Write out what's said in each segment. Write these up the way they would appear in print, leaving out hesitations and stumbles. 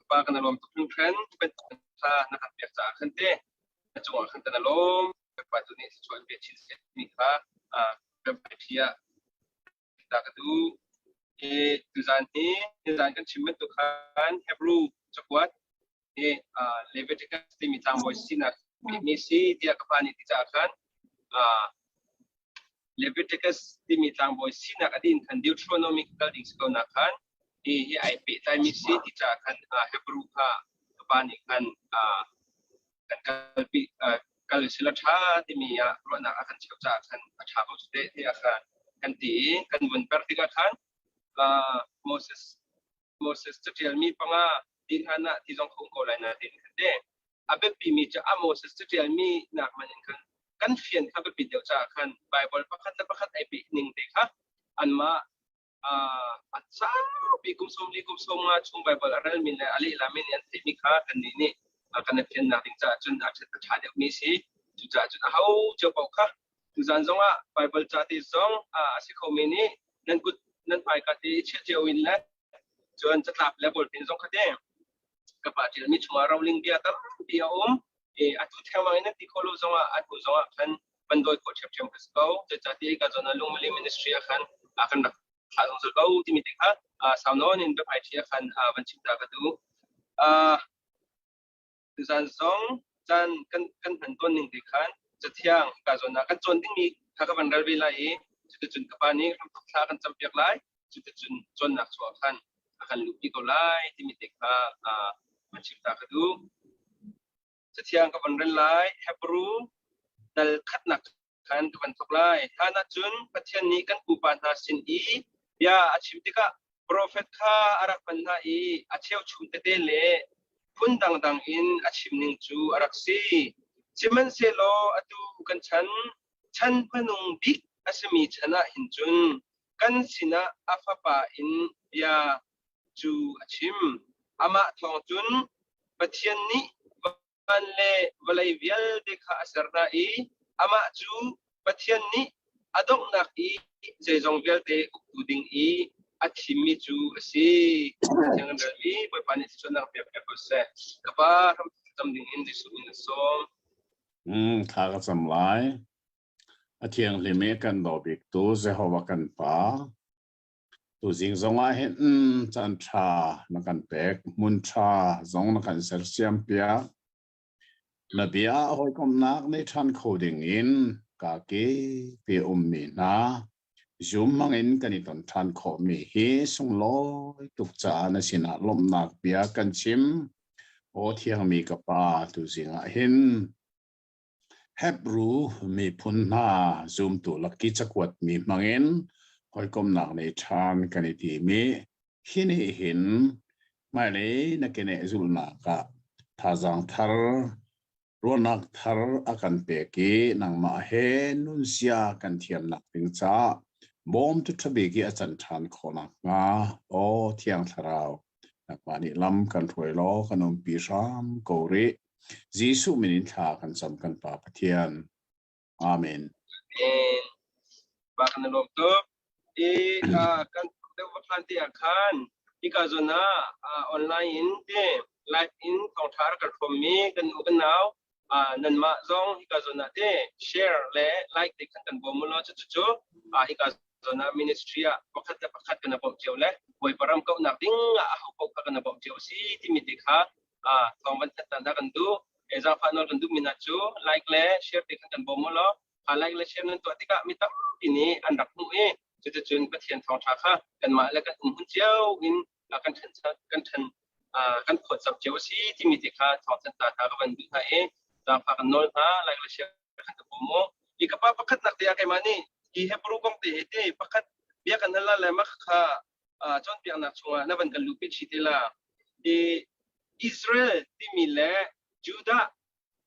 ปากันอารมณ์ทุกเรื่องเป็นท่านะครับเปียกจากขันเต้จังหวะขันกันอารมณ์ปัจจุบันช่วยเปลี่ยนชิ้นเศษมีค่าเป็นไปเพียตากระดูดูจานนี้ดูจานกันชิมเป็นตัวขันเฮบรูจักวัดเลเวติกัสที่มีทางบอยสินะมีสีที่อาการนี้ที่จากขันเลเวติกัสที่มีทางบอยสินะอดีตขันดิวทรอนอมิกัลดิ้งสกุลนักขันไอพีไทมิสีที่จากขันเฮบรูค่ะอาการนี้ขันกัลสิลธาที่มีรถนักขันเชี่ยวชาญขันอาชาเขาสุดที่อาการกันตีกันบนปฏิกาขันโมเสสจะเที่ยวมีปังดินหานะที่จงคงโกลายนาดินขันเดอาเบปีมีจะโมเสสจะเที่ยวมีนักมันยังกันเฟียนขับปีเดียวจากขันไบเบิลประคัดไอปีหนึ่งเด็กฮะอันมาอัศปีกุมสมลีกุมสมมาชุมไบเบิลอะไรมินเลยอะไรลามินยันเทมิค่ากันนี่กันเฟียนนักดินจะจนอาจจะชาเดียวมีสิจุดจะจุดเขาจะบอกค่ะจุดจันทร์ว่าไบเบิลจะที่สองสิเขามีนี่นั่นกุนั่นไปกันที่เชื่อเจ้าวินแล้วจนจะกลับแล้วบทเป็นสองคดีกับปัจจัยมีช่วงเราลิงเดียตั้งเดียวอัตุเทมันนั่นที่เขารู้จังว่าอัตุจังว่าขันบรรดาโคชเชื่อมกับเขาจะจัดที่การจนาลงมาเรียนมินิสทรีขันขันนักข่าวจากเขาที่มีติดค่ะสาวนอนในไปที่ขันวันชิมตากระดูคือจันสองจันกันผันต้นหนึ่งติดขันจะเที่ยงการจนากันจนที่มีถ้ากับวันเราเวลาจุดจุดกับปานี้ทำทุกท่ากันจำเปียกไล่จุดจุดจนหนักชัวขันขันลูกที่ตัวไล่ที่มีติดค่ะวันชิมตากระดูจะเที่ยงกับวันเรนไลเฮบรูดัลขัดหนักขันกับวันทุกไล่ถ้านัดจุนปัจจัยนี้กันปูปานนาสินยาอาชีพที่ก็โปรเฟตข้าอารักปันนาอาเชี่ยวชุมเตเตเลพุ่นดังอินอาชีพหนึ่งจูอารักซีจิมันเซโลอตูกันฉันพนุงบิกอาสมีชนะหินจุนกันสินะอาฟาปาอินยาจูอาชิมอามาทองจุนปัจจัยนี้วันเล่วลัยวิลเดคาสระอามาจูปัจจัยนี้อดงนักเจจงเวลเตอุกุดิงอาชิมิจูสิยังเรื่องนี้ไปปานิสนักเปียกเสกกับว่าทำดิ่งอินดิสุอินสองข้าก็สำลายอาเทียงลิเมกันดอบิกตัวเจ้าว่ากันป่าตัวจริงสงว่าเห็นจันทรานักกันเป็กมุนชาสงนักกันเซลเซียมเปียนาเบียหอยกำนักในทันโคดิ่งอินกาเกเปียมีนาจุ่มมังอินกันอีตอนทันโคมีเฮสงลอยตุกจานสินะลมนักเปียกันชิมโอเทียงมีกับป่าตัวจริงเห็นเฮบรูมีพุนนาซูมตัวลักกี้จักวัดมีมังเอ็นคอยกำหนักในชานกันที่มีหินเห็นไม่เลยนักเกเนจุลนักท่าจังทาร์รวนักทาร์อากันเปกีนังมาเฮนุนเสียกันเทียมนักปิงจ้าบอมตุทบีกีอาจารย์ชานคนนักงาโอเทียงทาราวนักมานิลำกันถวยล้อขนมปีชามโกริจีสุมินิทากันสำคัญป่าปะเทียนอาเมนบางคนรู้ตัวกันเดี๋ยววันที่อาคารกาจนาออนไลน์ไลฟ์ของทาร์กันฟอร์มีกันอุกันนาวนั่นมาจงกาจนาแชร์และไลค์ที่กันบ่มุลจุกาจนามินิสทรีประคัดกันบ่เจียวและไว้ปรำเขาหนักดิ้งเขากันบ่เจียวสิที่มีติค่ะสองวันตัดกันดูจางฟันนอกันดูมินาจูไลค์และแชร์ที่กันบ่มุลไลค์และแชร์นั้นตัวที่ก็มีตั้งที่นี่อันดับหนึ่งจะจุนประเทศทองทักกันมาแล้วกันหุ่นเจ้าอินกันขดสับเจ้าสิที่มีติค่ะทองทักกันดูให้จางฟันนอไลค์และแชร์กันบ่มุอีกป้าประคัดนักเดียกันมานี่ที่เฮบรูกงเตะที่ประคัดเบียกันนั่นละเลยมักค่ะจนเปียกนักชัวนั่นเป็นกันลูกพิชิตละอิสราเอลที่มีแหละจูดา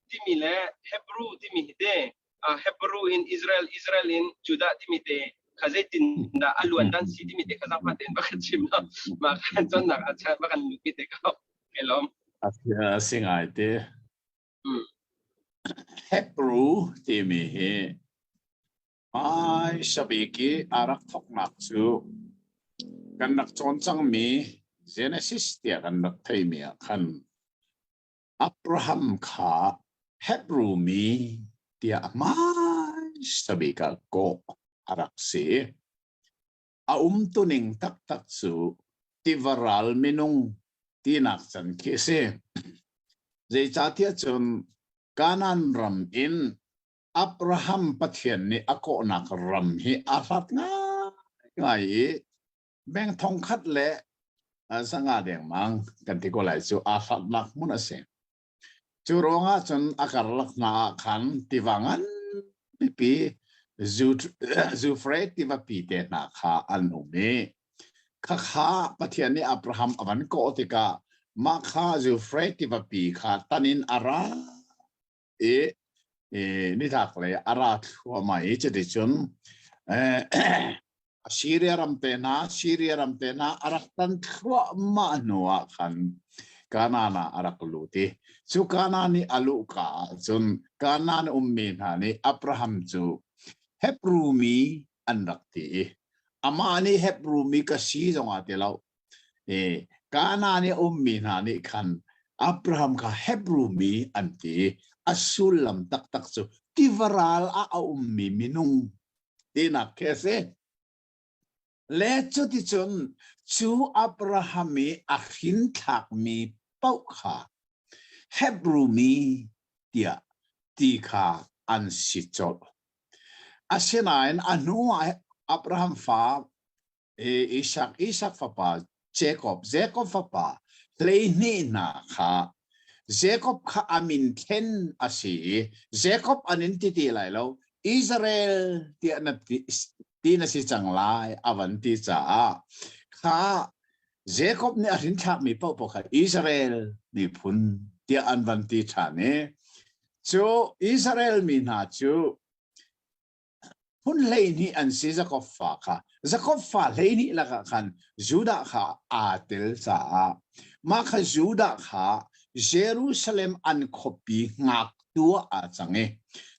ที่มีแหละเฮบรูที่มีเตะเฮบรูอินอิสราเอลอินจูดาที่มีเตะข้าจะตินดาอัลวันดันซีที่มีเตะข้าจะพัฒนาประคัดชิมนะมากันจนนักอาจารย์มากันลูกพิเตะเขาเอลอมสิ่งไอเตะเฮบรูที่มีชบีกีอารักทอกนักจูกันนักจนจังมี Genesis เตียกันนักไทยเมียขันอับราฮัมขาเฮบรูมีเตียมาสบิกาโกอารักเสตุนิงตักตักสูติวรัลมินุงตีนักสันเคเซเจจาเทียจนกานันรัมอินอับราฮัมปะเทียนนี่อโกนักรัมฮีอาลัดง่ายแบ่งทองคัดและสังอาเดียงมังกันที่ก็ไหลจูอาลัดนักมุนเสจูรองจนอาการลักนาขันที่วังันปีจูเฟรดที่ว่าปีเตนาคาอันอุเมข้าปะเทียนนี่อับราฮัมอวันโกติกามาข้าจูเฟรดที่ว่าปีข้าตันินอารานี่ทักเลยอาราทัวมาจะได้จนซีเรียรัมเตนาอารักตันทัวมาหนัวขันกานาอารักลูติจูกานานี่อาลูกาจนกานามีนานี่อับราฮัมจูเฮบรูมีอันรักตีอามานี่เฮบรูมีก็ซีจงอาเตลากานานี่มีนานี่ขันอับราฮัมก็เฮบรูมีอันตีอัสุลัมตักตักจูที่วรัลอามีมินุงดีนักแค่เสและจุดที่จนจูอับราฮัมมีอัคินทักมีเป้าขาเฮบรูมีเดียตีขาอันสิจดอาเซนายนอนุอับราฮัมฟ้าอิสักฟ้าป่าเจคอบฟ้าป่าเลยนี่นะค่ะเจคอบข้าอามินเทนอาศีเจคอบอันนี้ที่ไหนแล้วอิสราเอลที่อันที่นั่นสิจังไลอวันที่จ้าข้าเจคอบเนี่ยอันทักมีเป้าปกติอิสราเอลมีพุนที่อันวันที่ชาเนี่ยจูอิสราเอลมีนาจูพุนเลยนี่อันสิจะกฟ้าค่ะจะกฟ้าเลยนี่ละกันจูดาค่ะอาเตลจ้ามาค่ะจูดาค่ะเยรูซาเล็มอันคบีงักตัวอาจังเอ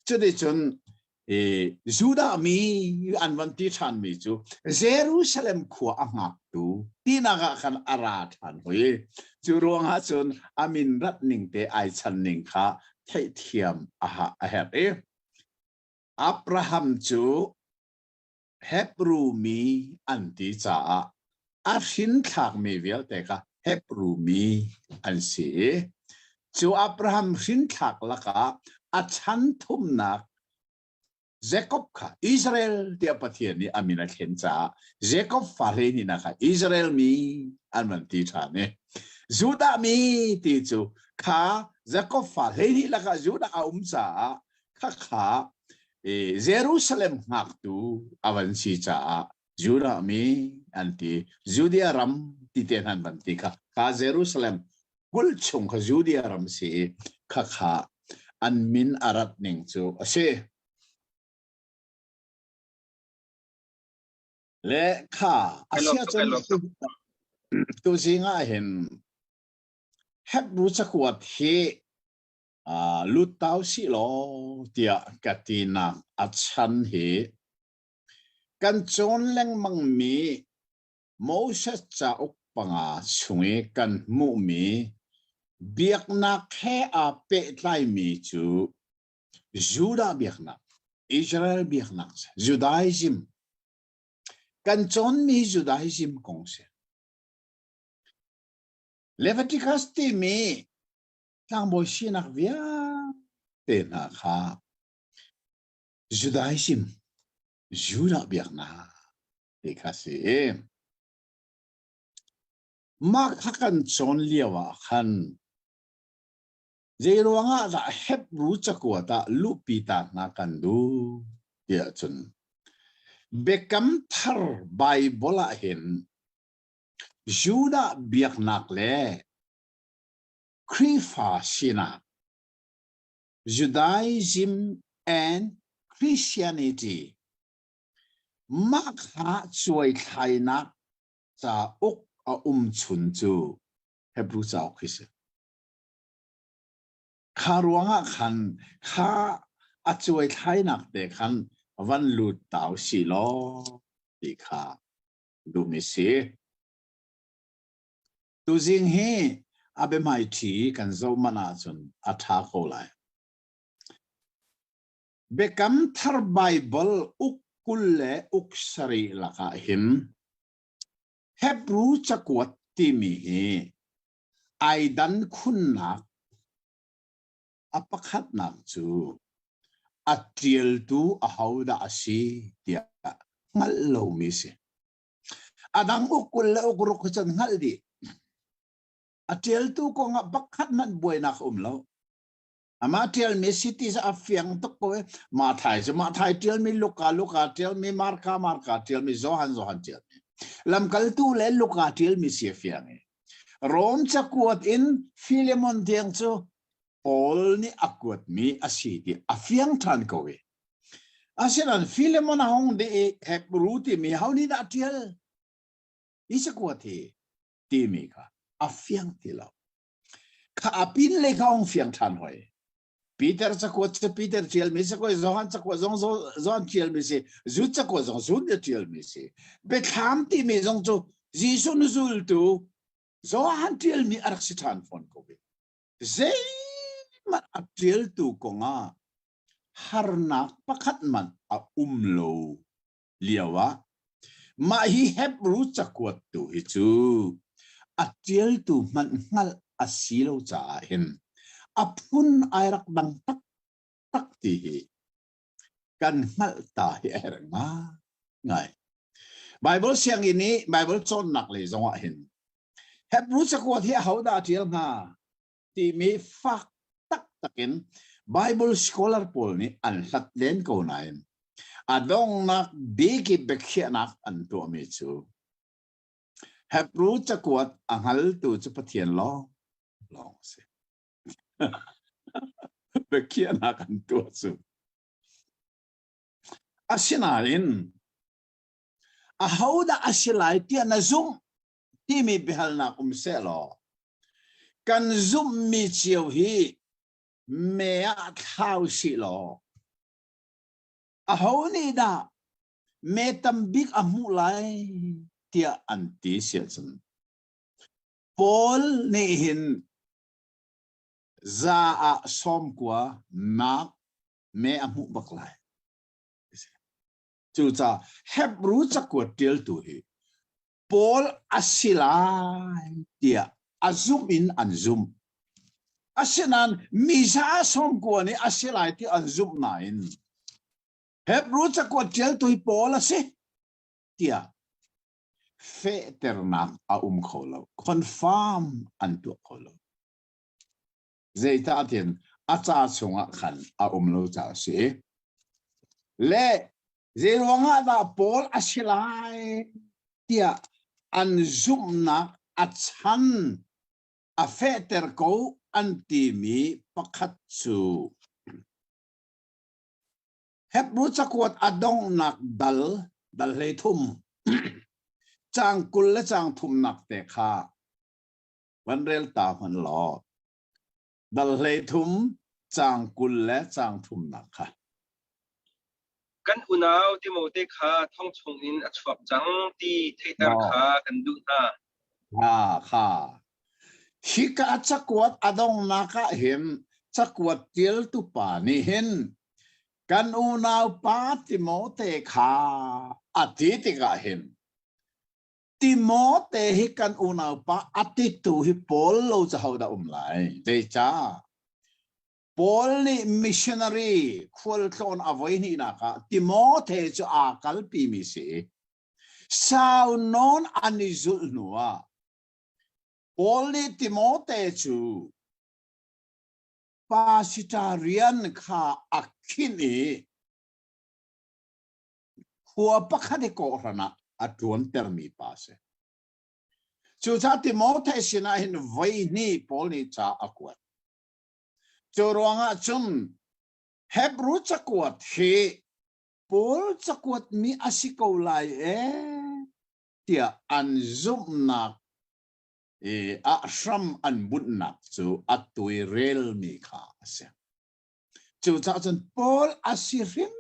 จะได้จนจูดามีอันวันที่ฉันมีจูเยรูซาเล็มขัวงักตัวที่นักกันอาราทันเฮ้ยจูรวงหาจนอามินรัตนิงเตไอชันนิงค่ะเทียมอาเฮบอับราฮัมจูเฮบรูมีอันที่จ้าอาชินทักมีเวลแต่ค่ะเฮบรูมีอันสีจูอับราฮัมชินทักละค่ะอาชันทุมนักเจคอบค่ะอิสราเอลที่ประเทศนี้อามินาเห็นจ้าเจคอบฟาเลนี่นะคะอิสราเอลมีอันมันที่ชาเนี่ยจูดามีที่จูค่ะเจคอบฟาเลนี่ละค่ะจูดาจ้าค่ะเยรูซาเล็มหักตูอาวันชีจ้าจูดามีอันที่จูเดียรัมที่เทียนบันติค่ะเยรูซาเล็มกุลชงค่ะจูเดียรัมสีค่ะอันมินอารัตนิงจูเช่และค่ะอาเซียจนตัวจริงอ่ะเห็นเฮบรูจักวัดเฮลุตเต้าสิโลเดียกตินาอัชันเฮกันจนแรงมังมีโมเสสจะอุปงาช่วยกันมุมีเบียกนักแค่อาเปตไลมีจูจูดาเบียกนักอิสราเอลเบียกนักจูดาอิซิมกันจนมีจูดาอิซิมคงเสียเลวิติคัสที่มีทั้งบอยชีนักเวียเตนะค่ะจูดาอิซิมจูดาเบียกนักที่คัสเองมาขักันจนเลี้ยวขันเจรวงอาเฮบรู้จักว่าตาลูปีตานักันดูเดี๋ยวจนเบกัมทาร์ไบเบิลเห็นจูดาเบียกนักเล่คริฟาชินาจูดาอิซึมและคริสเตียนิตี้มาขัดช่วยไทยนักจะอุกชุนจูเฮบรูจะอุกคิสข้ารวงขันข้าช่วยไทยนักเด็กขันวันลุดดาวสิโลดีข้าดูมิสิ tu jing hi abe mai thi kan zo mana chun atha ko lai bekam thar bible ukulle uksari laka him hebrew chakwat ti mi hi aidan khunnak apakhat nak chu atiel tu ahauda asi tia ngal lo mi se adang ukulle ukru khuchan ngal di atiel tu ko nga bakhat man boy nak lo ama tiel mi city sa afiang to ko ma thai tiel mi luka tiel mi marka tiel mi zohan tiel lam kal tu le luka tiel mi si afiang rom chakuat in Philemon tiang chu Paul ni akwat mi asiti afiang than ko we asian Philemon hong de Hebrew ti mi hauni da tiel isa kwat ti mi ka afiang ti lo ka apin le ka ong fiang than hoi Peter chakwat se Peter tiel mi se ko Johan chakwat zong tiel mi se zu chakwat zong de tiel mi se be kham ti mi zong chu jisu nu zul tu Johan tiel mi arak si than fon ko we zai man atiel tu ko nga harnak pakhat man a lo liawa ma hi Hebrew chakwat tu hi chu atiel tu man ngal asilo cha hin apun airak bang tak ti hi kan ngal ta hi nga ngai Bible siang ini Bible chon nak le zonga hin Hebrew chakwat hi hauda atiel nga ti mi fak takin Bible scholar Paul ni an hlat len ko nain adong nak bigi bekhia nak an to mi chu Hebrew chakwat angal tu chu pathian long se bekhia nak an to chu asinarin a hauda asilai ti na zum ti mi behal na kumselo kan zum mi chiu hi mea thao si lo a honi da me tambik a mu lai tia anti sian Paul ne hin za a som kwa ma me a mu baklai chu cha Hebrew chakwa tel tu hi Paul asilai tia azum in anzum asinan misa som ko ni asilai ti anzum nain Hebrew chakwa tel tu hi Paul ase tia fe ternak a kholo confirm antu kholo zeita atin acha chunga khan a lo cha se le zerwanga da Paul asilai tia anzum na achan a fe ter ko anti mi pakhat chu Hebrew chakwat adong nak dal le thum chang kul le chang thum nak te kha wan rel ta man lo dal le thum chang kul le chang thum nak kha kan unaw Timothy kha thong chung in achwap chang ti theitar kha kan du na kha hika chakwat adong naka him chakwat til tu pa ni hin kan unaw pa Timothy kha ati ka hin Timothy hi kan unaw pa ati tu hi Paul lo cha hauda lai de cha Paul ni missionary khol thon avoi ni na ka Timothy chu a kal pi mi se sao non anizul nuwa Paul ni Timothy chu pasitarian kha akhini huwa pakhade ko rana atuan termi pase chu cha Timothy sina hin vai ni Paul ni cha akwat Chorwanga chun Hebrew chakwat he Paul chakwat mi asiko lai tia anzum nak ashram anbun nak chu atui rel mi kha se chu cha chun Paul asirim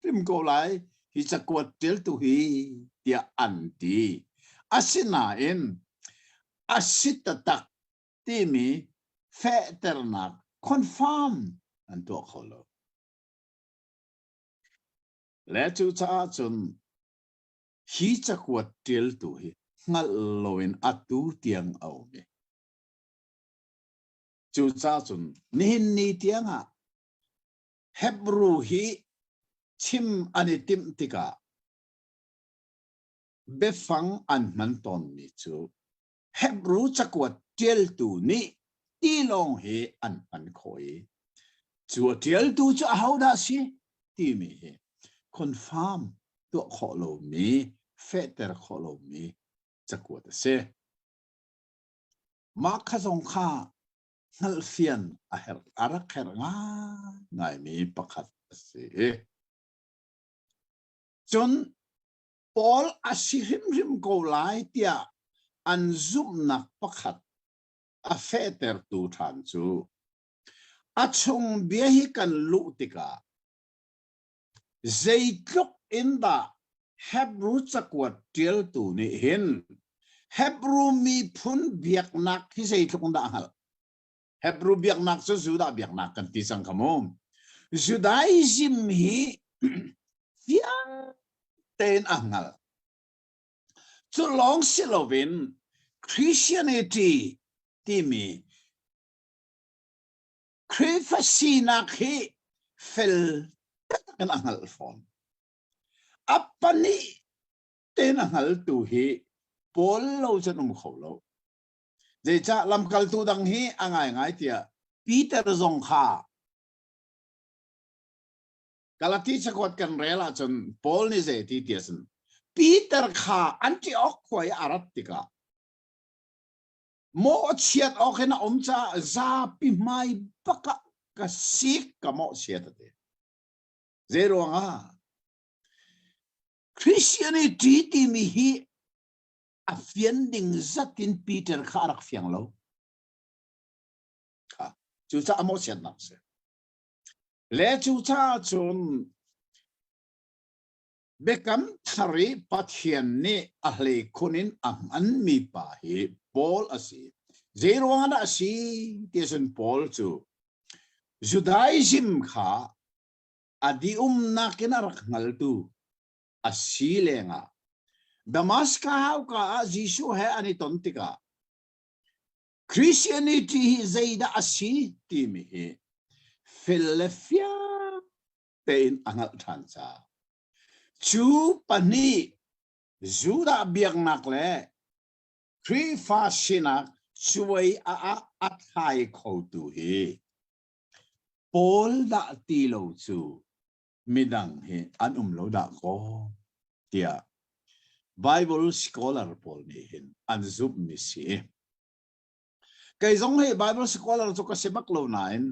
rim ko lai hi chakwat tel tu hi tia anti asina in asit tak ti mi fe ternak confirm an to kholo le chu cha chun hi chakwat til tu hi ngal loin atu tiang au me chu cha chun nin ni tiang a hebru hi chim ani tim tika befang an man ton ni chu hebru chakwat til tu ni ti long he an man khoi chu til tu chu how da si ti mi he confirm to kholo mi feter kholo mi chakwat se ma kha song kha ngal fian a her arak her nga ngai mi pakhat se chon Paul asihim rim go lai tia an zum nak pakhat a feter tu than chu achung bia hi kan lu tika zeitluk in da hebru chakwat til tu ni hin hebru mi phun biak nak hi zeitluk da hal hebru biak nak chu juda biak nak kan ti sang kamom judaism hi fiang ten angal chu long silovin Christianity ti mi Christina khi fel kan angal form apani ten angal tu hi pol lo chanum kholo je cha lam kal tu dang hi angai ngai tia Peter zong kha kalati chakot kan rela chon Paul ni je ti tiasan Peter kha Antioch khoi aratika mo chiat okhena omcha za pi mai baka ka sik ka mo chiat te zero nga Christianity ti mi hi a fian ding zatin Peter kha rak fiang lo ha chu cha mo chiat nak se le chu cha chun bekam thari pathian ni ahle kunin an mi pa hi Paul asi zero nga asi tiasan Paul chu Judaism kha adi nakina rakngal tu asilenga Damascus ka Jisu he ani tontika Christianity zaida asi timi he Philadelphia ten angal thansa chu pani Juda biak nakle Kri fa sinak chuai a athai khotu he Paul da ti lo chu midang he an lo da ko tia Bible scholar Paul ni hin an zup mi si kai zong he Bible scholar chu ka semak lo nain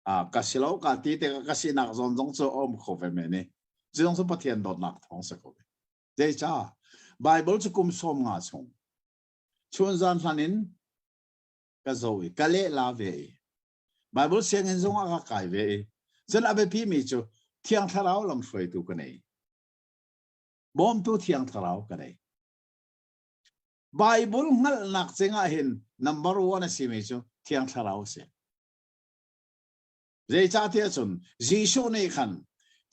ka silo ka ti te ka sinak zong zong chu om kho ve me ne zong chu pathian dot nak thong sa ko je cha Bible chu kum som nga chung chuan zan hanin ka zoi ka le la ve Bible siang in zong aka kai ve zen abe pi mi chu thiang tharau lam hroi tu ka nei bom tu thiang tharau ka nei Bible ngal nak chenga hin number 1 si mi chu thiang tharau se zai cha tia chun Jisu nei khan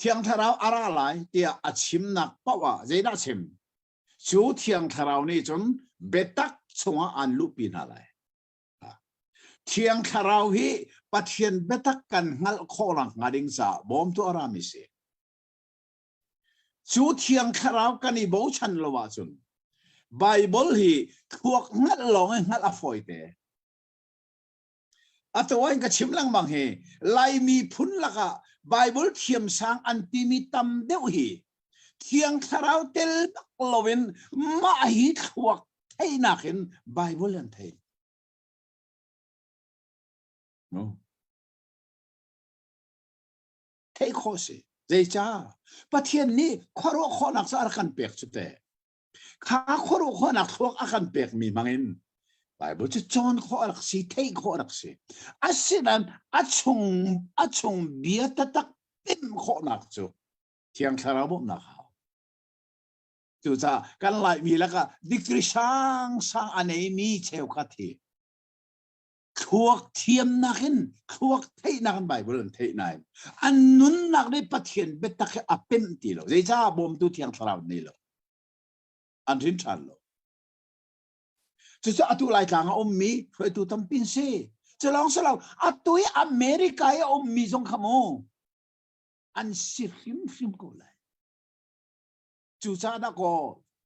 thiang tharau ara lai tia achim nak pawa zai da chim chu thiang tharau ni chun betak chunga an lu pi na lai thiang tharau hi pathian betak kan ngal kholang ngading sa bom tu ara mi se chu thiang tharau kan i bo chan lowa chun Bible hi thuak ngal long ngal a foi te atawai ka chimlang mang he lai mi phun laka Bible thiam sang antimi tam deu hi thiang tharau tel lovin ma hi thuak thei nakin Bible an thei no thei khosi zai cha pathian ni khoro khonak sa kan pek chute kha khoro khonak thuak akan pek mi mangin Bible chu John khorak si thei khorak si asinan achung bia tatak tim khonak chu thiang tharau bo na จู่จ้ากันไหลมีแล้วก็ดิกริช่างอันไหนมีเชลคัทีครัวเทียมนักเห็นครัวเทนักใบบนเทนายอันนุนนักได้ปะเทียนเบตักอัปเป็นตีโลเจ้าบ่มตุเทียงสลาวนี่โลอันรินชันโลจู่ๆอัตุไลทางอมมีช่วยตุทำปินเซจะลองสลาวอัตุยอเมริกาอมมีจงขโมอันสิริมกูเลยจู่ๆนักก็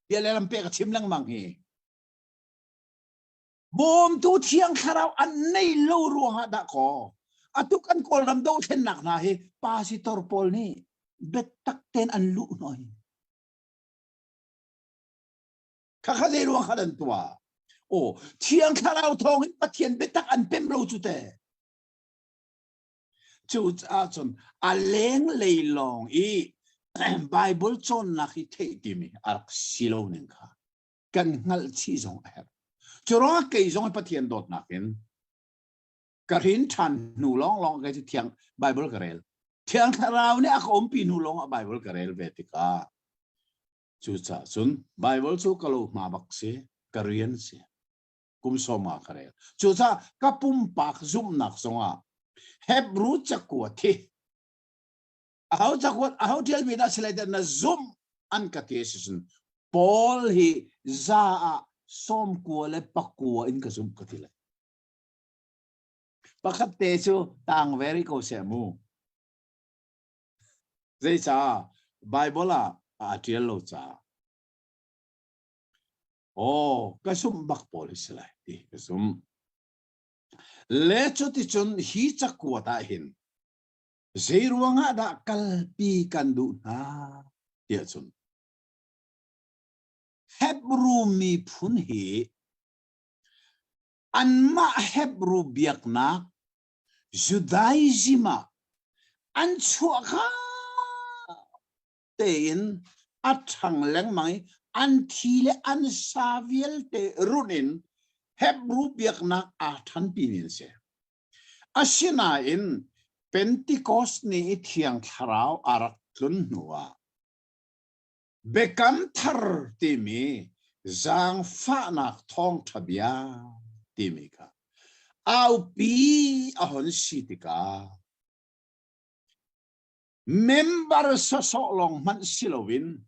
เดี๋ยวเราไปกับชิมลังมังเฮบ่มตุเทียงคาราวอันในโลรัวหะดะก็อัตุกันโกลรำโดเทนนักนะเฮปาสิตอร์ปอลนี่เบ็ดตักเตนอันลุหน่อยข้าได้รู้ขันตัวโอ้เทียงคาราวทองปะเทียนเบ็ดตักอันเป็นเราจุดเตจู่จ้าจนอันเล้งเลยลองอีไบเบิลจนนักที่เทติมีอักซิโลนึงค่ะกันงัลชีจงแอบจุดว่าเกยจงปะเทียนโดดนักเห็นกระหินชันหนูลองกันที่เทียงไบเบิลกระเรลเทียงคาราวเนี่ยเขาอมปีหนูลองไบเบิลกระเรลเวติกาจู่จ้าจนไบเบิลสู้กะลูมาบักเสกระเรียนเสกุมสมากระเรลจู่จ้ากับปุ่มปากซุ่มนักสงะเฮบรูจักวที่เอาจักวเอาเทียนมีนักเสลดนะซุ่มอันกติสินปอลฮีซาส้มกัวและปักกัวอินกซุ่มกติเลยปักเตชูต่างเวริโกเซมูเจจ้าไบเบิลอาเทียนโลจ้าโอ้กซุ่มบักปอลิสเลยดีกซุ่มเลจุติจนฮีจักวตาหินเจรวงada kalpi kandu na dia chun hebru mi phun hi anma hebru biakna judaism an chuakha tein athang leng mai an thile an saviel te runin hebru biakna athan pinin se asina in Pentecost ni itiang tharau arak tlun nuwa bekam thar timi zang fa nak thong thabia timi ka au pi ahon sitika member sa solong man silowin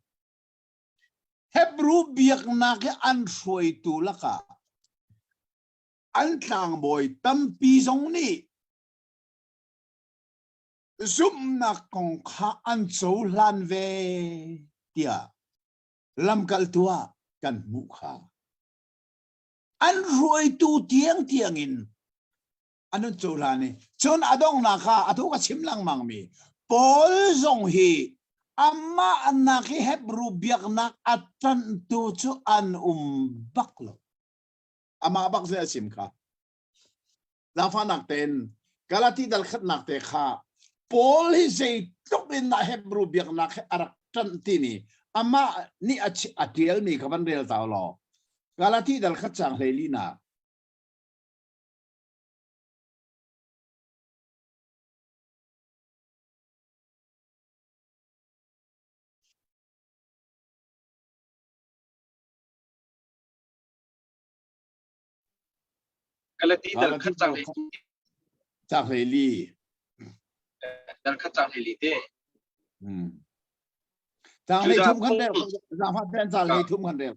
hebru biak na ke an roi tu laka an tlang boy tampi zong ni zoom na kong kha an chou lan ve tia lam kal tua kan mu kha an roi tu tiang in anun chou lan ni chon adong na kha athu ka chim lang mang mi pol zong hi amma anna ki hebru biak nak atan tu chu an baklo ama bak se sim kha la fa nak ten galati dal khat nak te kha Paul hi say tukin na Hebrew biak na arak tan timi ama ni atiel mi kaban rel tao lo galati dal khat chang helina galati dal khat chang heli dal khat chang heli te chang heli thum khan de chang phat pen chang heli thum khan de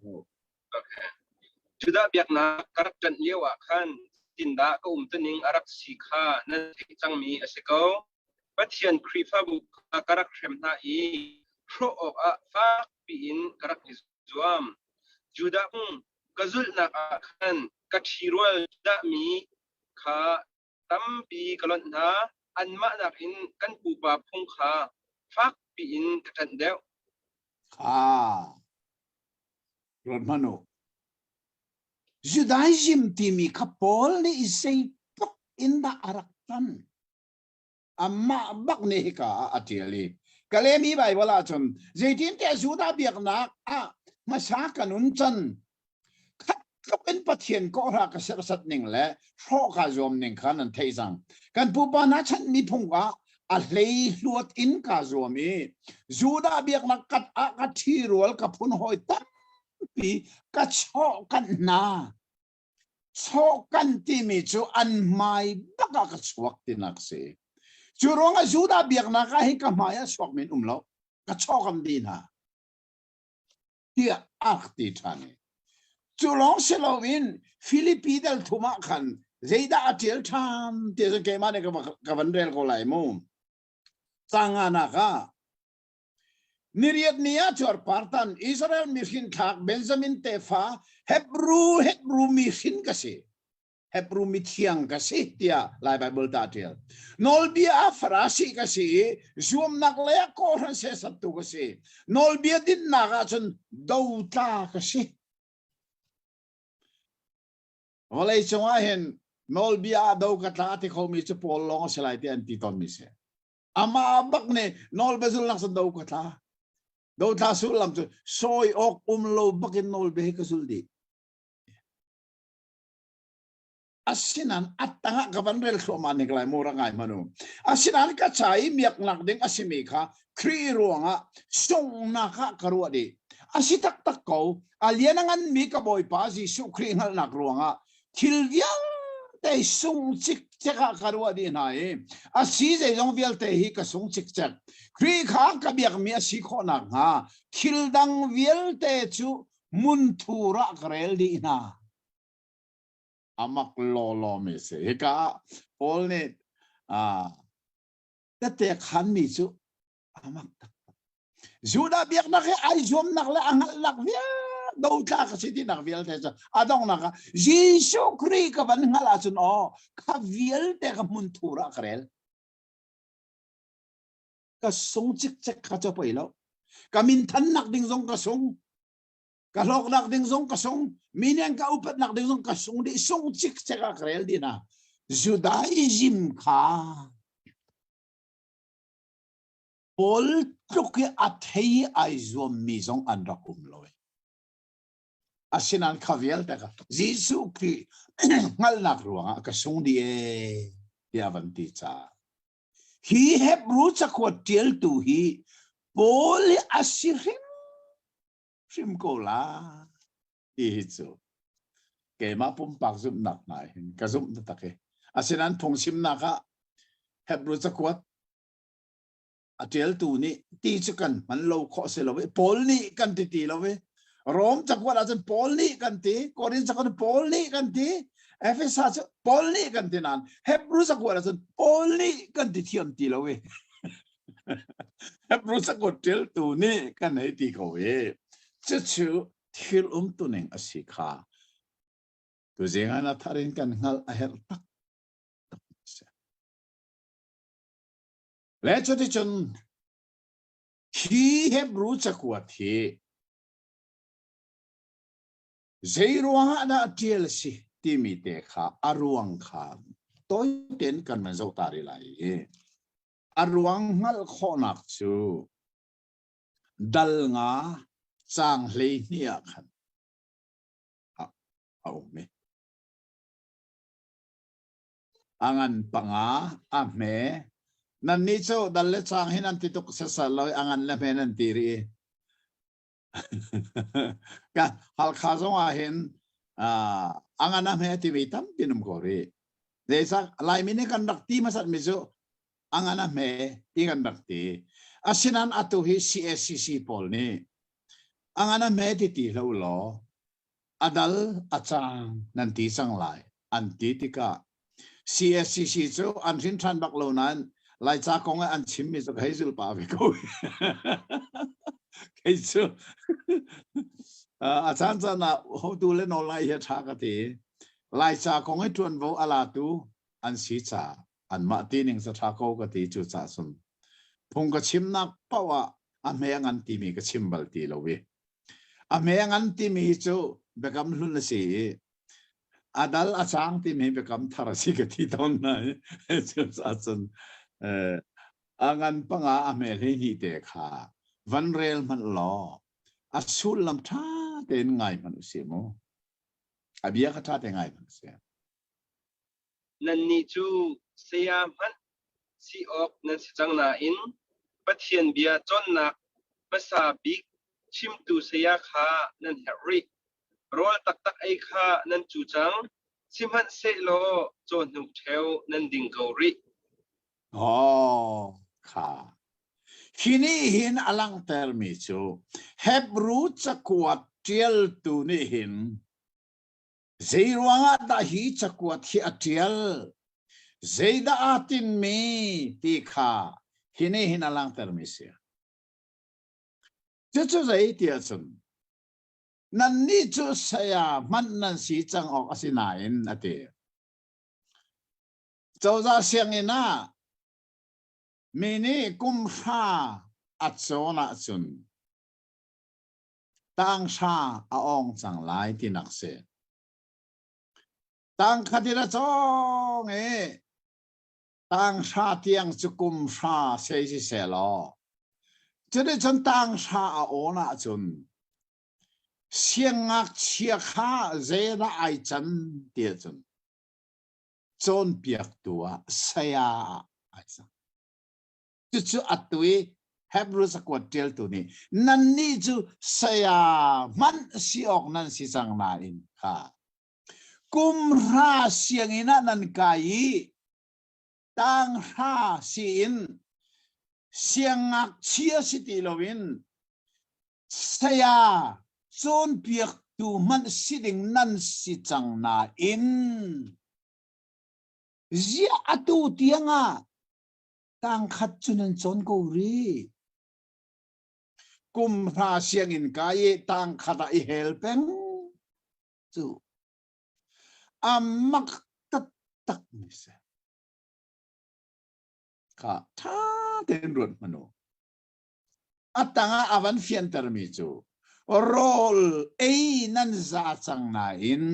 juda biak na karak jan lewa khan tinda ko taning arak sikha na chang mi asiko pathian krifa bu karak khrem na I pro of a fa pi in karak izuam juda kazul na khan kathirwal da mi kha tampi kalon na anma nak in kan pupa phung kha fak pi in katan deu ron mano Judaism timi kapol ni isay tok in da araktan amma bak ni ka atiali kalemi bai wala chon zaitin te juda biak nak masaka nun chan tok in pathian ko ra ka sat ning le tho ka zom ning khan an theisang kan pupa na chan mi phung wa a hlei luat in ka zomi juda biak na kat a ka thirol ka phun hoi tam pi ka cho kan na cho kan ti mi chu an mai baka ka chuak tinak se churonga juda biak na ka hi ka maya chuak min umlo ka cho kan din ha tia ak ti thani churong selowin Philippi del thuma khan zeida atil tham te ke mane ka vanrel ko lai mo sanga na ka niriat nia chor partan Israel miskin thak Benjamin tefa Hebrew miskin kasi Hebrew mithiang kasi tia lai Bible ta tia nolbia farasi kasi zoom naklaya ko ran se satu kasi nolbia din naga chun douta kasi olay chunga hen nolbia dau kata ti khomi chu pol long selai ti anti ton mi se ama bak ne nol bezul nak sa dau kata dau ta sulam chu soy ok lo bakin nol be ka suldi asinan atanga kabanrel khloman niklai morangai manu asinan ka chai miak nak ding asimi kha khri ruanga song na kha karwa di asitak tak ko alianangan mi ka boy pa ji su khri ngal nak ruanga thilgiang te sung chik cheka karwa di nai asi je jong vial te hi ka sung chik chak khri kha ka biak mi asi kho nak ha thildang vial te chu mun thura krel di na amak lo me se ka ol ne te khan mi chu amak juda biak na ke ai jom nak la angal lak via do ta ka siti nak vial te cha adong na ka jisu kri ka ban ngala chun o ka vial te ka mun thura krel ka sung chik chek ka cha pailo ka min than nak ding jong ka sung ka lok nak ding jong ka sung mineng ka upat nak ding jong ka sung di sung chik chek ka krel di na Judaism kha pol truke athei ai zom mi jong an rakum loi asinan khavial ta ka jisu ki ngal nak ruanga ka sung di e ya vanti cha hi Hebrew cha ko tiel tu hi pol asirim sim ko la ichu ke ma pum pak zum nak nai ka zum ta ke asinan thong sim na ka Hebrew cha ko atiel tu ni ti chukan man lo kho se lo pol ni kan ti lo we rom chakwa la chen pol ni kan ti korin chakwa pol ni kan ti Ephesus pol ni kan ti nan Hebrew chakwa la chen pol ni kan ti thiam ti lo we Hebrew chakwa tel tu ni kan hai ti ko we chu thil tu ning asikha tu zenga na tharin kan ngal a her tak le chu ti chun hi Hebrew chakwa thi zeiruang na tiel si timi te kha aruang kha toy ten kan man zo tari lai aruang ngal khonak chu dal nga chang hlei nia khan au me angan panga a me nan ni cho dal le chang hinan ti tok sa sa loi angan la me nan ti ri ka hal kha zo a hen angana me ti vitam pinum ko re desa lai mine kan dak ti masat mi zo angana me ti kan dak ti asinan atu hi CSCC pol ni angana me ti lo adal achang nan ti sang lai an ti ka CSCC zo an rin than bak lo nan lai cha kong an chim mi zo kai zul pa ve ko kai zo achan cha na ho tu le no lai he tha ka ti lai cha kong ai tuan vo ala tu an si cha an ma ti ning sa tha ko ka ti chu cha sum phung ka chim nak pawa a me ngan ti mi ka chim bal ti lo we a me ngan ti mi chu bekam hun la si adal achang ti mi bekam thara si ka ti ton na chu cha chun angan panga a me le ni te kha van rel man lo asul lam tha ten ngai man se mo abia ka tha te ngai man se nan ni chu siya man si ok nan si chang na in pathian bia chon nak pasa big chim tu seya kha nan herri rol tak tak ai kha nan chu chang simhan se lo chon nu theu nan ding ko riค่ะทีนี้เห็นอลังเตอร์มิจูเฮบรูจะกวดเจียลตูนี่เห็นเจรวงอาดาฮีจะกวดที่อเจียลเจดาอาตินมีตีขาทีนี้เห็นอลังเตอร์มิเสียจะใจเดียจนนั่นนี่จะเสียมันนั่นสีจังออกสินายนอเดียเจ้าจะเสียงอินะมีนี่กุมชาอัจฉริยะจุนตั้งชาอาองจังไลที่นักเสดตั้งคดีละจงตั้งชาเตียงจุกุมชาเสียเสียล้อจะได้จนตั้งชาอาโอนะจุนเสียงอักเชียข้าเจระไอจันเดียจุนจนเปียกตัวเสียไอจังจู่ๆอัตวิเฮบรูสกวดเจลตัวนี้นั่นนี่จู่เสียมันสิออกนั่นสิจังนาอินค่ะกุมราเสียงอินะนันกายตั้งราสินเสียงอักเชียสิติโลวินเสียจนเปียกตัวมันสิดิ่งนั่นสิจังนาอินเสียอัตุเตียงตั้งขัดจุนันจนกูรีกุมภาเสียงอินกายตั้งขัดอิเฮลเป็งจูอามักตัดตักนี่เสข้าท่าเดินรถมโนอัตตังอาวันเฟียนเตอร์มิจูโรลนั่นซาจังนาอิน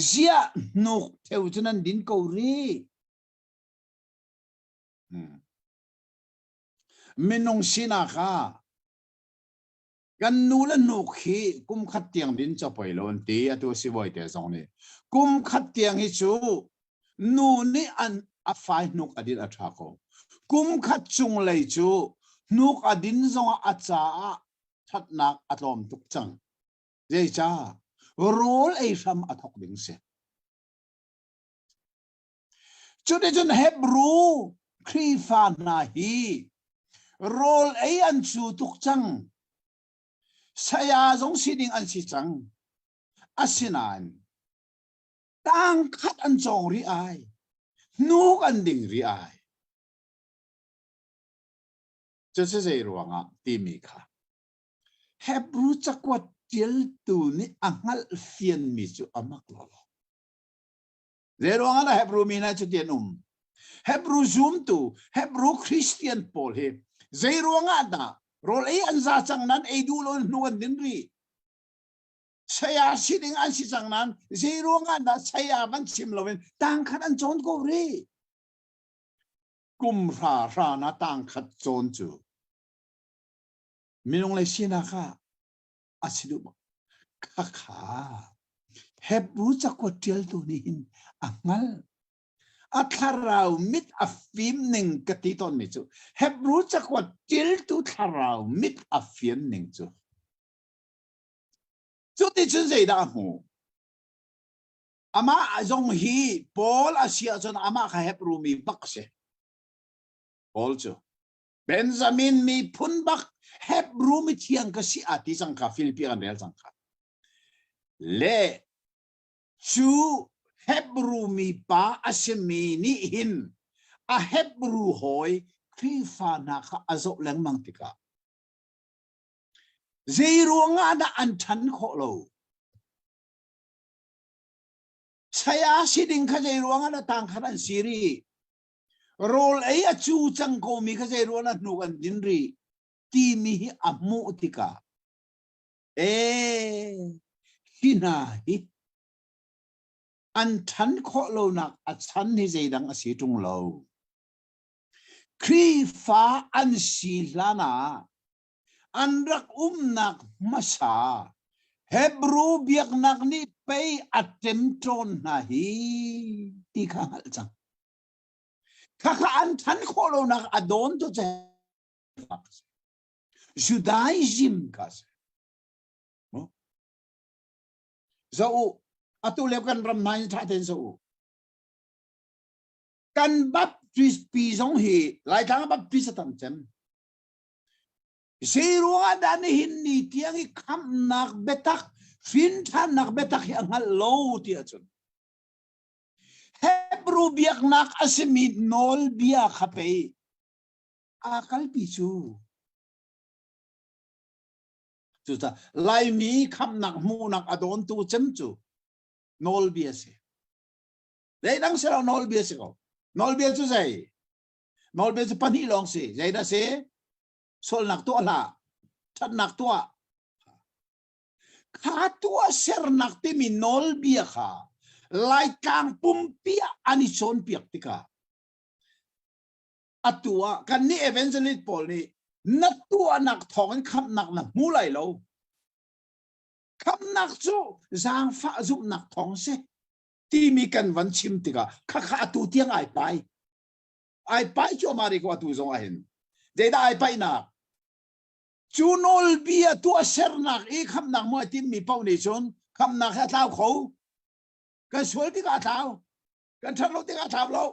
เสียนุกเทวจุนันดินกูรีมินงสินาค่ะกันนูและนูขีกุมขัดเตียงดินจะไปลอนตีตัวสิบอยเตะสองนี่กุมขัดเตียงฮิจูนูนี่อันอัฟไฟนุกอดินอัตราโกกุมขัดจุงเลยจูนุกอดินจงอัจฉาทัดนักอัตลมตุกจังเจ้าจ้าโรลไอ้ทำอัตกดิ่งเสียจุดที่จนเฮบรูครีฟานาฮีโรลไออันชูตุกจังสยาจงสิดิงอันสิจังอาศินานตั้งขัดอันจงรีไอนูกอันดิ่งรีไอจะเจอรวงอ่ะที่มีค่ะเฮบรูจักว่าเจลตูนี่อังกัลเฟียนมิจูอามักลอเรื่องว่านะเฮบรูมีนะจุดเดียนุ่มเฮบรูซูมตูเฮบรูคริสเตียนพอลเฮเจรวงนะโรลอันซาจังนั้นดูโลนนวลดินรีเสียสิดิงอันสิจังนั้นเจรวงนะเสียมันชิมโลวินต่างขัดอันโจนกูรีกุมรานะต่างขัดโจนจูมินงเลยสินะค่ะอาศิดุบข้าเฮบรูจักว่าเจลตัวนี้อังกัลอัทารามิดอัฟฟิมหนึ่งกติตอนนี้จูเฮบรูจักว่าเจลตัวทารามิดอัฟฟิมหนึ่งจูจุดที่ฉันใจด่าหูอามาจงฮีพอลอาเซียจนอามาข้าเฮบรูมีบักเสพอลจูเบนจามินมีพุนบักเฮบรูมีเทียงกษีอาทิสังขาฟิลิปปินส์เรียลสังขาเล่ชูเฮบรูมีป้าอาเซมีนี่หินอาเฮบรูหอยครีฟานาคาอาโซเลงมังติกาเจรวงอาอันทันโคโลใช้อาศิดิงขจายรวงอาต่างขนาดซีรีโรลไอ้จูจังโกมีขจายรวงอาหนูกันดินรีทีมีอามุติกาฮินาฮิอันทันโคโลนักอัชันที่ใจดังอสีจงโลครีฟ้าอันสีลานาอันรักนักมาสาเฮบรูเบียกนักนี่ไปอัตเต็มโจนนาฮีที่ข้างจัง kakaan tan kholo nak adon to che Judaism kas no zo atu lep kan ram nai tha ten zo kan baptist pi zong hi lai thang baptist tam chem Sirua dan hinni tiang i kam nak betak fin than nak betak yang halo tia chun Hebrew biak nak asimit nol biak hape akal pichu chuta lai mi kam nak mu nak adon tu chem chu nol biak se dei dang se nol biak se ko nol biak chu sai nol biak chu pani long se dei da se sol nak tu ala chat nak tu kha tu ser nak ti mi nol bia kha lai kang pum pia ani son piak tika atua kan ni evangelist Paul ni natua nak thong kham nak na mu lai lo kham nak chu zang fa zup nak thong se ti mi kan van chim tika kha kha tu tiang ai pai cho mari ko tu zong a hen Deda ai pai na chunol bia tua ser nak I kham nak mo tin mi pau ni chon kham nak ha tao khou kan sual ti ka tao kan thang lo ti ka tao lo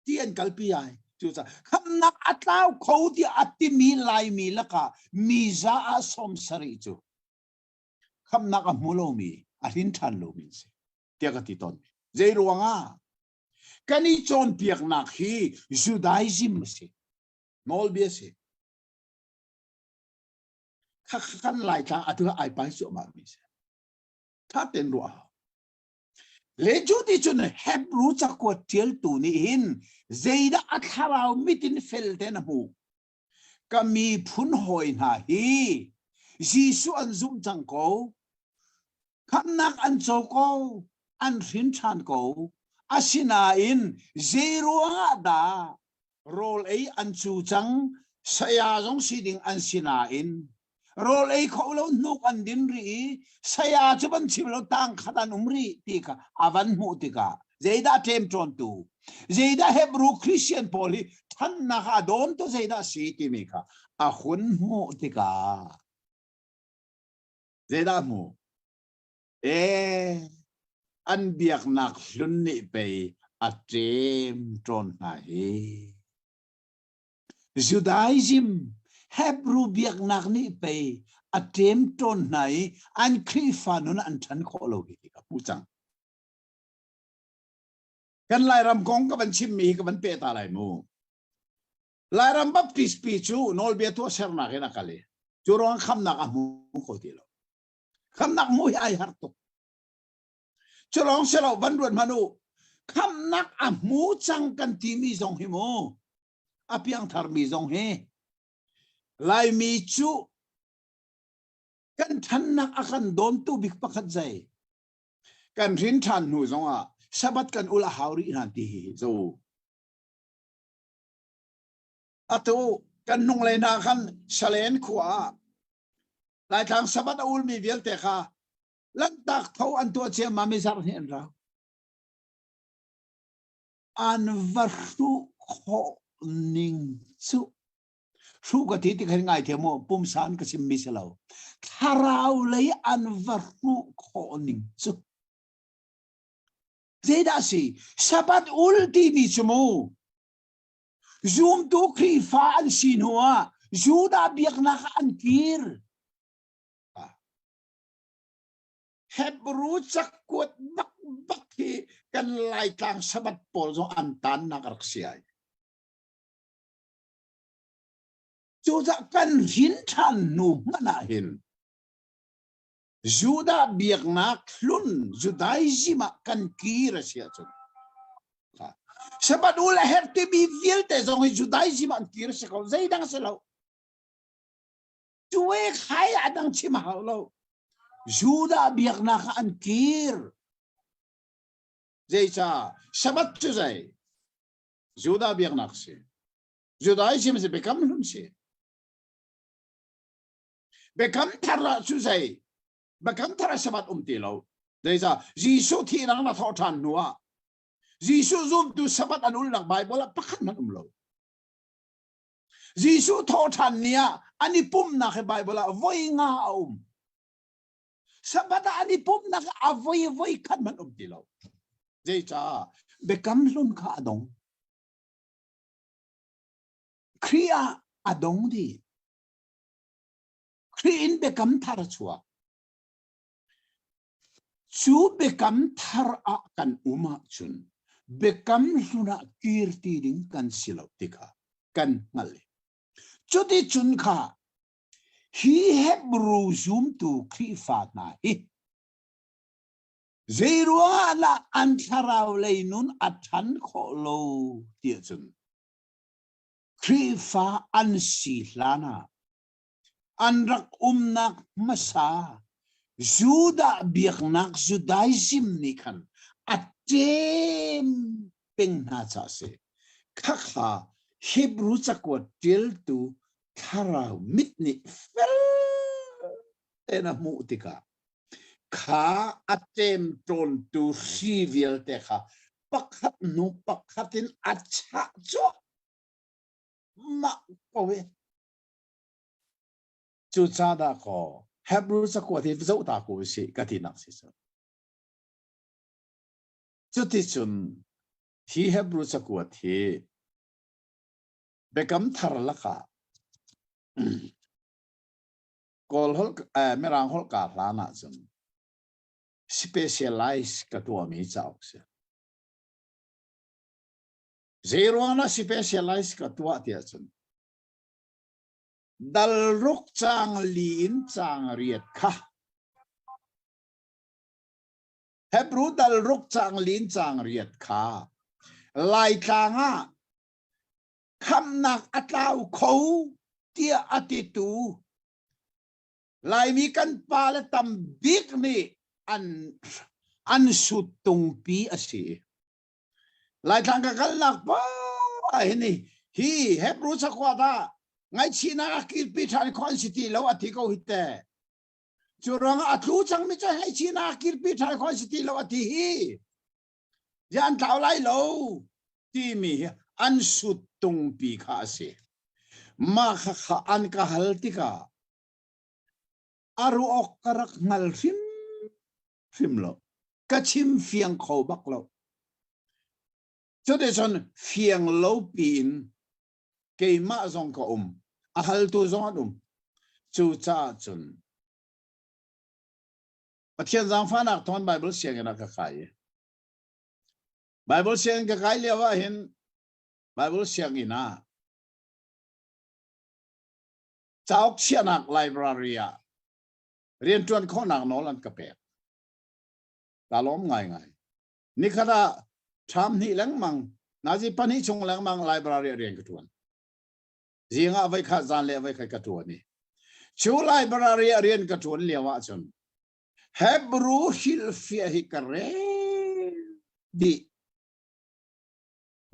tien kal pi ai chu sa kham nak atao khou ti ati mi lai mi la ka mi za a som sari chu kham nak a mulo mi a hin than lo mi se tia ka ti ton zai ruanga kani chon piak nak hi Judaism se nol bia se kan lai ta atu ai pai so ma mi se tha ten ro le ju ti chun Hebrew cha ko tel tu ni hin zeida atharau mitin fel ten hu ka mi phun hoi na hi Jisu an zum chang ko kham nak an cho ko an rin chan ko asina in zero da role ai an chu chang saya jong si ding an sina in role ai kho lo nuk an din ri saya chuban chim lo tang khadan umri ti ka avan mu ti ka zeida tem tron tu zeida Hebrew Christian poli than na ha don to zeida si ti mi ka a hun mu ti ka zeida mu an biak nak hlun ni pe a tem tron na he Judaism Hebrew biak nak ni pe a tem tron nai an krifanun an than kho lo ki ka pu chang kan lai ram kong ka ban chim mi ka ban pe ta lai mu lai ram baptist pi chu nol bia to ser na ke na kale chu rong kham nak a mu ko ti lo kham nak mu ai har to chu rong se lo ban ruan manu kham nak a mu chang kan ti mi zong hi mo apiang thar mi zong he lai mi chu kan than nak akan don tu bik pakhat zai kan rin than nu zong a sabat kan ula hauri na ti zo atu kan nung le na kan salen khua lai thang sabat ul mi vel te kha lan tak thau an to che ma mi sar hen ra an varu kho ning chu su ka ti khan ngai the mo pum san ka sim mi selo tharau lei an varu kho ning chu zeda si sabat ultimi chumo zoom tu kri fa an sin huwa juda biak na an kir Hebrew chakwat bak bakhi kan lai tang sabat pol zo an tan na karksiai Juda kan hin than nu mana hin Juda biak na klun Judaism kan kira sia chun sabat ula herti bi vilte zong Judaism an kira se ko zaidang selo tuwe khai adang chima halo Juda biak na an kir zaisa sabat chu zai Juda biak na se Judaism se bekam hun se bekam thara chu zai bekam thara sabat umti lo zaisa Jisu thi nang na tho than nuwa Jisu zoom tu sabat anul nak Bible pakat man lo. Jisu tho than nia ani pum na ke Bible voi nga sabat ani pum na voi kan man ti lo. Jai cha bekam lun kha adong. Kriya adong di. Kriin bekam thar chua. Chu bekam thar a kan uma chun. Bekam luna kirti ding kan silaw tika. Kan mali. Chudi chun kha. Hi Hebrew zoom tu kri fat na hi. Zerua la antaraw leynun atan kholo tia chun. Kri fa ansi lana. Anrak nak masa. Juda biaknak Judaism ni kan. Atem peng na chase. Kakha Hebrew chakwat til tu thara mitni fel ena mutika. Kha atem ton tu civil te kha. Pakhat no pakhatin acha cho. Ma kowe. Chu cha da ko. Hebrew chakwat hi zo ta ko si katinak si so. Chuti chun hi Hebrew chakwat hi bekam thar laka kol hol merang hol ka lana chun specialize ka tua mi chau se zero na specialize ka tua tia chun dal ruk chang lin chang riat kha Hebrew dal ruk chang lin chang riat kha lai tanga kham nak atau khou tia atitu lai mi kan pala tam big ni an sutung pi asi lai thang ka kal nak pa ni hi Hebrew chakwata ngai china akil pi than kon city lo ati ko hite churang atlu chang mi cha hai china akil pi than kon city lo ati hi yan tau lai lo ti mi an sutung pi kha se ma kha an ka haltika aru ok karak ngal phim lo kachim fiang kho bak lo cho de son fiang lo pin ke ma zong ko a hal tu zong chu cha chun pathian zang fa nak thon Bible siang na ka khai Bible siang ka khai lewa hin Bible siang ina chawk sianak library a rian tuan kho nak no lan ka pe ta lom ngai ni khara tham ni lang mang na ji pani chung lang mang library rian ka tuan jinga vai kha zan le vai kha ka tuan ni chu library rian ka tuan lewa chun Hebrew hil fi hi kare di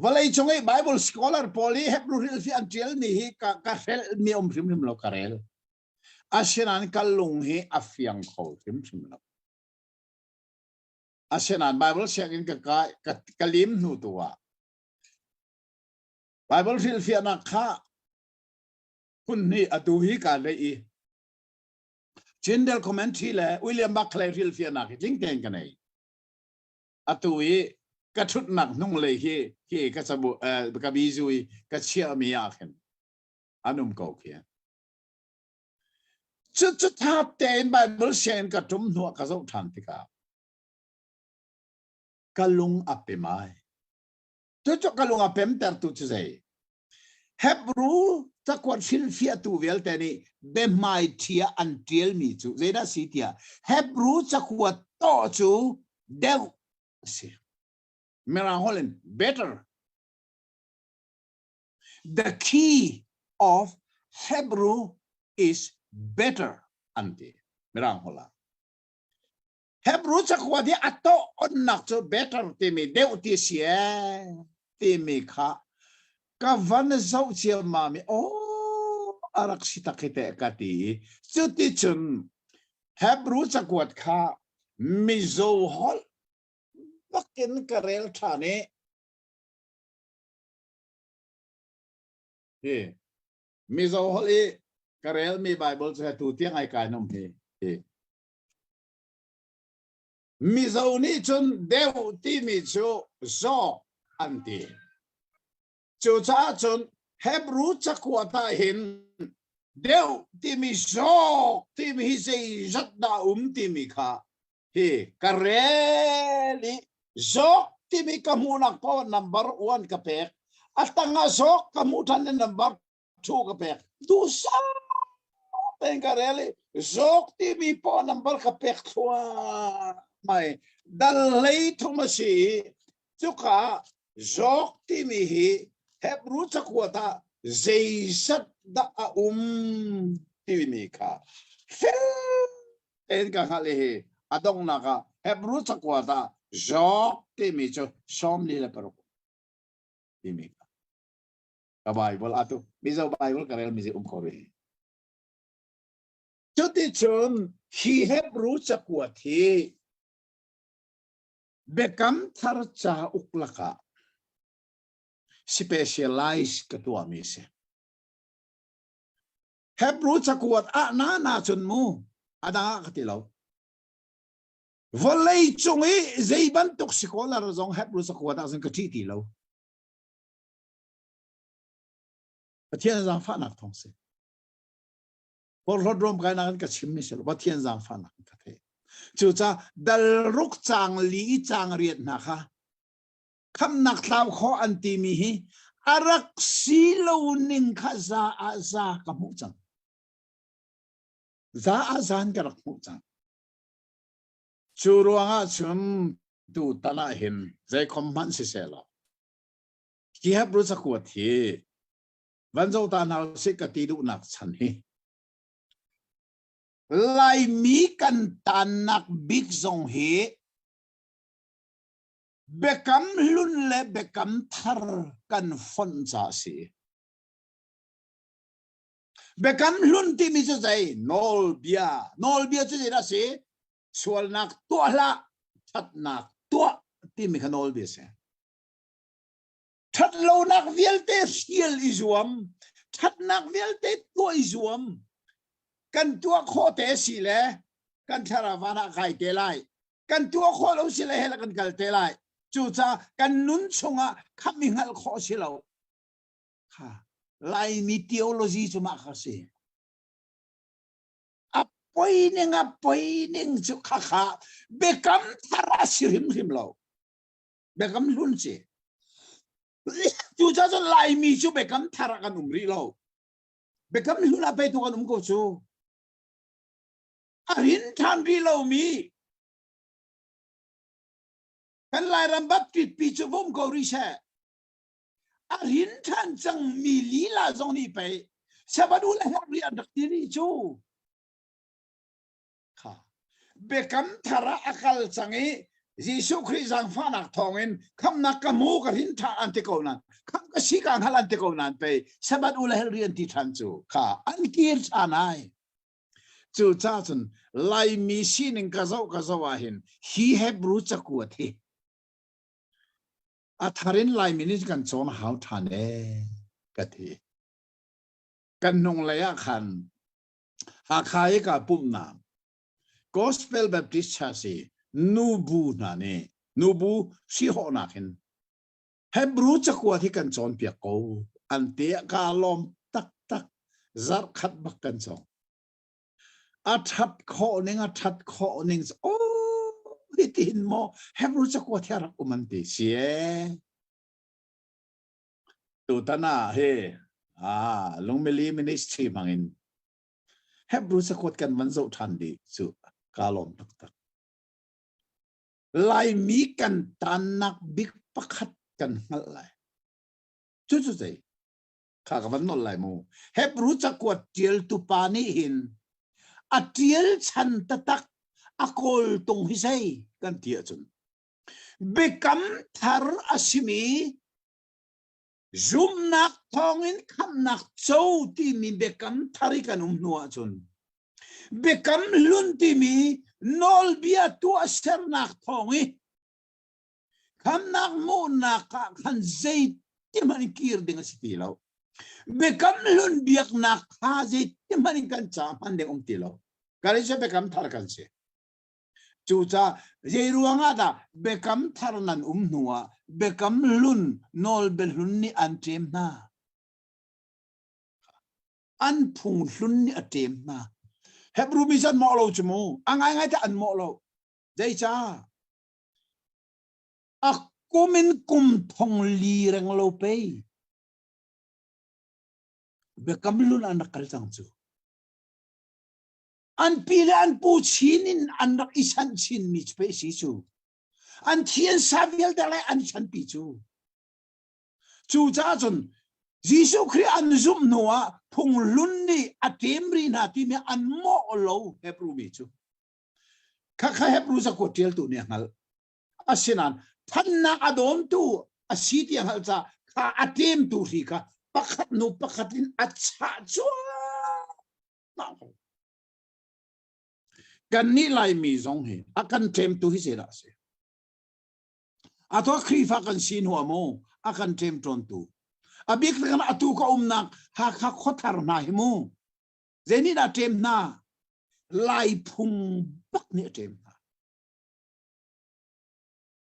Valai chungai Bible scholar poli Hebrew hil fi antiel ni hi ka fel mi phim lo karel asinan kalung hi afiang kho phim lo asinan Bible siangin ka kalim nu tuwa Bible hil fi na kha kun ni atu hi ka le i General commentary le William Buckley hil fi na ki ting teng kanai atu hi ka thut nak nung le hi ka sabu ka bizui ka chia mi ya khen anum ko khia chu tha ten Bible shen ka tum nu ka zo than tika kalung apemai chu kalung apem ter tu chu zai Hebrew chakwat fil fia tu vel tani be mai thia until mi chu zeda sitia Hebrew chakwat to chu dev si Mera Holland better. The key of Hebrew is better ante. Mera Holland. Hebrew chakwadi ato onak cho better timi deu ti sia timi kha kavan zau chia mami oh arak sita kite kati chuti chun Hebrew chakwat kha mizo hol Bakin karel thane he mi zo holi karel mi bible se tu tiang ai kai nom he mi zo ni chun deu ti mi chu zo anti chu cha chun hebrew chakwata hin deu ti mi zo ti mi se zat da ti mi kha he kareli zo ti mi kamunak po number 1 ka pek atanga zo kamutan number 2 ka pek du sa pengareli zok ti mi po number ka pek thua mai dal lei thomasi chuka zok ti mi hi hebrew chakwata zeisat da ti mi kha fel en ka hale hi adong naka hebrew chakwata zok ti mi cho som li la pero ti mi ka bible atu mizo bible karel mi kore Chuti chun hi hebrew chakwat hi bekam thar cha uklaka specialize katua mi se hebrew chakwat na chun mu ada katilo volei chungi zeiban tuk sikola razong hebrew chakwat asan kati ti lo pathian zang fa nak thong se por rodrom kai na ka chim mi se lo pathian zang fa nak ka the chu cha dal ruk chang li chang riat na kha kham nak tlaw kho an ti mi hi arak si lo ning kha za ka mu chang za azan ka rak mu chang chu ruanga chum tu tana hin zai khom man si se lo ki hebrew chakwat hi vanzo ta nào sẽ cả tí đủ nạc sẵn hi lại mi cần tàn nạc big dòng hi bekam lun le bekam thar kan phon cha si bekam lun ti mi cho dai nol bia cho dai si sual nak tua la that nak tua ti mi kanol bia se Thật lâu nạc viết tế siêu ý dùm. Thật nạc viết tế tuổi dùm. Cần tua khô tế xì lệ. Cần thara vana khai tế lại. Cần tua khô lâu xì lệ hệ là cần galt tế lại. Chú cha cần nún chung á khắp mình hal khô xì lâu. Lại mi theology chú mạc khá xì. Apoi neng chú khá khá. Bekam thara xì rìm lâu. Bekam lún xì. Chú cha cho lại mi chú bekam thara kan umri lo bekam ni hula pe tu kan ko chú arin than ri lo mi kan lai ram bap tit pi chú vom ko ri sa arin than chang mi li la zong ni pe sabadu la ri an dak ti ri chú kha bekam thara akal changi Giêsu Christ sang pha nak thongin kham nak kamu ka hin tha ante ko nan kham ka si ka hal ante ko nan pe sabat ula hel rian ti than chu kha an kir anai chu cha chun lai mi sin ka zo wa hin hi hebrew chaku thi a tharin lai mi ni kan chon hau than e ka thi kan nong la ya khan ha khai ka pum na gospel baptist chasi nubu na ne nubu si ho na khin hebrew chakwa thi kan chon pia ko ante ka lom tak zar khat bak kan chong a that kho ning o itin mo hebrew chakwa thara umanti sie tu tana he longmeli ministry mangin hebrew chakwa kan manzo than di chu ka lom tak lai mi kan tanak big pakhat kan ngal lai chu zai kha ka van nol lai mo hebrew chakwat tiel tu pani hin a tiel chan tatak akol tung hi sai kan tia chun bekam thar asimi zum nak thongin kham nak chou ti mi bekam thari kan nuwa chun bekam lun ti mi nol bia tu aser nak thongi kham nak mo nak khan zai ti man kir ding siti lo bekam lun biak nak haji maning kan cha man deng tilo kali se bekam thar kan se chu cha je ruanga da bekam thar nan nuwa bekam lun nol bel lun ni an tem na an phung lun ni atem na hebru mi san mo lo chmu angai ngai ta an mo lo dei cha akumin kum thong li reng lo pe bekam lun an kal tang chu an pila an pu chinin an rak isan chin mi pe si chu an thien saviel dale an chan pi chu cha chun Jisu Christ an zum noa phung lun ni atem ri na ti me an mo lo hebru mi chu kha hebru sa ko tel tu ne ngal asinan thanna adom tu asiti ngal cha kha atem tu ri ka pakhat no pakhatin acha chu na kan ni lai mi zong he akan tem tu hi se da se ato khrifa kan sin ho mo akan tem ton tu abik kan atu ka nak ha kha khothar na hi mo zeni da tem na lai phung bak ni tem na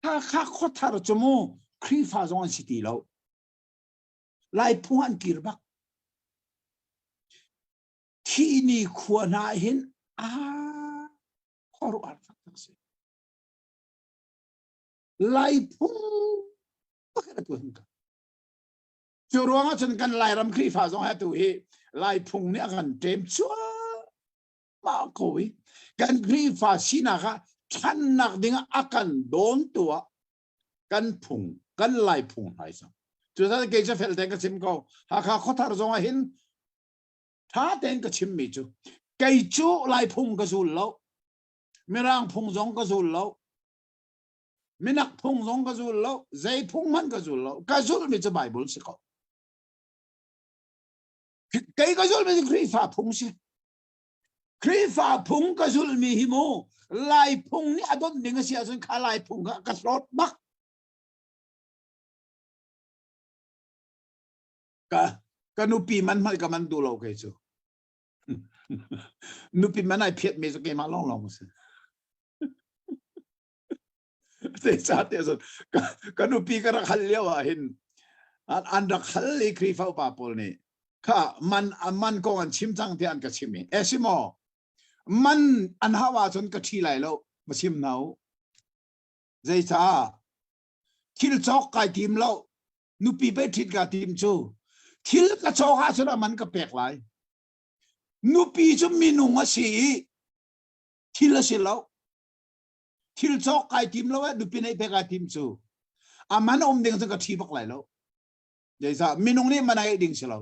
ha kha khothar chomo khrifa zong city lo lai phung an kir bak thi ni khuana hin Koru arfak se lai phung pakara tu hingka churuanga chen kan lai ram khri fa zong ha tu hi lai phung ni akan tem chua ma koi kan khri fa sina ka than nak ding akan don tua kan phung kan lai phung hai sa chu sa ke cha fel ten ka sim ko ha kha khothar zong hin tha ten ka chim mi chu kai chu lai phung ka sul lo mirang phung zong ka zul lo minak phung zong ka zul lo zai phung man ka zul lo ka zul mi cha bible se ko kai ka zul mi khri fa phung se khri fa phung ka zul mi hi mo lai phung ni adon ding sia sun kha lai phung ka slot bak ka nu pi man mal ka man du lo ke chu nu pi man ai phiet me so ke ma long se te chat ya so kanu pi ka rakhal lewa hin an rakhal le kri fa pa pol ni kha man ko an chim chang te an ka chimi esimo man an hawa chon ka thi lai lo ma chim nau zai cha thil chok kai tim lo nu pi pe thit ka tim chu thil ka chok ha chona man ka pek lai nu pi chu minung a si thil a si lo thil chok kai tim lo du pi nei pe ka tim chu aman ding ka thi bak lai lo dei sa minung ni manai ding se lo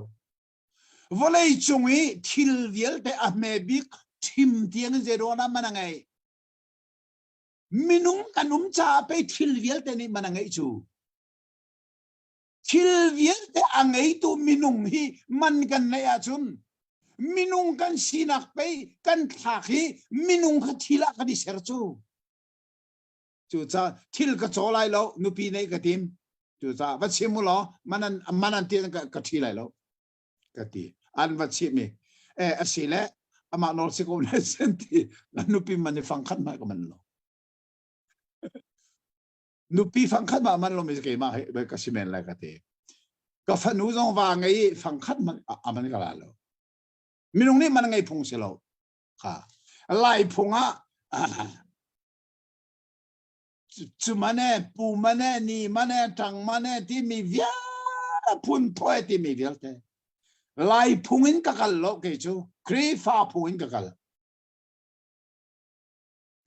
volei chungi thil vial te a me bik thim tiang je ro na manangai minung kanum cha pe thil vial te ni manangai chu thil vial te angai tu minung hi man kan nei a chun minung kan sinak pe kan thakhi minung kha thila ka di ser chu chu cha thil ka cholai lo nu pi nei ka tim chu cha va chimu lo manan ti ka thi lai lo ka ti an va chi mi asile ama nor se ko na senti nu pi man fang khan ma ka man lo nu pi fang khan ma man lo mi ke ma be ka simen la ka ti ka fa nu zong wa ngai fang khan man aman ka la lo minung ni man ngai phung se lo kha lai phunga chu mane pu mane ni mane tang mane ti mi via phun thoi ti mi vial te lai phungin ka kal lo ke chu kri fa phungin ka kal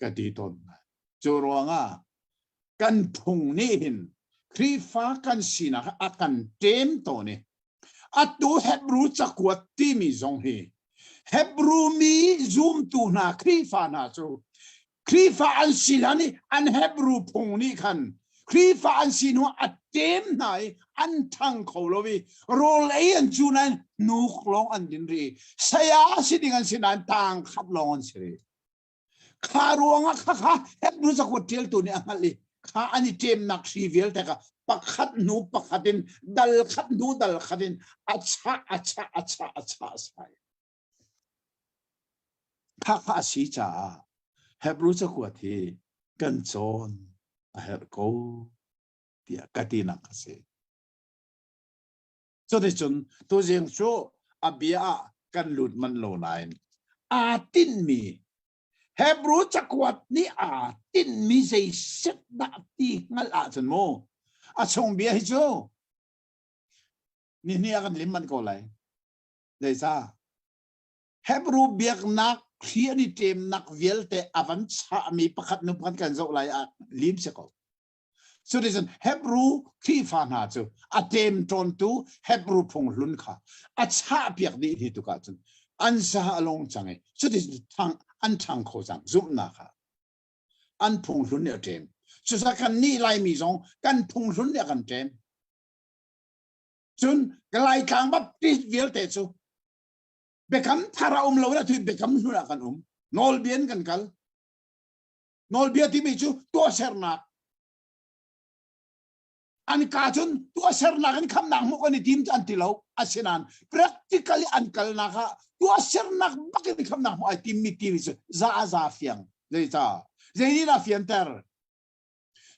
ka ti ton chu ronga kan phung ni hin kri fa kan sina akan tem to ni atu hebru chakwa ti mi zong hi hebru mi zoom tu na kri fa na chu Krifa an silani an Hebrew pungni kan. Krifa an sino atem nai an tang kolowi. Rol an junan nuk long an dinri. Saya sidingan sinan tang kap long an siri. Karuanga kaka Hebrew sa hotel tu ni angali. ข้าอันนี้เจมนักชีวิลแต่ก็ปักขัดนูปักขัดินดัลขัดนูดัลขัดินอัชชาอัชชาอัชชาอัชชาใส่ข้าข้าสีจ่าเฮบรู้จักว่าที่กันโจนเฮรโกเดียกตินักเสจนจนตัวเองโชอาเบียกันหลุดมันโลนายอาตินมีเฮบรู้จักว่านี่อาตินมีใจเสดดับตีงั้นอาจนโมอาชงเบียให้โชนี่อากันลิมมันก็เลยเลยซาเฮบรู้เบียกนักเขียนเตมนักเวลแต่อวันชามีประคัดนุพันกันโจไลอาลิมเสกสุดที่สุดเฮบรู้ที่ฟังหาจูอาเตมตรนตูเฮบรู้พงลุนค่ะอาชาเปียกดีที่ตุกัดจูอันสาลงจังไงสุดที่สุดทางอันทางโคจังซุปนาค่ะอันพงลุนเนี่ยเตมสุดสักกันนี่ไลมีสองกันพงลุนเนี่ยกันเตมจนกลายกลางแบบที่เวลแต่จูเบคำทาราเราเนี่ยที่เบคำนู่นกันนอลเบียนกันกัลนอลเบียที่มีจูตัวเซอร์นักอันการจุนตัวเสร์นักนี่คำนักมุกันนี่ทีมจันทิลาวอาเซนัน practically อันกัลนักตัวเสร์นักบักนี่คำนักมุไอทีมมีทีมสุซาซาเฟียงเลยจ้าเจนี่น่าเฟียนเตอร์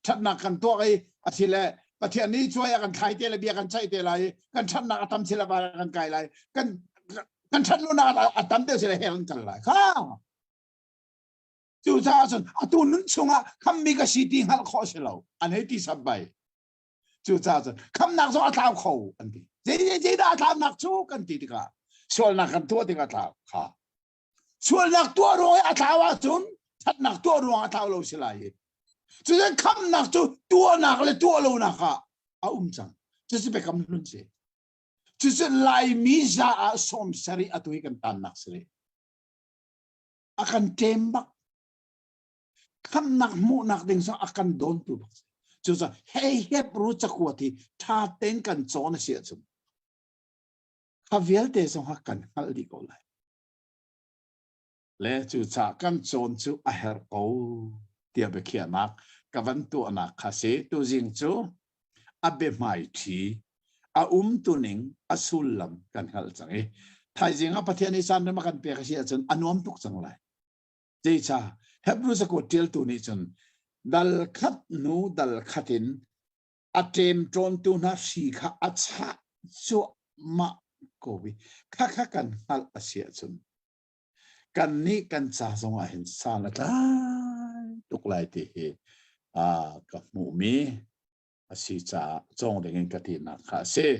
ชัดนักกันตัวไอ้อาทิเลประเทศนี้ช่วยกันขายเตลเบียกันใช้เตลายกันชัดนักทำศิลปะกันไกลไรกันชัดรู้นักทำเตลศิลปะเฮลันกันไรข้าจู่จ้าจนตัวนั้นชงคำมีกสิทธิ์หักข้อเสลาอันนี้ที่สบายจู่จ้าจนคำนักสู้อัตราเขาอันนี้เจได้อัตรานักสู้กันที่ก็ส่วนนักกันตัวที่ก็อัตราค่ะส่วนนักตัวรวยอัตราว่าจนชัดนักตัวรวยอัตราเราเสียเลยจู่จ้าคำนักสู้ตัวนักเลยตัวเรานักค่ะจังจู่จ้าเป็นคำนุ่นเสียจู่จ้าไล่มิจฉาสมสรีอัตุยกันตันนักเสียakan tembakคำนักมุนักดึงสัง akan โดนตัวจู่จ้าเฮ้ยเฮบรู้จักว่าที่ท่าเต้นกันโจนเสียจุดข้าเวลเตะส่งหักกันฮัลดีก็เลยและจู่จ้ากันโจนจู่อาเฮร์โกเดียบเขียนนักกับวันตัวนักข้าเสียตัวจริงจู่อาเบไม่ทีอาตัวหนึ่งอาสุลลัมกันฮัลจังไอ้ไทยจริงอาประเทศนี้สันนิษฐานกันเปียกเสียจนอนุมทุกจังเลยเจ้าจ้าเฮบรู้สักว่าเทลตัวนี้จนดัลขัดนูดัลขัดินอาเตมตรนตัวนักสีข้าอัจฉะชัวมาโกวิข้ากันฮัลเสียจนกันนี้กันจ้าสงอาเห็นสารละทุกหลายที่กับหมู่มีสีจ้าจงเรื่องกันที่นักข้าเสีย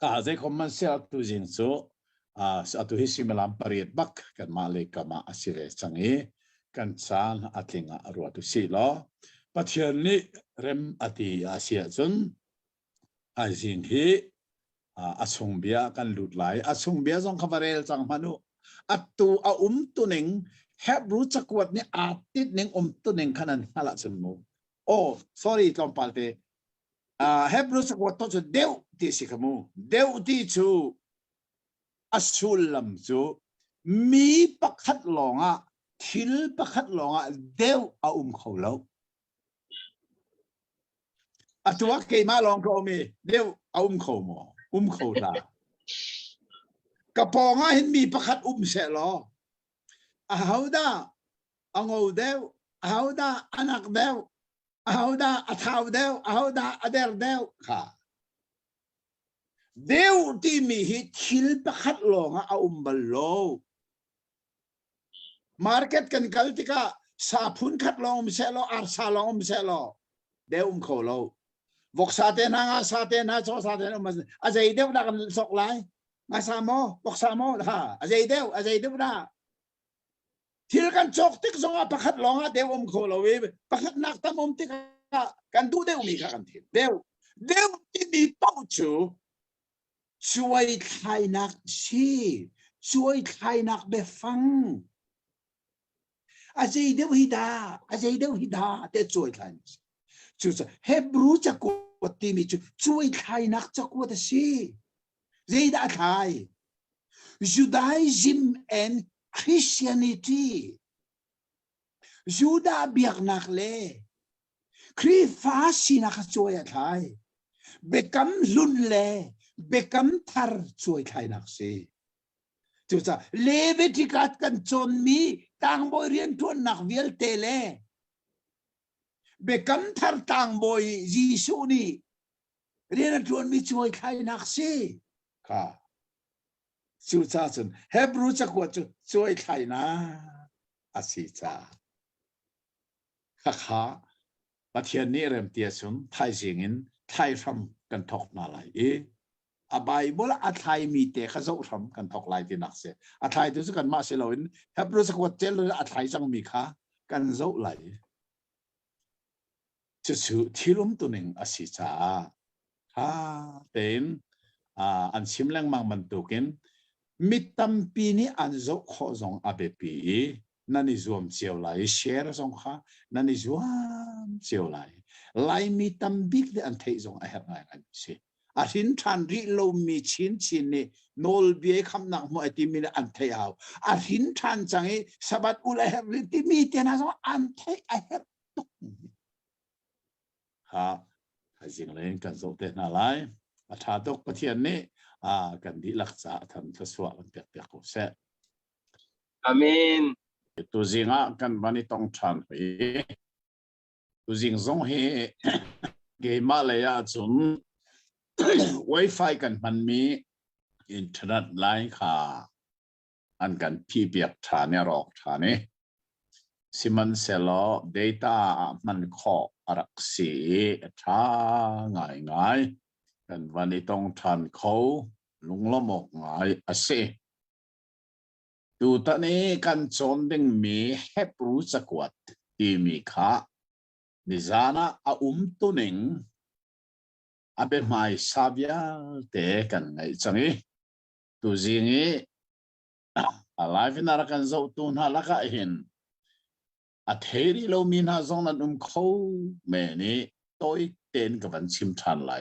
ข้าจะคอมมันเสียตัวจริงจู่สัตว์ที่สิมลามปริยบักกันมาเลยกับมาอาศัยจังงี้กันสานอัติงอรัวตุสิล้อปัจจุบันนี้เริ่มอติอาเซียจนอาจริงที่อาสงเบียกันหลุดไหลอาสงเบียจงขบเรลจังมนุอัตตัวตัวหนึ่งเฮบรู้จักว่านี่อาทิตย์หนึ่งตัวหนึ่งขนาดฮาละจมูโอ้ sorry ตอนปัลเตเฮบรู้จักว่าตัวจุดเดียวที่สิขมูเดียวที่จูอสุลลัมจูมีประคัดหลงทิลประคัดหลงเดียวเขาแล้วตัวเกมาลองเขามีเดียวเขาหมอเขาละกระปองเห็นมีประคัดเสร็จแล้วเอาได้เอาเดียวเอาได้อนักเดียวเอาได้อัฐาวเดียวเอาได้อเดร์เดียวค่ะเดี๋ยวที่มีฮิตชิลประคัดลงบอลโลมาร์เก็ตกันกัลติกาสาพุนคัดลงเสลอาร์ซาลงเสลเดี๋ยวเขาโลวกซาเตนะซาเตนะโซซาเตนะมันอาจจะเดี๋ยวนักสกไลมาซามอวกซามอค่ะอาจจะเดี๋ยวนะที่กันจกติ๊กส่งประคัดลงเดี๋ยวเขาโลประคัดนักตั้งติ๊กกันดูเดี๋ยวมีกันทีเดี๋ยวที่มีเป้าจูช่วยใครนักชีช่วยใครนักเบฟังอาจจะเดี๋ยวฮิดาแต่ช่วยใครช่วยเฮบรู้จักว่าที่มีช่วยใครนักจักว่าชีเจด้าใคร Judaism and Christianity ยูดาเบียกนักเลย ครีฟ้าสีนักช่วยไทยเบกัมลุนเล่เบกัมทาร์ช่วยไทยนักสิจุดจ้าเลเวติกัดกันจนมีต่างบอยเรียนทวนนักเวลเตเล่เบกัมทาร์ต่างบอยจีซูนี่เรียนทวนมีช่วยไทยนักสิค่ะจุดจ้าจนเฮบรูจะกวดช่วยไทยนะอาศิจ้าค่ะประเทศนี้เริ่มเตียสุนไทยสิ่งไทยทำกันทอกนาไลอาใบบละอาไทยมีแต่ข้าศึกทำกันทอกไลที่นักเสียอาไทยตัวสุกันมาเสียเลยเฮ้ยรู้สึกว่าเจริญอาไทยจังมีค่ากันเจ้าไหลจะชื่อที่ล้มตัวหนึ่งอาศิจ้าถ้าเป็นอันชิมแรงมังมันตุกินมิตรปีนี้อันเจ้าข้อสองอาเบปีนั่นนี่รวมเชียวไหลเชียร์สองข้านั่นนี่รวมเชียวไหลไลมีตัมบิกเดอันเทยงไอเห็นไงกันสิอาทินทันริโลมีชินนี่โนลเบียคำนักมวยที่มีอันเทยเอาอาทินทันจังสบัดอุลเฮริที่มีเทน่าสงอันเทยไอเห็นตุกฮะจริงเลยกันส่งเทน่าไลอาชาดกประเทศนี้กันดีลักษาทำทศวรรษเปียกเปียกเสะอาเมนตัวจริงกันวันนี้ต้องชันไปตัวจริงส่งให้เกมาเลยจุน Wi-Fi กันมันมีอินเทอร์เน็ตไลน์ค่ะอันกันพี่เปียกฐานเนี่ยหรอกฐานนี้สิมันเสร็จแล้ว data มันขอรักสีช้าง่ายกันวันนี้ต้องทันเขาลุงละหมกง่ายเสดูตอนนี้กันจนดึงมีเฮปรู้สักวัดที่มีค่านิจานะตัวหนึ่งอาเบไม่ทราบยาเตะกันไงจังงี้ตัวจริงอะไรฟินารักันจะตุนหาลักเห็นอัฐเริโลมินาจงนั้นเขาเมนี่ตัวเต็นกับวันชิมทันไหล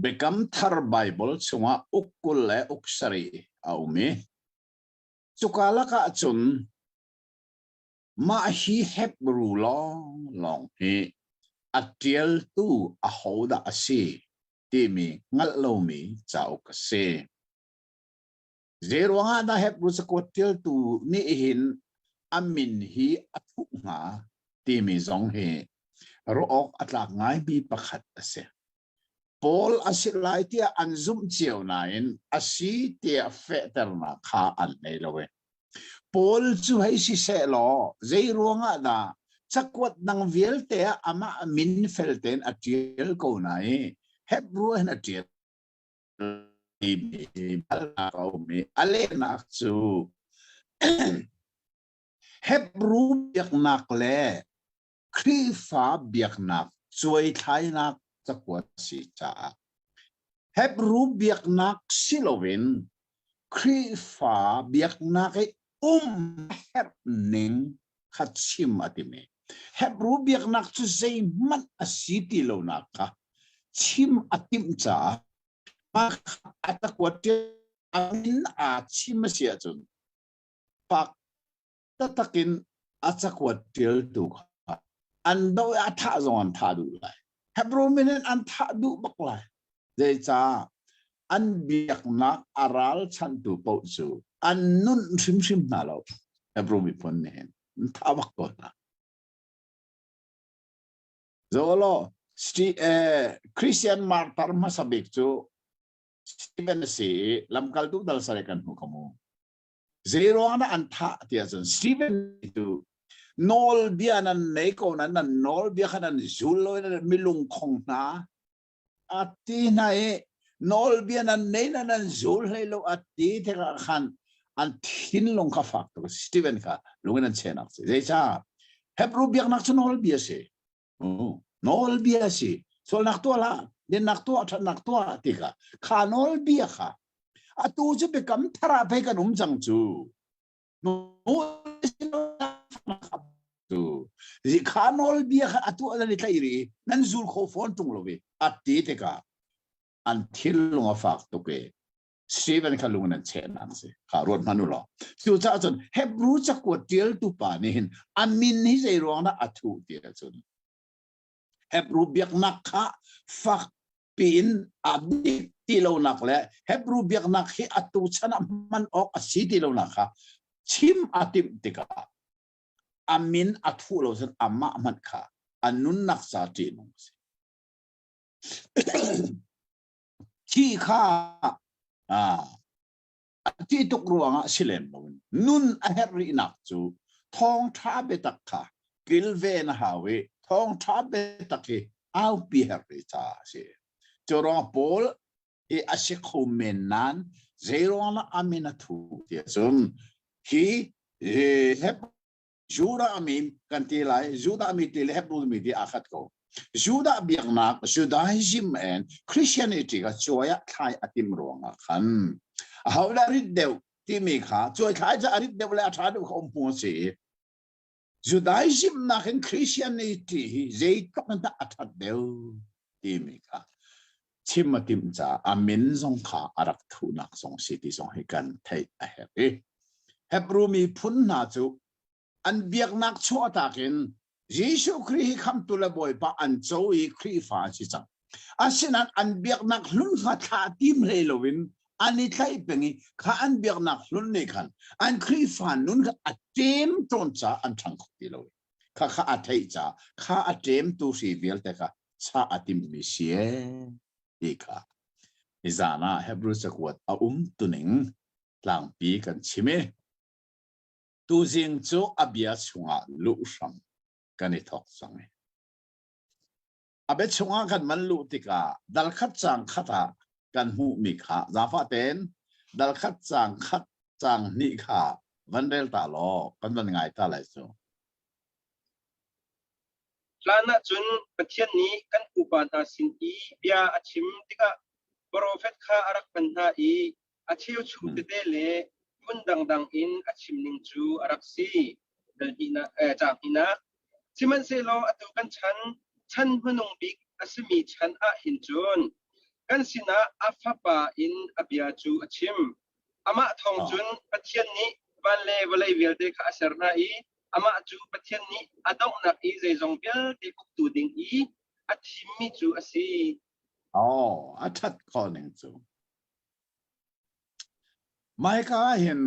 เบกัมทาร์ไบเบิลชงว่าอุกุลและอุกษรีเอาไหมสุกาลักจุนมาฮีเฮบรูลองฮีอัตเทียลตูอาหูดาสีที่มีงัดโลมีจ้าอุกเซเจรวงาดาเฮบรูสกวดเทียลตูนี่เห็นอามินฮีอัตุงาที่มีสองเฮรอกอัตลักง่ายบีประคัดเซพอลอาศิลไลที่อันซุ่มเจียวนาอินอาศิที่เฟเตอร์นาข้าอันในโลกพอลจู่ให้สิเซลเจรวงาดาสักวัดนังเวลเตะอามามินเฟลเตนอัจเจลกูนายเฮบรูเฮนอัจเจลอีบัลนาเขามีอะไรนักจูเฮบรูเบียกนักเล่ครีฟ้าเบียกนักช่วยไทยนักสักวัดสิจ้าเฮบรูเบียกนักซิโลวินครีฟ้าเบียกนักเฮบนิงขัดชิมอติเมเฮบรูเบียกนักจะใจมันอสิติโลนักชิมอติมจ้ามาอัตกวดเจอันอาชิมเสียจนปักตะกินอัตกวดเจลดูอันโดยอัฐะจงอันท่าดูเลยเฮบรูมินอันท่าดูบักเลยเจจ้าอันเบียกนักอาราลชันดูปูจูอันนุ่นชิมนาเราเฮบรูมิพนเห็นท่าบักก่อนนะโซโลคริสเตียนมาร์ตาร์มาสบิกจูสตีเวนซีลำกัลตุดัลสารกันหุกมูเซโรอันอันท่าที่อาจารย์สตีเวนตูนอลเบียนันเนโกนันนอลเบียขันนันจูโลนันมิลุงคงนาอัตินายนอลเบียนันเนนันจูลให้โลอัติเทกขันอันทินลงข้าฟักตัวสตีเวนค่ะลุงนันเชนักสิเดชาเฮบรูเบียนักชนอลเบียสินอลเบียสิส่วนนักตัวละเดินนักตัวติกะขานอลเบียค่ะอะตูจะไปกำทราไปกันจังจูโนสิโนจูสิขานอลเบียค่ะอะตูอะไรนี่ไทยรีนั่นจูลโคฟอนตุงโลเวอะตีติกะอันทิลลงฟักตุเก Stephen kalungan chen nan si karot manulo chu cha chon Hebrew cha ko tiel tu pa ni hin amin hi sei rong na athu ti chon Hebrew biak nak kha fak pin abi ti lo nak le Hebrew biak nak hi atu chana man ok asi ti lo nak kha chim atim tika amin athu lo san amma man kha anun nak sa ti nong si chi khaที่ตกรวงสิเลนนุ่นอาเฮรินักจูทองท้าเบตักค่ะกิลเวนหาเวทองท้าเบตักเอาปีเฮริตาสิจรองโพลอาศัยคอมเมนนันเจรองละอามินาทูเดียส่วนฮีเฮบจูดาอามิกันทีไรจูดาอามิทีไรเฮบรูมิทีอาคัดก็จูดาเบียงนักจูดาฮิจิมเอนคริสเตียนิตี้ก็ช่วยทายอติมรวงกันเขาได้ริดเดียวที่มีค่าช่วยขายจะริดเดียวแล้วท้าดูคำพูดสิจุดได้ชิมนักคริสเตียนิตี้เจ้าต้องได้อัฐเดียวที่มีค่าชิมมาติมจ้าอามินทรงข้าอารักทุนักทรงสิทธิทรงให้กันไทยเฮบรูมีพุนนาจูอันเบียกนักชั่วตากินยิสุคริสคำตุลบอยปะอันโจยคริฟ้าสิจังอาศัยนั้นอันเบียกนักลุ่นขัดขาติมเลยลวินอันนี้ใครเป็นงี้ข้าอันเบียกนักลุ่นนี่กันอันคริฟ้านุ่นก็อัดเจมตรงจ้าอันทั้งคุยเลยข้าอัดให้จ้าข้าอัดเจมตัวสีเวลแต่ข้าชาอัดติมมิเชียอีกค่ะอิจานะเฮบรูสกวดอาตัวหนึ่งหลังปีกันใช่ไหมตัวจริงโจอาเบียชงาลุสังกันนี่ทอกสังอาเบชงากันมันลุติกาดัลขัดจังขัดกันหูมีขาจาฟาเตนดัลขัดจังนี่ขาวันเดลตาลอกันวันไงตาไหลสูลานะจุนประเทศนี้กันอุปาสินอีเบียอาชิมติกะโปรเฟตข้าอารักปัญหาอีอาชิวชูเตเลมุนดังอินอาชิมนิงจูอารักซีเดลอินะจากอินะที่มันเซโลอตุกันฉันพนงบิกอาสมีฉันอาหินจุนกันสินะอาฟาปาอินอาเบียจูอาชิมอามาทองจุนประเทศนี้วันเลวเลยเวลเดคอาเซอร์นาอีอามาจูประเทศนี้อาดงนักอีเจจงเบลเดกุตูดิงอีอาทิมมิจูอาซีอ๋ออาทัดข้อหนึ่งจูไม่ก็เห็น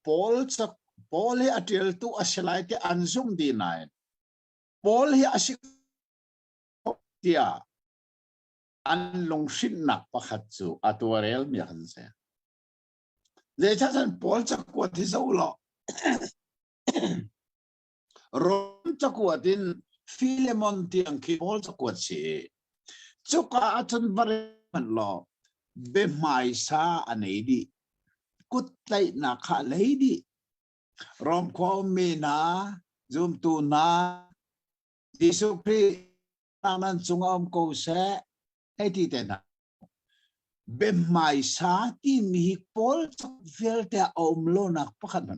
โพลให้อาเดียลตัวอาศัยที่อันซุ่มดีนายโพลให้อาศัยเดียอันลงสิ้นหนักประคัตจูอัตัวเรลมีขันเสียเดี๋ยวฉันโพลจะกวดที่สุดหรอรอนจะกวดินฟิเลมอนที่อังคิโพลจะกวดสิจุกอาจารย์บริมันหรอเบไม่ซาอันนี้ดีกุดไลนักอะไรดีรอมความมีนาจุมตูนาดิสุครีนั้นจงอมกูเสให้ที่เด่นเบไม่ซาที่มีโพลจะเฟลแต่อมโลนักประคัน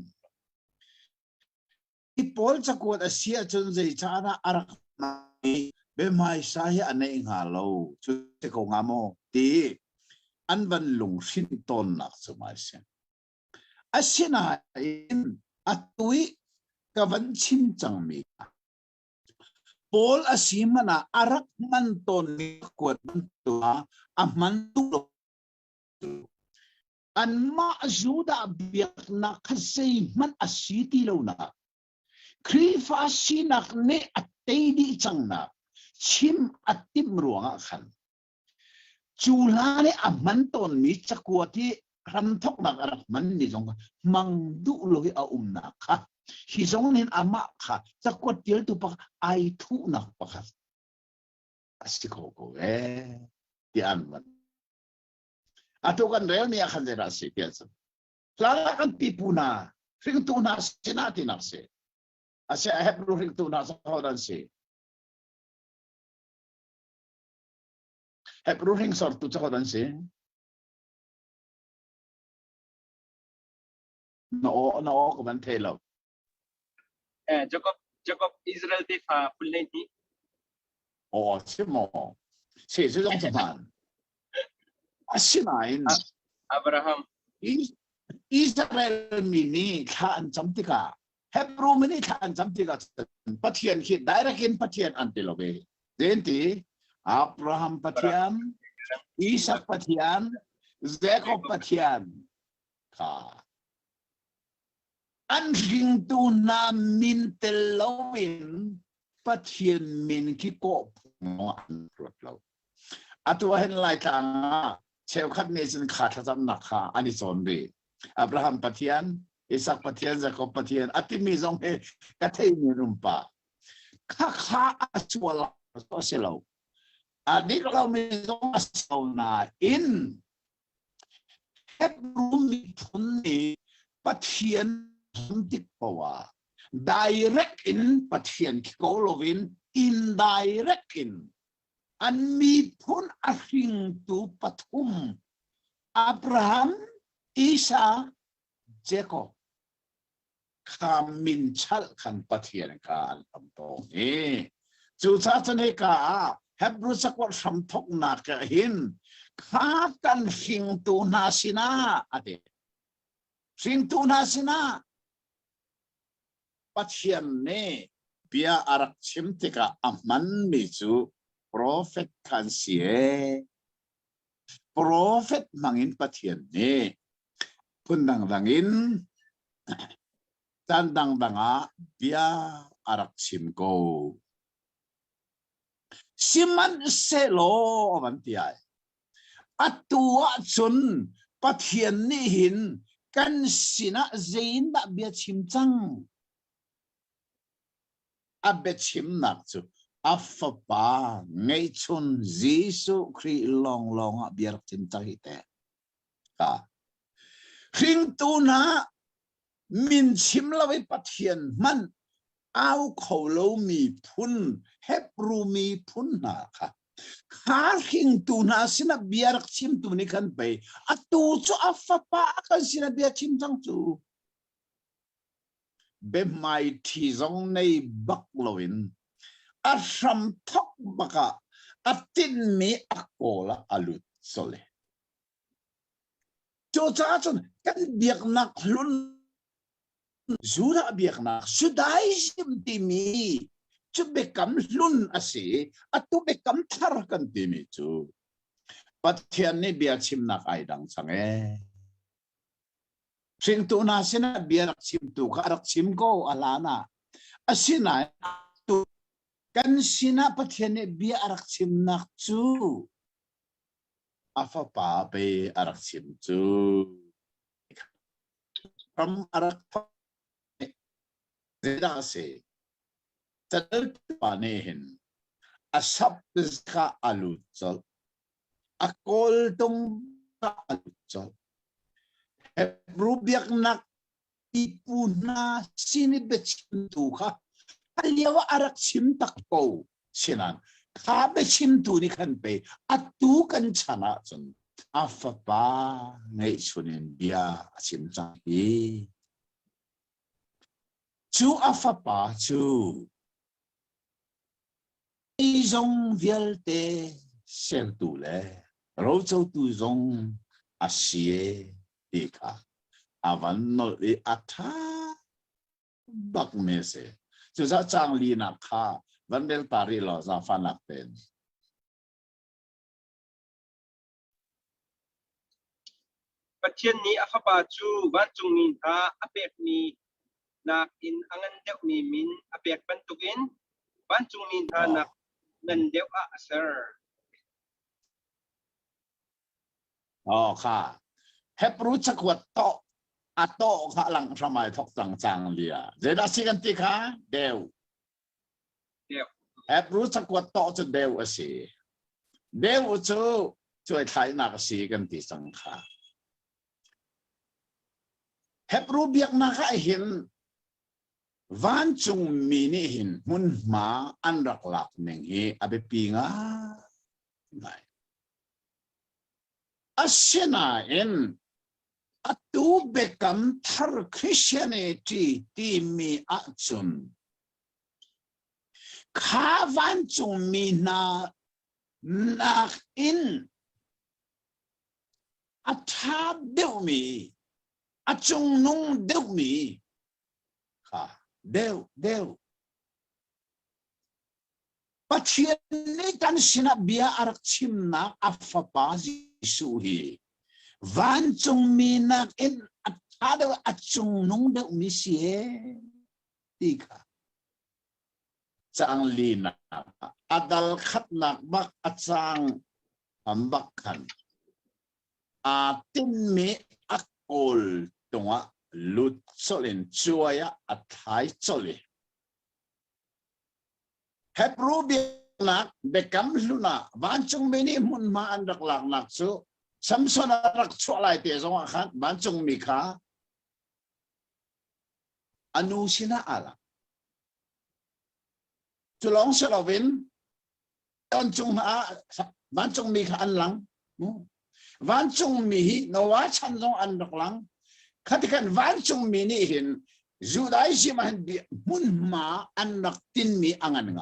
ที่โพลจะกวดเสียจนใจชานะอารักมาเบไม่ซาให้อันนี้หาเราชุดที่เขางามโมตีอันบันลงสิ้นต้นนักสมัยเสียอาศัยนั้นอัตุยกับวันชิมจังมีโพลอาศัยมันอารักมันต้นมีกวดมันตัวอามันตัวอันมาจูดาเบียกนักเซมันอาศัยที่เราหนักครีฟาสีนักเนอัตเตดีจังนักชิมอัติมรวงขันจูลาเนอามันต้นมีจักวที่คำทอกนักอารักมันนี่จงมังดูโลกิอานักค่ะฮิจงเห็นอามาค่ะจักวเดียวตัวปักไอทุนักปักอาศัยโคโก้ที่อันมันatau kan real ni akan terasa biasa. Lalu kan tipu na, ring tu na senati nasi. Asyik hebru ring tu na saharan si. Hebru ring sortu saharan si. No kaman telo. Jacob Israel di fa pulay ni. Oh, si mo. Si dong zaman. Asinain อับราฮัม อิสราเอลมินีท่านจำติกาเฮบรูมินีท่านจำติกาปะเทียนคิดได้รักินปะเทียนอันติโลเบเดนตีอับราฮัมปะเทียนอิสักปะเทียนเจคอบปะเทียนค่ะอันริงตูนามินเตลวินปะเทียนมินคิโกบงอันรถเราอัตัวเห็นลายทางเชลคัดเนสินขาดจำหนักค่ะอันนี้สอนดีอับราฮัมปะเทียนอิสักปะเทียนเจคอบปะเทียนอัติมีสองเฮกะเทมีรุมปะข้าข้าอัศวลาก็เสลาอันนี้เรามีสองอัศวนาอินเฮบรูมีทุนนี้ปะเทียนติดปว่า direct in ปะเทียนคิโกโลวิน indirect in อันมีพุนอหิงตุปฐุมอับราฮัมอิสาเจโคบขามินชัลขันปะเทียนการลำตองนี้จุดสาธารณกาเฮบรูสักว่าสมทกนักหินข้ากันหิงตุนาสินาอดีหิงตุนาสินาปะเทียนนี้เบียอารักชิมติกาอามันมิจูโปรเฟตคันเสียโปรเฟตมังอินปะเทียนนี้พุ่นดังอินจันดังเบียอารักชิมโกสิมันเซโลมันที่ไออัตัวจุนปะเทียนนี้หินกันสินะเจนแบบเบียชิมจังอับเบชิมนักจูอัฟปาไงชุนยิสุครีลองเบียร์ชิมจังฮิตเะคิงตูนะมินชิมละไว้ปะเทียนมันเอาเขาโลมีพุนเฮบรูมีพุนนะค่ะขาคิงตูนะสินะเบียร์ชิมตูนี่กันไปอัตูจูอัฟปากันสินะเบียร์ชิมจังจูเบไม่ที่จงในบักโลวินอัศมทักบักอัตินมีอักโกละอลุตโซเลโจจ้าจนกันเบียกนักลุนจูระเบียกนักสุดท้ายสิมติมีจะเบกำลุนอาศัยอัตุเบกำทาร์กันติมีจูปัจเจียนนี้เบียชิมนักไอดังสังเอสิ่งตัวน่าสินะเบียรักชิมตัวก็รักชิมก็อลานะอาศินะตัวกันสินะปัจเจียนนี้เบียรักชิมนักจูอาฟป้าไปรักชิมจูพรำรักเจดาเซจะเดินปานเห็นอาสับสกาอลุจลอากอลตงอลุจลเฮบรูเบียกนักอีปูนาสินิเบชิมตูค่ะฮัลเยวอารักชิมตักโกชินันข้าเบชิมตูนี่ขันไปอัตูกันชนะจนอาฟป้าไงชนินเบียชิมจังฮีจูอาฟป้าจูอีจงเวลเตเซลตูเลเราจะตูจงอาเซียดีค่ะอาวันนอลีอัฐาบักเมเซจะจะจางลีนักค่ะวันเดลตาริโลจะฟันนักเป็นปะเทียนนี้อัฟบาจูวันจุงมินทาอเปกมีนักอินอังันเดวมีมินอเปกปันตุกินวันจุงมินทานักนันเดวอาเซอร์อ๋อค่ะเฮบรู้จักว่าโตอัตโตค่ะหลังสมัยทอกจังจังเลียเจดาสิกันติค่ะเดวเฮบรู้จักว่าโตจะเดวสิเดวจะช่วยไทยนักสิกันติสังขาเฮบรู้เบียกนักเห็นวันจุงมีนี่เห็นมุนมาอันรักหลักหนึ่งเฮอเบปีงาไม่อาเซนาเอ็นอัตูเบกัมทาร์คริสเตียนิตี้ที่มีอาจุนข้าวันจุงมีนานักอิน อัฐาเดียวมีอัจงนงเดียวมีค่ะเดียวปัจจัยนี้กันสินะเบียอารักชิมนักอัฟปาจิสุฮีวันจงมีนักอินอัฐาเดียวอัจงนงเดียวมีเสียดีค่ะจางลีนักอัดัลขัดนักบักอัจางอัมบักขันอาตินมีอักโอลตรงว่าลุดโซลินชัวยอัฐายโซลิเฮปรูบีนักเบกัมลุนาวันจงมีนี่มุนมาอันดักหลักนักสู้สัมสนรักชัวไลเตะสงขันวันจงมีข้าอนุสินาอะไรจุลองเสลวินตอนจงอาวันจงมีข้าอันหลังวันจงมีนวัชันจงอันดักหลังขัดกันวันจงมีนี่เห็นจุดไอซิมันมุนมาอันดักตินมีอังอันไง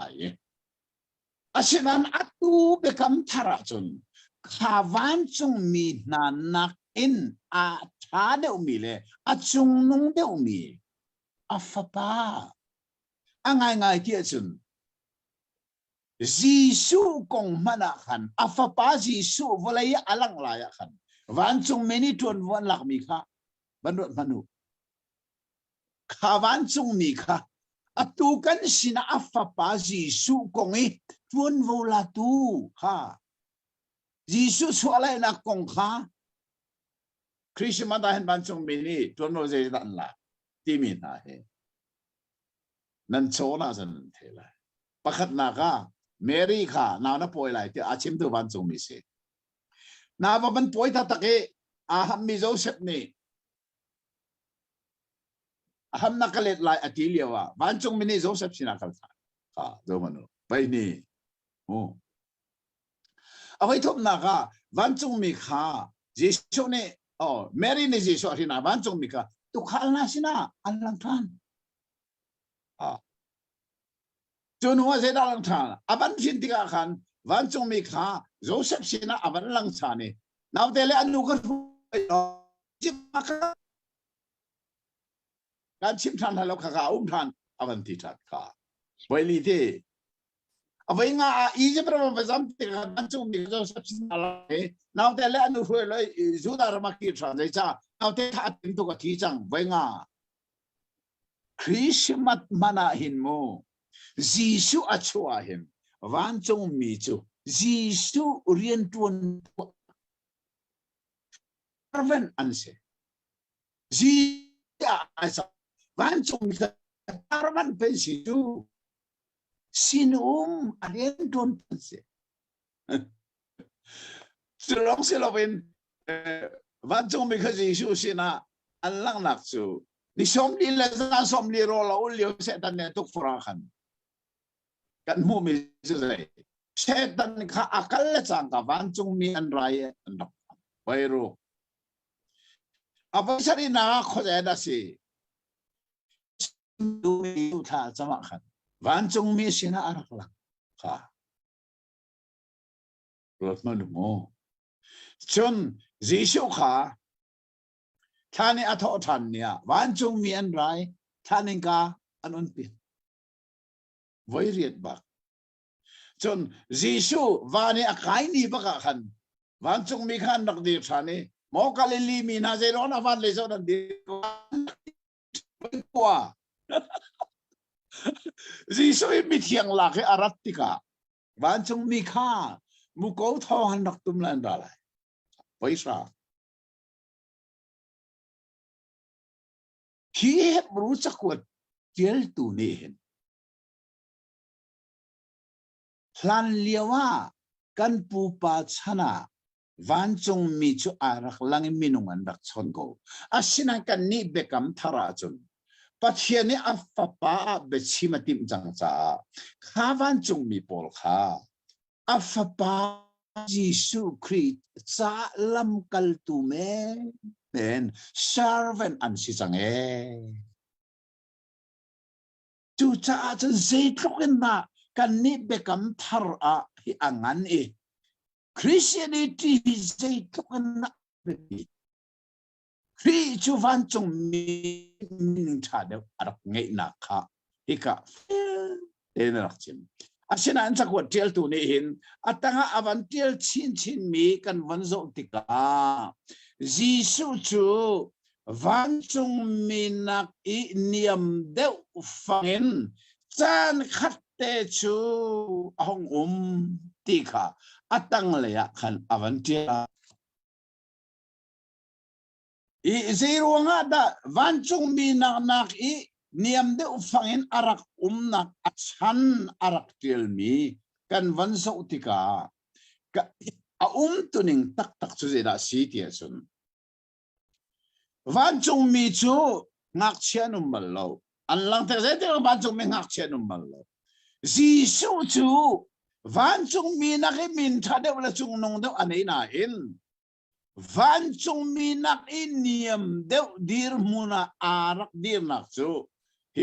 อาศัยนั้นอัตุเบกัมทาราจนข้าวันจงมีนันนักอินอาชาเดวมีเลยอาจงนงเดวมีอัฟปาอังไงไงที่จนจีสูกงมันขันอัฟปาจีสูวลัยอลังลายขันวันจงมีนี่ทวนวันหลักมีข้าบรรลุมนุษย์ข้าวันจงมีข้าอัตุกันสินะอัฟปาจีสูกงอีทวนวลาตูข้าจีสูสวลัยนักกงข้าคริสต์มาสได้เห็นวันจงมีนี่ทวนโนเจตันละที่มีนาเฮนั่นโชน่าจะนั่นเทละประคัตนาข้าเมรี่ข้านาหน้าป่วยไหลที่อาชิมตัววันจงมีเสนาว่ามันป่วยทัตตะเกอาฮัมมิโจเซฟนี่อาฮัมนักเล็ดไหลอาทิเลียวว่าวันจงมีนี่โจเซฟสินักเล็ดข้าโจมันไปนี่โอ้เอาไว้ทุบนาข้าวันจงมีข้าเจสุนี่อ๋อเมรี่นี่เจสุที่นาวันจงมีข้าตุขานนาสินะอันลังทานจนหัวเสดาลังทานอาบันชินติกาขันวันจงมีข้าโจเซฟสินะอาบันลังทานนี่นาเตเลอนุกรจิมาข้าการชิมทานฮัลโหลข้าอุ้มทานอาบันติทัดข้าไว้ลีที่เอาไว้ง่าอีจิปต์เราไปซ้ำติกาวันจงมีโจเซฟสินะอะไรนาเตเลอนุคุยเลยจูดาร์มาคีทรานใจจ้านาเตทัดติงตุกทีจังไว้ง่าคริสต์มาสมานาหินโมจีสุอัจฉริยะวันจงมีจูจีสุเรียนตัวอาเวนอันเซจีอาสวันจงมีอาเวนเป็นจีสุสินเรียนตัวอันเซสุลองเซลวินวันจงมีจีสุสินะอันลังนักจูนี่สมดีเลยนะสมดีรอเราอุลิโอเซตันเนี่ยทุกฟราขันกันมูมิจุดเลยเซตันข้าอักเลจังกับวันจงมีอันไรอันดับไปรู้อาภาษาดีนะเขาจะได้สิดูมีอุทาจมาขันวันจงมีสินะอารักลังค่ะรถมันโม่จนจีสุข้าท่านี่อัฐท่านเนี่ยวันจงมีอันไรท่านิงกาอันอุ่นปีไว้เรียดบักจนจีสุวันนี้ใครนี่บักขันวันจงมีขันนักดีท่านี่มอกาลิลีมีนาเจรอนาวันเลยจนดีกว่าจีสุมีเทียงหลักให้อารัตติกาวันจงมีข้ามุกเอาท้องนักตุมลันดาลายไปซะที่เห็นรู้จักว่าเจลตูนี่เห็นพลันเลียว่ากันปูปัชนะวันจงมีจูอารักลังมินุงันรักชนโกอาศินัยกันนี่เบกัมทาราจนปัจเจียนี่อัฟปาเบชิมาติมจังจ้าข้าวันจงมีปอลข้าอัฟปายิสุคริสต์ซาลัมกัลตูเมเป็นชาร์เวนอันสิจังจูจ้าจะเซตลุกันนะกันนี่เบกัมทาราฮิอังันคริสเตียนิตี้เซตลุกันนะ ครีจูวันจงมีมินชาเดวอารักไงนักค่ะอีกะเดินรักจิมอาเช่นนั้นสักวันเที่ยวตัวนี้เห็นอัตงะอวันเที่ยวชินมีกันวันโจติกาจีสุจูวันจงมีนักอีเนียมเดวฟังเงินจันขัดเตจูห้องติกาอัตังเลยอะขันอวันเที่ยวอีซีรวงอาดาวันจงมีนักอีเนียมเดวฟังเงินอารักนักอัชันอารักเทียลมีกันวันโจติกาตัวหนึ่งตักสุดาสีเทียสุนวันจงมีจูงักเชียนุมัลโลอันหลังจากนั้นวันจงมีงักเชียนุมัลโลจีสูจูวันจงมีนักมินทัดเดวละจงนงเดวอันนี้น่าเห็นวันจงมีนักอินเนียมเดวดีร์มุนาอารักดีร์นักจูเฮ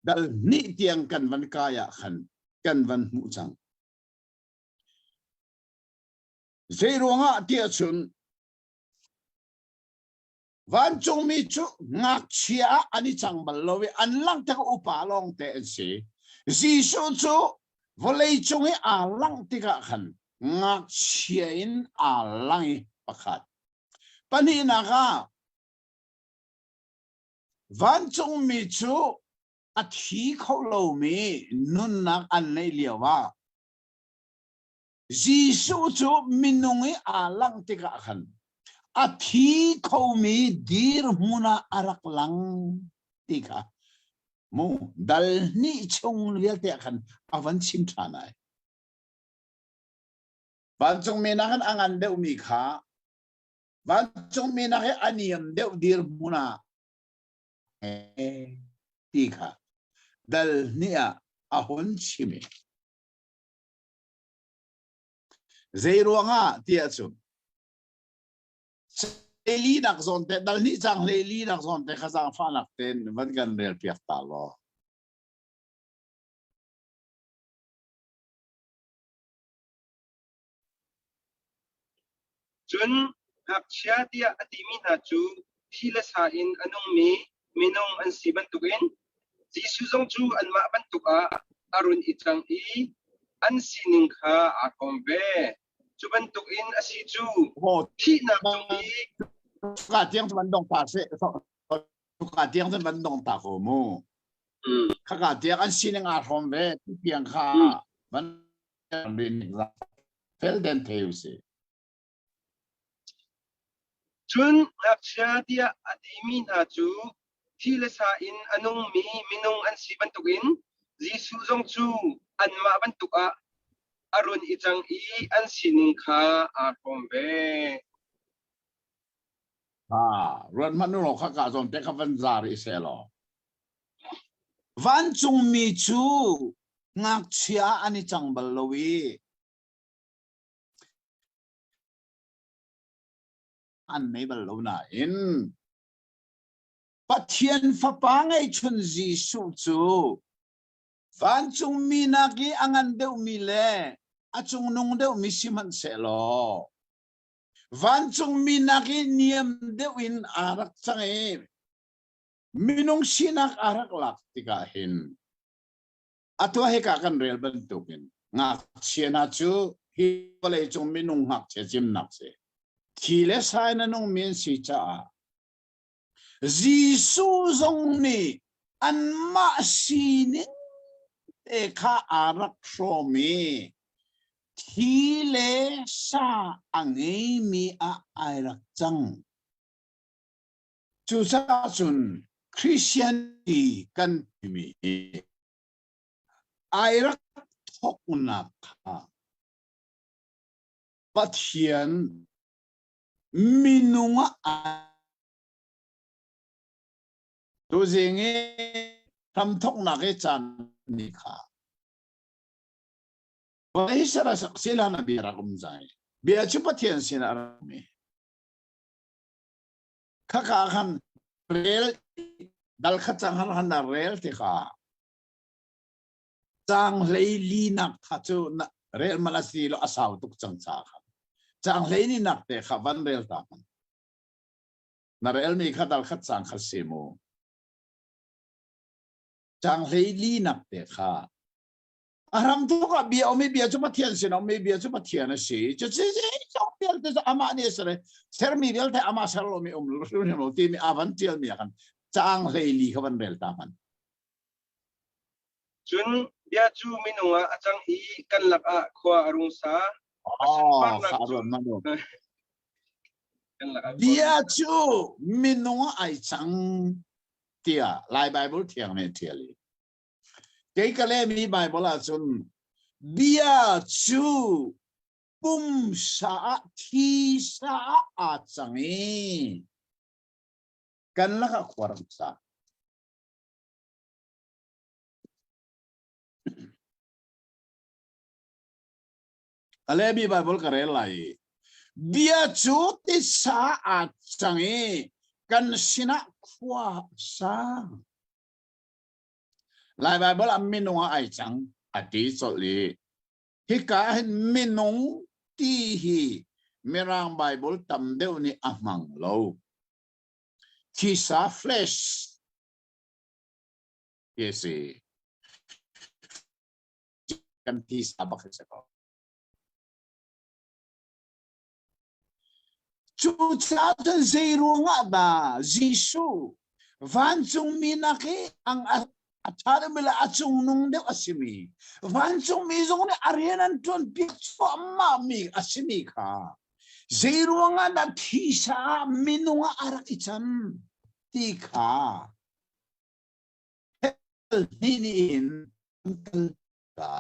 ดัลนี่เตียงกันวันกายขันกันวันมุจังเจรวงอาเทียชุนวันจงมีจุงักเชียอันนี้จังบัลลวิอันลังตะอุปาลองเตนสีจีสุจุวลัยจงให้อาลังติกะขันงักเชียอินอาลังประคัดปนีนักวันจงมีจุอัฐิเขาโลมีนุนนักอันในเลียวว่าจีสุจุมินุงให้อาลังติกะขันอาทิเขามีดีร์มุนาอารักลังติกะมูดัลนี่ชงเลียเตะขันอาวันชิมทานายวันจงมีนักอันเดวมีขาวันจงมีนักอันนี้เดวดีร์มุนาติกะดัลนี่อาวันชิมเจรวงาเตียจุเลลีนักซอนเตดัลนี่จังเลลีนักซอนเตข้าจังฟ้านักเต้นมันกันเรียลเปียกตาลอจนหักเชียเดียอดีมีนาจูที่ละสาอินอันงมีนงอันสีบรรทุกินจีสุจงจูอันมาบรรทุกอารุณอิจังอีอันสีนิงคาอาคอมเบจูบรรทุกินอาศิจูที่นักจงอีกาเจียงมันดงตาเสกาเจียงมันดงตาโคมูข้ากาเจียงอันสีนิงอาคอมเบที่เพียงข้ามันเป็นเฟลเดนเทลซีจนหักเชียเดียอดีมีนาจูที่ละสาอินอันงมีนงอันสีบรรทุกินจีสุจงจูอันมาบรรทุกอารุณอิจังอีอันสีนิงคาอาคอมเบรวนมันนู่นข้ากาจอมเตะวันจาริเซลวันจงมีจูงักเชียอันนี้จังบัลลวีอันไม่บรรลุนะอินปัจเจียนฟ้าปังไอชุนจีสุจูวันจงมีนักอังอันเดวมีเล่อาจงนงเดวมีสิมันเสลอวันจงมีนักเนียมเดวินอารักจังเอมีนงสินักอารักลักติกาหินอัตัวเฮกากันเรียลบันตุกินงักเชียนาจูฮิวเลยจงมีนงหักเชจิมนักเสทีเลสายนั่นงมีนสิจ้าจีสุจงนี่อันมาสินิเอข้าอารักโชมีทีเลสาอังเอมีอารักจังจุดจุนคริสเตียนตีกันมีอารักทกนักปัจเจียนมินุงตัวเองทำทกนักจันนี่ค่ะวันนี้เราสักสิลานาบีรักมุ่งใจเบียชุปเทียนสินารามีข้าขันเรลดัลขัดจังหันนาเรลที่ข้าจังเลยลีนักทัจู เรลมาลาสีโลอาสาวตุกจังจ้าครับจังเลยนี่นักเตะขับวันเรลตามันนาเรลมีขัดดัลขัดจังขัดเซโมจังเลยลีนักเตะข้าอารามทุกข์เบียไม่เบียจุดมาเทียนสินะไม่เบียจุดมาเทียนสิจะจะเบียจะอามาเนี่ยสิเลยเซอร์มีเดียลแต่อามาเซอร์โลมีรู้เนี่ยรู้ที่มีอาวันเทียนมีกันจังเลยลีขับวันเรลตามันจุนเบียจูมินุงะจังอีกันหลักอะขวารุงสาสารวนมาดูกันหลักเบียจูมินุงะไอจังเตียไลน์ไบเบิลเทียงไม่เทียลีเกี่ยก็เลยมีไบเบิลจุนเบียจูปุ่มสาทีสาอาจังอีกันหลักขวารุงสาอะไรมีไบเบิลกันอะไรเบียจูติสาอาจังเอกันสินะขวาสาลายไบเบิลมินุงไอจังอดีตสุดเลยฮิกาเห็นมินุงตีฮีมีร่างไบเบิลตำเดียวนี่อามังโลคิสาเฟลชเยสิกันที่สาบักเสกจุดสาจะเจรุงะบ้าจิสูวันจงมีนักอังอาจารย์มิลาจงนุ่งเดียวอาศิมีวันจงมีจงเนี่ยอารีนันจนพิจารณามีอาศิมีค่ะเจรุงะนัดที่สามินุงะอารักจันที่ค่ะนี่นี่ค่ะ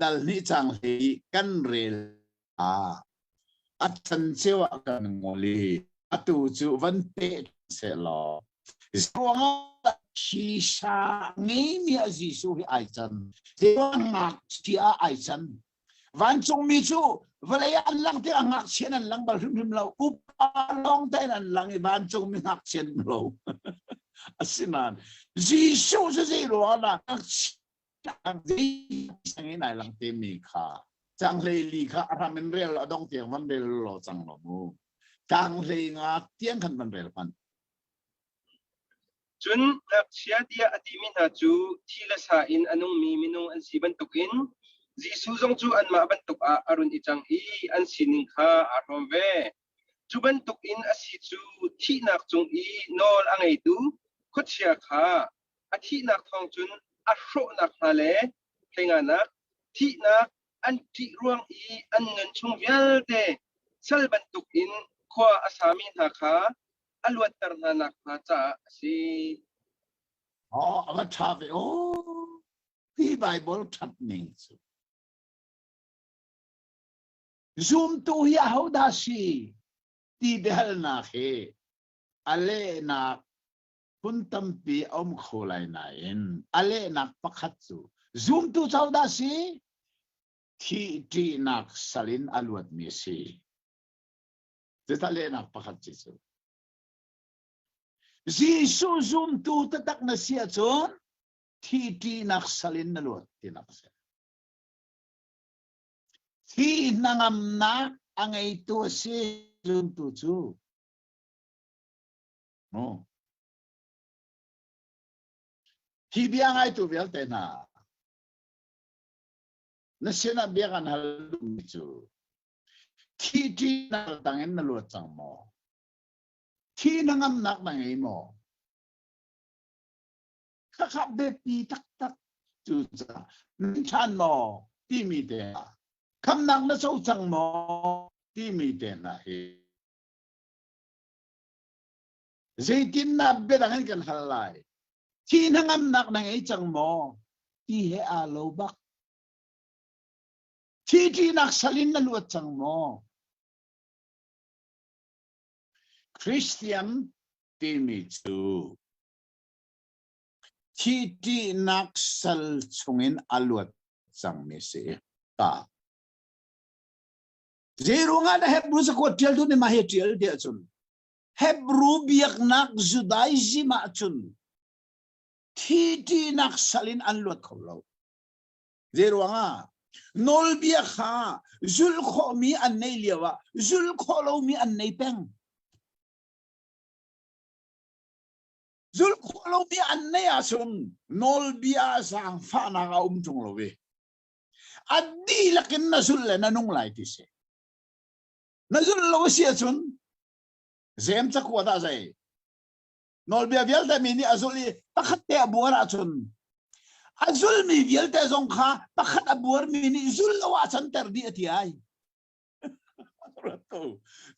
ดัลนี่จังเลยกันเรลอัตันเชวะกันงอลีอัตุจูวันเตเสลอสวงชีชางี้มีอาจิสุฮิไอจันเดี๋ยวงักที่ไอจันวันจงมีจูเวลาอันลังที่งักเชนันลังบารุมเราอุปลองแต่นันลังวันจงมีงักเชนเราสินันจิสุจะเจริญนะจังที่สังเกตในหลังเต็มมีค่าจังเลยลีค่าทำเป็นเรื่องเราต้องเตียงมันเรื่องเราจังหรอมูจังเลยงักเตียงขันมันเรื่องมันจุนนักเชียดีอดีมินาจูที่ละสาอินอนุมีมินุอันสีบรรทุกินจีซูจงจูอันมาบรรทุกอารุณอิจังอีอันสีนิงค่าอารมณ์เวจูบรรทุกินอสีจูที่นักจงอีนอลอังไอดูคุดเชียค่าอธินักทองจุนอัศโรนักนาเลเพลงนักที่นักอันที่ร่วงอีอันเงินชงเวลเดเซลบรรทุกอินขวาอาสามินาคาอลวัตตรนานักมาจ้าสิอ๋อมาชาวิโอที่ไบเบิลทัดนิ่งซูมตัวเฮียเขาได้สิที่เดลนักเฮอเลนักคุณตั้มปีอมโคไลนายนอเลนักปักขัดซูซูมตัวเจ้าได้สิที่นักสลินอลวัดมีสิจะทะเลนักปักขัดซูจีซูซูมตัวตักนัสยาจนที่นักสลินอลวัดที่นักเสที่นังมนักอังไอตัวสิซูมตัวจูโอ้ที่เบียงไอตัวเบียลเตน่านั่นเสียนเบียกันฮัลโหลมิจูที่นักตั้งเงินนลวดจังโมที่นังนักตั้งเงินโมข้าขับเบ็ดปีตักจูจ้านิชันโมที่มีเดน่าคำนักนั่นสู้จังโมที่มีเดน่าเฮเจตินนับเบ็ดตั้งเงินกันฮัลไลที่นังนักนั่งไอจังโมที่เฮอาโลบักที่นักสลินนั่นวัดจังโมคริสเตียนที่มีจูที่นักสลชงอินอลวัดจังมิเสตาเจรุงานเฮบรูสกอตเทลตุนมาเฮเทลเดียจุนเฮบรูเบียกนักจุดายซิมาจุน ที่นักสลินอันลวดเขาเราเจรวงอ่ะนอลเบียข้าจุลโคมีอันในเลียวะจุลโคเรามีอันในเป็งจุลโคเรามีอันในอาสุนนอลเบียสังฟ้านาคาจงเราเวอดีลักินน่ะจุลเลยนั่นนุ่งไหลติเสนั่นจุลเราเสียสุนเซมสักวัดอะไรนอลเบียเวลแต่มีนี่อาจุลีตักเตะบัวอาจุนอาจุลมีเวลแต่จงข้าตักบัวมีนี่จุลเราอาจันเตอร์ดีที่ไอ้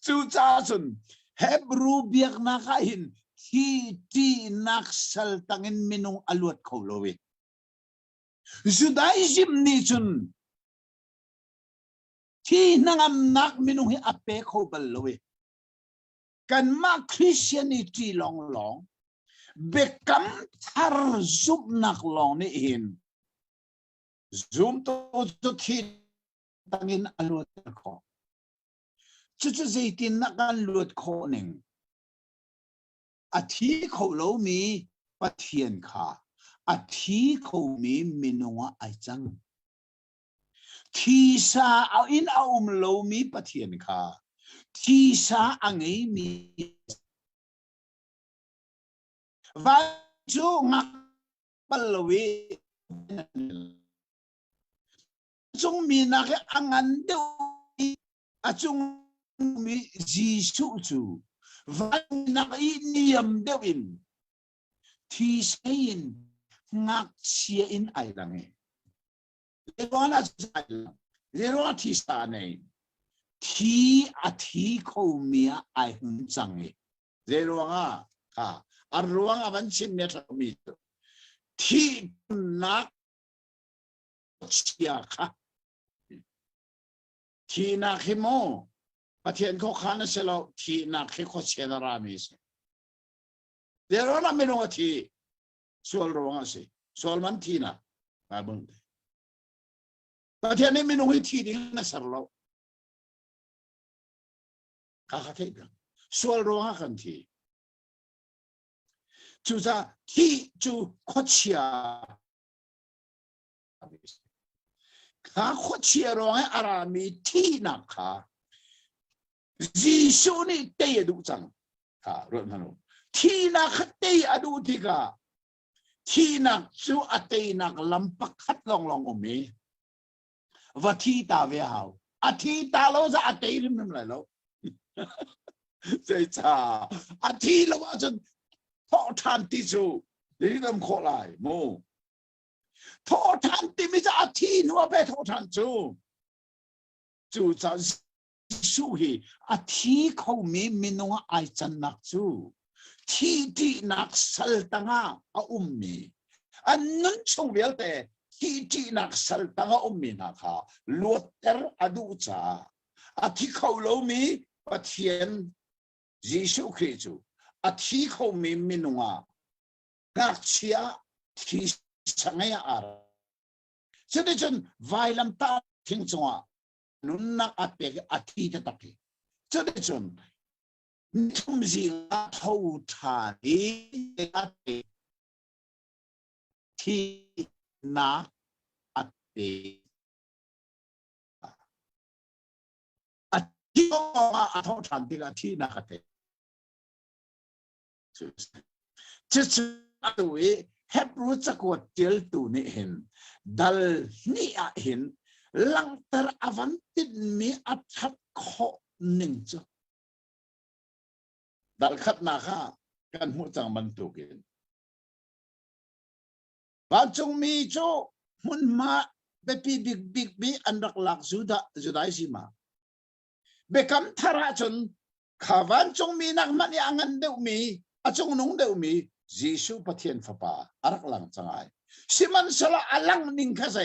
จู่จ้าจุนเฮบรูเบียกนักหินที่นักสัลตังอินมินุงอลวดเขาโลวิจุดไอซิมนี่จุนที่นังนักมินุงให้อเปะเขาบลโลวิกันมาคริสเตียนิตี้ลองเบกัมทาร์ซุบนักลองนี่เห็นซุมตัวที่ตั้งอินอลวดเขาจุดใจตินนักการลวดเขาหนึ่งอาทิเขาเรามีปะเทียนขาอาทิเขามีมินุงไอจังที่ซาเอาอินเอาเรามีปะเทียนขาที่สาอังเอมีวันจูงักบลวีจงมีนักอังันเดียวอาจงมีจีสุจูวันนักอินิยมเดียวอินที่เสียนงักเสียอินไอลังเรื่องอะไรเรื่องที่สานี่ที่อาทิเขามีไอหุ่นจังเอเรื่องอ่ะอารมณ์วันชิมเนี่ยทำมีที่นักเชียค่ะที่นักฮิโมประเทศเขาขานเสร็จแล้วที่นักฮิโคเชนรามิสเรื่องนั้นไม่รู้ว่าที่ส่วนรู้ว่าสิส่วนมันที่นักมาบุญประเทศนี้ไม่รู้ที่นี่นะสารเราข้าเทียบส่วนรู้ว่ากันที่จู่จ้าที่จู่โคเชียข้าโคเชียรู้ว่าอารามีที่นักข้าจีซูนี่เตยดูจังข้ารู้มั้ยที่นักเตยดูที่ข้าที่นักจู่อัตเตยนักลำปักขัดลองอมีว่าที่ตาเวหาวอาทิตาเราจะอัตเตยริมนั่นแหละแล้วใช่จ้าอาทิตย์เราว่าจะทอทันที่สุดนี่ต้องขอไล่โมทอทันที่ไม่จะอาทิตย์นัวไปทอทันจู่จะสู้ฮีอาทิตย์เขามีมินว่าไอจันนักจู่ที่นักสัลตังอามีอันนั้นช่วงเวลแต่ที่นักสัลตังอามีนะคะลวดเตอร์อดูจ้าอาทิตย์เขาเรามีปะเทียนเยซูคริสต์อาทิตย์เขามีมินว่านักเชียที่สังเกตอะไรฉะนั้นไวลัมตาทิ้งจังว่านุนนักอาเปกอาทิตย์ตักฉะนั้นทุ่มสิงห์เท่าทานีอาเปกที่นักอาเปกที่ว่าอาทอทันที่ละที่นักเตะจะตัวเฮบรู้จักว่าเจลตัวนี้เห็นดัลนี่เห็นหลังแต่อวันติดมีอัฐข้อหนึ่งจ้ะดัลขัดนาข้ากันหัวจังบรรทุกเองว่าจงมีโจมันมาเบปีบิ๊กอันดักหลักจุดได้สิมาเบคำทาราจนข้าวันจงมีนักมันยังงันเดียวมีอาจงนุ่งเดียวมีเยซูปะเทียนฟ้าป่าอารักหลังจังไงสิมันสละอลังนิ่งข้าใจ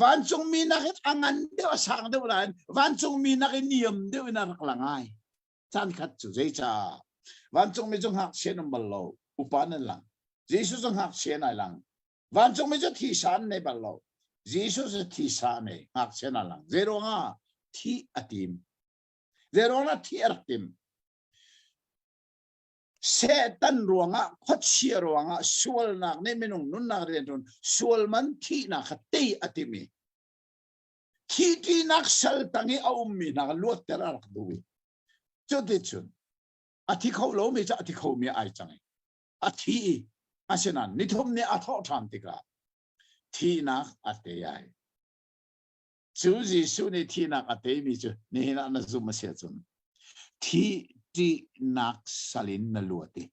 วันจงมีนักอังันเดียวสังเดียวนั้นวันจงมีนักนิยมเดียวนารักหลังไงจันขัดจุดใจจ้าวันจงมีจงหักเชนบัลโลอุปานันหลังเยซูจงหักเชนไอหลังวันจงมีจะที่สานในบัลโลเยซูจะที่สานในหักเชนไอหลังเจโรงาที่อติมเจโรนาที่อารักติม เซตันรวงอ่ะขดเชียรวงอ่ะสวลนักนี่ไม่นุ่งนุ่นนักเรียนทุนสวลมันที่นักตีอติมีที่นักสัลตังเอามีนักลวดแต่ละรักดูจุดที่จุดอาทิเขาโลมีจะอาทิเขามีไอจังอาทิอาเช่นนั้นนิทมเนี่ยอาทอทานติกาที่นักอาเตยจูจีสูนี่ที่นักอาเตยมีจุนี่นักนั่นซุ่มเสียจุนที่นักสลินนลวดี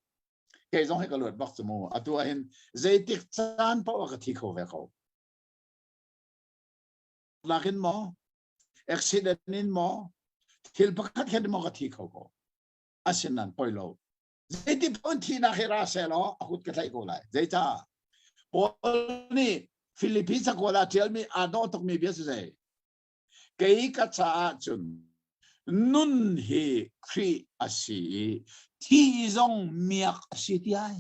แกต้องให้กลวดบักสมูอ่ะตัวเห็นใจติดจานเพราะว่าที่เขาเวเขาลักินหมออุบิเหตุนินหมอที่ประคัดแค่หมอกที่เขาอาเช่นนั้นปล่อยเราใจที่พ้นที่นักเฮราเซลล์อาคุดกระไรก็เลยใจจ้าพอนี่ฟิลิปปินส์ก็แล้วที่มีอาโนตกมีเบียสใจเกี่ยกับชาจุนนุนเฮครีอาศีที่จงมีอักษิตยัย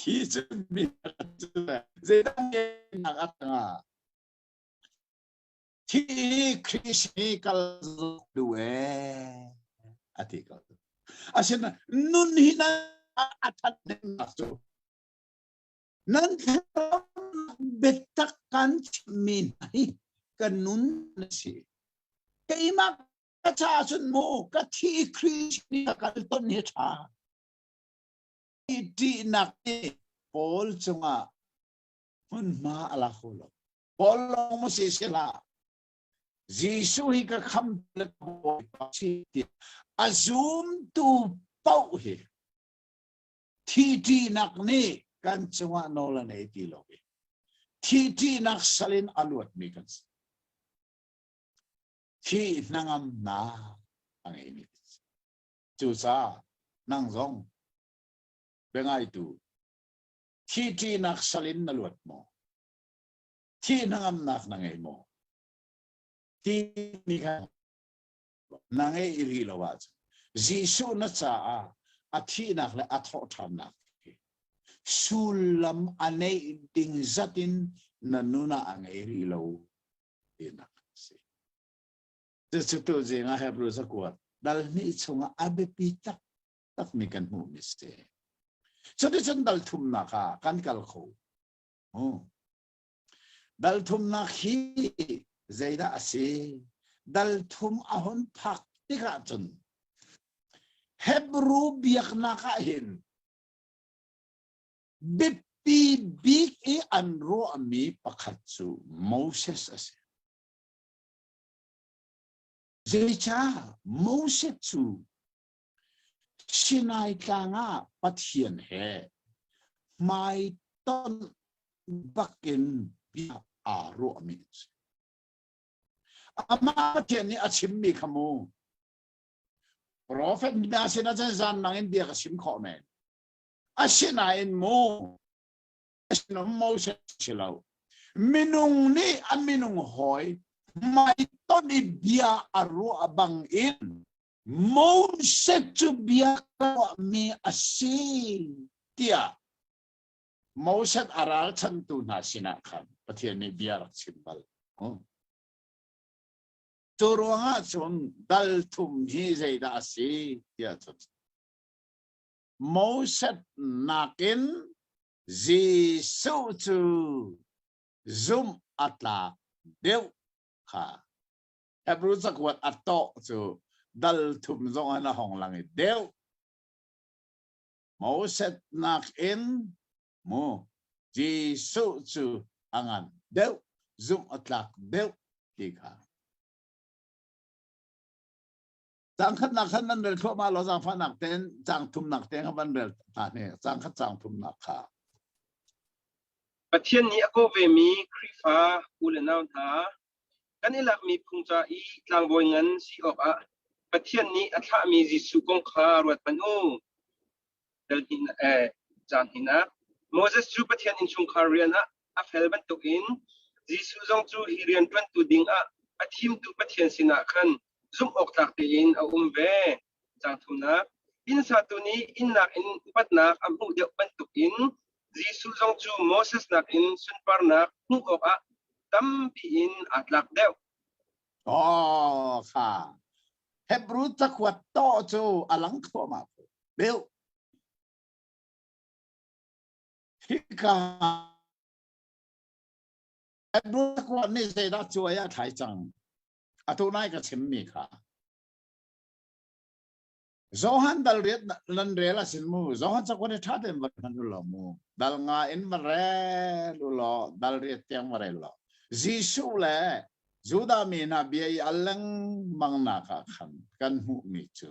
ที่จะมีอักษิตยัยจะต้องมีนักอัตงาที่คริสต์กัลด้วยอาทิตย์อาเช่นนุนฮินาอัตตินักจูนั่นเบ็ดตักกันมีนกันนุนสิเกี่ยมากระชาสุนโมกะที่คริสต์นี่กันต้นเหตุที่นักนี่พอลจงอ่ะมันมาอะไรเขาหรอพอลลงมาเสียละยิสุฮิกะคำเล็กบอกที่อาซุมตูเป้าเหที่นักนี่กันจงอ่ะโนลันเอติโลกที่นักสลินอลวดมีกันที่นั่งนาอันนี้จูซานั่งซองเป็นไงตูที่นักสลินนลวดโมที่นั่งนักนั่งไงโมที่นี่กันนั่งไงอิริลวาจจิสุนัชอาอาที่นักและอาทอทานักสุลัมอันนี้ดิ่งจัดินนันนุนาอันไงอิริลวดีนักจะตัวเองอาเหรู้สักว่าดัลนี่ชงอาเบปิตักมีกันหูมิสเตสุดที่ฉันดัลทุ่มนักกันกัลเขาดัลทุ่มนักฮีใจด่าสิดัลทุ่มอาหุนพักที่กระจุนเฮบรูบียกนักเห็นบิปปีบิกอันรู้มีปักขัดซูโมเสสสิJecha Mosetu Sinai Kanga Pathian He Mai Ton Bakin Bia Aro Amins Ama Pathian ni Achim Mi Kamu Prophet Nasina Zan Nangin Bia Kasim Komen Asinain Mo Asinom Moses Silaw Minung ni Aminung Hoy Mai toni bia aro abang in Moses to bia mi asi tia Moses aral chantu na sinakan Pathian ni bia simbal Turo nga son daltum hi zayda asi tia Moses nakin Zisu to zoom atla dew ha Hebrew sa kuat ato so dal tum zong ana hong langit dew Moses nak in mo Jisu su angan dew zoom atlak dew tika Jang khat nak khan nan rel thua ma lo jang pha nak ten jang tum nak ten ban rel ta ne jang khat jang tum nak kha Pathian ni ako ve mi krifa ulenaw tha kanilak mi pungcha I tlang boy ngan si ok Pathian ni atha mi Jisu kong kha ruat panu dal hin jan hina Moses chu Pathian in chung kha riana a fel ban tuk in Jisu jong chu hirian twan tu ding athim tu Pathian sina khan zum ok tak te in a ve jang thumna in sa tu ni in nak in upat nak am hu de ban tuk in Jisu jong chu Moses nak in sun par nak hu ok tam pi in atlak dew อ๋อค่ะ Hebrew ta kwat to chu alang to ma bel hika Hebrew ta kwat ni se da chu ya thai chang atu nai ka chim mi kha Zohan dal riat lan rela sin mu Zohan sa kwat tha dem ban lo mu dal nga in mare lu lo dal riat tiang mare lo Jisu le Juda mi na biai alang mang na ka khan kan hu mi chu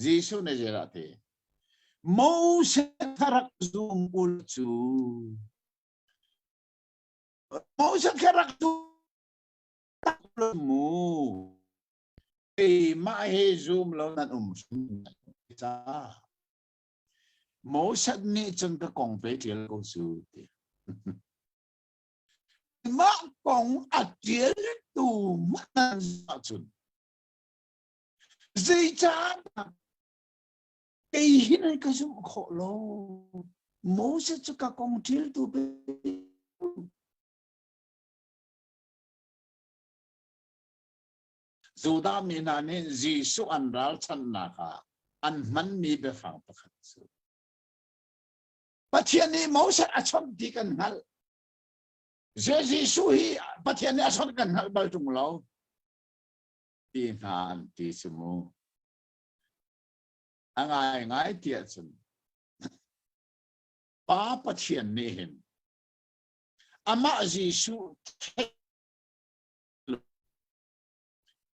Jisu ne jera te Mose karak zoom ul chu Mose karak zoom mu ma he zoom lo nan cha Mose ni chung ka kong pe tiel ko su te ma kong atiel tu man sa chun zai cha cái này cái số khó lo mỗi sẽ cho các con thiếu tu be dù đã mình anh Giêsu ăn rau chân naka ăn mắm mi be phẳng bạc sự bắt hiện nay mỗi sẽ ăn chọn đi cần hal Giêsu hi bắt hiện nay ăn chọn cần hal bao trung lâu đi na ăn đi semu anh ai ngay tiệt chân ba bắt hiện nay hin ama Giêsu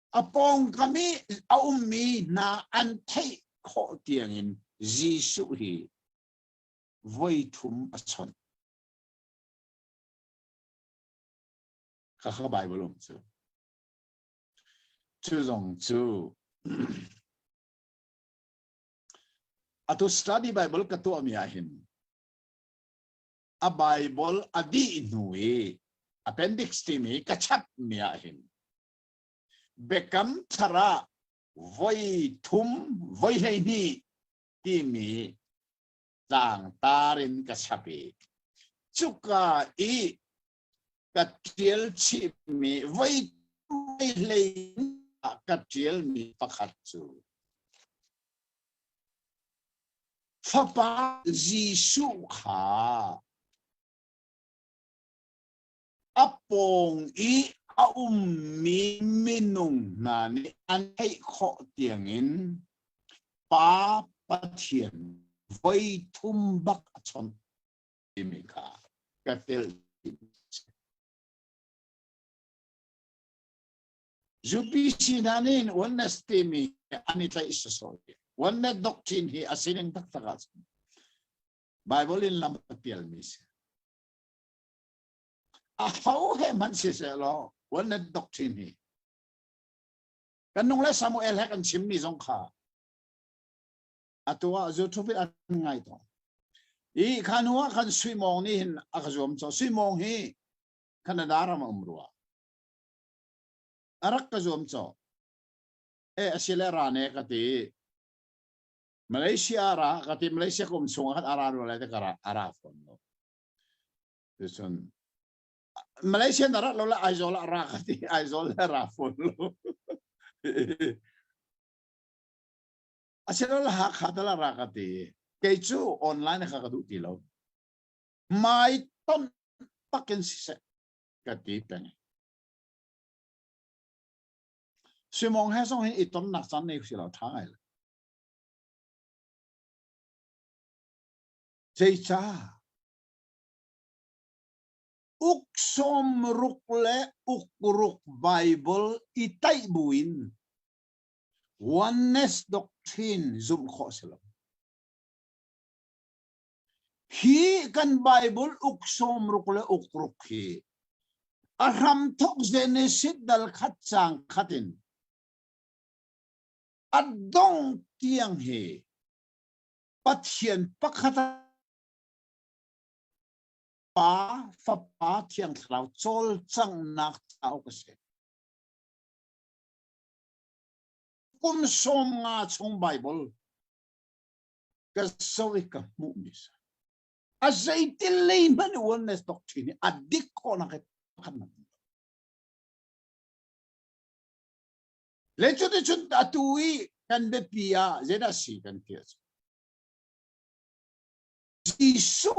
apong kami aumi na an thei kho tiang in Giêsu hi voi thum achon kha Bible um chu zong chu atu study Bible ka to mi ahin a Bible adi nui appendix ti mi ka chap mi ahin bekam thara voi thum voi hei ni ti mi tang tarin ka chapi chuka i ka tiel chi mi voi lei ka tiel mi pakhat chu Papa Giêsu kha apong i mi minung na ni an hei kho tiang in pa pathian voi thum bak chon mi kha ka tel Jubi sinanin oneness temi anita isoso One doctrine hi asining taktakas. Bible in lam piel mis. How he man si selo one doctrine hi. Kanong le Samuel he kan chimni zong kha. Atwa zo thupi an ngai to. I kanwa kan swimong ni hin akazom so swimong hi Canada ram umrua. Arak kazom so. Asilera ne kati Malaysia ra kati Malaysia kum sungat araro la te kara arafon no. Deson Malaysia nara lola aizola ra kati aizola rafon lo. Asilo la hak hadala ra kati kechu online kakadu tilo. Mai ton pakin sise kati peng. Simong hesong hin itom naksan ne sila thai. Jaicha uksom rukle ukruk Bible itai buin oneness doctrine zum khoselo hi kan Bible uksom rukle ukruk hi aram thok Genesis dal khatchang khatin adong tiang he pathian pakhata pa fa pa thiang thlau chol chang nak chau ka se kum som nga chung Bible ka so ka mu mis azai tilay man oneness doctrine adik ko na kan le chu de chun atui kan be pia zeda si kan tia Jisu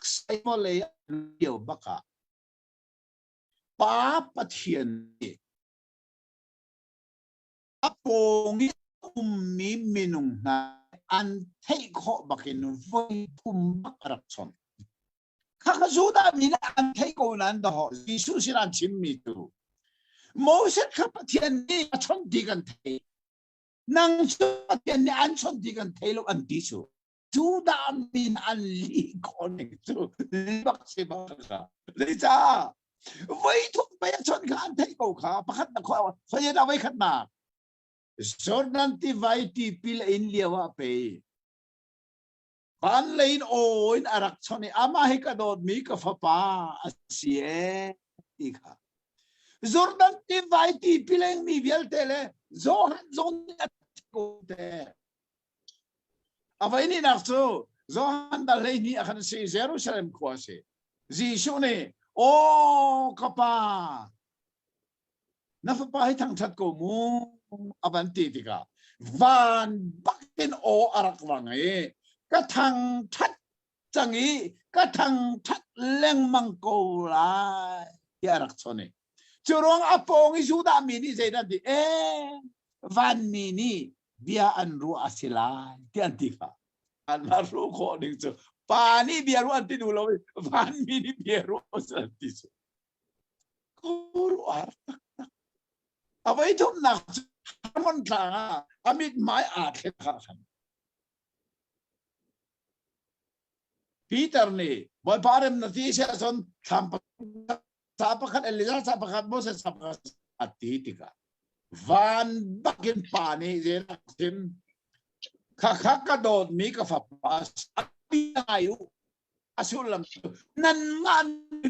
sai mo le yo baka pa pathian ni apongi ummi minung na an thei kho bakin voi thum barak chon khakazuda mina an thei ko nan do Jisu siran chimmi tu Moses ka pathian ni chon digan thei nang chu pathian ni an chon digan thei lo an ti chu Juda min an li koning chu bak si baka le cha voi thum pa chon ka an thei ko kha pakhat na kho khoye da vai khat na Jordan ti vai ti pil in liawa pe ban lein o in arak choni ama he ka dot mi ka fa pa asie ti kha Jordan ti vai ti pileng mi bial tele zon ko te avai ni nak so zon da le ni akan si Jerusalem ko se Jisu ne o kapa na fa pa hi thang that ko mu avanti tika van bakin o arak wangai ka thang that changi ka thang that leng mang ko la ya arak chone churong apong isuda mini zeda di van mini bia anru asila ti antika anru ko ding chu pani bia ru anti du lo van mini bia ru asati chu ko ru arta avai thum naมันทางอามิดไม้อาจเลยครับปีเตอร์นี่บอยพาร์มนาทีเชสอนทำสับขัดเอลิซาสับขัดโมเสสสับขัดอัติติกาวันบักินปานีเจนักทิมข้ากระโดดมีกับฟ้าปีอายุอาสุลัมนั่นมัน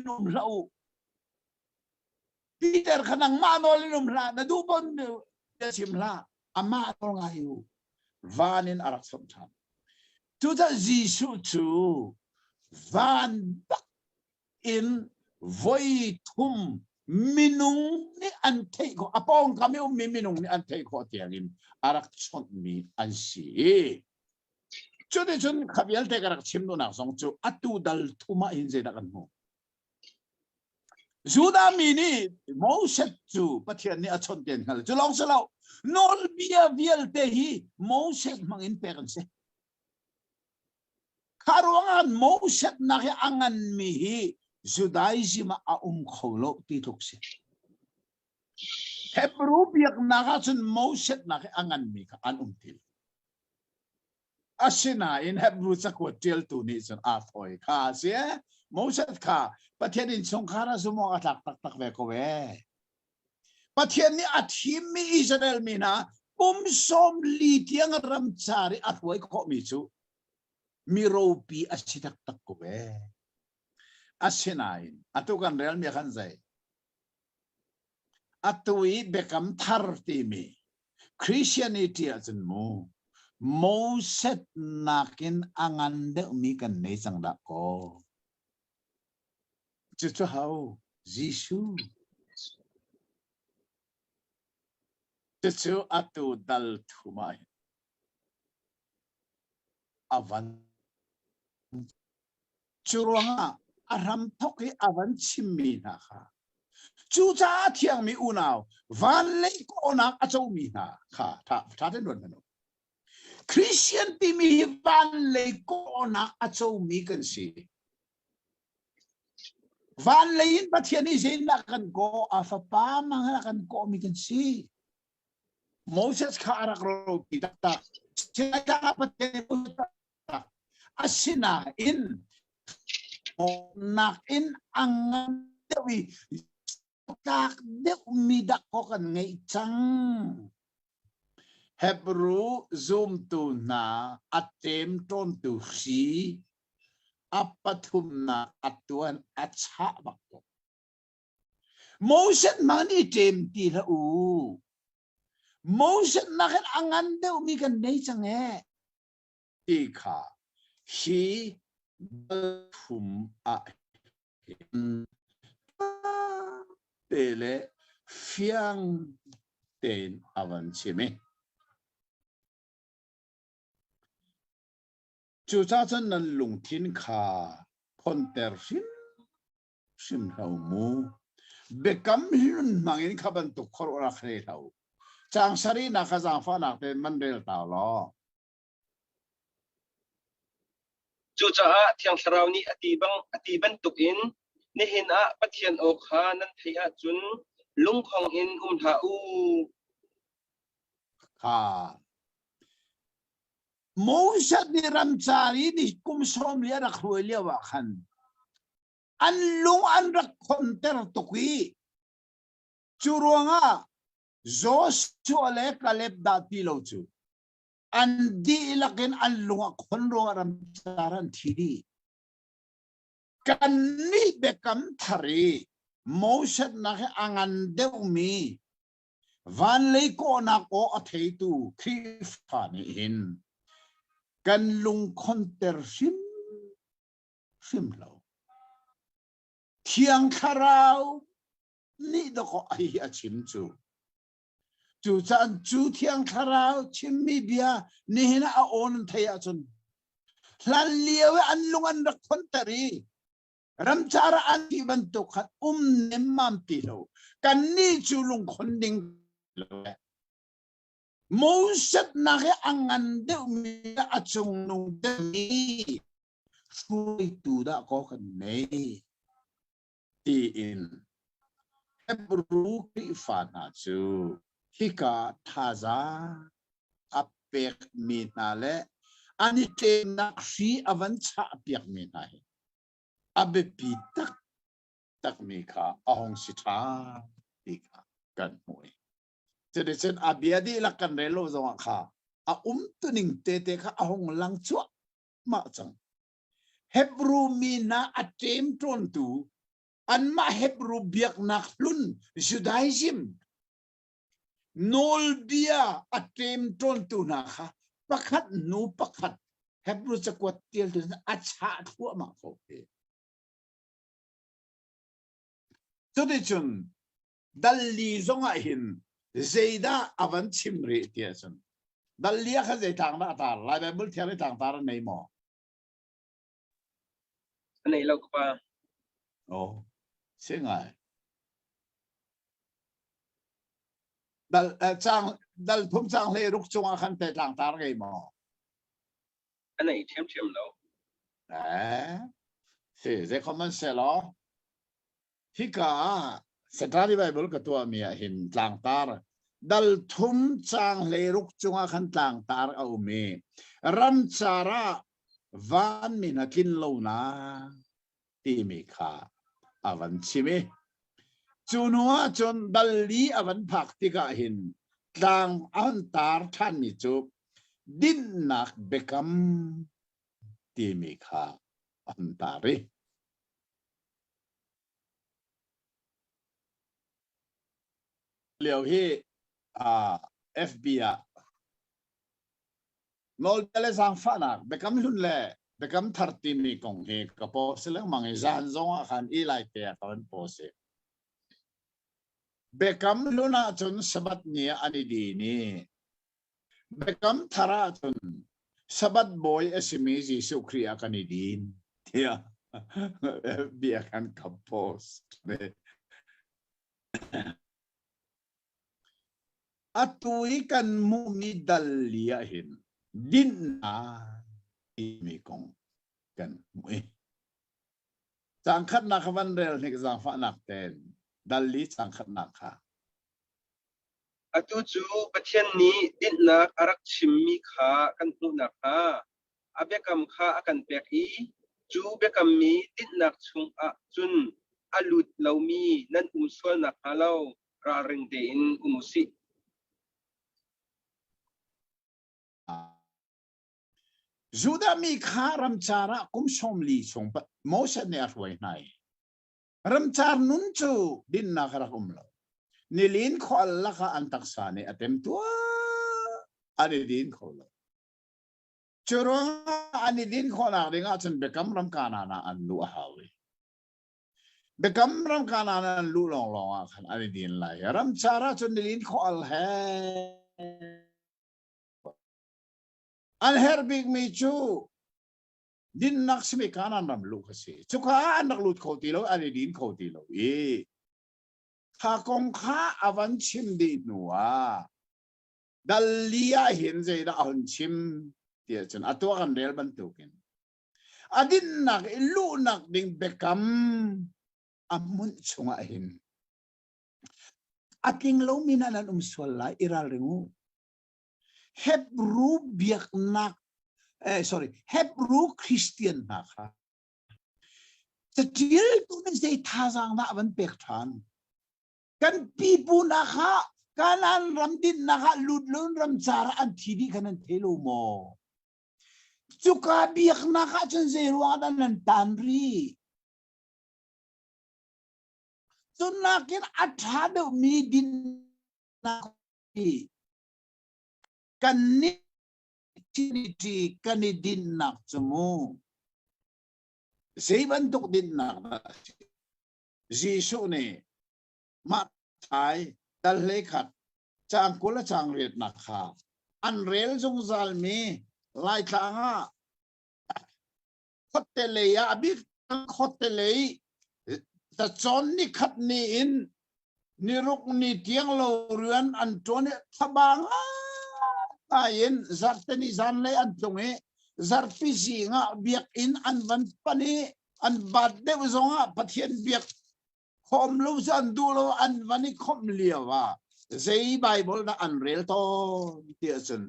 นุ่มเล่าปีเตอร์ขนังมาโนลินุ่มละนะดูบนชิมละอามาตรงอายุวานินอารักสมทันทุกท่านจิสุจูวานบักอินไว้ทุ่มมินุงนี่อันเทโกอปองคำว่ามินุงนี่อันเทโกเตียงิมอารักชนมีอันสีจุดที่ฉันขับยัลเตกรักชิมดูนักสงจูอัตุดัลทุมาอินเจดักันมูจูดามินีโมเสสจูปะเทียนนี่อัชนเตียนกันจูลองสลาวนอลเบียวิลเตฮีโมเสสมังอินเปกันเซคารวงโมเสสนักอังันมีฮีจูดาอิซิมาอาขโลติทุกเซเฮบรูเบียกนักจนโมเสสนักอังันมีอันติลอาชินาอินเฮบรูสักวัดเจลตูนี่จนอาถอยข้าเสียโมเสสข้าประเทศอินสงครามสมองอัตักตักเวกเวประเทศนี้อาทิมมีอิสราเอลมีนะปุ่มส้มลีเทียงรำจารีอัดไว้ข้อมิจูมีโรปีอาชิตักตักเวอาชินายอัตุกันเรียลมีขันใจอัตุยเบกัมทาร์ติมีคริสเตียนิตี้อาจารย์มูโมเสสนักินอังันเดมีกันในสังดักโกจุดเขายิสูจุดอัตุดัลทุมาอวันจุรวงอารมทกีอวันชิมีนะคะจูจ้าเที่ยงมีอุณาววันเล็กโอนักอเจ้ามีนะค่ะถ้าได้ด่วนกันคริสเตียนที่มีวันเล็กโอนักอเจ้ามีกันสิวันเลยอินประเทศนี้เจนนักกันโกอาฟป้ามังนักกันโกมีกันสิโมเสสข้ารักโรบิดักตักเจ้าข้าประเทศมุสลิมอาศินาอินนักอินอังกันเดวิตักเดวมีดักกันไงจังเฮบรูซูมตูนาอัตเต็มต้นตุสีอัปทุมนาอัตวันอัชะบักโมเสสมันนี่เต็มที่ละอูโมเสสนักอังกันเดวมีกันในจังเอตีขาฮีทุมอะ tele fiang ten avan chime chu cha chan nan lung thin kha phon ter sim hau mu bekam hin mangin khaban tu khor ora khre thau chang sari na kha jang fa nak ten man rel taw lo chu cha a thiang tharau ni ati ban tuk in ni hin a pathian ok kha nan thei a chun lung khong in tha u kha Mosat ni ramchari ni kum som lia rak huelia wa khan an lung an rak konter tukui churuanga Joshua le Caleb dati lo chu an di ilakin an lunga konro ramcharan thidi kan ni bekam thari Mosat na ke angan deu mi van lei ko na ko athei tu khifani hin kan lung konter sim lo thiang kharau ni do ko ai a chim chu chan chu thiang kharau chim mi bia ni hina a on thei a chun hlan liewe an lung an rak konteri ramchara an ti ban to khat nem mam pi lo kan ni chu lung khon ding lo Mosat na ke angan de mi a chung nung de mi sui tu da ko kan nei ti in Hebrew ki fa na chu hika thaza apek mi na le ani te na si avan cha apek mi na he abe pi tak mi kha ahong si tha ti kha kan moi jadi chen abiadi lakan relo zong kha a tuning te kha ahong lang chua ma chang Hebrew mina atem ton tu an ma Hebrew biak nak lun Judaism nol bia atem ton tu na kha pakhat nu pakhat Hebrew chakwat tel tu acha thua ma ko te jadi chen dalli zonga hin Zayda avan chimri tiasan dalia kha zay tang na ta la bible thiari tang tar nei mo anei lo pa oh singai dal thum chang le ruk chunga khan te tang tar ngai mo anei thiam lo se common se lo hika Setari Bible ketua mia hin tlang tar dal thum chang le ruk chunga khan tlang tar au me ram chara van min akin lo na ti mi kha avan chime chunua chon dal li avan phak ti ka hin tlang an tar than mi chu din nak bekam ti mi kha an tari liều hi FBI nol tele sang fana bekam hun le bekam 30 mi kong he kapo silang mangi zan zonga khan I lai te kan pose bekam luna chun sabat ni ani di ni bekam thara chun sabat boy asimi Jesu Kriya kanidin tia FBI kan kapos atui kan mumi dalia hin din na mi kong kan mui chang khat na khawan rel ni jang fa nak ten dali chang khat na kha atu chu pathian ni din nak arak chimmi kha kan nu na kha abekam kha akan pek I chu bekam mi din nak chung a chun alut lomi nan swal na khalo ra ring de in umusi Juda mi kha ram chara kum som li song pa Moshe ne arwai nai ram char nun chu din na khara kum lo nilin kho Allah kha antak sane atem tua ani din kho lo churo ani din kho na ringa chen bekam ram kana na an lu hawi เบกำรำการนั้นลู่ลองอ่ะขันอะไรดีนไรรำชาราจนดิลินขออัลเฮบิกมีจูดินนักสมิการนั้นรำลู่เขาสิชุกข้านักลู่เขาตีเราอะไรดินเขาตีเราถ้ากงข้าอวันชิมดีนัวดัลลียเห็นใจเราอันชิมเดี๋ยวจนอัตัวกันเรียลบันตุกินอดินนักลู่นักดิ่งเบกำอามุนชงอาหินอาทิงเรามีนันสวลไลอิราลิงูเฮบรูเบียกนักsorry เฮบรูคริสเตียนนักค่ะจะเจียลตัวนั้นใจท่าจังนักวันเปิกทันกันปีปูนักค่ะการอันรำดินนักลุดลุนรำจาระอันที่ดีกันนั้นเทลูโมจุกาเบียกนักจนเจรวาดันนั้นตันรีจนนักยังอัฐาเดมีดินนักกันนิทินิทีกันดินนักจมูเสียบันทุกดินนักจีสุนี่มาไทยดัลเลขัดจางกุลจางเรียดนักข่าวอันเรลจงซัลมีไล่ทางอ่ะขดเตลียบิขดเตลีแต่จอนนี่ขัดนี่อินนี่รุกนี่เทียงเราเรือนอันจวนทบางอ่ะอินจัดนี่จันเลยอันตรงนี้จัดพิจิงอ่ะเบียกอินอันวันปนีอันบาดเดวซงอ่ะพัทยันเบียกคอมลูจันดูโลอันวันนี้คอมเลียวว่าเซย์ไบเบิลนะอันเรลโตเดียสัน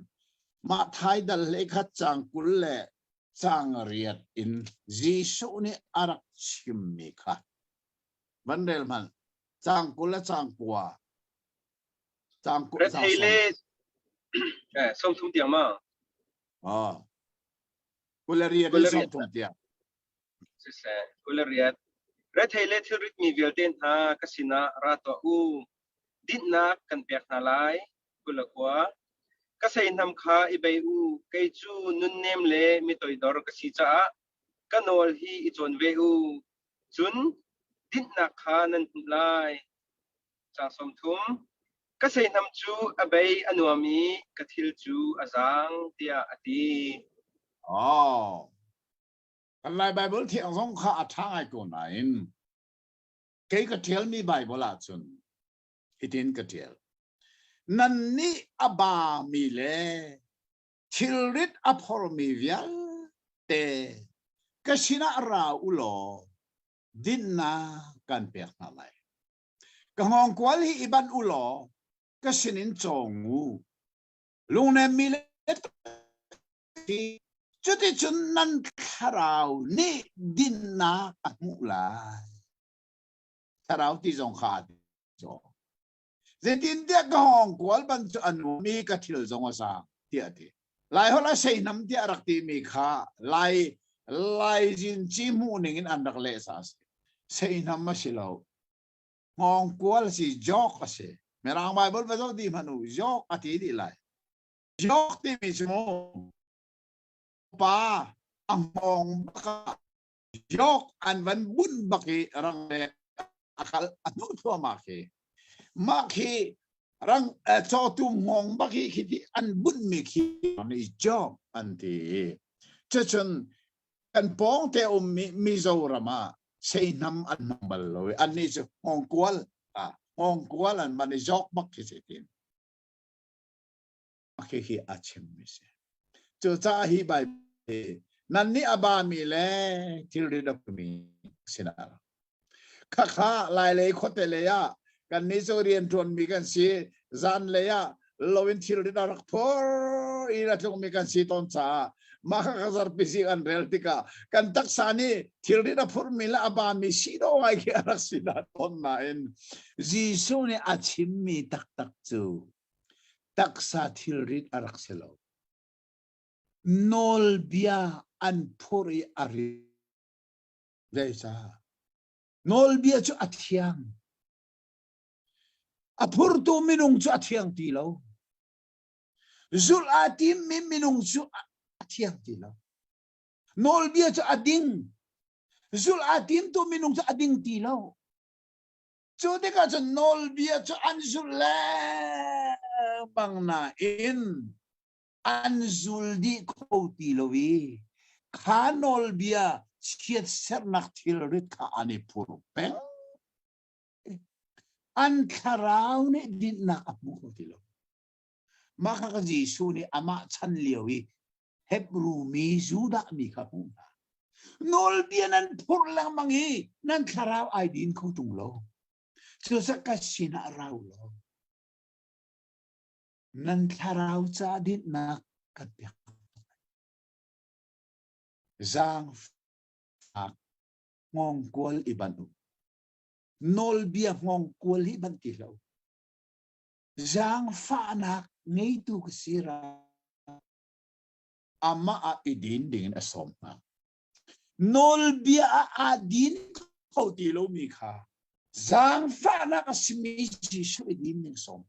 มาไทยดัลเลขัดจางกุลเล่จางเรียดอินจีสุนี่อารักชิมมิค่ะวันเดลมันจางกุลจางกัวจางกุลจางส่งทุ่มเดียวมาอ๋อกุลเรียดส่งทุ่มเดียวใช่กุลเรียดรัฐไทยเลที่ริดมีเวลเดนฮากสินาราตัวอูดินนักกันเปียกนาลายกุลกัวก็ใส่นำข้าอีใบอูไกจูนุนเนมเลมีตัวดอร์กสิจ้ากันนวลฮีอีจวนเวอูจุนดินนักข้านันลายจากสมทุมก็ใส่นำจูอีใบอนุอามีกทิลจูอาจังเตียอดีอ๋อกันไล่ไบเบิลที่อังสงข้าทางไอ้คนไหนเกี่ยกเทียลมีไบเบิลอะจุนฮิตินกเทียลนั่นนี่อบามีเลทิลริดอพอลมีเวียลเตก็ชินาราอุโลดินนากันเปียกนาไลก็ห้องกวลฮีอิบันอุโลก็ชินินจงอูลุงเนมีเลที่จุดที่จุนนั้นคาราวนี่ดินนาอันมุลาคาราวที่จงขาดจงเจดินเดียกห้องกวลบันจุอันมีกทิลจงอาซาเทียทีไล่หัวละใช้น้ำเดียรักที่มีข้าไล่จินจิมูนิงินอันดักเลสาสใช้น้ำมาสิเราห้องกวลสิจอกอาศัยเมื่อรางไบเบิลไปจอกดีมานูจอกอาทิตย์ไล่จอกที่มีสมองป้าอังมองบักยกอันวันบุญบักรังเดอักอันนู้นตัวมาคีรังโจตุมองบักคิดอันบุญมีคีนี่จอบอันที่เจนกันปองเตอมีโจรามาใช้น้ำอันนังบัลลอยอันนี้จะมองกวลอันมันจอกบักคิดสิบักคิดอาชิมมิเสจะจ้าฮีบายนั่นนี่อบามีเลทิลริดอกมีสินาข้าลายเลยคนเตเลยะกันนิโซเรียนทวนมีกันสีจันเลยะลวินทิลริดอรักพออีรัตงมีกันสีตอนจ้ามาข้าขจารพิสิกันเรลติกากันตักษานีทิลริดอพอร์มิลอบามีสีโดไอเกอรักสินาตอนมาเอ็นจีซูเนอาชิมมีตักจูตักษาทิลริดอรักเซโลnol bia an puri ari desa nol bia chu athiang apur tu minung chu athiang ti lo zul atim minung chu athiang ti lo nol bia chu ading zul atim tu minung sa ading tilaw chu de ka chu nol bia chu an zul le bang na in an zul di ko tilawi kha nol bia chiat ser nak thil rit ka ani pur peng an kharau ne din nak apu ko tilaw maka ka Jisu ni ama chan liawi Hebrew mi Juda mi kapuna nol bia nan pur lang mangi nan kharau ai din ko tunglo so sa kasina raw lo nan kharau cha din na katyak zang ak ngong kwal ibanu nol bia ngong kwal iban tilaw zang fa anak ngay tu kasira ama a idin din asom na nol bia a adin ko tilaw mi kha zang fa anak asmi Jisu idin din som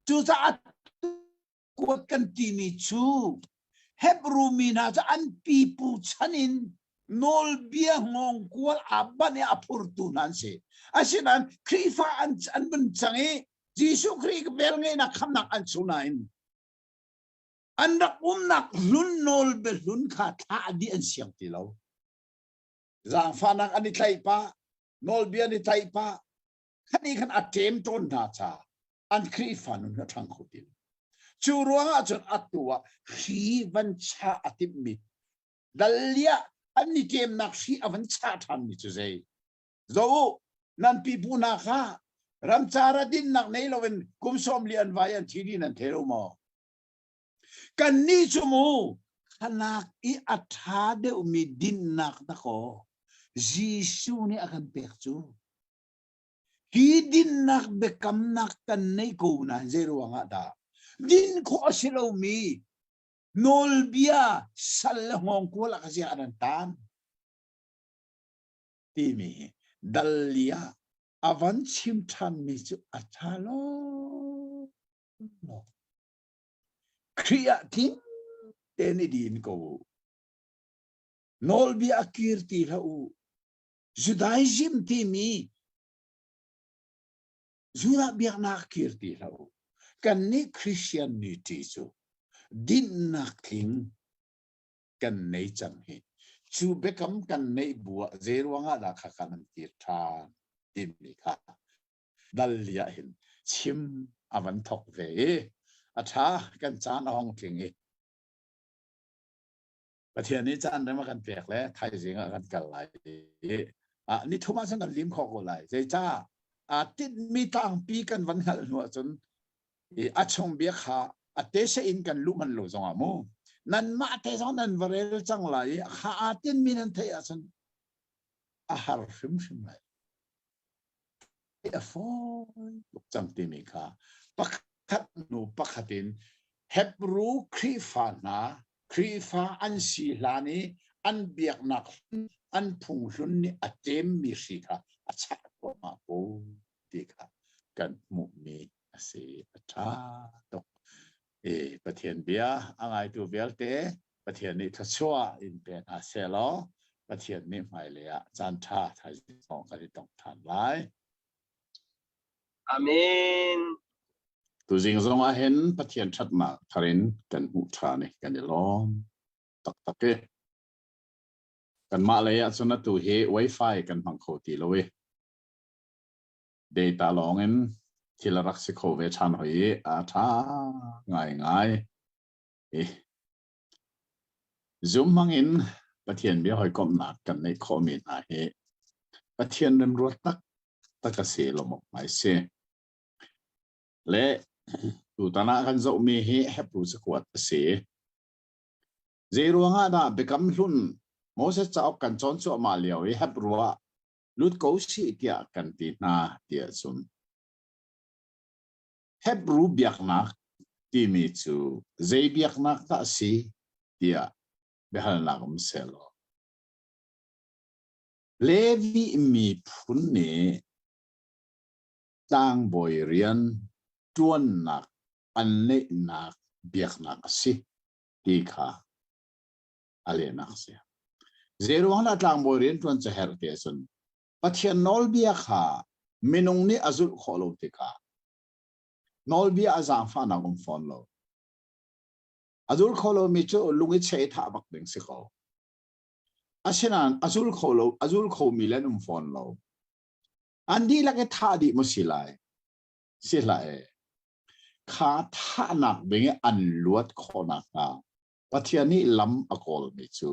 chu sa at kuat kan timi chu Hebrew mina sa an pipu chanin nol bia ngong kwal aban e apurtunan se asinan krifa an benchangi Jisu kri bel ngai na khamnak an sunain anak nak lun nol belun kha tha di an siang tilaw zang fanak ani thai pa nol bia ni thai pa khani khan atem ton na cha an krifa nun na thang khotil chu ruanga chon atua khi van cha atip mi dalia ani kem nak khi avan cha than mi chu zai zo nan pi pu na kha ram chara din nak nei loven kum som lian vayan thidi nan thero mo kan ni chu mu khanak I atha de umi din nak ta ko Jisu ni akan pek chu hi din nak bekam nak kan nei ko na zero nga da din ko asilo mi nol bia sal ngong ko la kasi anan tan timi dalia avan chim than mi chu athalo no kriya tin teni din ko nol bia kirti la u judaism timi jura biak na kirti la u kan ni Christianity chu din nak thing kan nei chang hi chu bekam kan nei bua zerwanga da kha kan tir tha tin ni kha dalia hin chim avan thok ve atha kan chan hong thing hi pathian ni chan ma kan pek le thai jinga kan kal lai ni thuma sang kan lim kho ko lai je cha tin mi tang pi kan van hal no chun achong bia kha ate se in kan lu man lo zong amu nan ma te zong nan varel chang lai kha atin min an thei asan a har shim shim lai a foi chang ti mi kha pakhat nu pakhatin Hebrew krifana krifa an si lani an biak nak an phung hlun ni atem mi si kha acha ko ma po ti kha kan mu mi ase atha tok pathian bia angai tu belte pathian ni thachua in pen a selo pathian ni mai le a chan tha thai song ka ri tong than lai Amen. tu jing zong a hen pathian that na tharin kan mu tha ni kan lom tak tak ke kan ma le ya chuna tu he wifi kan mang kho ti lo we data long en thilarak se kho ve chan hoi a tha ngai ngai zoom mangin pathian bi hoi kom na kan nei kho mi na he pathian rem ro tak taka se lo mok mai se le tu tana kan zo mi he Hebrew se kwat se zero nga da bekam hlun Moses cha op kan chon chu ma liao e Hebrew lut ko si tia kan ti na tia chun Hebrew biak na ti mi chu zai biak na ta si tia behal na kum selo Levi mi phun ne tang boy rian tuan nak an le nak biak nak si ti kha ale nak se zero hala tlang boy rin tuan cha her te sun pathian nol bia kha minung ni azul kholo te kha nol bia azang fa na gum phone lo azul kholo mi chu lungi chei tha bak ding si kho asinan azul kho mi len phone lo andi la ke tha di mo silai kha tha nak beng an luat khona ka pathian ni lam akol mi chu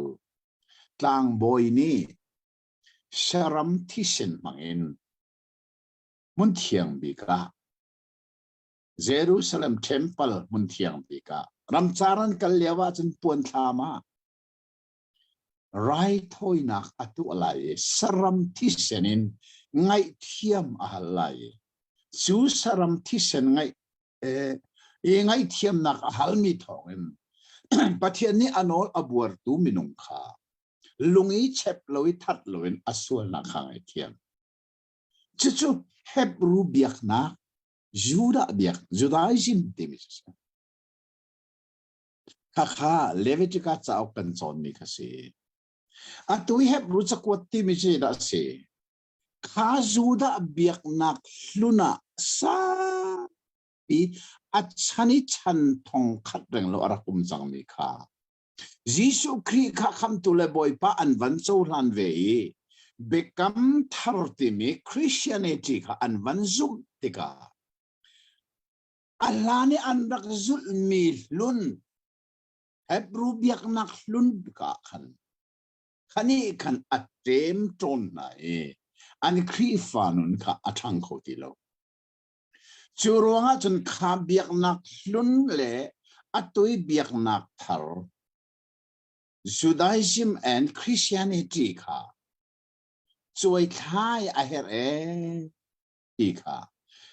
tlang boy ni sharam thisen mangin mun thiang bi ka Jerusalem temple mun thiang bi ka ramcharan kalyawa chen puan thama rai thoi nak atu alai saram thisenin ngai thiam ahalai chu saram thisen ngai ngai thiam nak halmi thongin pathian ni anol abuar tu minung kha lungi chep loi that loin asul na khangai thiam chu hebrew biak na juda biak judaism timis kha levitica chao kan chon mi khasi atui hebrew chakwat timis da se kha juda biak nak luna sa pi achani chan thong khat reng lo arakum chang mi kha Jisu Kri kha kham tu le boy pa an van so lan ve become thartimi Christianity kha an van zum tika alani an rak zul mi lun Hebrew biak nak lun ka khan khani khan atem ton na an kri fanun kha athang khoti lo churonga chun kha biak nak lun le atoi biak nak thar Judaism and Christianity kha choi khai a her kha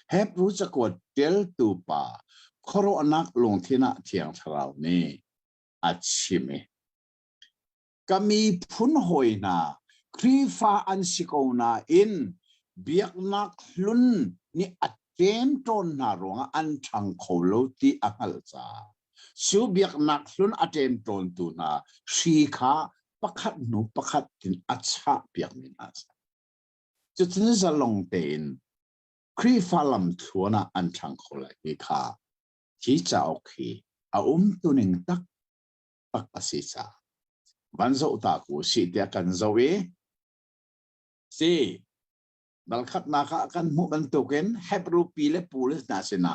Hebrew chakot tel tu pa khoro anak long thina thiang tharau ni achime kami phun hoina krifa an sikona in biaknak lun ni atem ton na ronga an thang kholo ti angal cha su biaknak lun atem ton tu na shikha pakhat nu pakhat tin acha biak min as chutni zalong ten krifa lam thuana an thang khola ki kha chi cha okhi a tuning tak pak asisa banzo ta ku si dia kan zoe si balkhat na kha kan mu ban token hebrew pile pulis na sina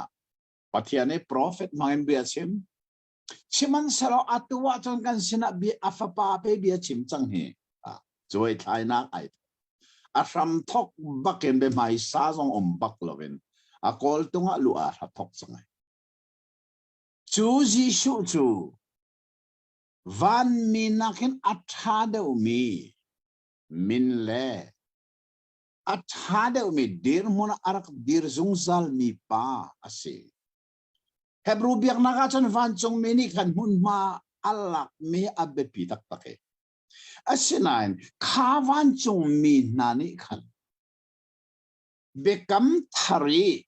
pathiane prophet main biachim chiman salo atwa chon kan sina bi afapa pe biachim chang he joy thaina ai asam thok baken be mai sa jong bak lovin a kol tunga lu a thok changai chu ji shu chu van minakin athade umi min le athade umi dir mona arak dir zungzal mi pa ase hebrew biak naga chan van chong meni kan mun ma alak me abbe pi tak take asinain khawan chong mi nani khan bekam thari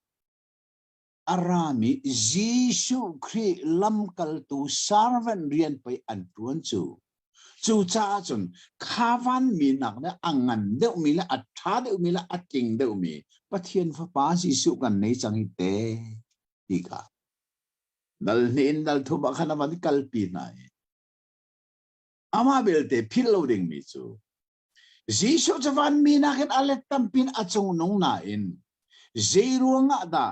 arami Jisu Kri lam kal tu sarvan rian pai an tuan chu cha chun khawan mi nak na angan de mi la atha de mi la ating de mi pathian fa pa Jisu kan nei changi te tika dal nin dal thu ba khana ban kal pi nai ama belte philloading mi chu Jisu chawan mi nakin alet tampin achung nong na in zeruanga da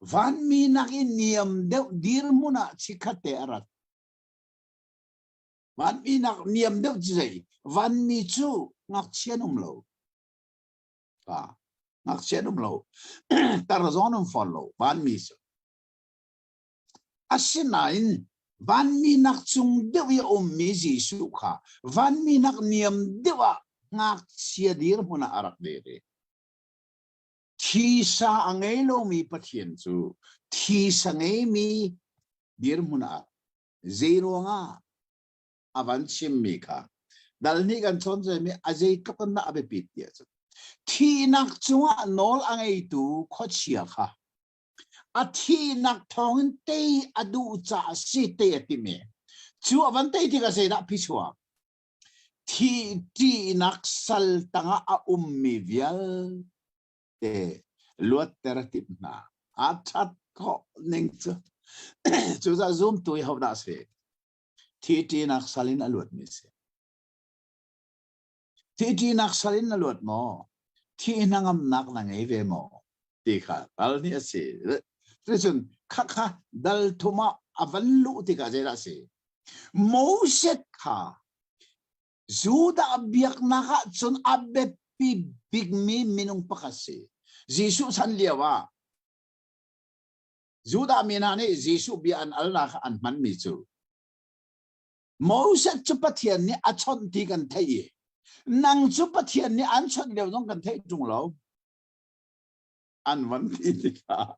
van mi nakin niam de dir muna chikhate arat van mi nak niam de jai van mi chu ngak chianum lo pa ngak chianum lo tarzonum follow van mi chu asinain van mi nak chung de wi mi Jisu kha van mi nak niam de wa ngak chia dir muna arak de thi sa angai lo mi pathian chu thi sangai mi dir muna zero nga avan chim mi kha dalni kan chon je mi ajei kapan na abe pit dia chu thi nak chunga nol angai tu khochia kha a thi nak thong te adu cha si te ti me chu avan te ti ka se da pi chua ที่นักสัลตังอามีเวียลเตลวดเตระติบนาอาชัดก็นิ่งจ้ะจูจะซูมตัวเขาได้สิที่นักสัลินอลวดมิเสที่นักสัลินอลวดมอที่นั่งอำนักนั่งไอเวมอที่ค่ะดัลนี่สิที่สุดข้าดัลทุมาอวันลุที่ก็จะได้สิโมเสสค่ะ Zuda abiyak naka chun abbe pi big mi minung pakasi. Jisu san liawa. Zuda minani Jisu bi an alnaka an man mi chu. Moses chupatian ni achon ti kan thai. Nang chupatian ni an chon liaw dong kan thai chung lo. An wan ti ni ka.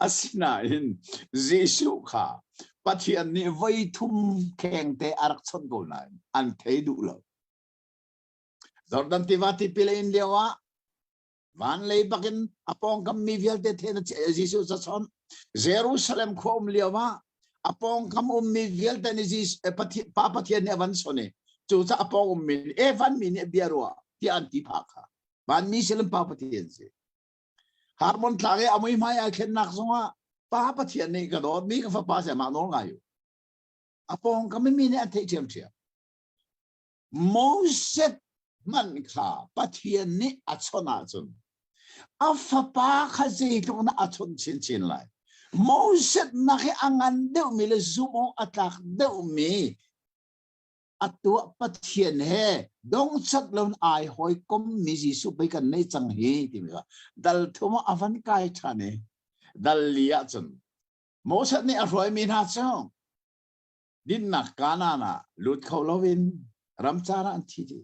Asina in Jisu ka. Patian ni vai thum keng te arak chon go na an thai du lo. Jordan tivati pila in liawa. Van lay bakin apong kam mi vial te na Jesus sa son. Jerusalem ko liawa. Apong kam mi vial te ni Jesus papatian ni avan sone. Chusa apong min evan min biarwa ti anti paka. Van mi silang papatian si. Harmon tlage amoy maya ken naksunga. Papatian ni kadod mi ka fapasa manol ngayo. Apong kami min at tiam tiam. Moses man ka patian ni achona chun. Afapa kasi itong na achon chin lai. Moses nakiangan daw mi le sumong atak daw mi. Atua patian he dong chat lon ai hoi kom mi Jisu bai kan nei chang hi ti mi ka. Dal thuma avan kai thane. Dal liya chun. Moses ni aroi mi na chong. Din na kana na lut khawlawin ramchara an thi.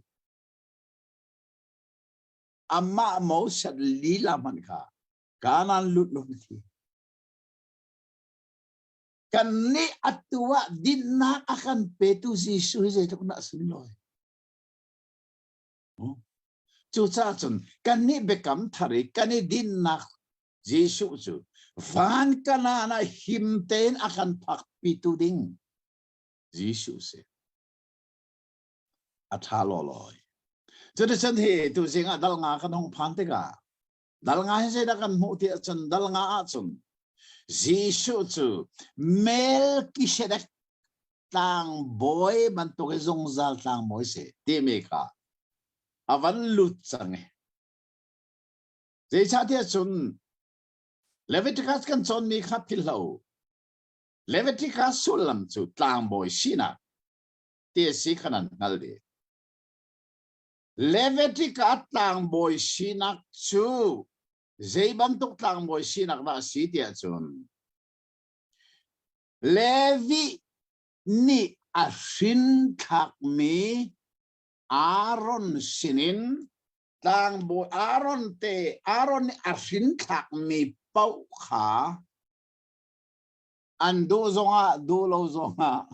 Amma Moses lila man ka kanan lut lo thi kan ni atua din na akan petu Jisu je tok na sunloy chu cha chun kan ni bekam thari kan ni din na Jisu chu van kana na himten akan phak pitu ding Jisu se athaloloy jadi sendiri tu singa dal nga kan hong pantika dal nga hin seda kan mu ti chun dal nga a chun Jisu chu Melkisedek tang boy man to ke zong zal tang boy se ti me ka avan lut chang je cha ti chun Leviticus kan chon mi kha philo Leviticus sulam chu tang boy sina ti si khanan ngal de Leviticus tang boy sinak chu Zeibantuk tang boy sinak na si tia chun Levi ni asin thak mi Aaron sinin tang boy Aaron ni asin thak mi pau kha ando zonga do lo zonga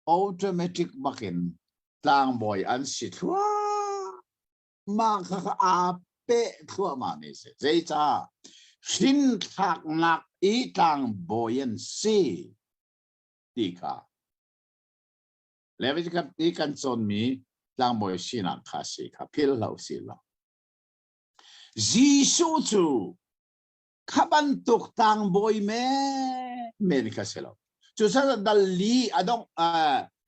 automatic bakin tang boy an sitwa maka ape thua mani se zeita sin thak nak itang boyen si tika Leviticus ikan son mi tang boy sinak kasi ka pil lau sila Jisu chu kabantuk tang boy me ka sila chu sa dali adong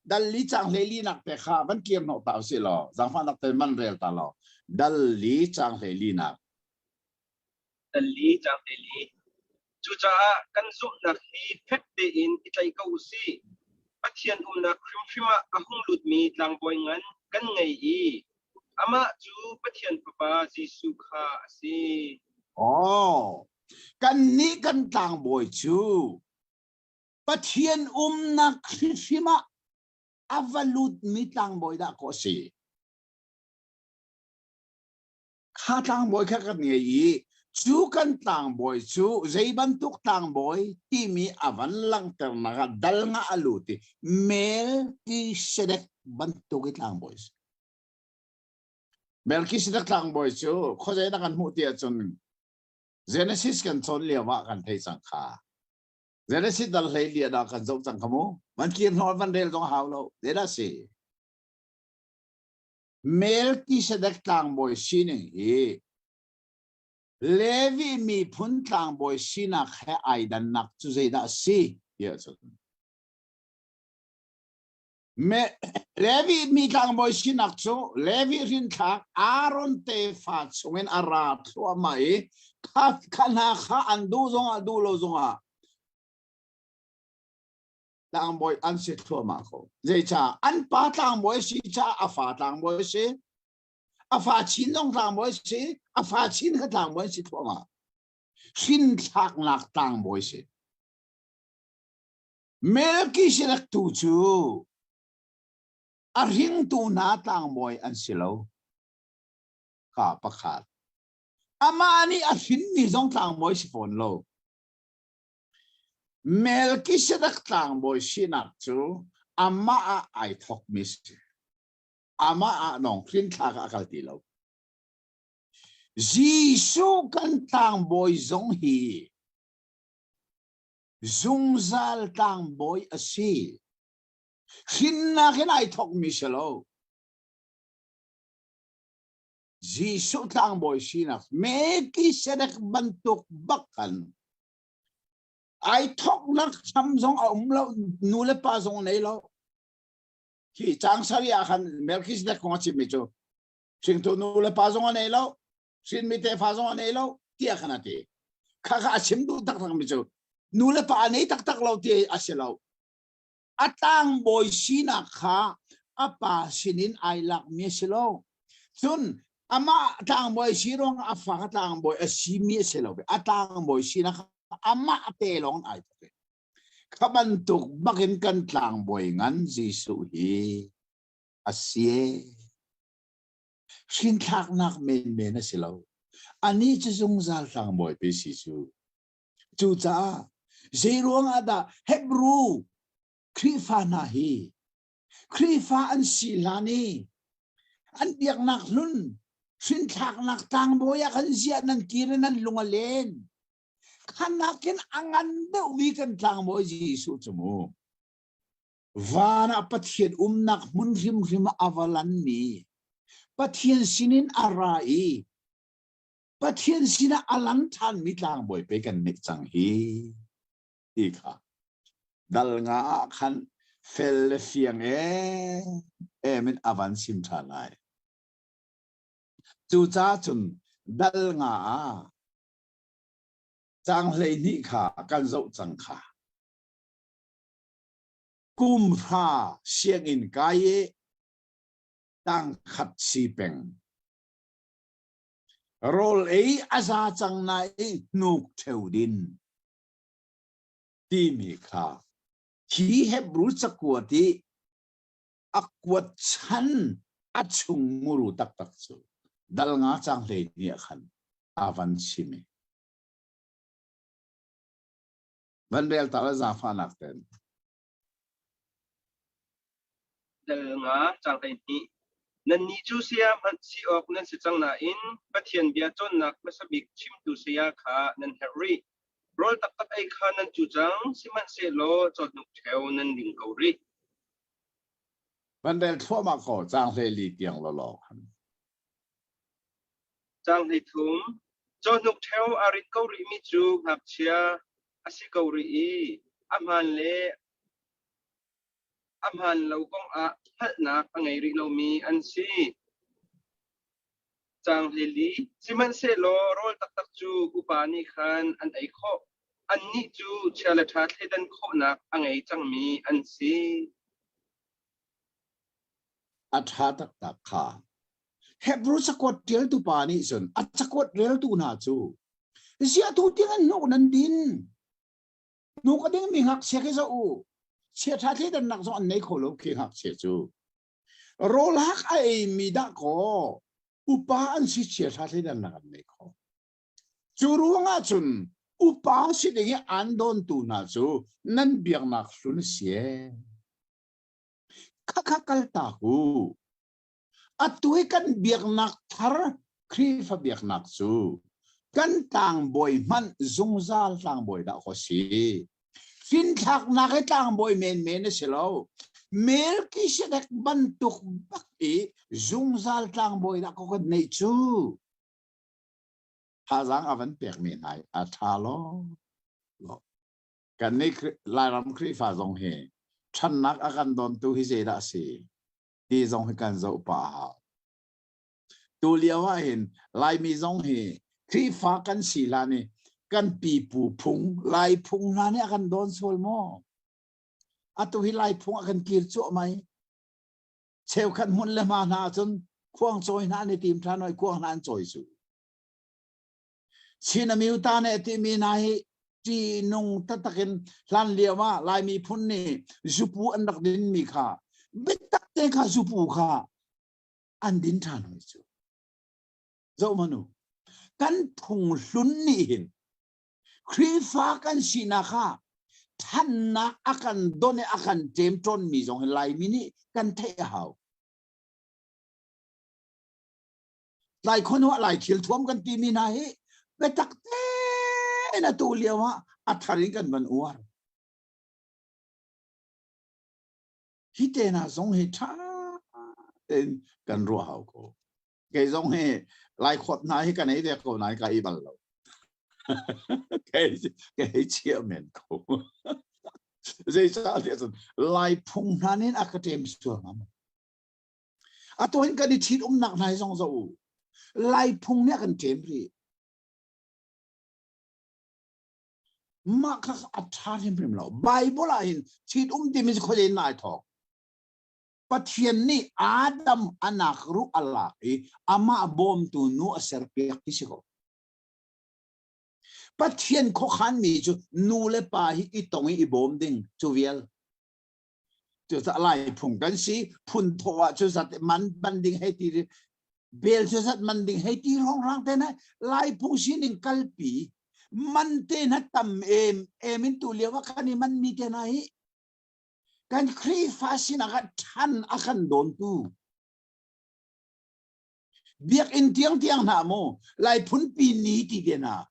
dali chang leli nak pe kha ban kiam no taw sila zang fa nak te man rel ta lo dali chang leli nak dali chang leli chu cha kan zu na hi phek de in itai ka usi pathian na khrimfima ahung lut mi tlang boy ngan kan ngai I ama chu pathian papa Jisu kha si kan ni kan tlang boy chu pathian na khrimfima avalut mi tlang boy da ko si kha tlang boy kha kan ngai chu kan tlang boy chu zeibantuk tlang boy ti mi avan lang ter na dal nga aluti Melkisedek bantuk tlang boy Melkisedek tlang boy chu khojai na kan mu ti chun Genesis kan chon lewa kan thei chang kha Genesis dal hlei lia da kan zong chang khamu man kir hol van del dong haw lo de da si Melchizedek tlang boy sining hi Levi mi phun tlang boy sinak he aidan nak chu zeida si ya chu Levi mi tlang boy sinak chu Levi rin thak Aaron te fa chungen ara thua mai kha khana kha andu zonga du lo zonga tlang boy an se thua ma ko zai cha an pa tlang boy si cha afa tlang boy si afa chin long tlang boy si afa chin kha tlang boy si thua ma sin thak nak tlang boy si Melchizedek tu chu a ring tu na tlang boy an silo ka pakhat ama ani a hin ni zong tlang boy si phone lo Melchizedek tlang boy sinak chu ama a ai thok mis ama a nong khin thak a kal ti lo Jisu kan tlang boy zong hi zungzal tlang boy asi khin na khin ai thok mis lo Jisu tlang boy sinak Melchizedek bantuk bakan ai thok nak cham zong lo nu le pa zong nei lo ki chang sari a khan Melchizedek ko chi mi chu sing tu nu le pa zong nei lo sin mi te fa zong nei lo ti a khana ti kha kha chim du tak tak mi chu nu le pa nei tak tak lo ti a se lo atang boy sina kha apa sinin ai lak mi se lo chun ama tang boy sirong afa tang boy a si mi se lo atang boy sina ama apelong ay kabantuk bakin kan tlang boy ngan Jisu hi asye sin thak nak men na silaw ani chung zal tlang boy pe Jisu chu cha zerong ada Hebrew krifa na hi krifa an silani an diak nak nun sin thak nak tang boy kan zia nan kirenan lungalen Kanakin angan daw wikan tlang mo Jisu mo. Vana pathian nak munrim avalan ni. Pathian sinin arai. Pathian sina alantan mitlang boy pekan mitang hi. Ika. Dal nga kan fel fiang min avan sim tanay. Tu cha chun dal nga Chang lei ni kha kan zo chang kha kum pha siang in kai tang khat si peng rol ei aza chang nai nuk theu din ti mi kha hi Hebrew chakwati akwat chan achung muru tak tak chu dal nga chang lei ni khan avan simi Van bel tala zafa nakten. Dal nga chang kai ni nan ni chu sia man si ok nan si chang na in pathian bia chon nak masabik chim tu sia kha nan Harry rol tak tak ai kha nan chu chang siman se lo chot nuk theu nan ding ko ri Van bel thua ma ko chang le li tiang lo lo. chang hei thum chot nuk theu arit ko ri mi chu hap chia asi ko ri amhan lo kong a hat nak angai ri lo mi an si chang heli siman se lo rol tak tak chu upani khan an ai kho an ni chu chala tha thledan kho nak angai chang mi an si Atha tak tak kha. Hebrew sakot tel tu pa ni son at sakot rel tu na chu. Siya tu tingan no nan din. No ka ding mi ngak se ke sa u. Siya tha thledan nak so an nei kho lo ke ngak se chu. Rol hak ai mi da ko. Upa an si siya tha thledan nak an nei kho. Churu nga chun upa si dingi andon tu na chu nan biak nak sun siya. Kakakal tahu. Atuhi kan biak nak thar krifa biak nak su. Kan tang boy man zungzal tang boy da ko si. Fin thak nak tang boy men silo. Melchizedek bantuk bak dung zal tlang boy la ko nei chu ha zang avan pek mi nai a tha lo kan nei la ram kri fa zong he chan nak akan don tu hi je da si ti zong he kan zo pa tu liawa hin lai mi zong he kri fa kan si la ni kan pi pu phung lai phung na ni akan don sol mo atu hi lai phung akan kir chu mai cheu khan mun le ma na chun khuang choi na ni tim tha noi khuang nan choi su china miu ta ne ti mi na hi ti nung ta takin lan liawa lai mi phun ni zupu an dak din mi kha bit tak te kha zupu kha an din tha noi chu zo manu kan phung hlun ni hin khri fa kan sina khaท่านนะอาการโดนอาการเจมจนมีสองลายมินิกันเทะหาวหลายคนว่าหลายขิลท่วมกันตีมีนายไปตักเต้นะตัวเลียวว่าอัฐริกันมันอวรฮิเตนะสงเหตุเต็นกันรัวหาวก็แกสงเหตุหลายคนนายกันไหนเด็กคนนายก็อีบัลเราแกเชี่ยวเหม็นเขาZij zei dat lai phung nanin academic store nam. Ato hin kan dit nak nai song so. Lai phung ne kan temri. Ma ka atha temri lo. Bible la hin thit ti mi ko le nai thok. Pathian ni Adam anak ru Allah ama bom tu nu aser pek ti siko. Pathian ko khan mi chu nu le pa hi I tong I bom ding chu vial chu sa lai phung kan si phun thowa chu sat man banding he ti bel chu sat man ding he ti rong rang te na lai phung si ning kalpi man te na tam in tu lewa khani man mi te na hi kan khri fa sin aga than akan don tu biak in tiang na mo lai phun pi ni ti de na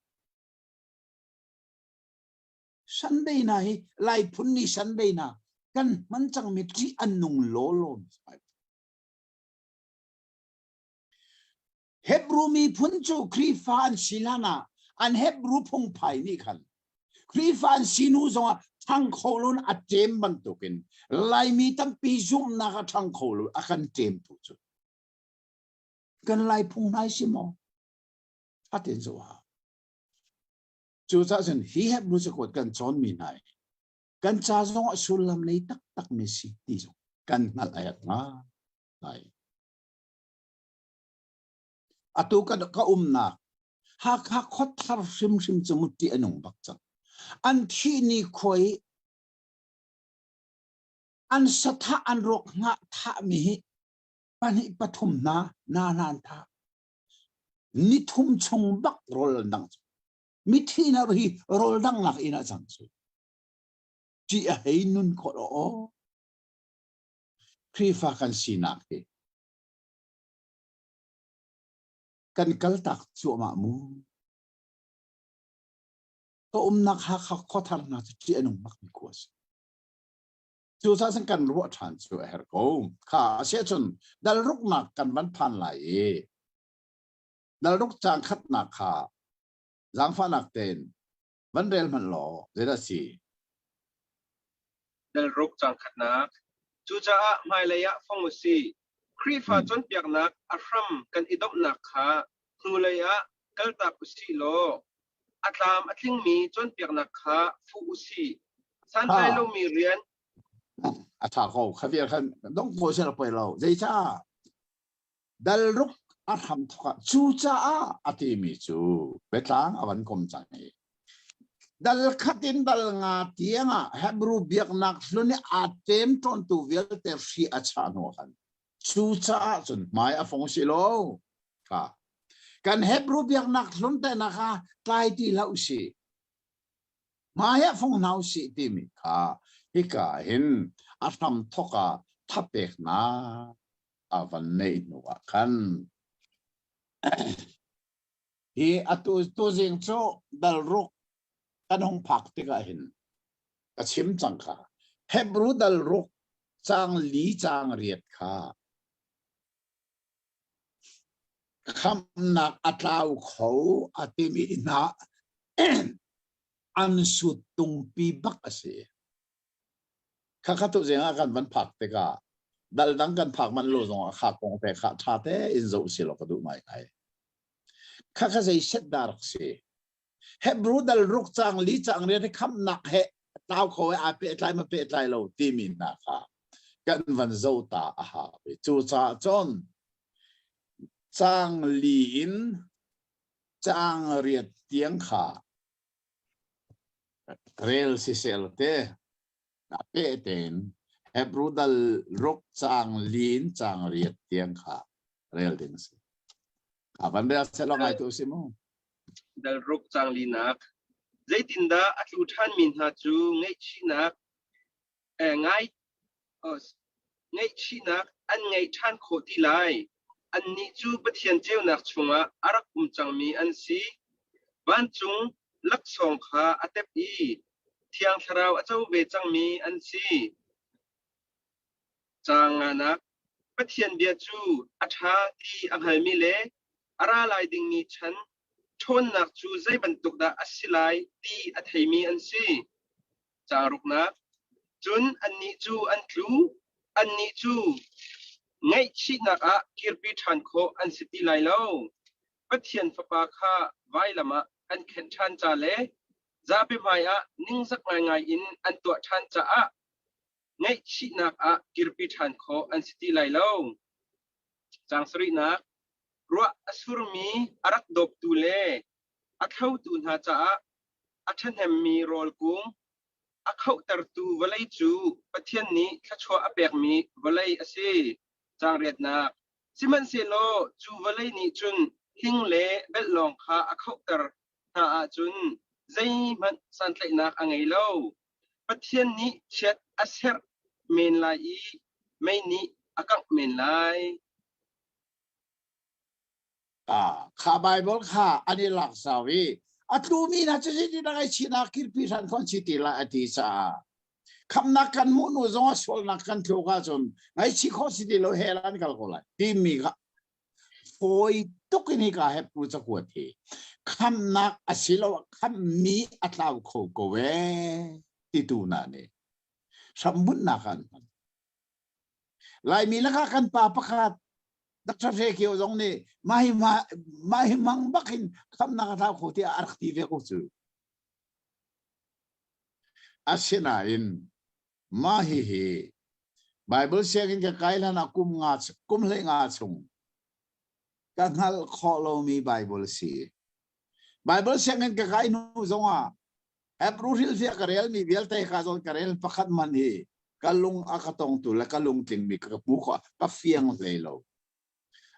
Sunday na hi lai phun ni Sunday na kan man chang mi tri anung lo Hebrew mi phun chu khri fan silana an Hebrew phung phai ni khan khri fan sinu zonga thang kholon atem ban token lai mi tam pi zum na ka thang kholo akan tem tu chu kan lai phung nai simo aten zo ha chú cha sen hi heb nu se kot kan chon mi nai kan cha zong asul lam nei tak me si ti zo kan ngal ayat na nai atu ka na ha khot thar sim chumuti anong bak cha an thi ni khoi an satha an rok nga tha mi pani pathum na nan tha ni thum chung bak rol dang Mithi na hi rol dang nak ina chang su ji a hei nun ko o khri fa kan sinak he kan kal tak chu ma mu to nak ha kho thar na chi anung mak mi ko chu sa sang kan ro than chu her ko kha se chun dal ruk nak kan ban phan lai dal ruk chang khat na kha Giang pha nạc tên vấn đề mình lo thế là gì dal ruk chang khat nak chu cha mai le ya phong si khri fa chon piak nak afram kan idop nak kha nu le ya kal ta ku si lo atlam atling mi chon piak nak kha fu si san tai lo mi rian thà khâu khai việc khai đông phố sẽ là phải lâu dây cha dal ruk tham thoa chu cha ati mi chu betlang awan kom chang ni dal khatin dal nga tianga Hebrew biak nak luni atem ton tu vel ter si acha no kan chu cha chun mai a phong si lo ka kan Hebrew biak nak lun te na kha tai ti lau si mai a phong nau si ti mi kha hi ka hin a tham thoka thapek na awan nei no kan hi atu tu jing cho dal ruk kan hong phak te ka hin ka chim chang kha Hebrew dal ruk chang li chang riat kha คำนักอัตราเขาอัติมีนะอันสุดตรงปีบักเสียข้าข้าตัวเองกันวันผักแต่ก็ดัลดังกันผักมันโลซงข้ากงแต่ข้าชาเตอินโซสิโลกดูไม่ไอข้าข้าจะเช็ดดาร์กเสียเฮบรูดัลรุกจังลีจังเรียนคำนักเฮตาวเขาอาเปตไลมาเปตไลเราตีมินนะค่ะกันวันโซตาอาหาไปจูจ่าจนจังลีนจังเรียดเตียงขาเรลซิเซลเตนับเป็นเฮบรูดัลรุกจังลีนจังเรียดเตียงขาเรลดิงส์อาวันเดียวเสร็จแล้วไงตัวสิโมดัลรุกจังลีนักใจตินดาอัตลุทันมินหาจูไงชินักไงไงชินักอันไงท่านโคติไลอันนี้จูปะเทียนเจ้านักชงอารักกุมจังมีอันซีบ้านจุงลักสองขาอัตเอีเทียงทราวเจ้าเวจังมีอันซีจางนักปะเทียนเบียจูอัฐาตีอังไหมีเลอาราลายดิงมีฉันชนนักจูใจบรรทุกดาอัศไลตีอัฐไหมีอันซีจารุกนักจุนอันนี้จูอันคลูอันนี้จูไงชินักอะกิรปิทันโคอันสติไลโลปะเทียนฟปาคาไวละมะอันเข็นทันจาเลจะไปไม่อะนิ่งสักไงอินอันตัวทันจะอะไงชินักอะกิรปิทันโคอันสติไลโลจางสรินักรัวอสุรมีอารักดบตูเลอักเข้าตูนหาจะอะอัทันแฮมมีโรลกุงอักเข้าตรตูวลัยจูปะเทียนนี้ขชัวอเปกมีวลัยอซีจางเรียดนักสิมันเซโลจูวลัยนี้จุนหิงเลเบลลองคาอักเข้าตรหาจุนใจมันสันตินักอังไงโลปะเทียนนี้เช็ดอัศร์เมนไลไม่นี้อักเมนไลข้าไบเบิลข้าอันนี้หลักสาวีอัตลูมีนะจะสิที่นักชินักคิดพิชันคนชิติละอธิษาคำนักกันมุนุจงสวลนักกันเที่ยวกันจนไงชิคอสิติโลเฮลันกัลโกไลทีมีก็โอยตุกินิกาเฮปูจะกวดทีคำนักอสิโลคำมีอัตลาวโคโกเวติตูนานีสมบุญนักกันลายมีนักกันป่าประกาศดักทรเฟกิโอตรงนี้ไม่มังบักินคำนักท่าโคที่อาร์ติเวกุซูอาเซนาอินมาฮิฮิไบเบิลเสียงกันไกลแล้วนะกุมเลงาชงกันฮัลคอโลมีไบเบิลเสียงกันไกลนู้จงอ่ะเอปรูริลเสียกระเรลมีเวลเตะข้าจงกระเรลประคัดมันฮีกัลุงอากาตงตุและกัลุงติงมีกับมุขกับเฟียงเลยโล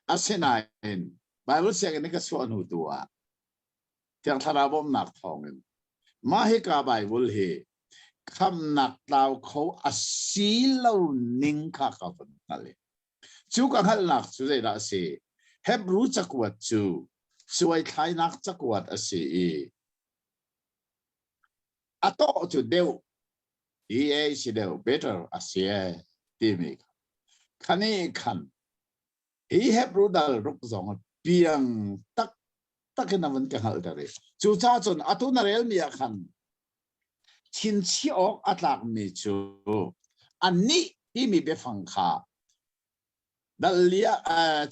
อาเซนาอินไบเบิลเสียงกันก็สวนหูตัวที่อังทาราบมนักทองกันมาฮิกาไบเบิลฮีคำนักดาวเขาอาศิลานิงข้ากับนั่นเลยจูกันหันนักจูได้ละสิเฮบรู้จักวัดจูสวยคล้ายนักจักวัดอาศิอัตโตจูเดียวสิเดียว better อาศิทีมีคันนี้คันเฮบรู้ดัลรุกซองเพียงตักนับวันกันหันเลยจูจ้าจนอัตุนาเรลมีคันชินชีออกอัตลักษณ์มีจูอันนี้ที่มีเบฟังค่าดัลลี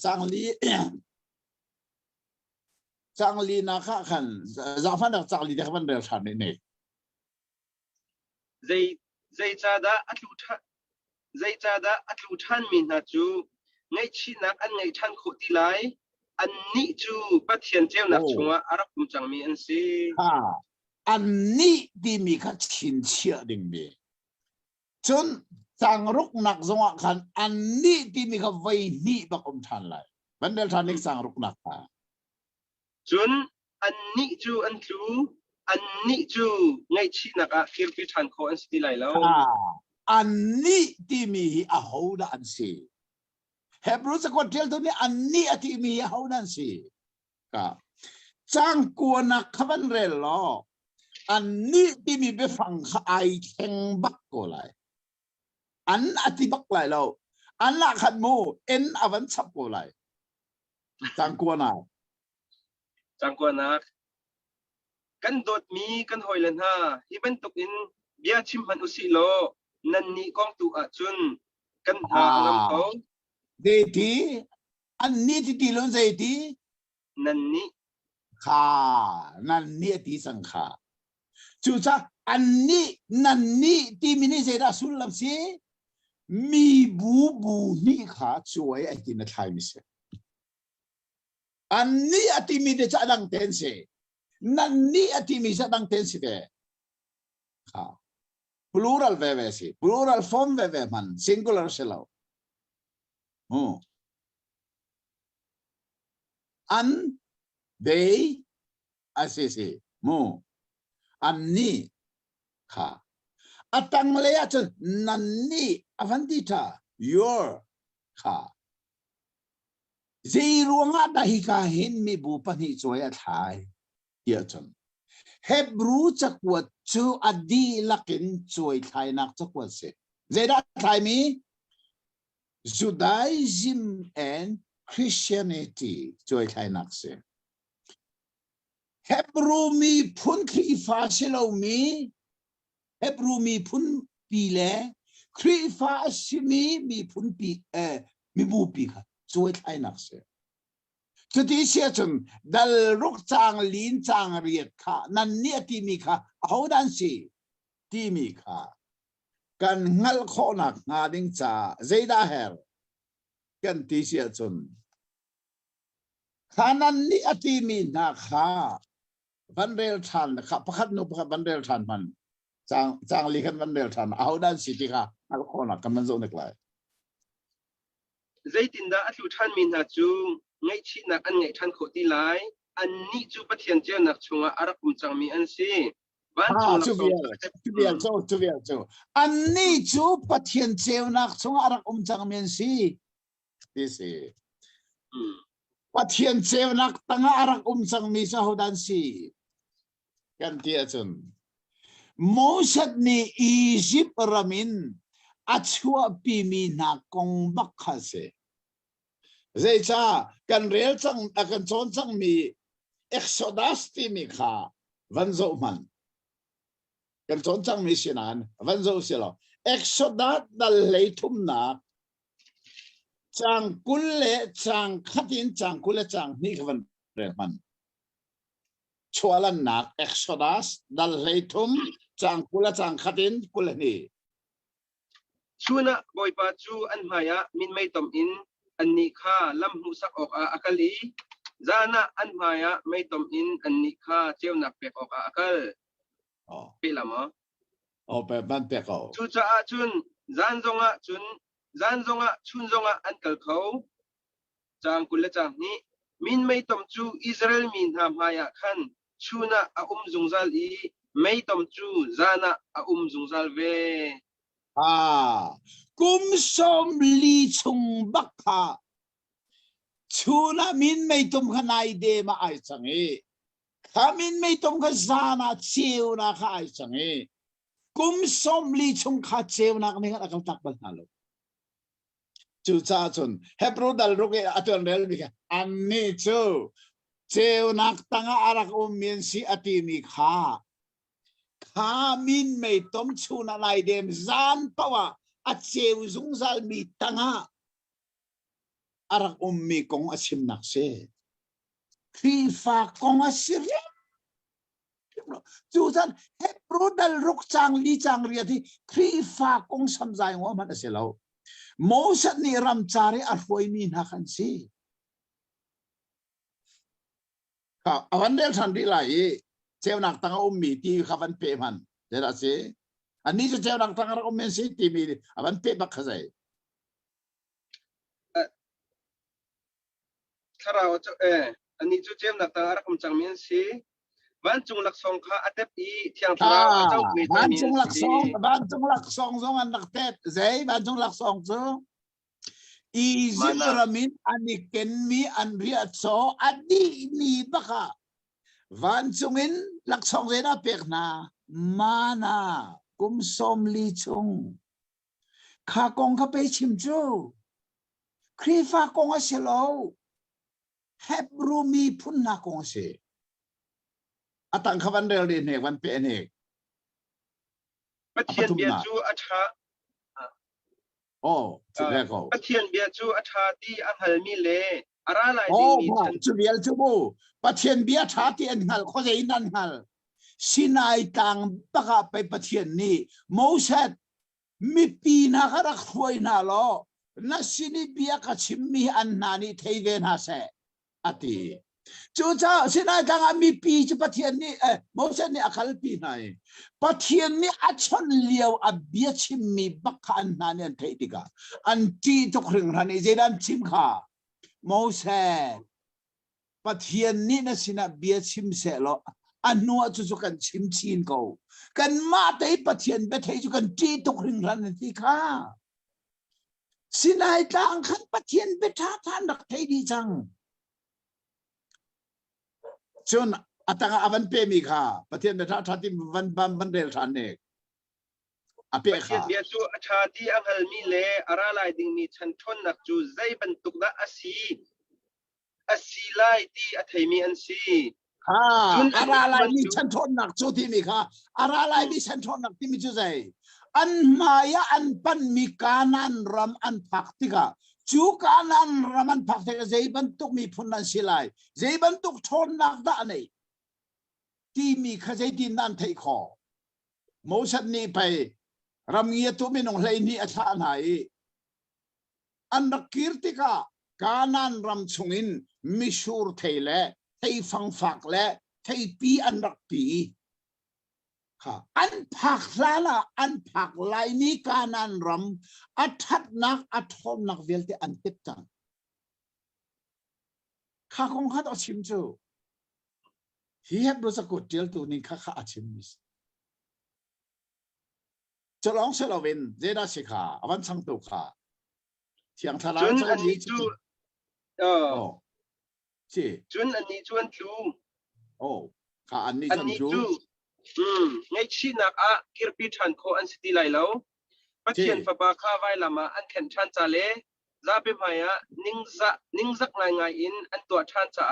จางลีนะคะขันจางฟันดักจางลีเด็กมันเดือดฉันนี่ใจจ้าดาอัตลุทันมินหาจูไงชินักอันไงท่านโคติไลอันนี้จูปะเทียนเจ้านักชงอารักกุมจังมีอันซีอันนี้ที่มีข้าชินเชื่อดิ่งมีจนจังรุกนักสงขันอันนี้ที่มีข้าไว้นี่บักอมทันเลยบันเดลทันนิกสังรุกนักจนอันนี้จูอันครูอันนี้จูไงชินักอะคิรพิทันโคอันสติไลแล้วอันนี้ที่มีอาหูดอันซีเฮบรูสกอตเทลตัวนี้อันนี้ที่มีอาหูดันซีก็จังกวนนักขบันเรลล้ออันนี้ที่มีไปฟังไอแข่งบักก็เลยอันอธิบักเลยเราอันละขันโมเอ็นอวันชับก็เลย จังกวนอ่ะ จังกว่านักกันโดดมีกันหอยเลนฮะที่เป็นตุกินเบียชิมหันอุสิโลนันนี่กองตัวจุนกันหาอารมณ์เขา เดทีอันนี้ที่ตีล้นใจที นันนี่ ค่ะนั่นนี่ที่สังขาจู่จ้าอันนี้นั่นนี่ที่มินิเจราสุลลัมซีมีบูนี่ค่ะช่วยไอ้ที่นั่นไทยมิเสอันนี้อติมีเดชะดังเทนเซนั่นนี่อติมีจะดังเทนเซเดค่ะ plural เวเวสิ plural form เวเวมัน singular เสลาอัน they อาเซเซอันนี้ค่ะอัตังเลยอาจจะนั่นนี่อวันติตา your ค่ะจีรวงอาดาฮิกาเห็นมีบุปนิจอยทายเยอะจนเฮบรูจักวัดจูอดีลักินจอยทายนักจักวัดเสเจด้าทายมี Judaism and Christianity จอยทายนักเสเฮบรูมีพุนครีฟาเชลามีเฮบรูมีพุนปีเล่ครีฟาชิมีพุนปีมีบูปีค่ะจอยทายนักเสจุดที่เชื่อจนดัลรุกจางลินจางเรียดค่ะนั่นเนี่ยที่มีค่ะเอาดันสิที่มีค่ะกันงัลโคนักงาดิงจ่าเจด้าเฮลกันที่เชื่อจนขานั่นเนี่ยที่มีนะค่ะบันเดลทันค่ะพักนุพักบันเดลทันมันจางลีกันบันเดลทันเอาดันสิที่ค่ะงัลโคนักกันมันโซนกลายใจตินดาอัตุท่านมีนาจูไงชีนักอันไงท่านโคตีไลอันนี้จูปะเทียนเจ้านักชงอารักมุจังมีอันซีบ้านจูนักสงจุเบียลอันนี้จูปะเทียนเจ้านักชงอารักจังมีอันซีที่สิปะเทียนเจ้านักตั้งอารักจังมีสาวดันซีกันที่อาจารย์โมสัดนี่อียิปต์รามินอัจฉริปีมีนักกงบักข้าเสเจ้ากันเรียลจังกันชนจังมีเอ็กโซดัสที่มีข้าวันโจมันกันชนจังมีสินันวันโจเสลาเอ็กโซดัสดัลเลยทุ่มนักจังกุลเลจังขัดินจังกุลเลจังนี่คือวันเรียมันชัวร์ลันนักเอ็กโซดัสดัลเลยทุ่มจังกุลจังขัดินกุลนี่ชูนะบอยปาจูอันมายะมินไม่ตอมอินอันนี้ข้าลำหูสักออกอาคลีจานะอันมายะไม่ตอมอินอันนี้ข้าเจ้านักเปกออกอาคลเปล่ามะเปบ้านเปกเอาจูจ้าจุนจานจงอ่ะจุนจานจงอ่ะชุนจงอ่ะอันเกิดเขาจางกุลจางนี้มินไม่ตอมจูอิสราเอลมินทำมายะขันชูนะอาจงซัลอีไม่ตอมจูจานะอาจงซัลเวกุมสมลีชงบักค่ะชูนามินไม่ตุ้มขนายเดมาไอสังเอขามินไม่ตุ้มขซานาเชียวนะค่ะไอสังเอกุมสมลีชงขาเชียวนะกันนี่กันอักตักบัลนาโลจูจ้าจุนเฮปรูดัลรุกอัตุนเรลบิกอันนี้จูเชียวนักตั้งอารักมีนสีอติมีค่ะข้ามินไม่ต้มชูนอะไรเดมจานปะวะอาเจียวจงซัลมีตั้งอารักมีกงอาชิมนักเสครีฟากงอาศิริจูจันเฮปรูดัลรุกจางลีจางเรียที่ครีฟากงสัมใจว่ามันเสลาโมสันนี่รำจารีอาฟอยมีนักขันซีข้าวันเดียวทันทีไรเจ้านักตั้งมีที่ขับันเปมันเดี๋ยวสิอันนี้จะเจ้านักตั้งรักมีสิที่มีขับันเปบักขใจถ้าเราจะอันนี้จะเจ้านักตั้งรักมีจังมีสิบ้านจงหลักสองข้าอัตบีเที่ยงทราเจ้ามีบ้านจงหลักสองบ้านจงหลักสองสองอันนักเตะใจบ้านจงหลักสองสองอีจิปรามินอันนี้เก็นมีอันเรียดโซอันนี้มีบักค่ะวันจงอินหลักสองเจน่าเปียกนามานากุมสมลีชงข้ากงข้าไปชิมจูครีฟากงอาเชลโล เฮบรูมีพุ่นนักองเสอตังขวันเรลเนกวันเปเนก ประเทียนเบียจูอัชา โอ้จุดแรกก็ ประเทียนเบียจูอัชาที่อันหัลมีเลอะไรหลาย โอ้ ดิ้งมี โห ฉัน จุดเบียลจุบูปะเทียนเบียชาที่อันหัลเขาจะอินันหัลสินายตังปะกะไปปะเทียนนี่โมเสสมีปีนักรักหวยนาล้อนักสินิเบียกชิมมีอันนานี่เทเวนฮาเซอติจูจ้าสินายตังมีปีจะปะเทียนนี่โมเสสนี่อักขลปีไหนปะเทียนนี่อัชนเลียวอับเบียชิมมีบักขันนานี่อันเทติกาอันจีตุกรึงรันนี่เจดันชิมขาโมเสสปะเทียนนี่นะสินะเบียชิมเสลออันนัวจุกันชิมชีนเขากันมาแต่ปะเทียนไปเทจุกันจีตุกรึงรันนี่ที่ข้าสินายต่างขันปะเทียนไปท่าทานดักเทดีจังจนอัตงอาวันเปมีข้าปะเทียนไปท่าทานที่วันเดลทานเอกอเป ประเทีย ข้าน เบียจูอัชาที่อันหัลมีเลอะไรหลายดิ้งมีฉันทนนักจูใจบรรทุกละอาศีไลที่อัฐมีอันซีอะไรมีฉันทนหนักจุดที่มีข้าอะไรมีฉันทนหนักที่มีจุดใจอันมายาอันปันมีกานันรำอันพักติกาจูกานันรำอันพักติกาใจบรรทุกมีพุนนันสิไลใจบรรทุกทนหนักได้นี่ที่มีข้าใจดินนันไทยขอโมชันนี่ไปรำเงียตุมินองเลยนี่อัฐานไหนอันนักกิรติกากานันรำชงอินมิชูร์ไทยและไทยฟังฝักและไทยปีอันรักปีค่ะอันผักลาละอันผักลายนี้การนันรำอัฐนักอัฐมนักเวลที่อันติดจังข้าคงข้าต้องชิมจูฮีเฮบรู้สักกดเจลตัวนี้ข้าอาชิมมิสจะลองเซลวินเจด้าสิค่ะอวันสังตุค่ะเที่ยงทลายจะนี้จูจีจุนอันนี้จวนจู โอ้ข้าอันนี้ อัน จัน นี้ จู จูไงชีนักอะกิรปิชันโคอันสติไลแล้วประเทียนฟ้าบาข้าไว้ละมาอันแข่งชันจ่าเล่ซาเปมายะนิ่งซักไงอินอันตัวชันจ่า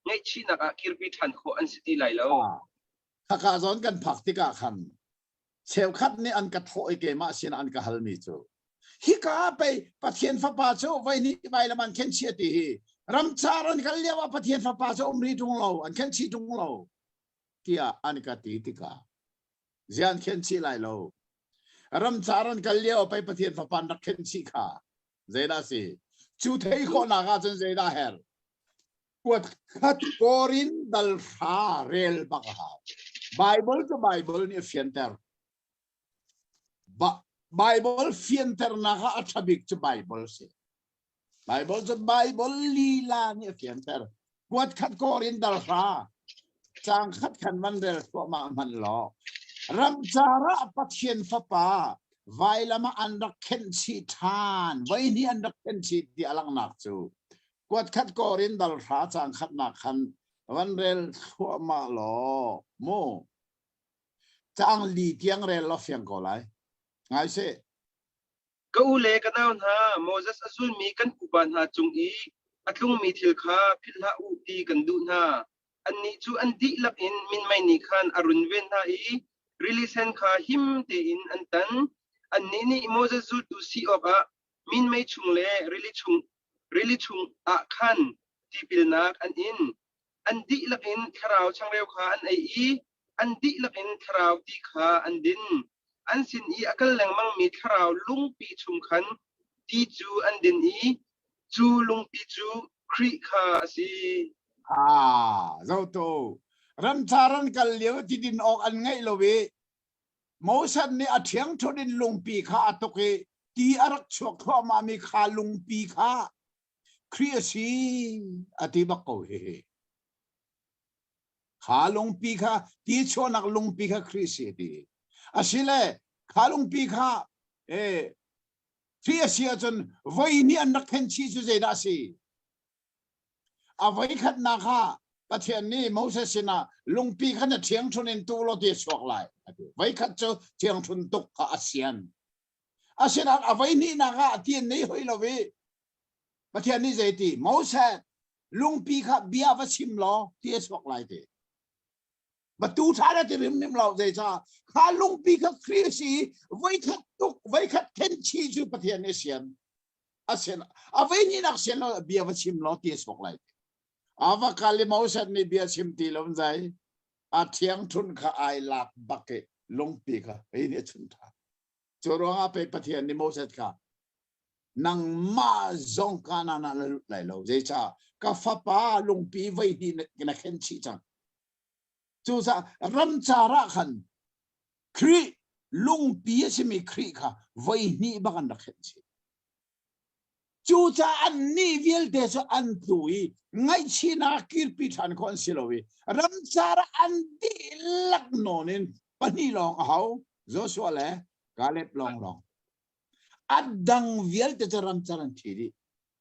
ไงชีนักอะกิรปิชันโคอันสติไลแล้วข้าข้าสอนกันผักที่กาขันเชลคัดนี่อันกระโถไอเกมาสินอันกระฮัลมีจูฮิกาไปประเทียนฟ้าบาโจไว้นี่ไว้ละมันเข็นเชียตีรำจารันกันเรียกว่าประเทียนฟ้าบาโจอมรีตรงเราอันเข็นชีตรงเราที่อันกระตีติกาเจียนเข็นชีไลเรารำจารันกันเรียกว่าไปประเทียนฟ้าบานักเข็นชีข้าเจด้าสิจุดเฮคนนักจนเจด้าเฮลกวดขัดกอรินดัลฟาเรลบักฮาไบเบิลก็ไบเบิลนี่เฟียนเตอร์ไบเบิลเฟียนเตอร์นักอัฐบิกจะไบเบิลสิไบเบิลจะไบเบิลลีลานี่เฟียนเตอร์กวดขัดกอรินดัลฟาจางขัดขันมันเดลตัวมามันล้อรำจาระปัทเชียนฟ้าป่าไว้ละมาอันรักเข็นชีทานไว้นี่อันรักเข็นชีที่อลังนักจูกวดขัดกอรินดัลฟาจางขัดนักขันวันเรลตัวมาล้อโมจางลีเตียงเรลล้อเฟียงก็ไรไงเซ่ก็อุเลกันเอาหน้าโมเสสอสุลมีกันอุบันหาจงอีอัตลุงมีทิลคาพิลาอุตีกันดูหน้าอันนี้จูอันดีลักอินมินไม่นิคันอรุณเวนหน้าอีริลิเซนคาหิมเตอินอันตันอันนี้นี่โมเสสดูซีออกะมินไม่ชุงเลริลิชุงอาคันที่พิลนักอันอินอันดีลักอินคราวช่างเร็วขาอันไออีอันดีลักอินคราวที่ขาอันดินอันสินอีอักแหลงมังมีคราวลุงปีชุมขันที่จูอันดินอีจูลุงปีจูคริขาสีเจ้าโตรำจารันกันเลี้ยวที่ดินออกอันไงโลเวโมสันนี่อาเทียงชดินลุงปีขาตุกตีอารักชกข้ามามีขาลุงปีขาครีสีอธิบักโกเฮขาลุงปีขาตีชวนักลุงปีขาครีสีดีอาศิเลขาลุงปีขาครีสีจนไว้นี่อันนักเห็นชีจุเจดาสีอาไว้ขัดนาคาประเทศนี้โมเสสนะลุงปีขันเทียงชนินตัวเราเดียสวกไลไว้ขัดเจอเทียงชนตุกอาเซียนอาไว้นี่นาคาที่นี่หอยเราเวประเทศนี้ใจดีโมเสส ลุงปีค่ะเบียร์ว่าชิมล้อที่สกไลเดบัตูท่าได้ที่ริมนิมเราใจจ้าข้าลุงปีค่ะคริสซีไว้ขัดตุกไว้ขัดเทนชีจูประเทศเนเซียนอาเซียนเอาไว้นี่นักเซียนเราเบียร์ว่าชิมล้อที่สกไลเดอาว่าคาลิมาอุสันนี่เบียร์ชิมตีลมใจอาเทียงทุนข้าไอหลักบักเกลุงปีค่ะไอ้เนี่ยชุนท่าจรวงอาไปประเทศนิมอุสันค่ะนังมาจงกานานาไหลเราใจจ้ากาฟป้าลุงปีไว้ที่นักเขียนชี้จังจูซารำจาระขันครีลุงปีสิมีครีค่ะไว้นี่บักันนักเขียนชี้จูซาอันนี้วิลเดชอันตุยไงชีนาคิรพิธานคอนซิลวีรำจาระอันดีลักโนนินปนีลองเอาโจชัวเล่กาเล็บลองอัดดังวิลเดชรำจาระทีดี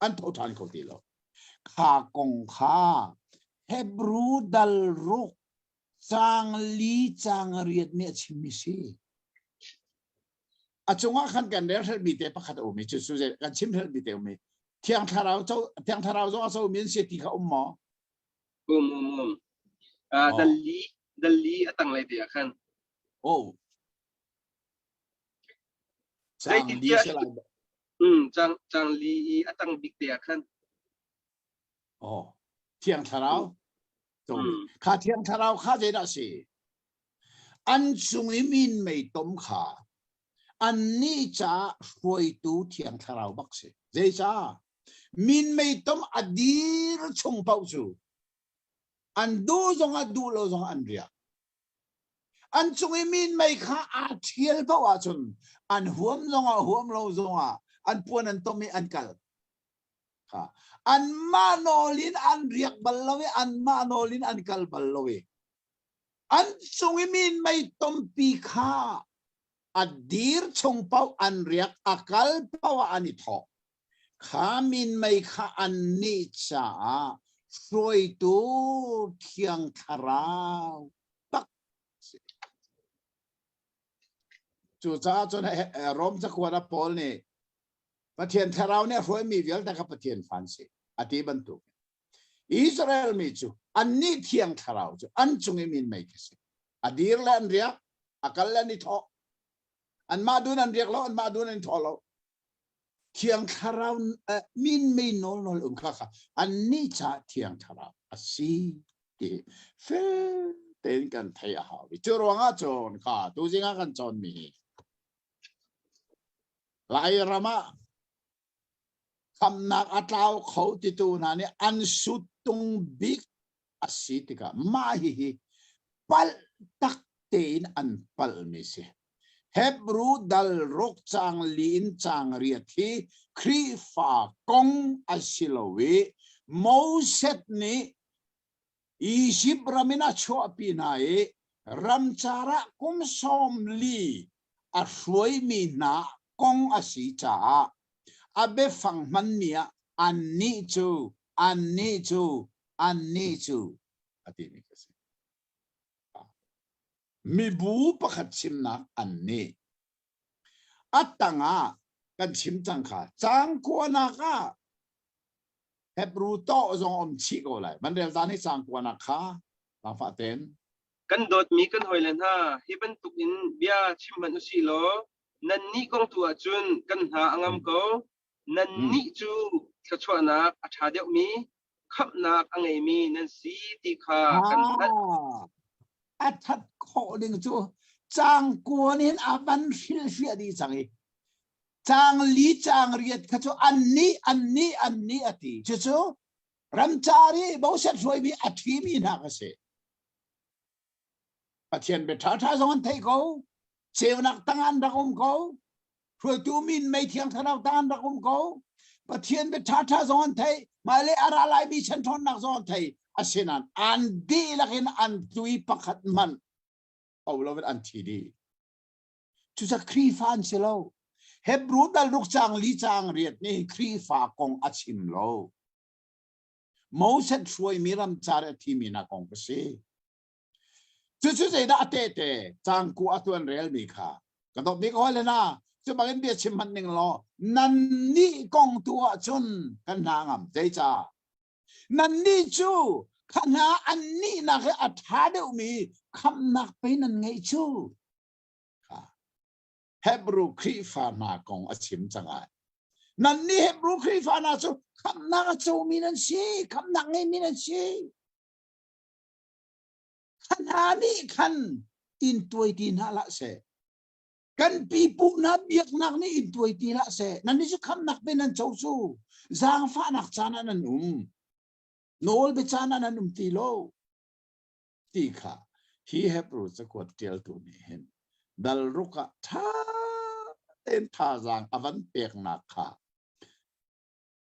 อันทุกท่านเขาตีเราข้ากงข้าเฮบรูดัลรุกจางลีจางเรียดเนี่ยชิมิซีอาจงว่าขันกันเดี๋ยวเธอมีแต่ประคัตอุมิจุดสุดเด็ดกันชิมเธอมีแต่อุมิเที่ยงทาราเจ้าเที่ยงทาราเจ้าเจ้ามีเสียติเขาหมอดัลลีตั้งไรเดียขันโอ้จางลีใช่ไหมจางลีตั้งบิ๊กเดียขันโอ้เที่ยงทาราตรงข้าเที่ยงทาราข้าจะได้สิอันสุงมินไม่ต้มขาอันนี้จะช่วยตู้เที่ยงทาราบักสิเจ้ามินไม่ต้มอดีตชงเป้าจูอันดูจงอันดูโลจงอันเรียอันสุงมินไม่ข้าอาเทียลเป้าอาจุนอันหัวมจงหัวมโลจงอันปวนอันต้มมีอันกัลค่ะอันมาโนลินอันเรียกบัลลวีอันมาโนลินอันกัลบัลลวีอันสุงมินไม่ต้มปีข้าอดีตชงเป้าอันเรียกอากาลเป้าอันนี้ทอข้ามินไม่ข้าอันนี้จะช่วยตู้เที่ยงทาราวตักจู่จ้าจนรมสักวันพอลนี่ประเทศทาราวเนี่ยช่วยมีเวลแต่กับประเทศฟันสิอธิบันตุอิสราเอลมีจูอันนี้เที่ยงทาราวจูอันจุงมินไม่คิดสิอดีตแล้วอันเรียกอากาลแล้วนี่ทออันมาดูนันเรียกแล้วอันมาดูนันทอแล้วเที่ยงทาราวมินไม่นอนค่ะอันนี้จะเที่ยงทาราวสิที่เฟเต็นกันไทยหาวิจารณ์ว่าจนค่ะตัวจริงกันจนมีหลายรามาคำนักอัตลาวเขาติดตัวนั้นเนี่ยอันสุดตรงบิ๊กอาศิติกามาฮิปัลตักเตนอันปัลมิเสเฮบรูดัลรกจางลีนจางเรียที่ครีฟากงอาศิลวีโมเสตนี้อียิปต์รามินาชัวปีนายรัมจาระกุมสมลีอาสวยมีนากงอาศิจ่าอาเบฟังมันเนี่ยอันนี้จูอันนี้จูอันนี้จูอธิมิกสิมีบูปะขัดชิมนักอันนี้อัตตังอากันชิมจังค่ะจังกัวนักเฮบรูโตจงอมชิโกเลยมันเรียกว่านี่จังกัวนักค่ะลาฟาเตนกันโดดมีกันหอยเลนฮะฮิบันตุกินเบียชิมมันอุสิโลนันนี่กงตัวจุนกันหาอังมโกนันนี่จูสะชวนักอาชาเดียวมีขับนักอังไงมีนันสีติขากันนันอัฐัดโคดึงจูจังกัวนี่อาบันฟิลฟิอดีจังอีจังลีจังเรียดขจูอันนี้อันนี้อันนี้อธิจูรัมจารีบ่เสร็จช่วยมีอธิมีนักเสปะเทียนเบท้าท้าสอนไทยเขาเซวนักตั้งอันดักอมเขาช่วยตูมินไม่เที่ยงทนักตั้งอันดักอมเขาปะเทียนเบท้าท้าสอนไทยมาเลยอะไรมีฉันทนนักสอนไทยอาเซนันอันดีลักเห็นอันตุยปักขัดมันเอาเราเป็นอันทีดีจุดครีฟานเชลล์เฮบรูดัลลุกจางลีจางเรียดนี่ครีฟากงอาชิมโลโมเสสช่วยมีรำจาระที่มีนักองกษีจุดใจได้เตะจางกูอัตวันเรียลมีค่ะกระทบมีก็เลยนะจะบางเบียชิมมันหนึ่งล้อนั่นนี่กองตัวจนกันนางใจจ้า นั่นนี่จูขณะอันนี้นะคืออัฐาเดวมีคำนักไปนั่นไงจูเฮบรูครีฟานากงอชิมจังไงนั่นนี่เฮบรูครีฟานาจูคำนักจูมีนั่นสิคำนักไงมีนั่นสิขณะนี้ขันอินตัวตีน่าละเสกันปีปุนับยักนักนี่อินตัวตีละเสนั่นนี่จะคำนักเป็นนั่นจูจูจางฟ้านักจานันนุ่มโนลเบจานันนุ่มตีโลตีค่ะฮีเฮบรูจะกดเกลตัวนี้เห็นดัลรุกะท่าเต้นท่าจางอวันเปียกนักค่ะ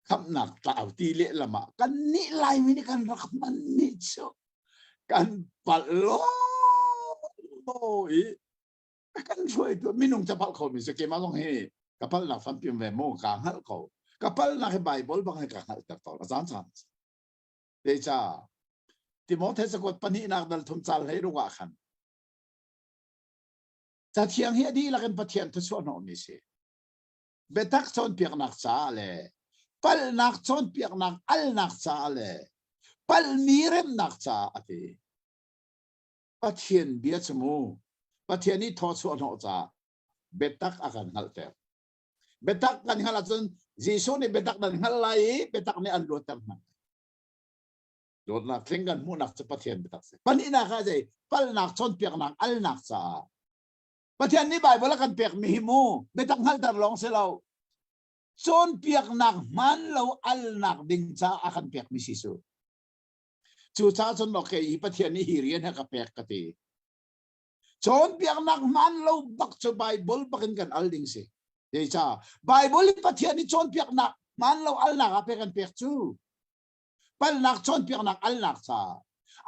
คำหนักกล่าวตีเละละมากันนี่ไล่ไม่ได้กันรักมันนี่เชียวกันปัดโลยกันช่วยตัวมินุงจะพัลเขามีสเกมาต้องให้กับพัลหนักฟันเปียมแวโมกางฮัลเขากับพัลหนักให้ใบบอลบางให้กางฮัลตัดต่ออาจารย์สันเดชาที่มอเทสกดปนินักดัลทุมจัลให้รู้ว่าขันจะเทียงเฮียดีละกันปะเทียนทุส่วนนมิสิเบตักชนเปียกนักซาเลปัลนักชนเปียกนักอัลนักซาเลปัลมีเรมนักซาอติปะเทียนเบียดสมูปะเทียนนี้ทอส่วนหัวจ้าเบตักอาการฮัลเตอร์เบตักกันฮัลจนจีซูนี่เบตักกันฮัลไลเบตักนี่อันรู้เต็มนักโดนนักเล่นกันมูนักจะปะเทียนเบตักสิปันนี้นักอะไรปัลนักชนเปียกนักอัลนักซาปะเทียนนี้ใบบอลกันเปียกมีหิมูเบตักฮัลตลองเสลาชนเปียกนักมันเราอัลนักดิ่งจ้าอาการเปียกมิซิสูจู่จ้าชนบอกแค่อีปะเทียนนี้ฮิเรียนให้กับเปียกกติชนเปียกนักมันเราบักจะใบบอลบักกันอัลดิ่งสิเดี๋ยวจ้าใบบอลปะเทียนนี้ชนเปียกนักมันเราอัลนักเปียกันเปียกจู่ปัลนักชนเปียกนักอัลนักจ้า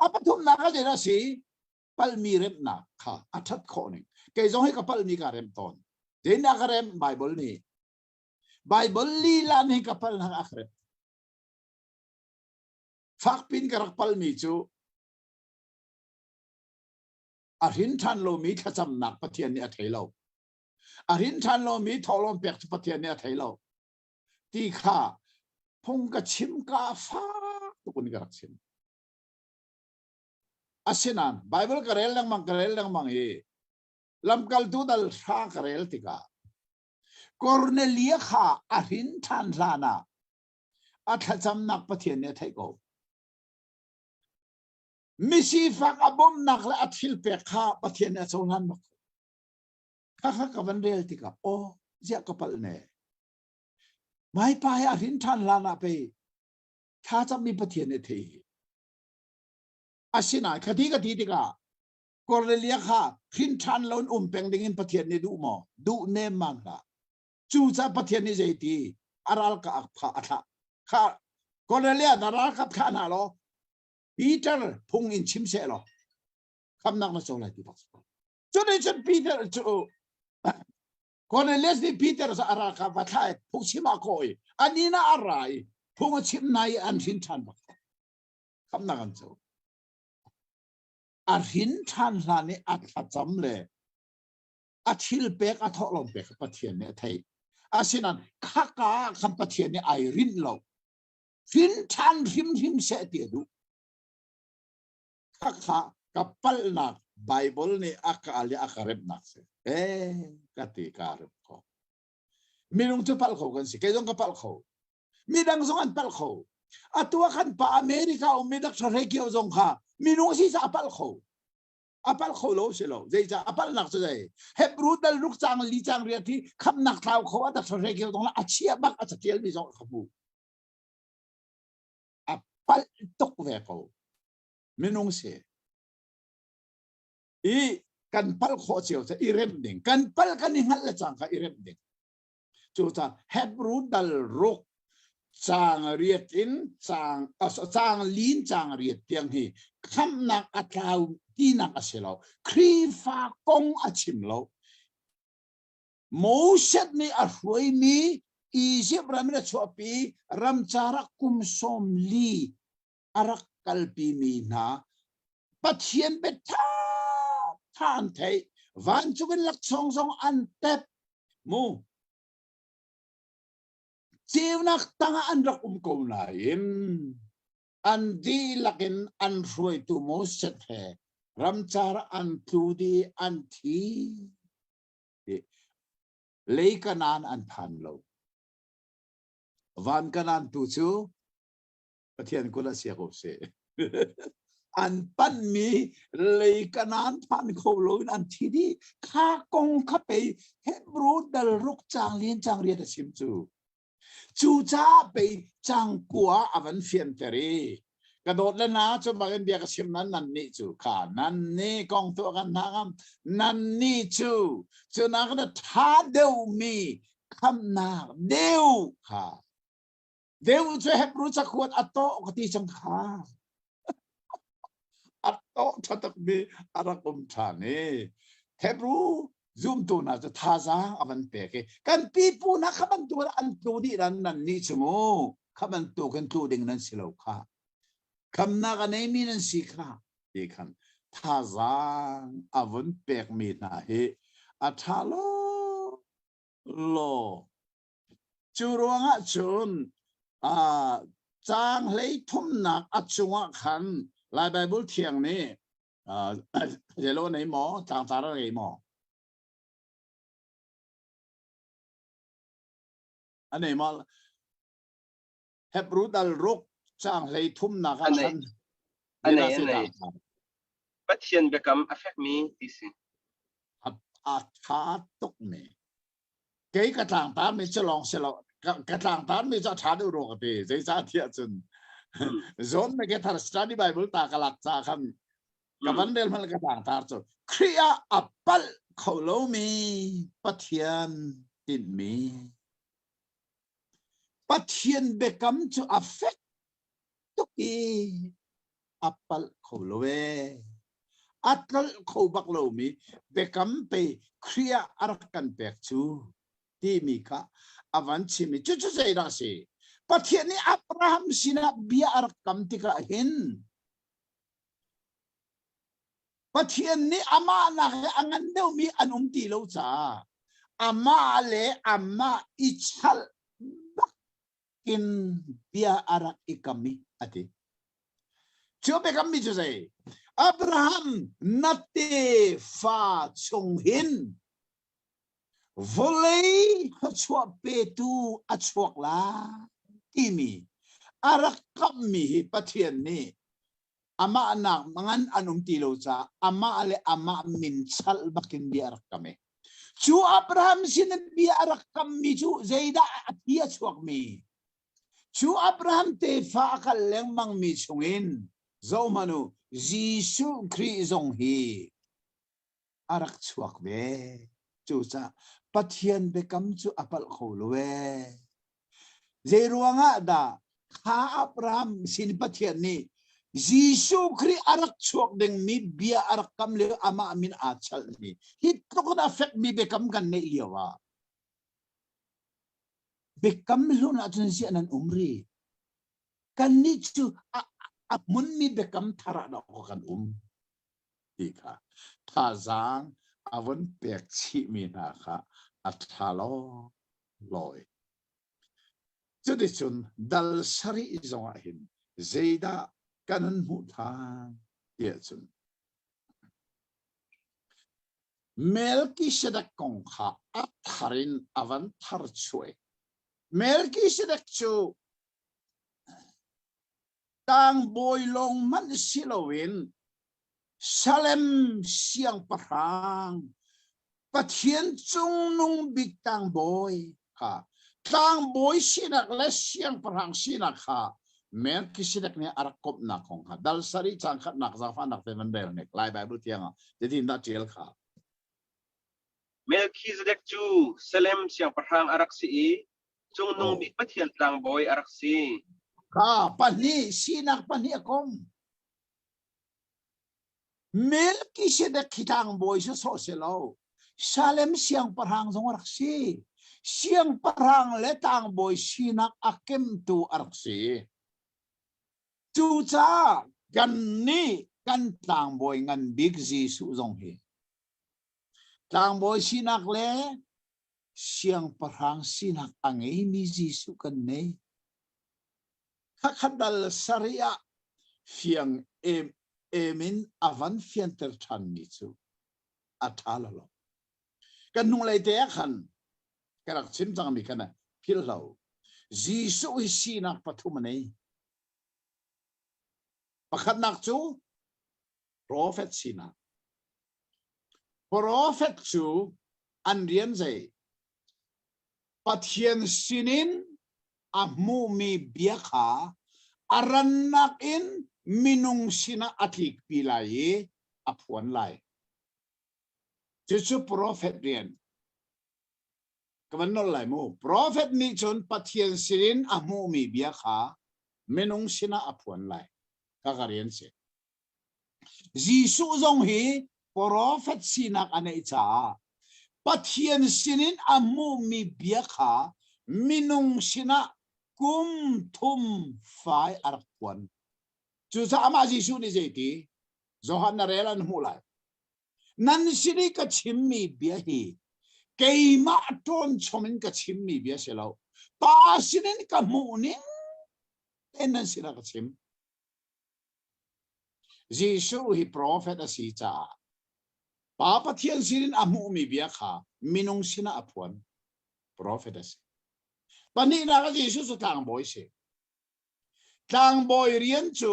อาปทุมนักอะไรนะสิปัลมีเร็มนักค่ะอัฐัดโคนิงแกจะให้กับปัลมีการเร็มตอนเดี๋ยวนักเร็มใบบอลนี้ใบบอลลีลานี่กับปัลนักอักเร็มฟักปินกับปัลมีจูอาหินทันโลมีขจำนักปะเทียนเนี่ยไทยเราอาหินทันโลมีทอลมเปียกปะเทียนเนี่ยไทยเราที่ข้าพงกชิมกาฟ้าตุกุนกระชิมอาศินันไบเบิลกระเรลนังมังกระเรลนังมังเอลำกัลตูดัลชากระเรลติกาคอร์เนเลียข้าอาหินทันลานาอาขจำนักปะเทียนเนี่ยไทยเรามิสิฟักอบมนักและอัดฟิลเปข้าปะเทียนเนี่ยโซนันมักข้ากับวันเรียลติกาโอ้เจ้ากับปัลเน่ไม่ไปอาหินทันลานาไปถ้าจะมีปะเทียนเนี่ยที่อาศินัยคดีกติกากอร์เนเลียข้าหินทันล้นเป็งดิ่งปะเทียนเนี่ยดูหมอดูเนมังละจู่จ้าปะเทียนเนี่ยใจที่อารัลกับอักพะอัฐะข้ากอร์เนเลียนารัลกับข้านาโลปีเตอร์พงอินชิมเสลคำนักมาส่งอะไรที่บ้านจนไอ้ฉันปีเตอร์จู่คนในเลสนี่ปีเตอร์สอาราคาบัตไทยพงชิมาโคยอันนี้น่าอะไรพงชิมนายอันหินทันบักคำนักกันจู่อันหินทันลานี่อัดขัดจำเลยอัดฮิลเปกอัดทอลมเปกปะเทียนเนี่ยไทยอาศินันข้ากาคำปะเทียนเนี่ยไอรินเราหินทันหิมเสตีดูข้ากับปัลนักไบเบิลนี่อักอาลีอักเร็บนักสิกติการุเขามีลงจะปัลเขากันสิแกต้องกับปัลเขามีดังสองอันปัลเขาอัตัวขันปะอเมริกามีดักสเรกิโอจงค่ะมีลงสิจะปัลเขาปัลเขาโลสิโลใจจะปัลนักจะใจเฮบรูดัลลุกจังลีจังเรียที่คำนักเท้าเขาว่าดักสเรกิโอจงละอาเชียบักอาจจะเที่ยวมีจงขบูปัลตกเวเขาไม่นุ่งเสียอีกันพัลโคเชียวจะอีเรมดิ่งกันพัลกันนี่ฮัลละจังค่ะอีเรมดิ่งจู่จ้าเฮบรูดัลรุกจางเรียดอินจางลีนจางเรียดเตียงฮีคำนักอัตลาวที่นักอาศัยเราครีฟากงอาชิมเราโมเสสนี่อรวยมีอียิปต์รามินชัวปีรัมจารักคุมสมลีอารักกัลปีมีนาปัจเจียนเบท่าท่านไทยวันจุกันหลักสองอันเต็บมูเจ้านักตั้งอันรักกุมนาย อันดีลักินอันรวยตุโมเสตเหรำจารอันตูดีอันทีเลยกันนานอันพันโลวันกันนานตูจูประเทศกุลาเสียกุเสอันปันมีเลยกันนานพันโคโลอันทีดีข้ากงข้าไปเฮบรูดลรุกจางเลียนจางเรียนชิมจูจ้าไปจางกัวอวันเฟียนเตอรีกระโดดแล้วนะจนบางเดียกชิมนั้นนั่นนี่จูค่ะนั่นนี่กองตัวกันนะครับนั่นนี่จูนักนั้นท้าเดียวมีคำนาเดียวค่ะเดียวจะเฮบรูจะขวดอัตโตกติจังค่ะอัตโตทัดมีอารักอุมทานีเฮบรูซูมตัวน่าจะท่าซาอวันเปกกันปีปูนะขบันตัวอันตัวดีรันนั่นนี่ชโมขบันตัวกันตัวดิ่งนั้นสิโลค่ะคำนักในมีนันสิค่ะดีคันท่าซาอวันเปกมีนาเฮอัฐาโลจูรวงะจุนจางเลยทุ่มหนักอัจฉริยะขันลายไบเบิลเทียงนี่เจโลในหมอจางสารในหมออันนี้มาเฮบรูดัลรุกจางเลยทุ่มหนักขันอันไหนปัจเจียนเบกัมอัฟเฟกมีที่สิอาชาตุกเมเกี่ยกระต่างตาไม่จะลองเสลกระต่างตาไม่จะชาดูโรกตีใจซาเทียจนโซนไม่เกี่ยทาร์สตาร์ดี้ไบเบิลตากลักซาคันกับวันเดลมันกระต่างตาจุครีอาอัปเปิลเขาโลมีปัทเทียนติดมีปัทเทียนเบกัมจะอัฟเฟกตุกีอัปเปิลเขาโลเวอัตลเขาบักโลมีเบกัมไปครีอาอารักกันเปกจูที่มีค่ะอวันชิมิจุใจราศีปัทเทียนนี้อับราฮัมสินะบิอารักกัมติกะเห็นปัทเทียนนี้อามานะอังันเดียวมีอันตีโลจ้าอามาเลอามาอิชัลบักกินบิอารักอิกัมมิอติจูเบกัมมิจุใจอับราฮัมนัตเตฟาชงหินvolei achua petu achuak la timi arak kami pathian ni ama anak mangan anum tilo cha ama ale ama min chal bakin bi arak kami chu abraham sin bi arak kami chu zaida atia chuak mi chu abraham te fa akal leng mang mi chungin zo manu jisu kri zong hi arak chuak be chu chaปัทเทียนเบกัมจูอัปลโคลเวเจรวงะดาข้าอับรามสินปัทเทียนนี้ยิสุคริอารักชวกดึงมีเบียอารักกัมเลวอามามินอาชัลนี้ฮิตตกน่าเฟกมีเบกัมกันเนียวะเบกัมลุนอาจารย์เสียนันอุมรีกันนี้จูอับมุนมีเบกัมทาระดอกกันดีค่ะท่าจางอาวันเปียกชีมีนาค่ะอัฐาโลลอยจุดจุนดัลสรีจงหินเจดากันมุทางเดียจุนเมลกิเชดักกงค่ะอัฐารินอาวันทาร์ช่วยเมลกิเชดักจูตังบอยลงมันสิโลวินSalem siang perang, patien cung nung big tang boy sinak les siang perang sinak ha, mer kisidak ni arakop na kong ha, dal sari cangkat nak zafan nak temendel nek, lai Bible tiang ha, jadi ndak jel ha. Melchizedek chu Salem siang perang arak si, cung nung big patien tang boy arak si. Ka pani sinak pani akom. Melchizedek kitang boy sa soselo. Salem siang perang zong araksi. Siang perang letang boy sinak akem tu araksi. Tuca ganni kan tang boy ngan big Jisu zong hi. Tang boy sinak le siang perang sinak angay mi Jisu kan ne. Kakadal saria phiang emin avan phian ter than mi chu athala lo kan nung lai te khan karak chim chang mi kana phil lo jisu hi sinak pathum nei pakhat nak chu prophet sina prophet chu an rian zai pathian sinin ahmu mi biakha aranak in minung sina athik pilai aphuan lai chu prophet rian kaman nol lai mu prophet ni chon pathian sinin ahmu mi biakha minung sina aphuan lai kakarian se jisu zong hi prophet sinak anei cha pathian sinin ahmu mi biakha minung sina kum thum fai arpuan chu sa ama jisu ni jeti zohan relan hulai nan sini ka chimmi bia hi keima ton chomin ka chimmi bia selo pa sinin ka mu ni enan sina ka chim jisu hi prophet asi cha pa pathian sinin ahmu mi bia kha minung sina aphuan prophet asi pani na ka jisu su tang boy se tang boy rian chu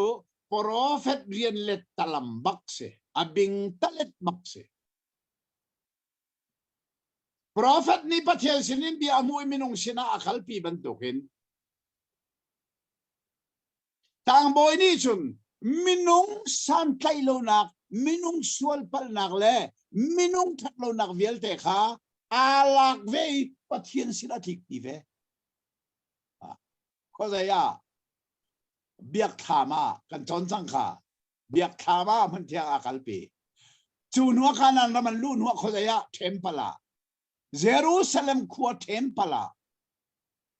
prophet rian let talam bak se abing talet bak se prophet ni pathian sinin bi amu minung sina akhal pi bantukin tang boy ni chun minung san tlailo nak minung sual pal nak le minung thatlo nak vial te kha alak ve pathian sina thik pi ve ko za ya biak thama kan chon chang kha biak thama man thia akal pi chu nuwa kana na man lu nuwa ko za ya tempala Jerusalem khua tempala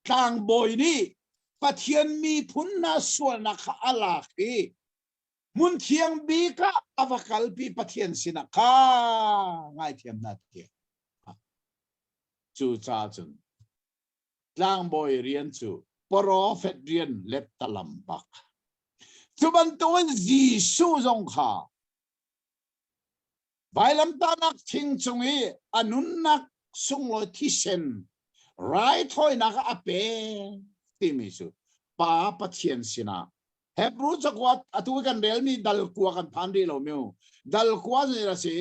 tang boy ni pathian mi phunna sual na kha ala ki mun thiang bi ka avakal pi pathian sina kha ngai thiam na ti chu cha chun tang boy rian chu prophet rian let talam bak chuban tuan jisu zong kha bailam tanak thing chungi anun nak sung lo thi sen rai thoi nak ape ti mi su pa pathian sina hebru chakwat atu kan rel mi dal kwa kan phan ri lo meu dal kwa ni ra se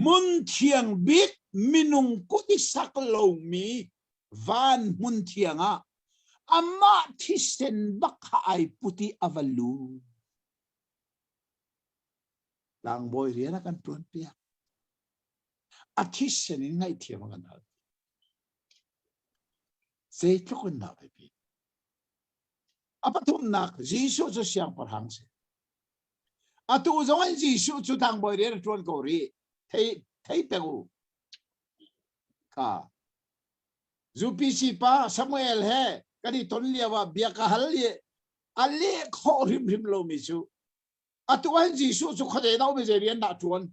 mun thiang bit minung ku ti sak lo mi van mun thianga amma thi sen bakha ai puti avalu lang boy riana kan tuan pia athis sen ngai thiam kan ha se chokon na pi apatum nak jisu chu siang parhang se atu zong jisu chu tang boy riana tuan ko ri thei pegu ka zupisi pa samuel he kadi ton liawa biaka halye alle kho rim rim lo mi chu atuan jisu chu khode nau be jerian na tuan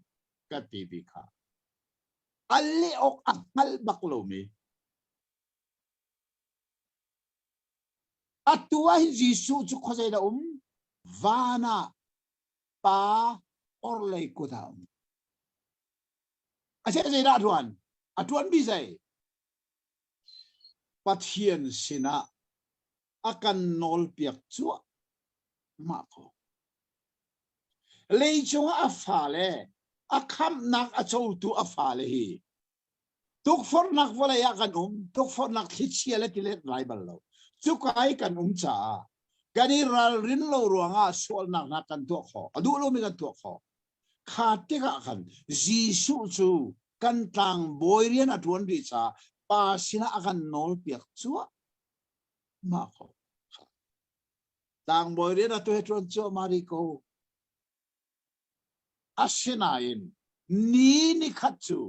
ka ti bi kha alle ok akal bak lo mi atuan jisu chu khode da vana pa orlei ko da ase je da atuan bi zai pathian sina akan nol piak chua ma ko lei chung afale akham nak achou tu afale hi tuk for nak wala ya kan tuk for nak hichiale tilet rival lo chu kai kan cha gani ral rin lo ruanga sol nak na kan tu kho adu lo mi kan tu kho khate ka kan jisu chu kan tang boirian atun ri cha pa sina akan nol piak chua ma ko tang boirian atu hetron chu mari ko asinain ni khatchu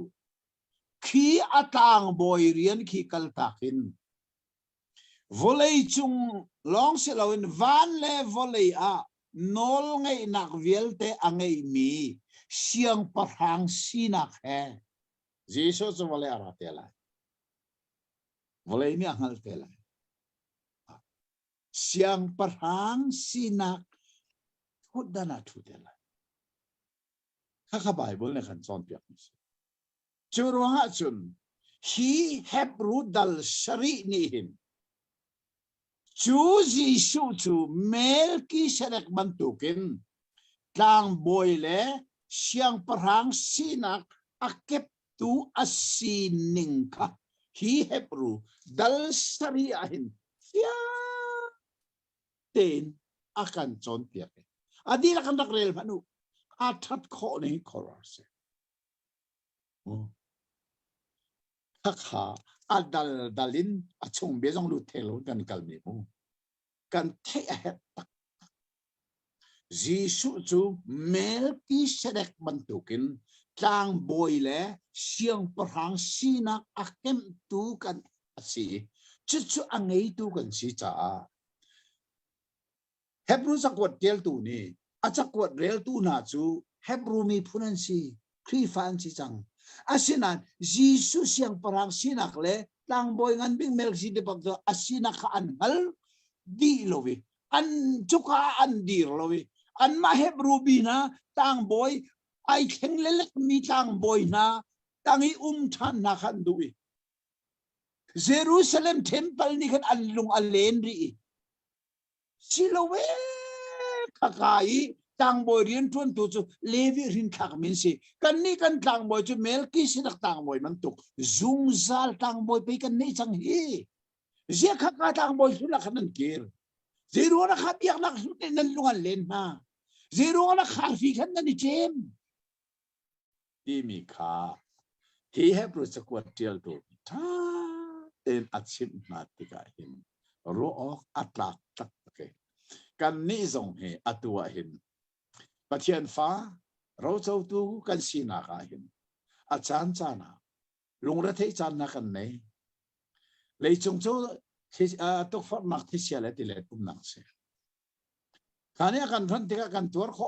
khi atang boirian khi kaltakin volei chung long se lawin van le volei a nol ngai nak vielte angai mi siang parhang sinak he jisu chu vole aratela volei ni angal tela siang parhang sinak พูดด้านทุเดลัยข้าข้าไบเบิลเนี่ยขันซ้อนเปียกนี่จูรัวฮะจุนฮีเฮบรูดัลชรีนี่หินจูจีชูจูเมลกีเชเรกบันตุกินทางบอยเล่เชียงปรางสีนักอาเก็บตูอาศีนิงค่ะฮีเฮบรูดัลชรีอาหินฟิอาเตนอากันจอนเปียกอดีละกันนักเรียนพนุอาทัดข้อนี้ขอรับเสข้าขาอาดัลินอาชงเบจงลุเทโลกันกัลมีมูกันเทะเฮตักจีสุจูเมลกิเชเด็กบรรทุกินจางบอยเล่เสียงปรางสีนักอาเก็มตูกันสีจุดจุอังไงตูกันสีจ้าเฮบรูสักวดเดลตูนี่อาจักวดเรลตูน่าจูเฮบรูมีพูนันสีครีฟันสีจังอาศินันจีสุเสียงปรางสีนักเล่จางบอยงันบิงเมลสีเดปักตัวอาศินักอันฮัลดีโลวิอันจุกาอันดีโลวิอันมาเฮบรูบีนะจางบอยไอเข่งเล็กมีจางบอยนะตั้งอีทันนักขันดูเยรูซาเล็มเทมเพิลนี่กันอันลุงอันเลนรีสิโลเวข้าขายจางบอยเรียนทวนตัวจูเลวิรินขักมินสิกันนี่กันจางบอยจูเมลกิสินักจางบอยมันตุกซุงซาลจางบอยไปกันนี่จังฮีเสียข้าจางบอยสุนัขนั้นเกิร์เยรูนักขับยักนักสุดนั่นลุงอันเลนมาเยรูนักขับฟีกันนั่นนี่เจมที่มีค่าที่ให้ปรุสกวดเดียวดูท่าเอ็นอัดชิมนาติกาหินรู้ออกอัตลักษณ์ตักเกกันนี่ส่งให้อัตัวหินปะเทียนฟ้าเราเจ้าตูกันสีนากาหินอาจารย์จานาลุงรัฐจานากันไหนเลยจงเจ้าที่ตุกฟัดนักที่เสียเลยที่เล็ดปุ่มนักเสียท่านี้กันทันติกากันตัวเขา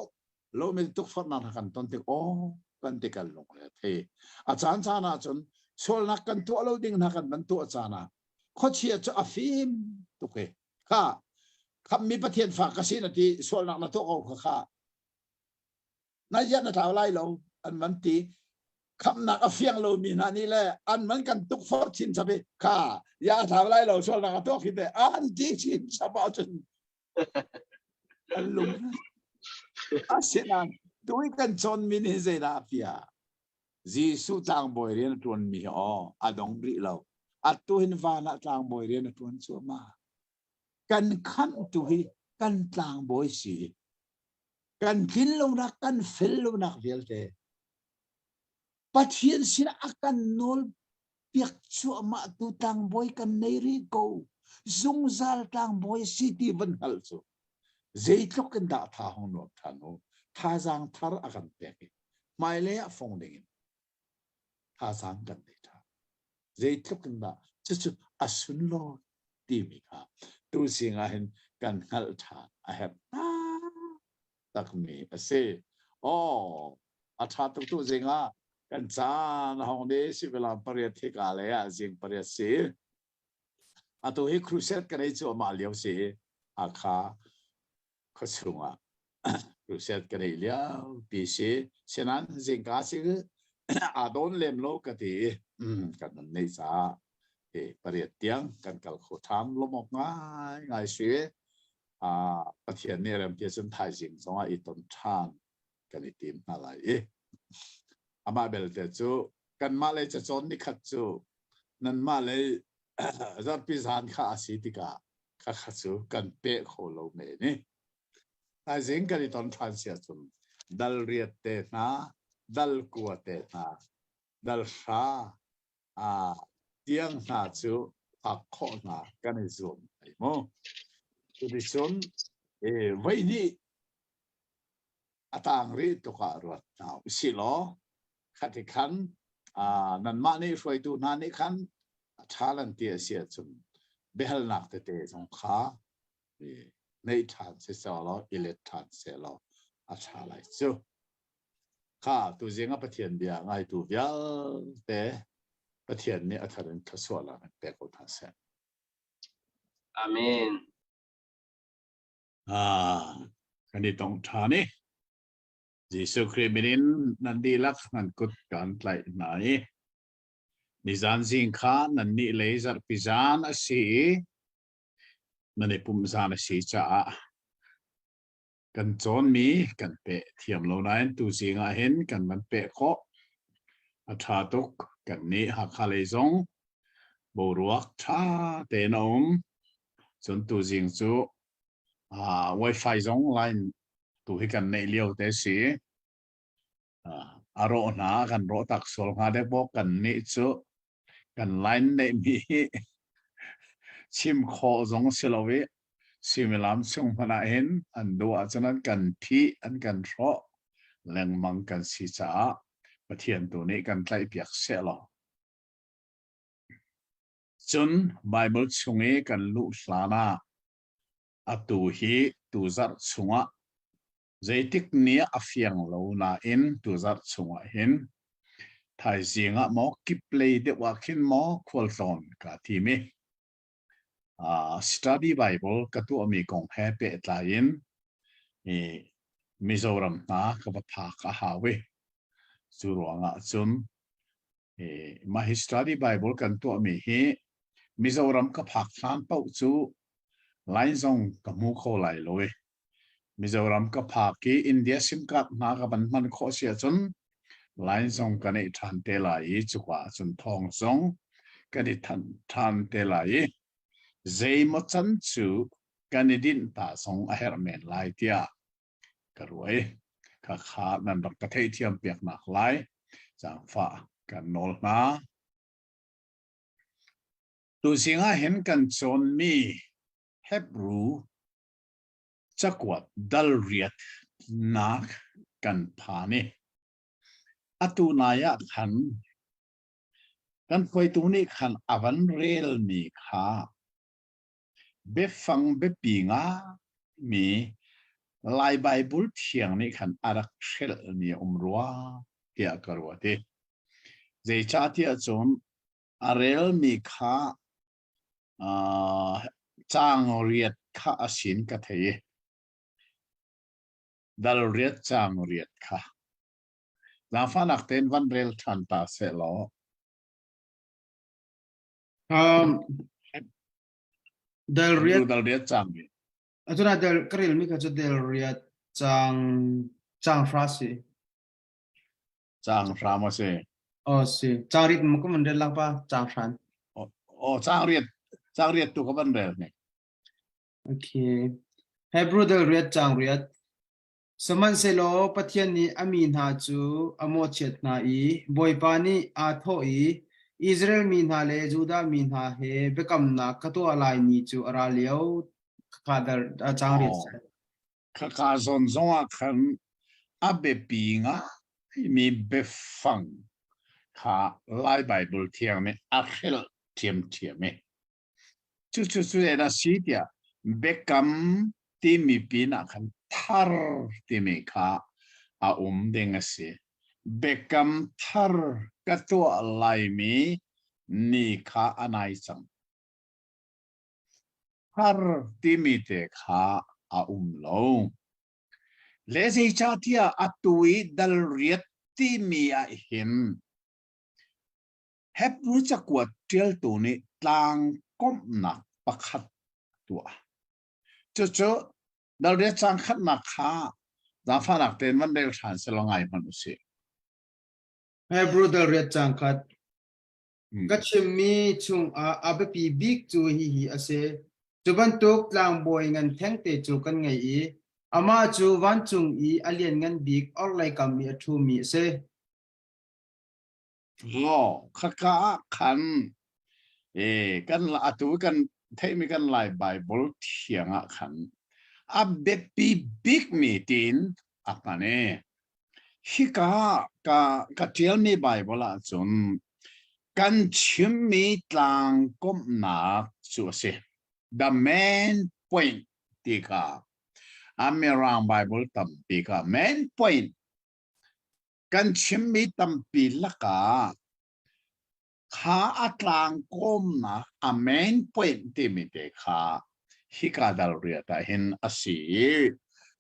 เราไม่ตุกฟัดนักกันทันติกโอกันติกันลงเลยที่อาจารย์จานาจนโซลนักกันตัวเราดิ้งนักกันมันตัวจานาเขาเชียร์จะอฟิมตุกเอข้าคำมีประเทียนฝากกสินาทีโซลนักนักตัวเอาข้านายยันท้าวไล่เราอันมันตีคำนักอฟิงเรามีนานี่แหละอันมันกันตุกฟอร์ชินสับข้ายาท้าวไล่เราโซลนักตัวคิดแต่อันที่ชินสับเอาจนอันลุงอาเซนันด้วยกันจนมินิเซนาฟิอาจีสุจางบอยเรียนทวนมีอ๋ออดงริเราอัดตัวหินฟ้านักจางบอยเรียนทวนชัวมากันขันตัวหิกันจางบอยสีกันกินลงนักกันฟิลลงนักเดียลเตปัจเจียนสินะกันนอลเปียกชัวมาตัวจางบอยกันในริโกซุงซาลจางบอยสิที่วันฮัลโซเจ็ดลูกกันด่าท่าหงนวดท่านูท่าจางท่าอากันเปียกไม่เลยอะฟงดิ่งท่าจางกันได้ท่าเจ็ดลูกกันด่าจุดๆอาสุนโลดีมีค่ะตัวสิ่งอะไรกันฮัลท่าอาเห็บตักมีเซ่โอ้อาชาตุตัวสิ่งอ่ะกันจานห้องเดสิเวลาปริยัติกาเลยอ่ะสิ่งปริยัติเสียอ่ะตัวให้ครูเซตกันได้จัวมาเลี้ยวเสียอาคาเขาสูงอ่ะครูเซตกันได้เลี้ยวปีเสียฉะนั้นสิ่งกาสิกอาโดนเล่มโลกตีกันนั่นในสาปริยัติยังกันกัลโคทามลมออกง่ายง่ายเสียประเทศนี้เริ่มจะสนไทยสิ่งสองอีต้นทานกันอีทีมอะไรอามาเบลเตจูกันมาเลยจะจนนี่ขัดจูนั่นมาเลยจะพิจารณาข้าสิติกาข้าขัดจูกันเป๊ะโคโลเมนี่ไอ้สิ่งกันอีต้นทานเสียจุนดัลเรียเตนาดัลกัวเตนาดัลชาเตียงนาจูพักโคนากันอีจุนไอ้โมดิฉันวันนี้อาตางรีตุกะรวดเอาสิล้อขัดขันนั่นมานี่ช่วยดูนั่นนี่ขันชาลันเตียเสียจุนเบลนักเตะสงขาในฐานเสียล้ออิเล็กฐานเสียล้ออาชาไลจูข้าตัวเจ้าประเทศเบียง่ายตัวเบียแต่ประเทศนี้อาจารย์ทศวรรษแต่ก็ทันเสียอาเมน กันนี้ต้องทานี่จีสุครีมินินนันดีลักนันกุดกันไลไหนนิจานสิงค้านันนี่เลยจัดพิจารณาสีนันนี่ปุ่มจานสีจ้ากันจนมีกันเปะเทียมโลนันตูสิงาเห็นกันมันเปะเคาะอัฐาตุกกันนี้หักคาเลซงบูรัวชาเตนอมจนตูสิงจูWi-Fi ซงไลน์ตูให้กันในเลี้ยวเตสีอารมณ์นากันรถตักสโลงาได้บอกกันนี่จูกันไลน์ได้มีชิมคอซงสิลวิสิมิลามชงพนาเห็นอันดูอาจนั้นกันที่อันกันรอแรงมังกันสิจ้าประเทียนตัวนี้กันไล่เปียกเสียหรอจนไบเบิลชงเอกันลุสลานาอตูฮีตูจัดชงะใจติกเนียอฟยังโลนาอินตูจัดชงะเห็นไทยเสียงะหมอกิปเลยเดว่าขึ้นหมอควอลซอนกะทีมีstudy Bible ก็ตัวมีกองแพ้เปิดลายินมิโซรัมนาก็มาพากหาเวสุรวงะจุนมา study Bible กันตัวมีเฮมิโซรัมก็พากสานเป้าจูไลน์ซงกับมูโคไลลอยมิโซรัมก็พากที่อินเดียสิมกัดนากับมันโคเสียจุนไลน์ซงกันในทันเตลายจุกว่าจุนทองซงกันในทันเตลายใจมดจันจูกันดินตาสองอาเฮรเมนไลเตียกรวยข้าขาดนั่นรักกระเทียมเปียกหนักไลจางฟ้ากันโนลนาดูสิงห์เห็นกันจนมีเฮบรูจักวัดดัลเรียดนักกันพานีอตุนายะขันกันคอยตัวนี้ขันอวันเรลมีขาเบฟังเบปีงามีลายไบเบิลเทียงนี่ขันอารักเชลนี่รัวเตียกรัวเตใจชาติอาจนอาเรลมีขาจางเรียดข้าสินกัทเยดัลเรียดจางเรียดข้าลาฟานักเต้นวันเรลทันตาเสลอDel Riet ดัลเรียดจางเรียด atuna del Karel mi ka del Riet chang frasi จางพรามาเซ oh si chang rit mo ko man del lang pa chang fran โอ้จางเรียดตัวกับวันเรลเนี่ย okay Hebrew del Riet chang Riet saman selo pathian ni amin ha chu amo chet na I boy pa ni a tho I Israel min ha le Judah min ha he bekam na kato alai ni chu ara leo father chang Riet ข้าข้าสนสงขันอาเบปีงามีเบฟังข้าไลน์ไบเบิลเทียมเนี่ยอาเขลเทียมเนี่ยชุดเอ็ดสีเดียเบกัมที่มีปีนักขันทาร์ที่มีข้าอาเด้งเสียเบกัมทาร์กัตัวไลมีนี่ข้าอันไหนจังทาร์ที่มีเตข้าโลเลเซชาติอาตุยดัลเรียตที่มีเห็นเฮบรู้จักว่าเจ้าตัวนี้ต่างก้มหนักประคัดตัวเจ้าดัลเรียตจังขัดหนักขาจางฟ้าหนักเต็นวันเดลชานเสลงไงมันอุสิ Hebrew del Riet chang khat Kachimi chung abapi big chu hi ase chuban tok tlang boy ngan theng te chu kan ngai I ama chu wan chung I alien ngan big or like kam mi thu mi se ข้าขันกันละตัวกันเทมีกันไลน์ไบเบิลเทียงขันอับเบปีบิ๊กมีตินอัปเน่ฮิกากะเทียมีไบเบิลจนกันชิมมีต่างก้มหนักสุดเสีย the main point ที่กาอเมริกันไบเบิลตั้มปีกา main point กันชิมมีตั้มปีละกาข้าอัตลางก้มหนัก main point ที่มีเด็กข้าฮิกาดัลเรียตาเห็นอาศัย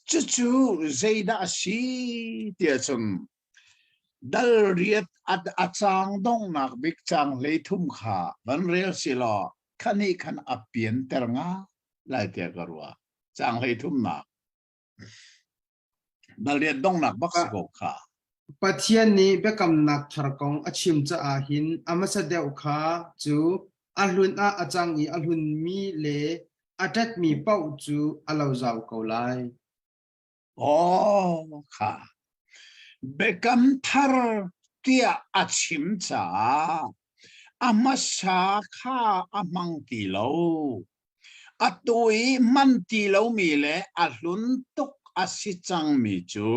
chu zeida si tia chun dal riat at achang dong nak bik chang le thum kha ban rel silo khani khan apian teranga lai tia garwa chang le thum na dal riat dong nak bak siko kha Pathian ni bekam nak tharkong achim cha a hin amasa deu kha chu alhun a achang I alhun mi le atat mi pau chu alo zau ko lai oh kha bekam thar tia achim cha amasa kha amang ti lo atui man ti lo mi le alhun tuk asichang mi chu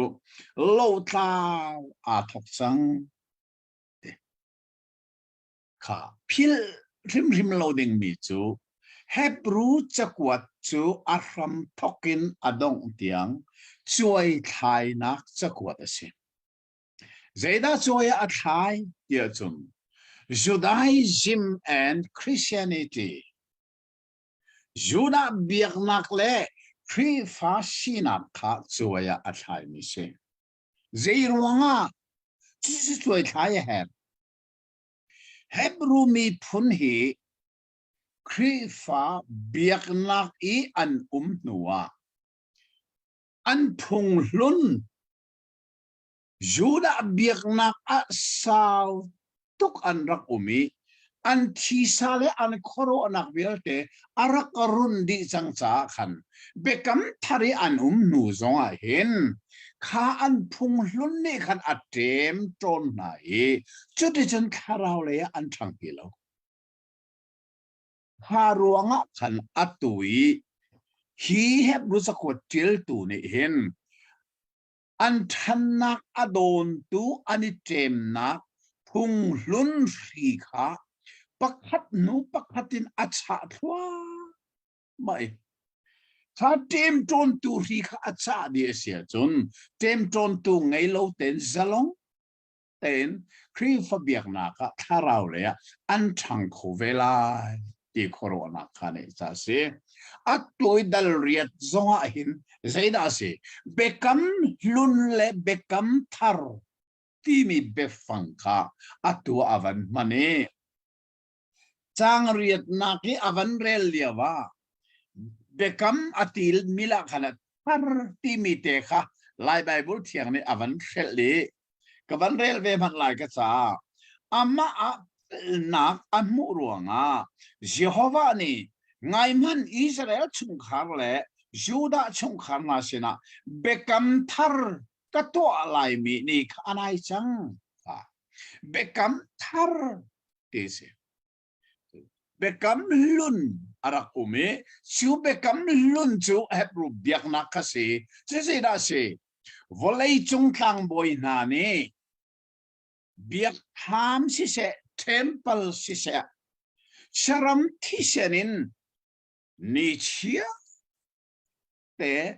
lo tla a thok chang kha phil rim loading mi chu hebru chakwat chu ahram thokin adong tiang chuai thai nak chakwat ase zeda chuai a thai ya chum Judaism and Christianity Juda biaknak le Free fascina ka chuaya a thai mi se zeirwanga chi chuai thai heb Hebrew mi phun hi Krifa biaknak I an nuwa an phung lun Juda biaknak a saw tuk an rak an tisale an koro anak bilte arak karun di sang cha khan bekam thari an nu zonga hin kha an phung lun ne khan atem ton nai chuti chen kharau le an thang kilo haruanga khan atui hi heb rusa ko til tu ne hin an thannak adon tu ani tem na phung lun ri kha pakhat nu pakhatin acha thwa mai tha tem ton tu ri kha acha di sia chun tem ton tu ngai lo ten zalong ten kri fa biak na ka tharau le an thang kho vela ti corona khane cha se atoi dal riat zonga hin zaida se bekam lun le bekam thar ti mi befang kha atu avan mane chang riat na ki avan rel liawa bekam atil mila khana par ti mi te kha lai bible thiang ni avan rel le kavan rel ve man lai ka cha amma a nak amu ruanga Jehovah ni ngai man Israel chung khar le Juda chung khar na sina bekam thar ka to lai mi ni khanai chang bekam thar ti se bekam lun arak chu bekam lun chu hebru biak na kasi se da se volei chung thang boy na ni biak ham si se temple si se sharam thi senin ni chia te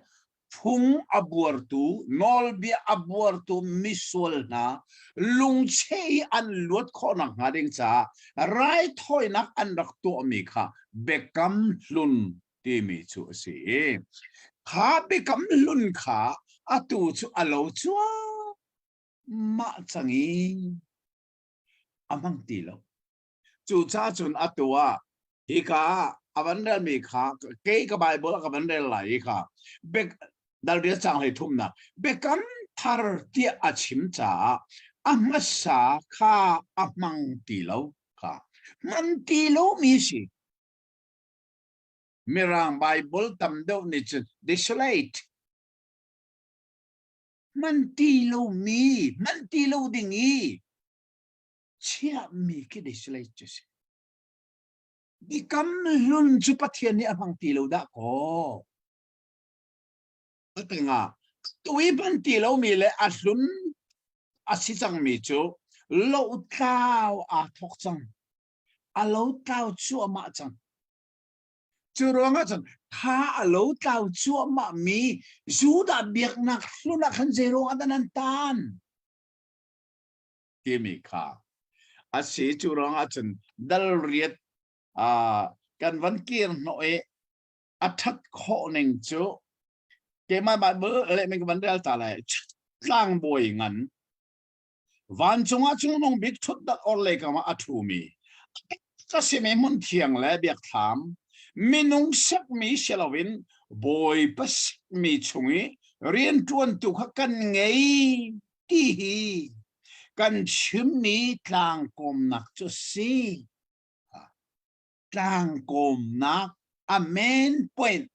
phung abuartu nol bi abuartu misol na lung chei an lot khona ngading cha rai thoi nak an rak to mi kha bekam lun ti mi chu si kha bekam lun kha atu chu alo chua ma changi amang ti lo chu cha chun atua hi ka avandal mi kha ke ka bible ka vandal lai kha bek dal dia chang hai thum na bekam thar ti achim cha amasa kha amang ti lo kha man ti lo mi si mirang bible tam do ni chu desolate man ti lo mi man ti lo dingi chia mi ki desolate chu si Bikam lun chu pathian ni amang ti lo da ko atenga tui ban ti lo mi le ahlun asichang mi chu lo tao a thok chang a lo tao chu ma chang chu ronga chang kha a lo tao chu ma mi Juda biak nak luna khan zero adanan tan kimi kha asi chu ronga chang dal riat kan van kir no e athak kho ning chu cái mà bạn bữa lại mình vấn đề ta lại lang bồi ngắn van chung á chung nông biết chút đất ở lại cái mà atu mi cái gì mình muốn thiêng lại biết tham mình nông sắc mi selawin bồi pas mi chungi riêng tuân tu khắc căn ngay đi hi căn chim mi tlang com nặc cho si tlang com nặc a main point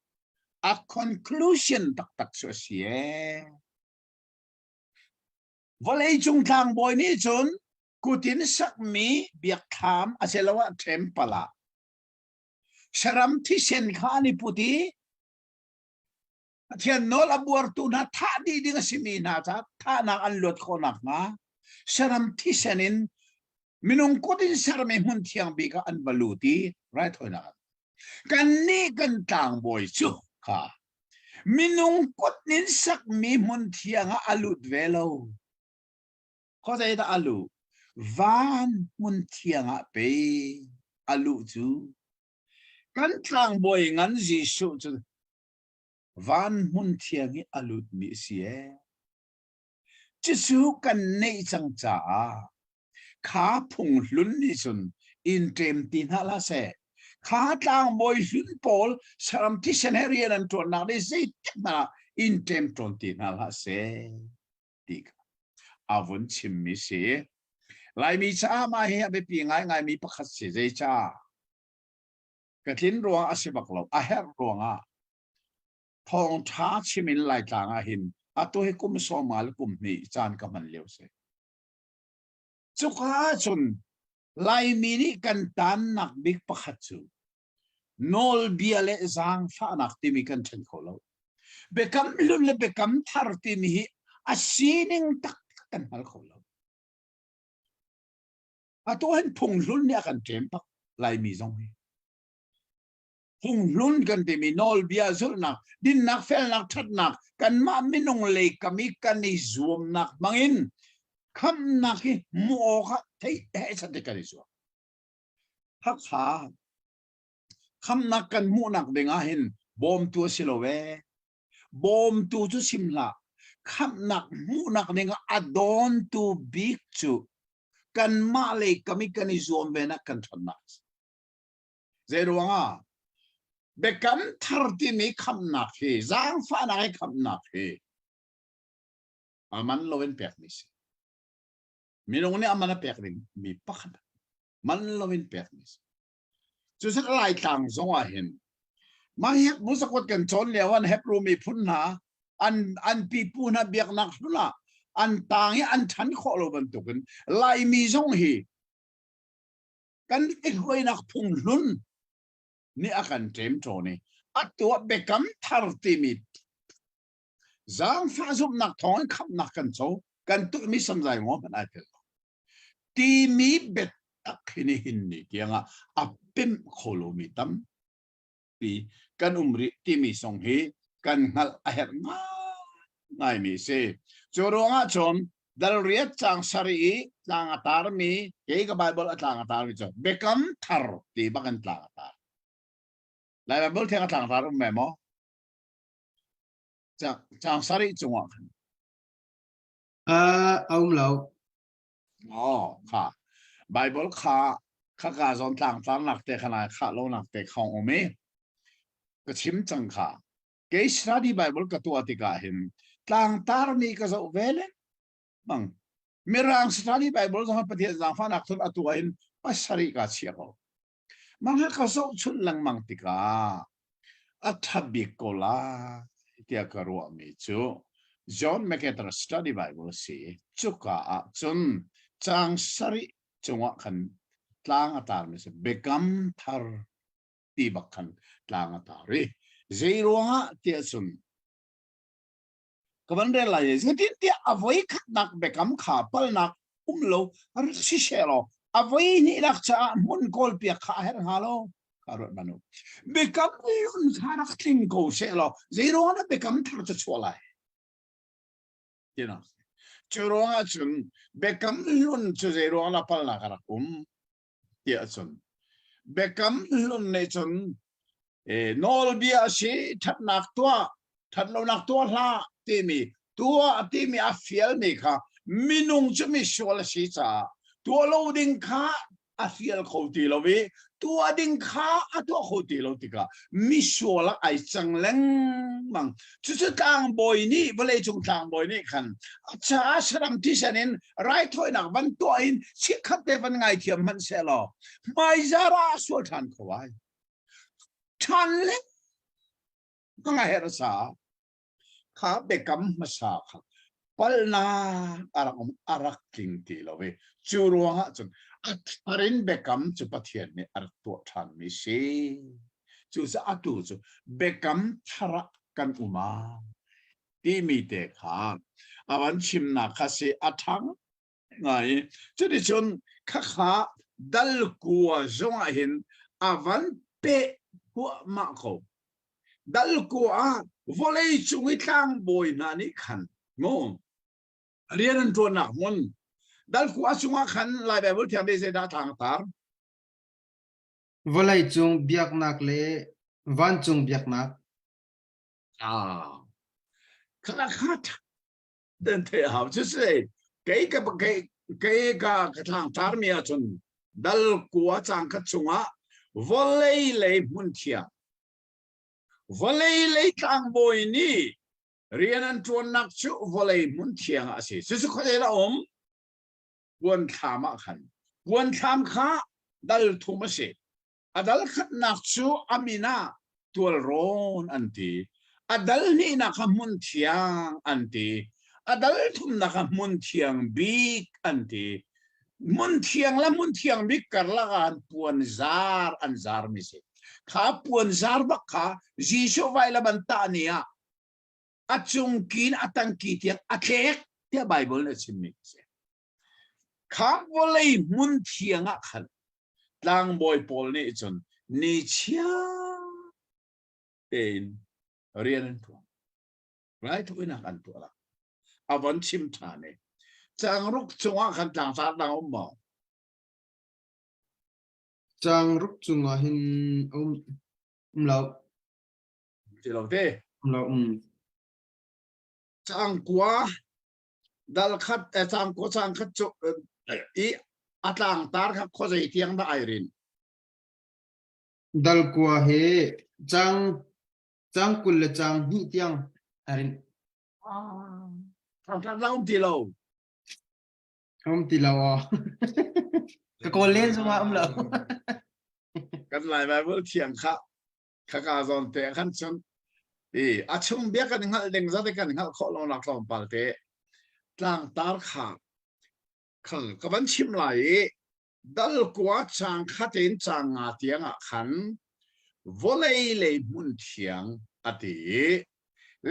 a conclusion tak tak so siye volei chung tlang boy ni chun kutin sak mi biak tham aselawa tempala saram thi sen khani puti thian nol abuar tu na tha di ding simi na cha tha na an lot khonak na saram thi senin minung kutin sarme hun thiang bi ka an baluti right hoina kan ni kan tlang boy chu ka minung kutin sak mi mun thiang alut velo ko dai da alu van mun thiang pe alu chu kan tlang boy ngan ji su chu van mun thiang alut mi sie chu su kan nei chang cha khá phùng lún đi sun in trem tin hala se khá tlang boy lún pol saram ti senerian an ton na de se na in trem ton tin hala se tik avun chim mi se lai mi cha ma he be pi ngai ngai mi pakhat se je cha ka tin ruang a se bak lo a her ruang a thong tha chimin lai tlang a hin a to he kum so mal kum ni chan ka man leu se chuka chun lai mini kan tan nak big pakhat chu nol biale zang fa nak timi kan chen kholo bekam lul le bekam thar timi hi asining tak kan hal kholo ato hen phung lul ne kan tem pak lai mi zong hi phung lul kan timi nol bia zul nak din nak fel nak that nak kan ma minong le kami kan ni zoom nak mangin kham nak hi mo kha thei he sa de ka ri so hak ha kham nak kan mu nak de nga hin bom tu silowe bom tu chu simla kham nak mu nak de nga adon tu big chu kan ma le kami kan ni zom be na kan thon nak zeruanga bekam thar ti mi kham nak hi zang fa na hi kham nak hi aman lowen pek ni minong ni amana pek ring mi pakhat man lovin pek ni chu sak lai tang zonga hin ma hek musakot kan chon lewan hep ru mi phun na an pi pu na biak nak hula an tang hi an than kho lo ban tukin lai mi zong hi kan ik hoi nak phung lun ni akan tem to ni atwa bekam thar ti mi zang fa zum nak thong khap nak kan cho kan tu mi samjai ngo ban ai pel ti mi bet tak hini hinni tianga apim kholomi tam pi kan umri ti mi song hi kan ngal aher ngai mi se choronga chom dal riat chang sari tlang atar mi ke ka bible atlang atar mi cho bekam thar ti bakan tlang atar lai bible thang tlang atar me mo chang sari chungwa ông lâuค่ะ Bible ข้ากาสอนต่างต่างหลักแต่ขนาดข้าโลหนักแต่ของโอเมก็ชิมจังค่ะเกสระดี Bible ก็ตัวติกาเห็นต่างตารมีก็จะเวลบังมีร่างสระดี Bible ต้องปฏิเสธฟังนักทุนตัวเห็นภาษาริกาเชียร์มันให้เขาส่งชุดลังมังติกาอัฐบิโกลาที่อาการว่ามีจูJohn MacArthur Study Bible สิจุกะจนจังสริจงวะขันตลางอัตารมิสเบกัมทาร์ตีบักขันตลางอัตารีเจรัวงะเตียสุนก็วันเดียวเลยสิ่งที่อวัยขัดนักเบกัมขาปลนักโลรักชิเชโลอวัยนี่รักษามุนโกลเปียขาเฮร์ฮาโลคารถบานุเบกัมยุนขารักทิ้งโกเชโลเจรัวงะเบกัมทาร์จะชัวไลyou know churong achun bekam lun chu zero la pal na karakum ti achun bekam lun ne chun nol bia shi that nak tua ท่านเรานักตัวละที่มีอาเฟียลมีค่ะมินุงจะมีชัวร์สิจ้าตัวเราดิ้งขาอาเฟียลเขาตีเราวิตัวดิ้งขาตัวเขาตีเราติกะมิชัวร์ไอจังเล้งมังจุดทางบอยนี่เวลาจงทางบอยนี่คันจ้าสรำที่ฉันเองไรถอยหนักวันตัวอินชิคัดเดวันไงเทียมมันเสลอไม่จาราสวดทันเขาไว้ทันเล็กก็ไงเหรอสาข้าเบกัมมาสาค่ะปัลนาอารักกิงตีเราเวจูรัวฮะจนอารินเบกัมจุปะเทียนเนี่ยอารักตัวทันมิเชจูจะอาตูจูเบกัมทารักกันอุมาที่มีเด็กค่ะอาวันชิมนักข้าเสียอาทังไงจุดที่จนข้าดัลกัวจงเห็นอาวันเปะหัวมะเขาดัลกัววอลเลย์จุงให้ทางบอยนานี่ขันงงเรียนตัวหนักมันดัลกัวจุงขันลายแบบว่าที่ทำได้เสด็จทางตาร์วลัยจงเบียกนักเล่วันจงเบียกนักขณะขัดเดินเที่ยวจะเสียเกี่ยกับทางตาร์มีอาจนดัลกัวจังขัดจุงวอลเลย์เลยมุนเทียวอลเลย์เลยทางบอยนี่เรียนตัวนักชูวอลเลย์มุนเทียงอาศัยสุดๆคนเดียววันทำขันวันทำข้าดัลทุ่มเสียดัลขัดนักชูอามินาตัวร้อนอันตีดัลนี่นักมุนเทียงอันตีดัลทุ่มนักมุนเทียงบิ๊กอันตีมุนเทียงและมุนเทียงบิ๊กกันละกันปวนซาร์อันซาร์มิเสข้าปวนซาร์บักข้าจีโชไวละบันตานียอัจงกินอัตังกิเตียงอักเอกเทียไบเบิลเนี่ยชิมมิเสข้าวเลยมุนเทียงอ่ะขันลังบอยปอลนี่จนนิชยาเป็นเรียนตัวไรทุกอย่างกันตัวละอาวันชิมทานเนี่ยจังรุกจงอ่ะขันต่างสาต่างอมบ่จังรุกจงอ่ะหินเราที่เราเต้เราจังกัวดัลขัดจังกัวจังขัดจุอีอัตลังตาร์ครับเขาจะเทียงได้ไอรินดัลกัวเฮจังกุลจังหิเทียงไอรินทางเราที่เราที่เราก็โกเล่นสมาเรากันหลายแบบเทียงข้ากาซอนเตะขันชนอาชงเบียกันหนึ่งเด้งซะได้กันหนึ่งเขาลงหลักลงปาเตะต่างตาร์ขากับวันชิมไหลดัลกัวจังขัดเองจังอาเทียงอ่ะขันวอลเลย์เลยมุนเทียงอดี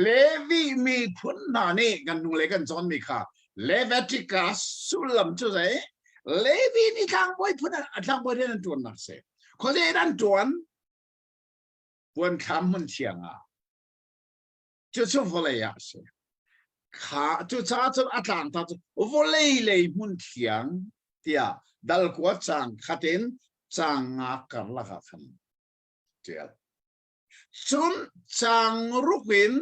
เลวีมีทุนนานี่กันดูเลยกันจอนมีค่ะเลวิติกัสสุลัมจุใจเลวีนี่ทางบอยพุนทางบอยเรื่องตัวนักเสกเขาจะเรื่องตัววันคำมุนเทียงอ่ะจุดสุดวอลเลย์อ่ะเสกข้าจุดจ้าจุดอัตลังตาจุดวอลเลย์เลยมุนเทียงเดียดัลกัวจังขัดเองจังอาการละกันเจ้าส่วนจังรุกวิน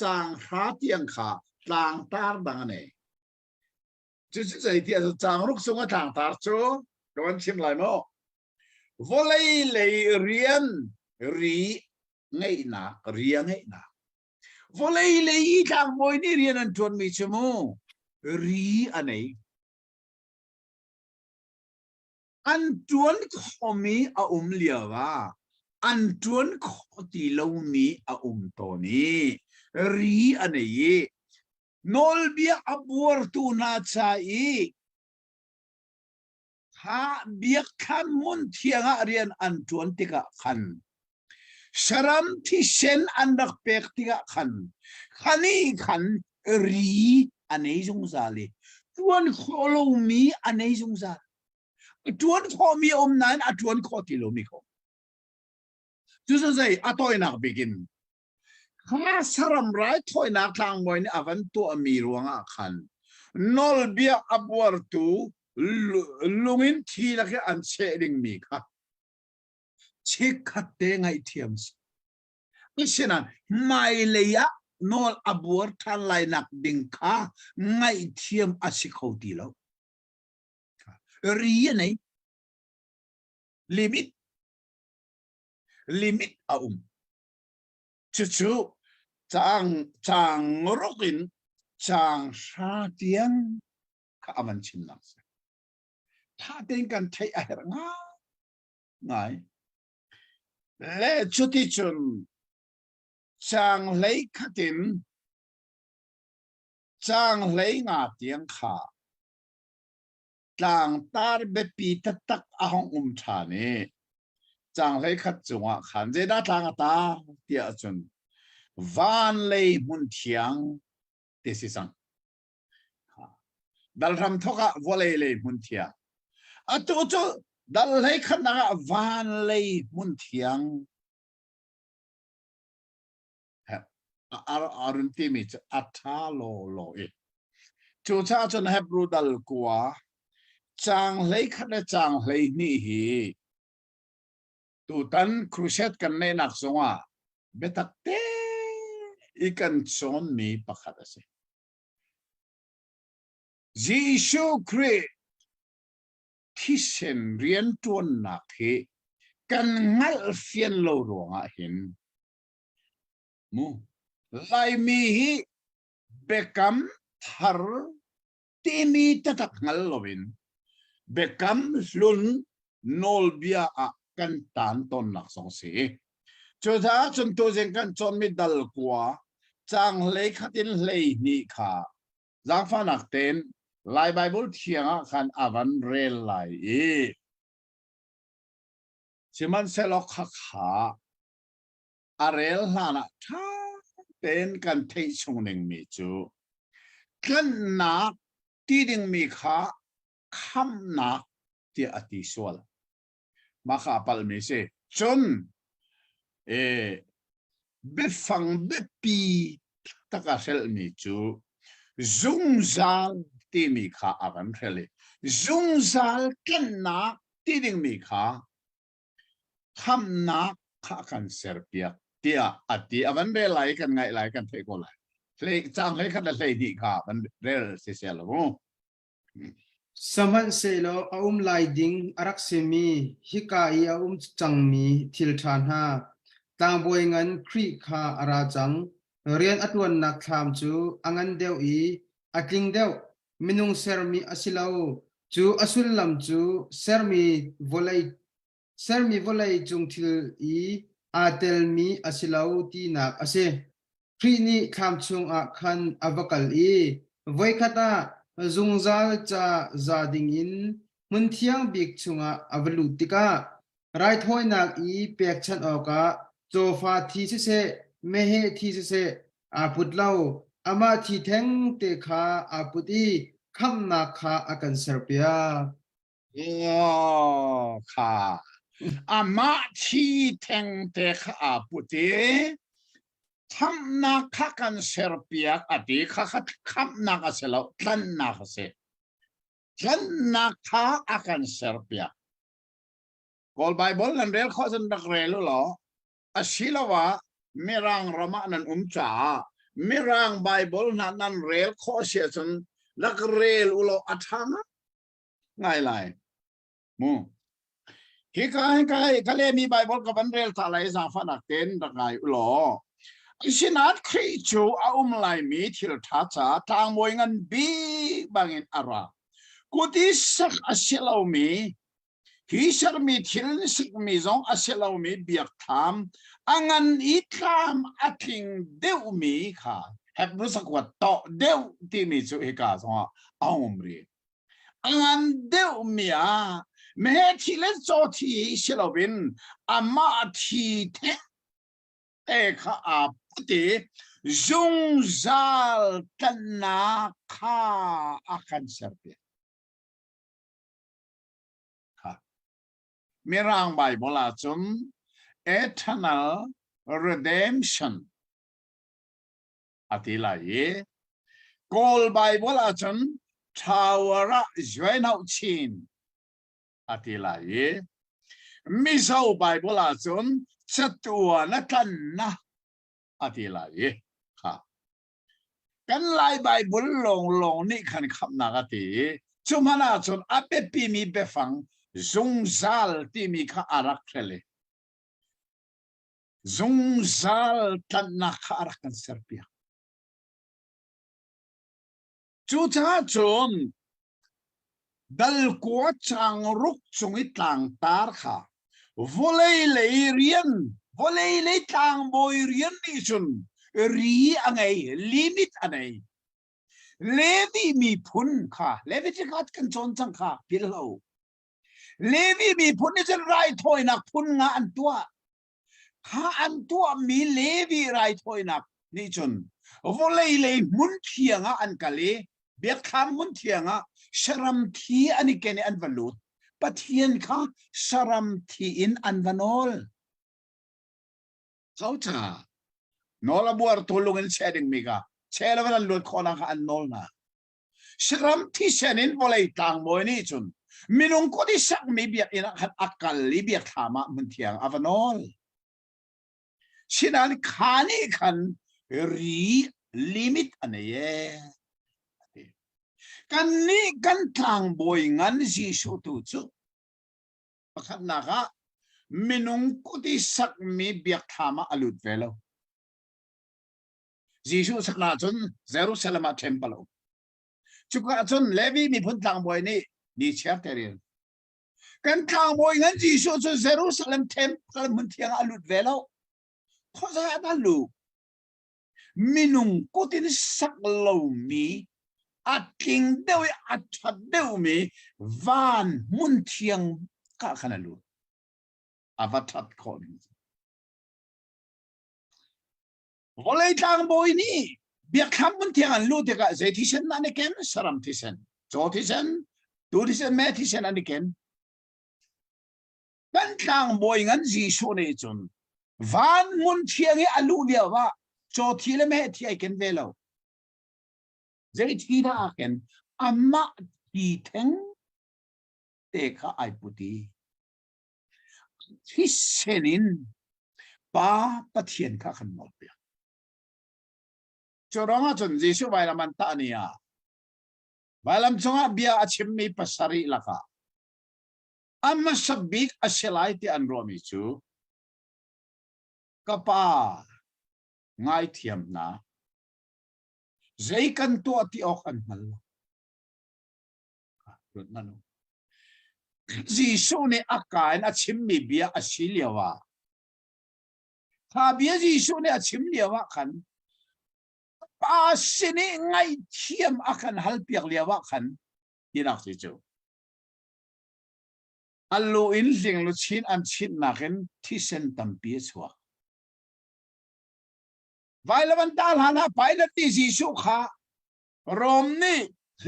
จังหาเตียงขาต่างตาดังนี้จุดใจที่จังรุกส่งต่างตาโจ้กวนชิมไหลมั้งวอลเลย์เลยเรียนง่ายนักเรียนง่ายนักวอลเลย์เลยทางบอยนี่เรียนอันชวนมีชั่วโมงอันนี้อันชวนเขามีเลียวว่าอันชวนเขาที่เรามีตัวนี้อันนี้นอลเบียบัวตูน่าใช่ข้าเบียขันมุนเทียงเรียนอันชวนติกะขันสรัมที่เซนอันดักเปกติกะขันขันอันนี้จงซาลีชวนเขาเรามีอันนี้จงซาชวนเขามีนั้นชวนเขาที่เรามีเขาจุดสุดท้ายตัวนักบิกินข้าสรำไรตัวนักทางบอยนี่อาวันตัวมีรวงขันนอลเบียบัวตูลุงินทีละแค่อันเชดิงมีค่ะเช็คขัดเตงไอเทียมส์ไม่ใช่นั้นไม่เลย นอลอบัวทันไลนักดิงค้าไงเทียมอาศิเขาตีแล้วเรียนไหนลิมิตเอาจู่ๆจางรกินจางชาเตียงข้ามันชิมนักสิถ้าเดินกันใช้อะไรง่ายและจุดที่จุนจางเลยขัดินจางเลยงาเตียงขาต่างตาเบปีตักอาหงชาเนจางเลยขัดจังหวะขันเจด้าต่างตาเตียจุนวันเลยมุนเทียงเตสิสังดัลทำทกะวอลเลยมุนเทียงอะตัวดัลเลยขันนักวันเลยมุนเทียงอารุนที่มีจะอัฐาโลเอจูชาจนเฮบรูดัลกัวจางเลยขันจางเลยนี่ฮีตูตันครูเชตกันในนักสงฆ์เบตักเตอีกันชนมีปักขัดสิยิชูคริสต์ที่เส้นเรียนตัวนักเหกันงัลเฟียนโลรวงหินมูไลมีฮีเบกัมทาร์ที่มีตักงัลโลวินเบกัมลุนโนลเบียกันตานต้นนักสงสีจุดท้ายจนตัวเองกันจนมีดัลกัวจางเลยขัดินเลยนี่ค่ะจางฟ้านักเต้นไลไบเบิลเทียงขันอาวันเรลไลชิมันเซลขขาอาเรลลานะท่าเต้นกันเทชงหนึ่งมีจูกันนักที่ดึงมีขาคำนักที่อติสวลมาขาปัลมีเซจนเบฟังเบปีตะกาเซลมีจูซุงซาลที่มีขาอากันเทเลซุงซาลกันนักที่ดึงมีขาคำนักขากันเซอร์เปียเตียอติอาวันเรไหลกันไงไหลกันเทโกไหลเลยจางเลยขัดเลยดีขามันเรลเสียแล้วมั้งสมันเซโลไลดิงอารักเซมีฮิกาอีจังมีทิลทานฮาต่างบวยงันครีคาอาราจังเรียนอัตวันนักทามจูอังันเดียวอีอักลิงเดียวมินุงเซอร์มีอสิลาวจูอสุลลัมจูเซอร์มีวอลเลยจุงทิลอีอาเตลมีอสิลาวตีนักอเซครีนีทามจุงอาคันอวกัลอีไว้คตาซุงซาลจาซาดิงอินมุนเทียงบิกชุงอวลุติกาไรทอยนักอีเปียกชันออกาโจฟาทีเซเมเฮทีเซอาพุดเล่าอามาทีแทงเตคาอาพุดีคำนาคาอากันเซอร์เปียค่ะอามาทีแทงเตคาอาพุดีทำนักขักันเซอร์เปียอดีขัดคำนักเสลาทันนักเสทันนักขัอากันเซอร์เปียกอลไบเบิลนั่นเรียกข้อสันดักเรลุหรออาศิลาวะไม่ร่างรามานันจ่าไม่ร่างไบเบิลนั่นเรียกข้อเสียจนลักเรลุหรออัฐานะง่ายเลยมูฮิกายก็เลยมีไบเบิลกับบันเรลทลายสังฟันักเต้นดักไงอุหรอสินัดคริจูเอาไลมีทิลทัศน์ทางมวยเงินบีบางอินอารากูที่สักอาศิลาวมีฮิชาร์มีทิลนิสิกมีจงอาศิลาวมีเบียกทำอังันอิทามอัทิงเดวมีค่ะเห็บรู้สักว่าต่อเดวที่มีจุฮิกาจงเอามรีอังันเดวมีเมื่อที่เล่นโจที่ศิลาวินอามาทีเทเอกอาพุติซุงซาลกันนาคาอาคันเซอร์เปียค่ะมีร่างไบเบิลจุน eternal redemption อธิลายกอลไบเบิลจุนทาวระจวยนาวชินอธิลายมิซาวไบเบิลจุนชัตัวนักันนะอธิลายค่ะ กันไล่ใบบุญลงนี่ขันขับนักตีจุมานาจนอาเปปีมีเปฟังจงซาลที่มีข้าอารักเลยจงซาลตันนักข้าอารักกันเสียเปียจุจ้าจนดัลกัวจังรุกจงอิตังตาร์ข้าวอลเลยเรียนวอลเลยตังบอยเรียนนี่จนรีอะไรลิมิตอะไรเลวีมีพุนค่ะเลวีจะกัดกันจนจังค่ะพิลเอาเลวีมีพุนนี่จะไรถอยนักพุนงานตัวข้าอันตัวมีเลวีไรถอยนักนี่จนวอลเลยมุนเทียงอันกะเลเบียดคำมุนเทียงชรัมทีอันนี้แกนี่อันวลุดปะเทียนค่ะชรัมทีอินอันวันอลเขาจ้านอลบัวทุลุงินเชดิงมิกาเชลวันลุดคนละอันนอลนะชรัมที่เชนินวอลตังโมนี่จุนมินุงก็ที่สักมีเบียอินะขัดอักกัลลิเบียธามามุนเทียงอวันอลชินันขานี่ขันรีลิมิตอันนี้กันนี่กันทางบอยงันจีสุตุจุประคับนักมินุงกุฏิสักมีเบียกธามาอลุดเวลจีสุสักนาจนเยรูซาเล็มเทมเพลจุกจนเลวีมีพุนทางบอยนี่เชื่อเตเรียนกันทางบอยงันจีสุจนเยรูซาเล็มเทมเพลมันเที่ยงอลุดเวลข้อสาดัลลูมินุงกุฏิสักเหล่ามีอัดกิงเดวอัดชัดเดวมีวานมุนเทียงกะขนาดลูอาวัตัดคนวอลเลยทางบอยนี่เบียกคำมุนเทียงอันลูเด็กเจที่เซนนั่นเองสรามที่เซนโจที่เซนดูที่เซนแม่ที่เซนนั่นเองเป็นทางบอยงั้นจีโซเนจนวานมุนเทียงอันลูเดียวว่าโจที่เลแม่ที่ไอเกันเวลาเจที่ท่าเกันอามาที่ทั้งเด็กไอปุตีที่เซนินป้าปะเทียนข้าขันหมดเปียจร้องจนจีสุไวลามันตานียไวลามจงอาเบียอาชิมมีปัสสารีลักะอามาสบิกอาเชลัยที่อันรวมิจูกับป้าง่ายเทียมนะใจกันตัวที่ออกอันนั้นรุ่นนั้นจีสุเนี่ยอากาศอาชิมมีเบียอาชิเลียวะถ้าเบียจีสุเนี่ยอาชิมเลียวะขันป้าสินี่ง่ายเทียมอาการฮัลเปียกเลียวะขันยินักสิจูอัลลูอินลิงลุชินอันชินนักเห็นที่เซนตัมปีสวะไว้แล้วมันตาลหานะไปแล้วที่จีสุข้ารอมนี่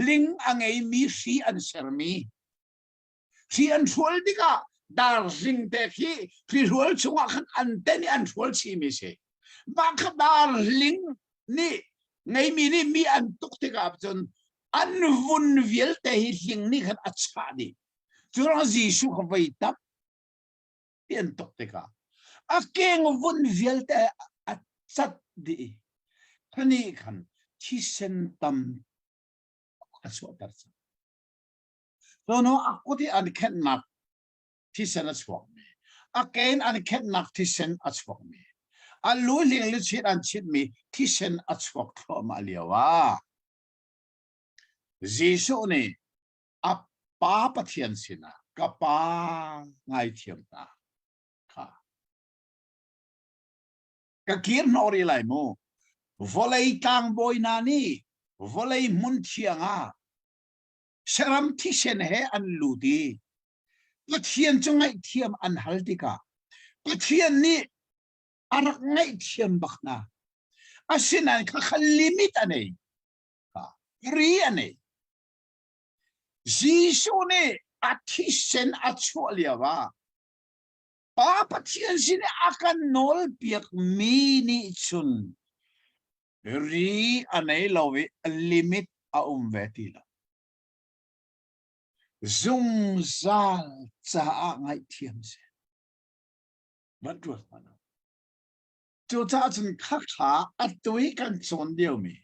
ลิงอังไงมีสีอันเสรมีสีอันสวยดีกะดาร์ซิงเตคีที่สวยชัวขันอันเตนี่อันสวยชีมิเสบางขดาร์ลิงนี่ไงมีนี่มีอันตุกติกาจนอันวุ่นเวียลแต่หิลิงนี่ขันอัจฉริจุดนั้นจีสุขไว้ตับเปลี่ยนตุกติกาอาเก่งวุ่นเวียลแต่อัจฉริขันนี่ขันที่เซนตัมอัศวตัสตอนนั้นakuที่อันเข็นนักที่เซนอัศวมีอาเก่งอันเข็นนักที่เซนอัศวมีอันรู้เรื่องลุชิดอันชิดมีที่เซนอัศวครอมาเลียวว่าจีสุนี่อัปปาปะเทียนสินะกับปาง่ายเทียมนะค่ะก็เขียนนอริไลโมวอลเลยตังบอยนานี่วอลเลยมุนเทียงสรามที่เซนเฮอันลูดีปะเทียนจงไงเทียมอันฮัลติกาปะเทียนนี่อารักไงเทียมบักนาอาศินันข้าขลิมิตอันนี้ค่ะรีอันนี้จีสุนี่อาทิเซนอัจฉริยะว่าป้าปะเทียนสิเนี่ยอาการนอลเปียกมีนิชุนรีอันนี้เราเวลิมิตอาเวทีละซุงซาลจะง่ายเทียมเสียบัดรัวมันจุดจ้าจนข้าขาอัดตัวกันส่วนเดียวมี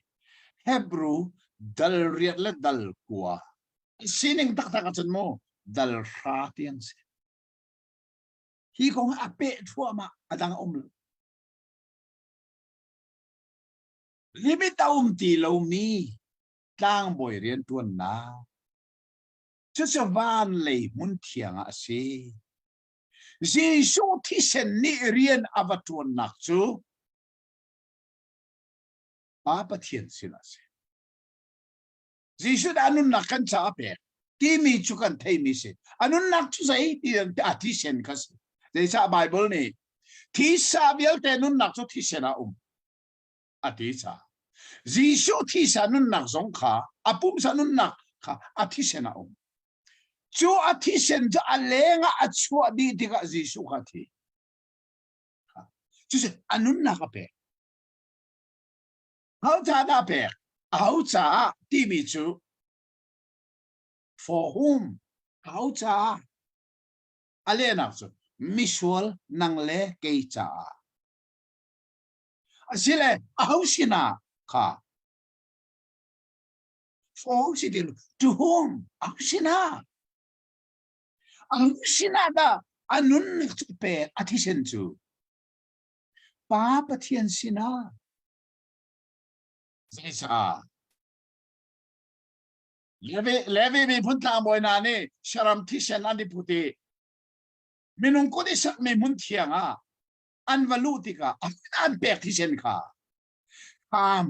Hebrew dal riat le dal kwa sining tak tak chun mo dal ra tiang se hi kong ape thua ma adang limit ti lo mi tang boy rian tuan na chu se van le mun thiang a se Giêsu thi sen ni rian avatuan nak chu pa pathian sila se Giêsu anun nak kan cha pe ti mi chu kan thei mi se anun nak chu sai ti a thi sen kas de sa bible ni thi sa bial te nun nak chu thi sen a a ti cha Giêsu thi sa nun nak zong kha apum sa nun nak kha a thi sen a chu a thi sen cha a lenga a chua di ti ka Giêsu kha thi chu se anun nak pe hau cha da pe hau cha ti mi chu for whom hau cha ale nak chu misual nang le ke cha asile hau sina kha for sidil to whom hau sina da anun pe atisen chu pa pathian sina Zisa Levi mi punta moy na ni sharam tisen andi puti minung ko di sak mi mun thianga an valuti ka an pek tisen ka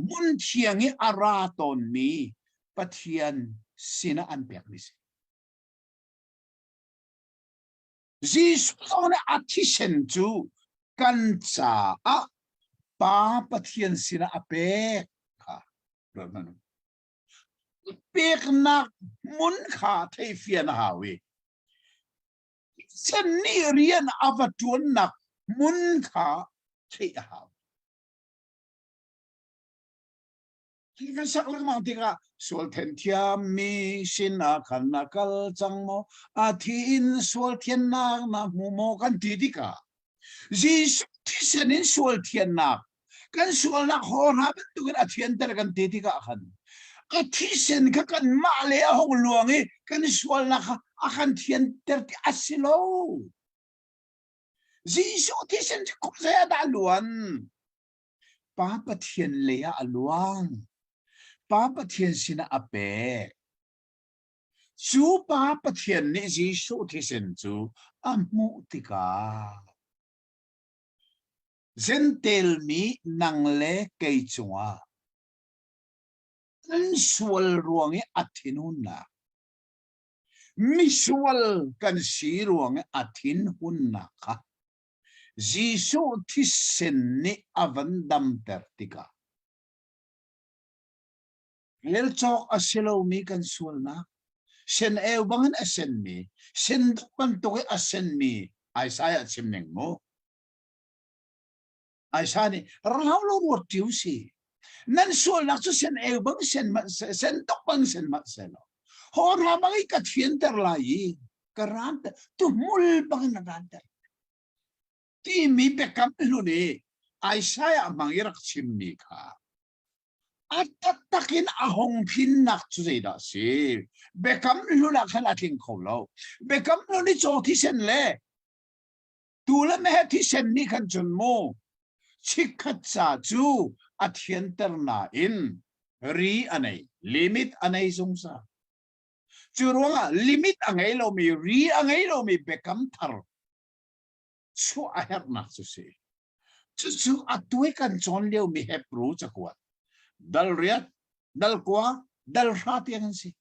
mun thiangi araton mi pathian sina an pek ni Jisu on atisen chu kan cha a pa pathian sina apek pek nak mun kha thei fian hawi sen ni rian avatuan nak mun kha thei haw kika sak lang mang tika sol ten thiam mi sin a khana kal chang mo a thin sol thian nak na mu mo kan ti dika Jisu thisenin sol thian nak kan sol nak hor ha tu kan athian ter kan ti dika khan Atisen ka kan male ahong luangi kan swal na ka akan tiyan terti asilo. Jisu tisen ko saya daluan. Papa tiyan leya aluang. Papa tiyan sina ape. Su papa tiyan ni Jisu tisen su amu tika. Zentel mi nang le kay chunga. Sual ruangi atin hunna. Misual kan si ruangi atin hunna ka. Jisu tisen ni avandam tertika. Lel chok asilo mi kan sual na. Sen ewangan asen mi. Sen pantuki asen mi. Isaiah simneng mo. Isaiah ni raulo wortiu si. Nan sual nak su sen bang sen tok bang sen mat selo hora bang ikat fienter lai karant tu mul bang nadanter ti mi bekam luni Isaiah mangirak chimmi ka atatakin ahong pinnak su da si bekam luna kan ating kholo bekam luni choti sen le tula me ti sen ni kan chun mo chikhat sa chu athienter na in ri anay limit anay sungsa churunga limit angay lo mi ri angay lo mi bekam thar chu aher na chu se chu atwe kan chon leo mi Hebrew chakwat dal riat dal kwa dal ratiang si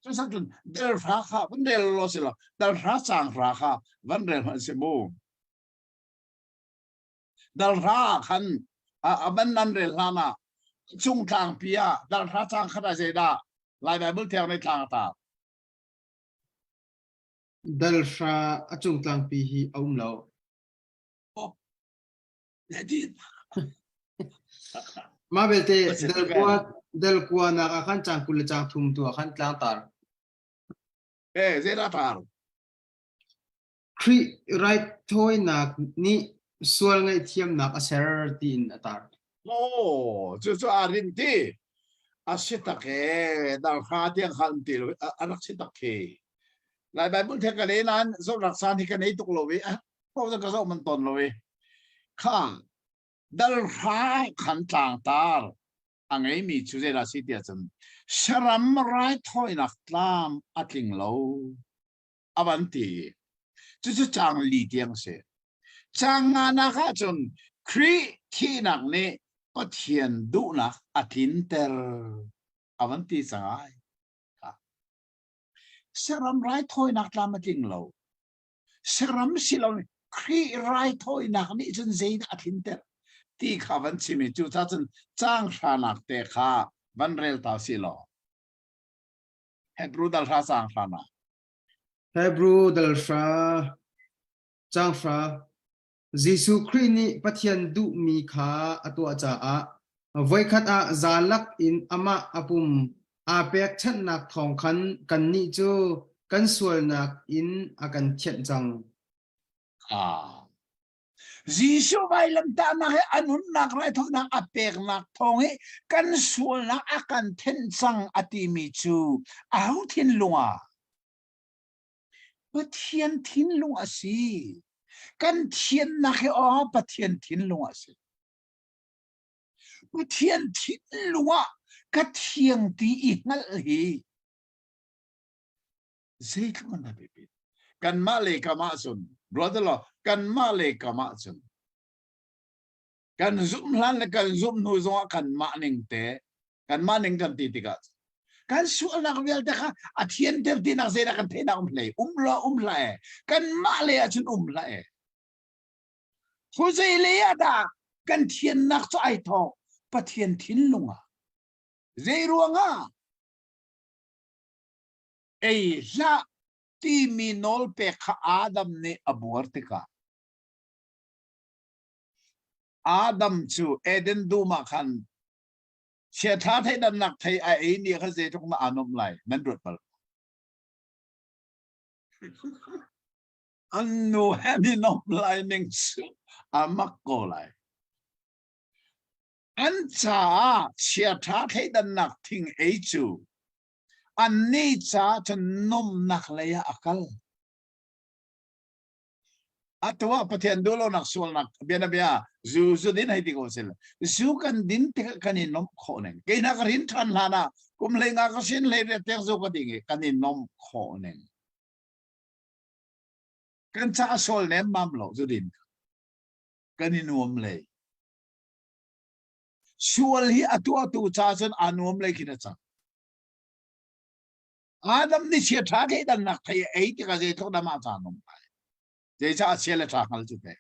chu sakun dal ra kha vandel lo sila dal ra chang ra kha vandel ma se mo dal ra khan aban nan re lana chung tang pia dal ra chang khada zeda lai bible tel nei tang ta dal sha achung tlang pi hi lo ma belte dal kwa na ka khan chang kul chang thum tu khan tlang tar zeda tar right thoi na ni sual ngai thiam nak a ser tin atar โอ้จู่ๆอารินที่อาศิตะเคดังข้าเตียงขันติลอารักศิตะเคหลายใบบุญเทกันนี้นั้นสมรักษาที่กันนี้ตุกโลวิอ่ะเพราะว่าก็สมันตนโลวิข้าดัลข้าขันต่างตาอังไงมีชุดเจราสิเดียจันสรัมไรถอยนักตามอักิงโลอวันตีจู่ๆจางลีเตียงเสจางงานนะคะจนครีที่นักนี้ก็เทียนดูนักอาทินเตอร์อวันตีสังไงสรัมไรถอยนักตามอักิงโลสรัมสิเราครีไรถอยนักนี้จนเจนอาทินเตอร์ที่ข้าวันชิมิจู่ๆจนจางขานักเตะข้าวันเรลตาสิโลเฮบรูดัลฮาจางขานัก Hebrew dalfra changfra Jesu Christ ni pathian du mi kha atwa cha a voikhat a zalak in ama apum a pek chan nak thong khan kan ni chu kan sual nak in akan chet jang Jisu vai lam ta na he anun nak rai thok nak apek nak thong he kan sual nak akan ten sang ati mi chu au thin lunga pathian thin lunga si kan thian nak he o pathian thin lunga si pathian thin lunga ka thiang ti i ngal hi zai thong na be kan ma le kama sun brother lo kan ma le kama sun kan zoom lan le kan zoom nu zo kan ma ning te kan ma ning kan ti tiga kan su nak vel te kha athien te ti nak zera kan te na play la kan ma le a chun la e hu zai le ya da kan thien nak cho ai tho pathian thin lunga zai ruanga ei la ti minol pe kha adam ne abortika Adam chu Eden duma khan sia tha thai dan nak thai ai ni kha je thok na anom lai nan rut pal annu hani nom lai ning chu amak ko lai an cha sia tha thai dan nak thing ei chu an ni cha chan nom nak laya akal atwa pathian dolo nak sual nak biana bia zu din hai ti ko sel zu kan din te kan in nom kho neng ke na karin than lana kum le nga ka sin le te zo ko ding kan in nom kho neng kan cha sol ne mam lo zu din kan in nom le sual hi atwa tu cha chen anom le kin cha adam ni sia tha ke dan nak thai ei ti ka je thok da ma cha nom Deja asiele trakal jupe.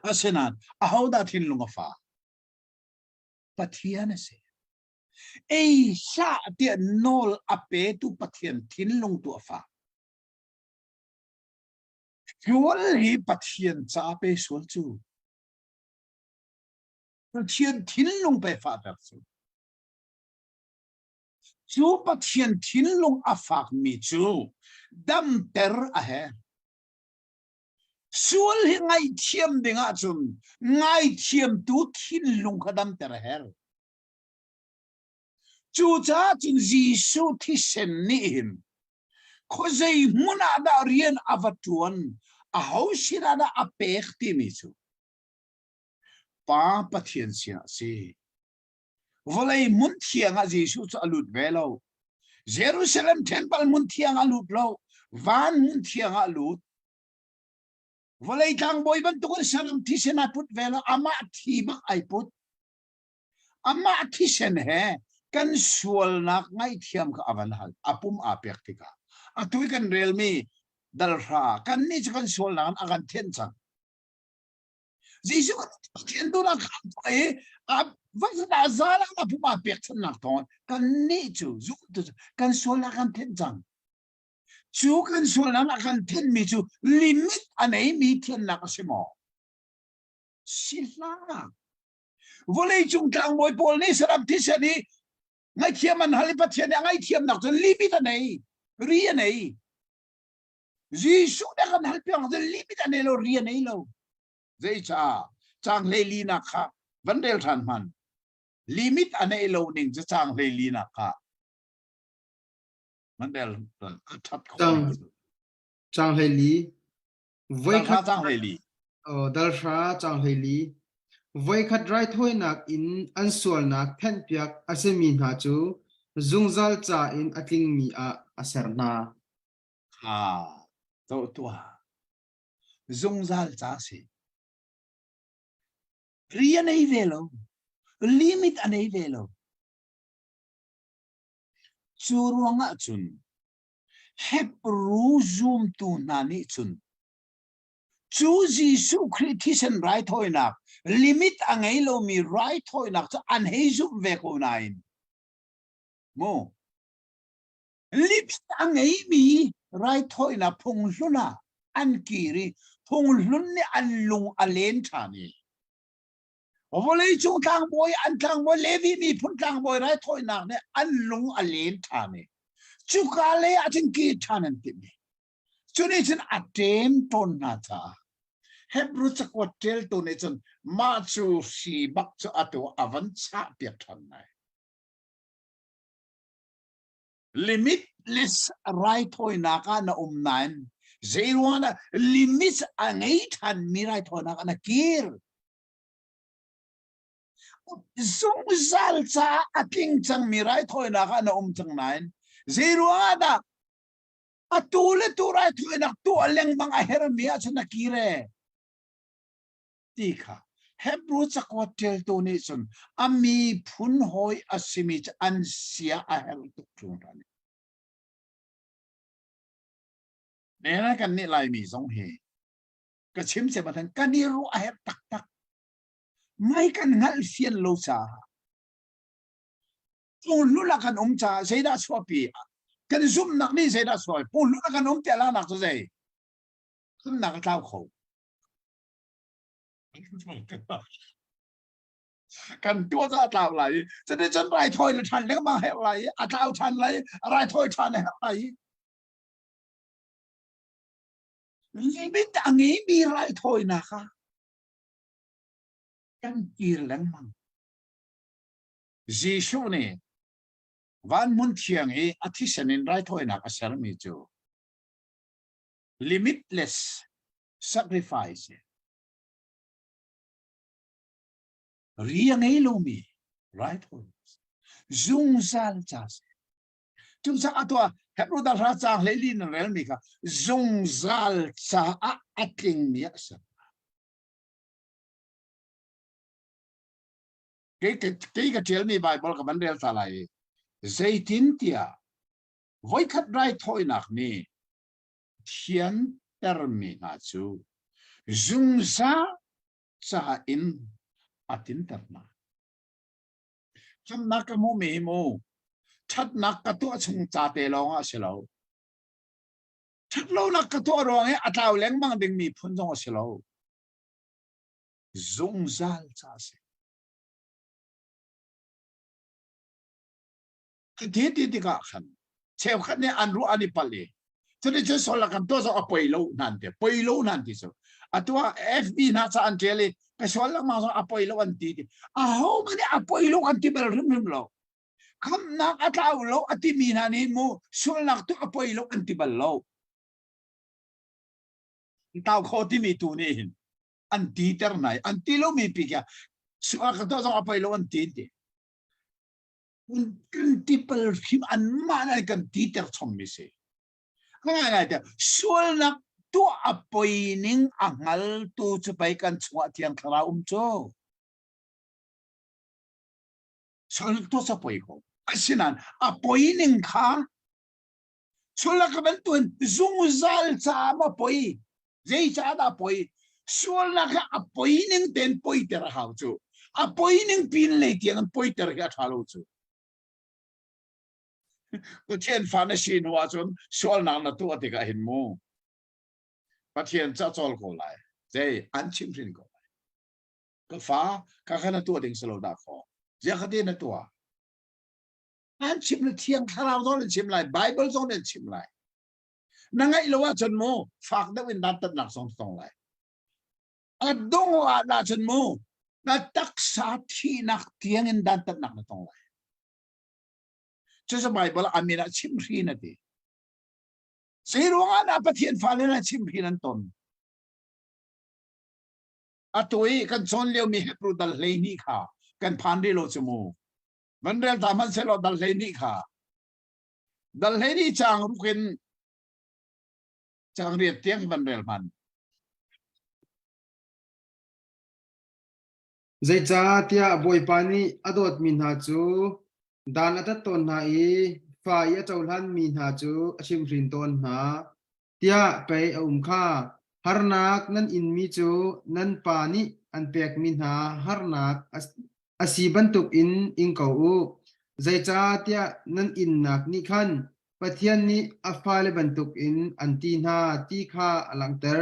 Asenan, ahoda tin lungafa. Patian se. Ei sa dia nol ape tu patian tin lung tu afa. Fual hi patian sa ape sual chu. Patian tin lung pe fa der chu. Chu patian tin lung afak mi chu. Dam ter ahe. Sual hi ngai thiam dinga chun ngai thiam tu thin lung khadam ter her chu cha chun Jisu thi sen ni him kho zai muna da rian avatuan a hausira da apek ti mi chu pa pathian sia si volei mun thianga Jisu chu alut velo Jerusalem temple mun thianga alut lo van mun thianga alut Volei tang boy ban tukul saram tisen aput velo ama thi bak ai put ama tisen he kan sual nak ngai thiam ka avan hal apum apek tika atui kan relmi dalra kan ni kan sual nak akan ten chang Jisu kan tu nak ai ap vasda zala apum apek chan nak ton kan ni chu zu kan sual nak kan ten chang Chu kan sualan akan ten mi chu limit anay mi tiyan na kasi mo. Sila. Volay chung tang boy pol ni sarap tisya ni ngay tiyaman halipat siya ni ngay tiyam na kasi limit anay. Riyan ay. Jisu na kan halipiyang kasi limit anay lo riyan ay lo. Zay cha. chang le li na kha van del than man limit anei lo ning cha chang le li na kha man del that chang hei li voi chang khat chang le li dal sha chang hei li voi khat rai thoi nak in an sual nak phen piak asemi na chu zungzal cha in atling mi a aserna to zungzal cha si rian ei velo limit anei velo churuanga chun hebru zoom tu nani chun chu jisu christian right hoinak limit angai lo mi right hoinak cha an hei zoom ve ko nain mo limit angai mi right hoina phung hluna an kiri phung hlun ni an lung alen thani Ovole chung tang boy an tang boy levi mi phun tang boy right hoinak ne an lung alen thani chukale atin ki thanan timi chuni chin atem ton na cha hebru chakwatel to ne chun ma chu si bak chu ato avan cha piak than nai limitless right hoinaka na nine zero na limits angai than mi right hoinaka na kir zung zal cha ating chang mi right hoinaka na chang nine zero ada atule tu right hoinak tu aleng bang aher mi achana kire tika hebru chakwatel to ni chun ami phun hoi asimi an sia aher tu chung rani nena kan ni lai mi song he ka chim se batan kan ni ru aher tak tak mai kan ngal fian lo cha pun lula kan cha seida swapi kan zoom nak ni seida swai pun lula kan te la nak zai kun nak tao kho kan tua za tao lai cho nên chân rai thôi là than le ma he lai a tao than lai rai thôi than he lai limit angi mi rai thôi na kha kan kir lang mang Jisu ne van mun thiang e athisanin rai thôi na ka ser mi chu limitless sacrifice riang ei lo mi right thôi zung zal cha chung sa atwa hebru da ra cha le li na rel mi ka zung zal cha a atling mi asa cái tell mi bible ka ban rel sa lai zaitin tia voi khat rai thoi nak ni thian termi na chu zung sa cha in atin terna cham nak ka mo me mo chat nak ka to chung cha te lo nga se lo chat lo nak ka to ro nge ataw leng mang ding mi phun jong se lo zung zal cha se ti ka khan cheu khan ne an ru ani pali cho nên cho số là cầm to số apoi lâu nan ti so atwa fb na cha an tele cái số là mà số apoi lâu an ti a ho ma ne apoi lâu an ti bel rim lo kham na atau lo ati mi na ni mo số là tu apoi lâu an ti bel lo tao kho ti mi tu ni an ti ter nai an ti lo mi pi kya số là to số apoi lâu an ti kan ti pel him an ma na kan ti ter chom mi se ngay đây sual nak tu apoi ning angal tu chupai kan chua tiang khara cho sual tu sa poi ko asinan apoi ning kha sual ka ban tu zung zal cha ma poi zai cha da poi sual nak apoi ning ten poi ter hau cho apoi ning pin le tiang poi ter ga thalo cho có thiên phán là xin hoa chốn xóa nàng là tua thì cả hình mô và thiên cha cho cổ lại dây ăn chim xin cổ lại cái phá các cái là tua đình sầu đa khó giờ cái gì là tua ăn chim là thiên khá là đó là chim lại Bible đó là chim lại nàng ấy là chốn mô phạt đó bên đặt tận nặng song song lại adong na chun mo na taksa thi nak tiang in dan tat nak na tong lai chu sa Bible amina chimri na ti zero nga na pathian fale na chimri nan ton atoi kan chon leo mi Hebrew dal leini kha kan phandi lo chumu vanrel taman se lo dal leini kha dal leini chang rukin chang riat tiang vanrel man zai cha tia boy pani adot min ha chu dan atat ton na I fa ya chaulan min ha chu achim rin ton na tia pe kha harnak nan in mi chu nan pani an pek min ha harnak asibantuk in ingko u zai cha tia nan in nak ni khan pathian ni afale bantuk in anti na ti kha alangter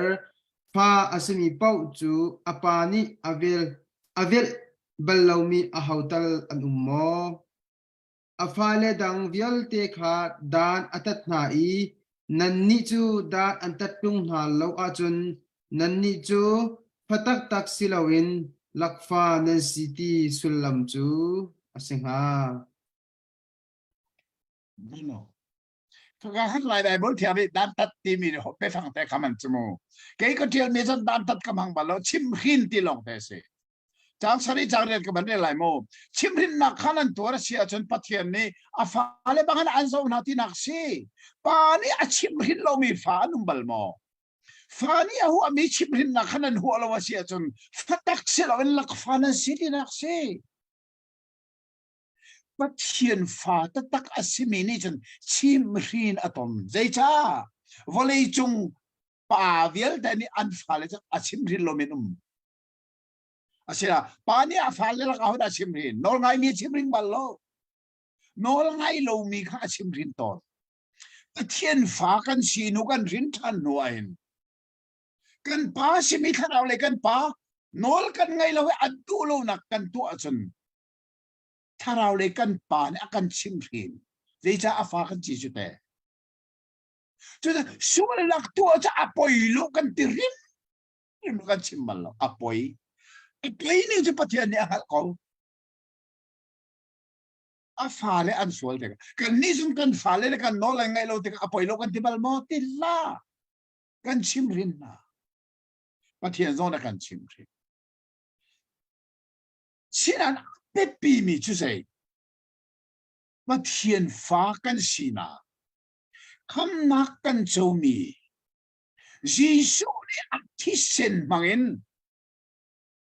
fa asimi pau chu apani avel balawmi ahawtal an ummo afale dang vial te kha dan atat na I nanni chu dan antatung na lo achun nanni chu phatak tak silawin lakfa nan city sulam chu asengha no ka han lai dai bol thiam dan tat ti mi ho pe phang te khaman chumu ke ko thial mi zon dan tat kamang balo chim khin ti long te se chang sari chang re ka ban re lai mo chim rin na khanan tor sia chon pathian ni afale bangan an zo na ti nak si pa ni a chim rin lo mi fa num bal mo fa ni a hu mi chim rin na khanan hu lo wa sia chon fatak se lo en lak fa na si ti nak si pathian fa ta tak asimi ni chon chim rin atom zai cha volei chung pa vial da ni an fa le a chim rin lo min asira pani afale la ka chimrin nol ngai mi chimring ballo nol ngai lo mi kha chimrin ton pathian fa kan sinu kan rin than nuain kan pa simi tharaw le kan pa nol kan ngai lo adu lo nak kan tu achun tharaw le kan pa ne akan chimrin zeja afa kan chi chu te chu sumala lak tu cha apoi lo kan tirin mo kan chimmal lo apoi Ipini si pathian ni ahal ko. Afale an sual teka. Kan nisum kan fale na kan nola ngay lo teka apoy lo kan tibal mo tila. Kan chimrin na. Pathian zona kan chimrin. Sinan pepi mi chusay. Pathian fa kan sina. Kam nak kan chow mi. Jisu ni akisen mangin.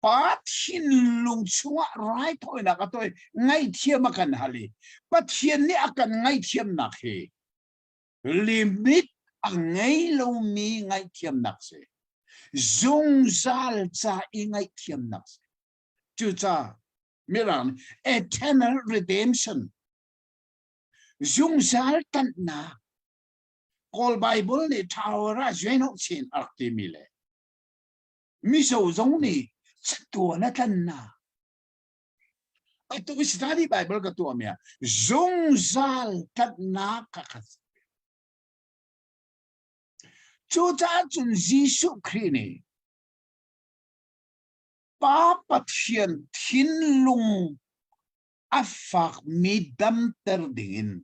Pathin lung chunga rai thoi na ka toi ngai thiam kan hali pathian ni akan ngai thiam nak he limit a ngai lo mi ngai thiam nak se zung zal cha I ngai thiam nak se chu cha miran eternal redemption zung zal tan na kol bible ni thawra jeno chin akti mile mi so zong ni tua na tan na atu study bible ka tua mia zung zal tan na ka khas chu cha chun jisu khrini pa pathian thin lung afak midam ter dingin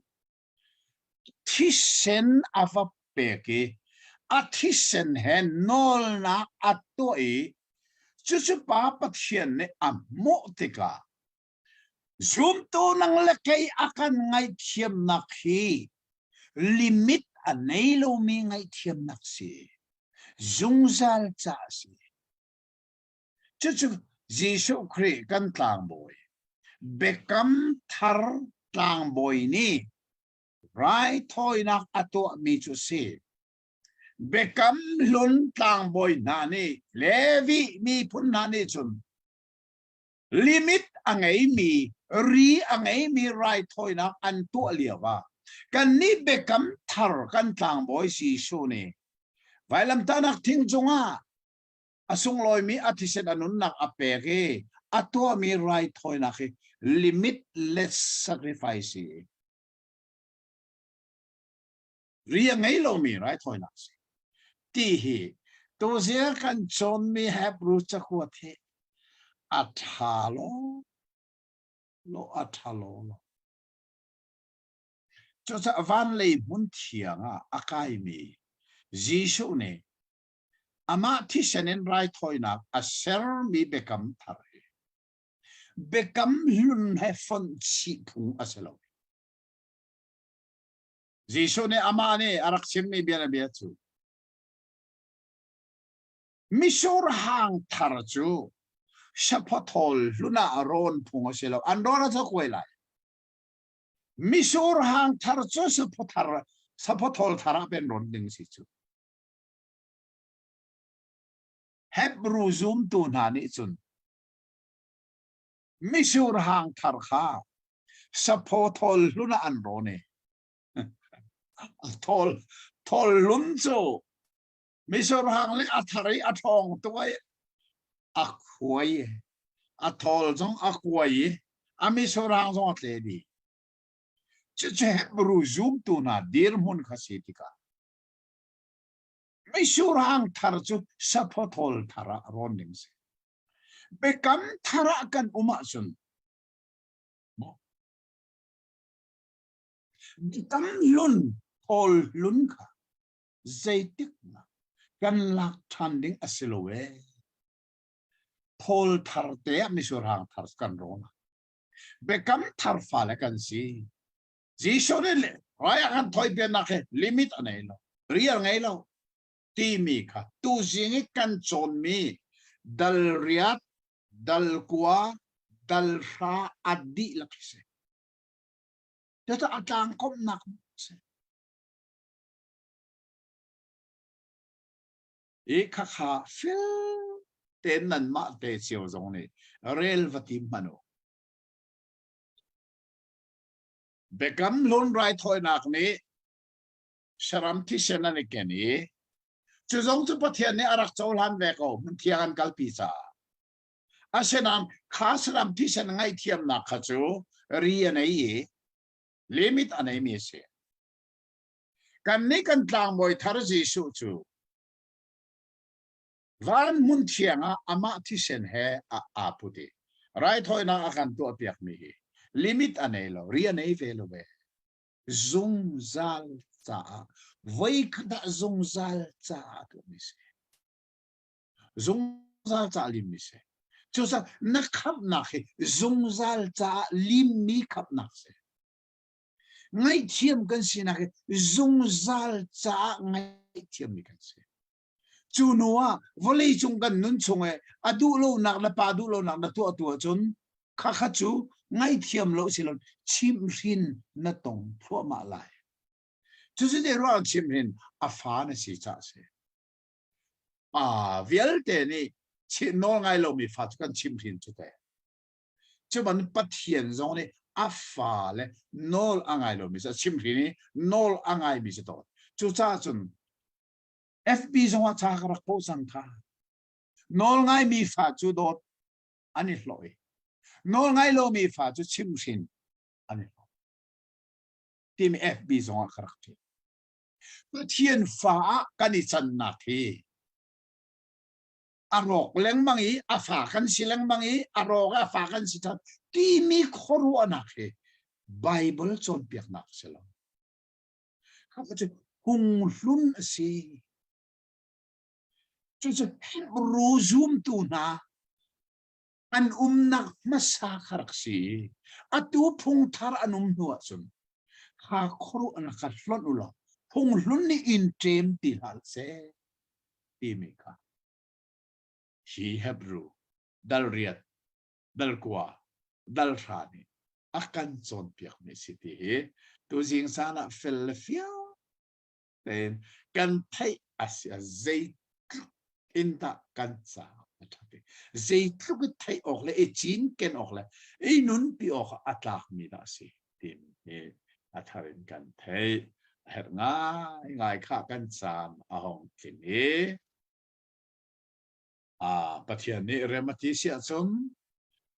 thisen afa peke athisen hen nol na atoi chuchu pa pathian ne amo tika zoom to nang lakay akan ngay thiam nak hi limit anay lo mi ngay thiam nak si zungzal cha si chuchu Jisu Kri kan tlang boy bekam thar tlang boy ni right thoi nak ato mi chu si Bekam lun tang boy nani levi mi pun nani chun limit angai mi ri angai mi right thoi na an tu aliawa kan ni bekam thar kan tang boy si su ni vailam tanak thing chunga asung loi mi athisen anun nak apeke ato mi right thoi na ki limitless sacrifice ri angai lo mi right thoi na ti hi ตัวเสียกันจนมีแฮบรู้จักว่าเทอัฐาโลอัฐาโลจะวันเลยมุนเทียงอากายมีจีชูเนี่ยอามาที่เชนไรทอยนักอาเซอร์มีเบกัมทาร์เบกัมลุนให้ฟอนชีพุงอาเซลจีชูเนี่ยอามาเนี่ยอารักชิมมีเบียนเบียจูมิชูร์ฮังทาร์จูเฉพาะทอลลุน่าอารอนพุงอาเซลอันโดนจะคุยไรมิชูร์ฮังทาร์จูเฉพาะทอลทาร์เป็นรอนดึงสิจูเฮบรูซุมตูนานิจุนมิชูร์ฮังทาร์ข้าสปอทอลลุน่าอันโรเนทอลลุนโจมิชูร์ฮังเล็กอัฐรีอัฐองตัวอักหวยอัทอลจงอักหวยอามิชูร์ฮังจงอัตเลดีจะเฮบรูซุมตูนาดีร์มุนข้าสิติกาไม่ชูรังทาร์จูสปอทอลทาระรอนนิงส์เบกัมทาระกันอุมาจุนเบกัมลุนทอลลุนค่ะใจติกนะกันลักทันดิ้งอสิโลเวทอลทาร์เตะไม่ชูรังทาร์กันโรนะเบกัมทาร์ฟ้าเลกันสิจีชอนเล่รายกันถอยเปลี่ยนนักลิมิตอันไหนล่ะเรียงไงล่ะที่มีค่ะตัวสิ่งกันจนมีดัลเรียดดัลกัวดัลราอดีลักษณะเดี๋ยวจะอาจารย์ก้มหนักอีกข้าฟิลเต้นนั่นมาเตะเชียวตรงนี้เรลวัติมานุเบกัมลุนไรถอยนักนี้ชรามที่เชนันเกนี้จุดสองจุดพัฒนาเนี่ยรักโจลันเวกมันเทียกันกัลปิซาอาเชนันข้าสรามที่เชนไงเทียมนักขัจูเรียนไอ้ลิมิตอันไหนมีเสียกันนี้กันต่างบ่อยทาร์จีสูจูวันมุนเทียงอามาที่เชนเฮอาพุติไรถอยนักกันตัวเปียกมีลิมิตอันไหนเราเรียนไอ้เวลเวซุงซัลจ้าวัยขณะซุงซัลจ้าตัวมิเสซุงซัลจ้าลิมิเสจุดสักนักขับนักซุงซัลจ้าลิมิขับนักเสไงเทียมกันสินักซุงซัลจ้าไงเทียมกันเสจูนัววลีจงกันนุนชงอดูโลนักละปาดูโลนักละตัวจนข้าขจูไงเทียมโลสิลนชิมรินนัตงพวกมาลาย就是这乱ชิมรินอาฟ้าเนี่ยสิจ้าเสวิลเตนี่ชิโนไงเรามีฟ้าทุกันชิมรินจุดเดียจะมันปัทเทียนตรงนี้อาฟ้าเลยโนลอ่างไงเรามีสักชิมรินนี่โนลอ่างไงมีสักตัวจุดจ้าจน FB ตรงว่าจ้ากระโปสังขาโนลไงมีฟ้าจุดโดดอันนี้ลอยโนลไงเรามีฟ้าจุดชิมรินอันนี้ที่มี FB ตรงว่ากระโปเทียนฟ้ากันอีสันนักที่อารอกเล้งมังอีอาฟ้ากันสิเล้งมังอีอารอกอาฟ้ากันสิทัดที่มีขรัวนักที่ไบเบิลจนเปียกนักเสียแล้วข้าพเจ้าหุงลุ่นสิจะรู้ซุมตูนาอันนักมาสาขรักสีอัตุพุงทาร์อันหัวซุนข้าขรัวนักขัดล้นอุลพงลุนนี่อินเทรมติลัลเซตีมิกาฮีเฮบรูดัลเรียดดัลกัวดัลรานีอาการจนเปียกในสิทธิตัวจริงสานะฟิลเฟียเป็นกันไทยอาเซียใจอินตะกันสาใจทุกไทยออกเลยจีนเกนออกเลยนุนปีออกอัตลากมีนาสิทีมอัตรินกันไทยเห็นง่ายข้ากันสามอาหงทีนี้ประเทศนี้เริ่มที่เสียจน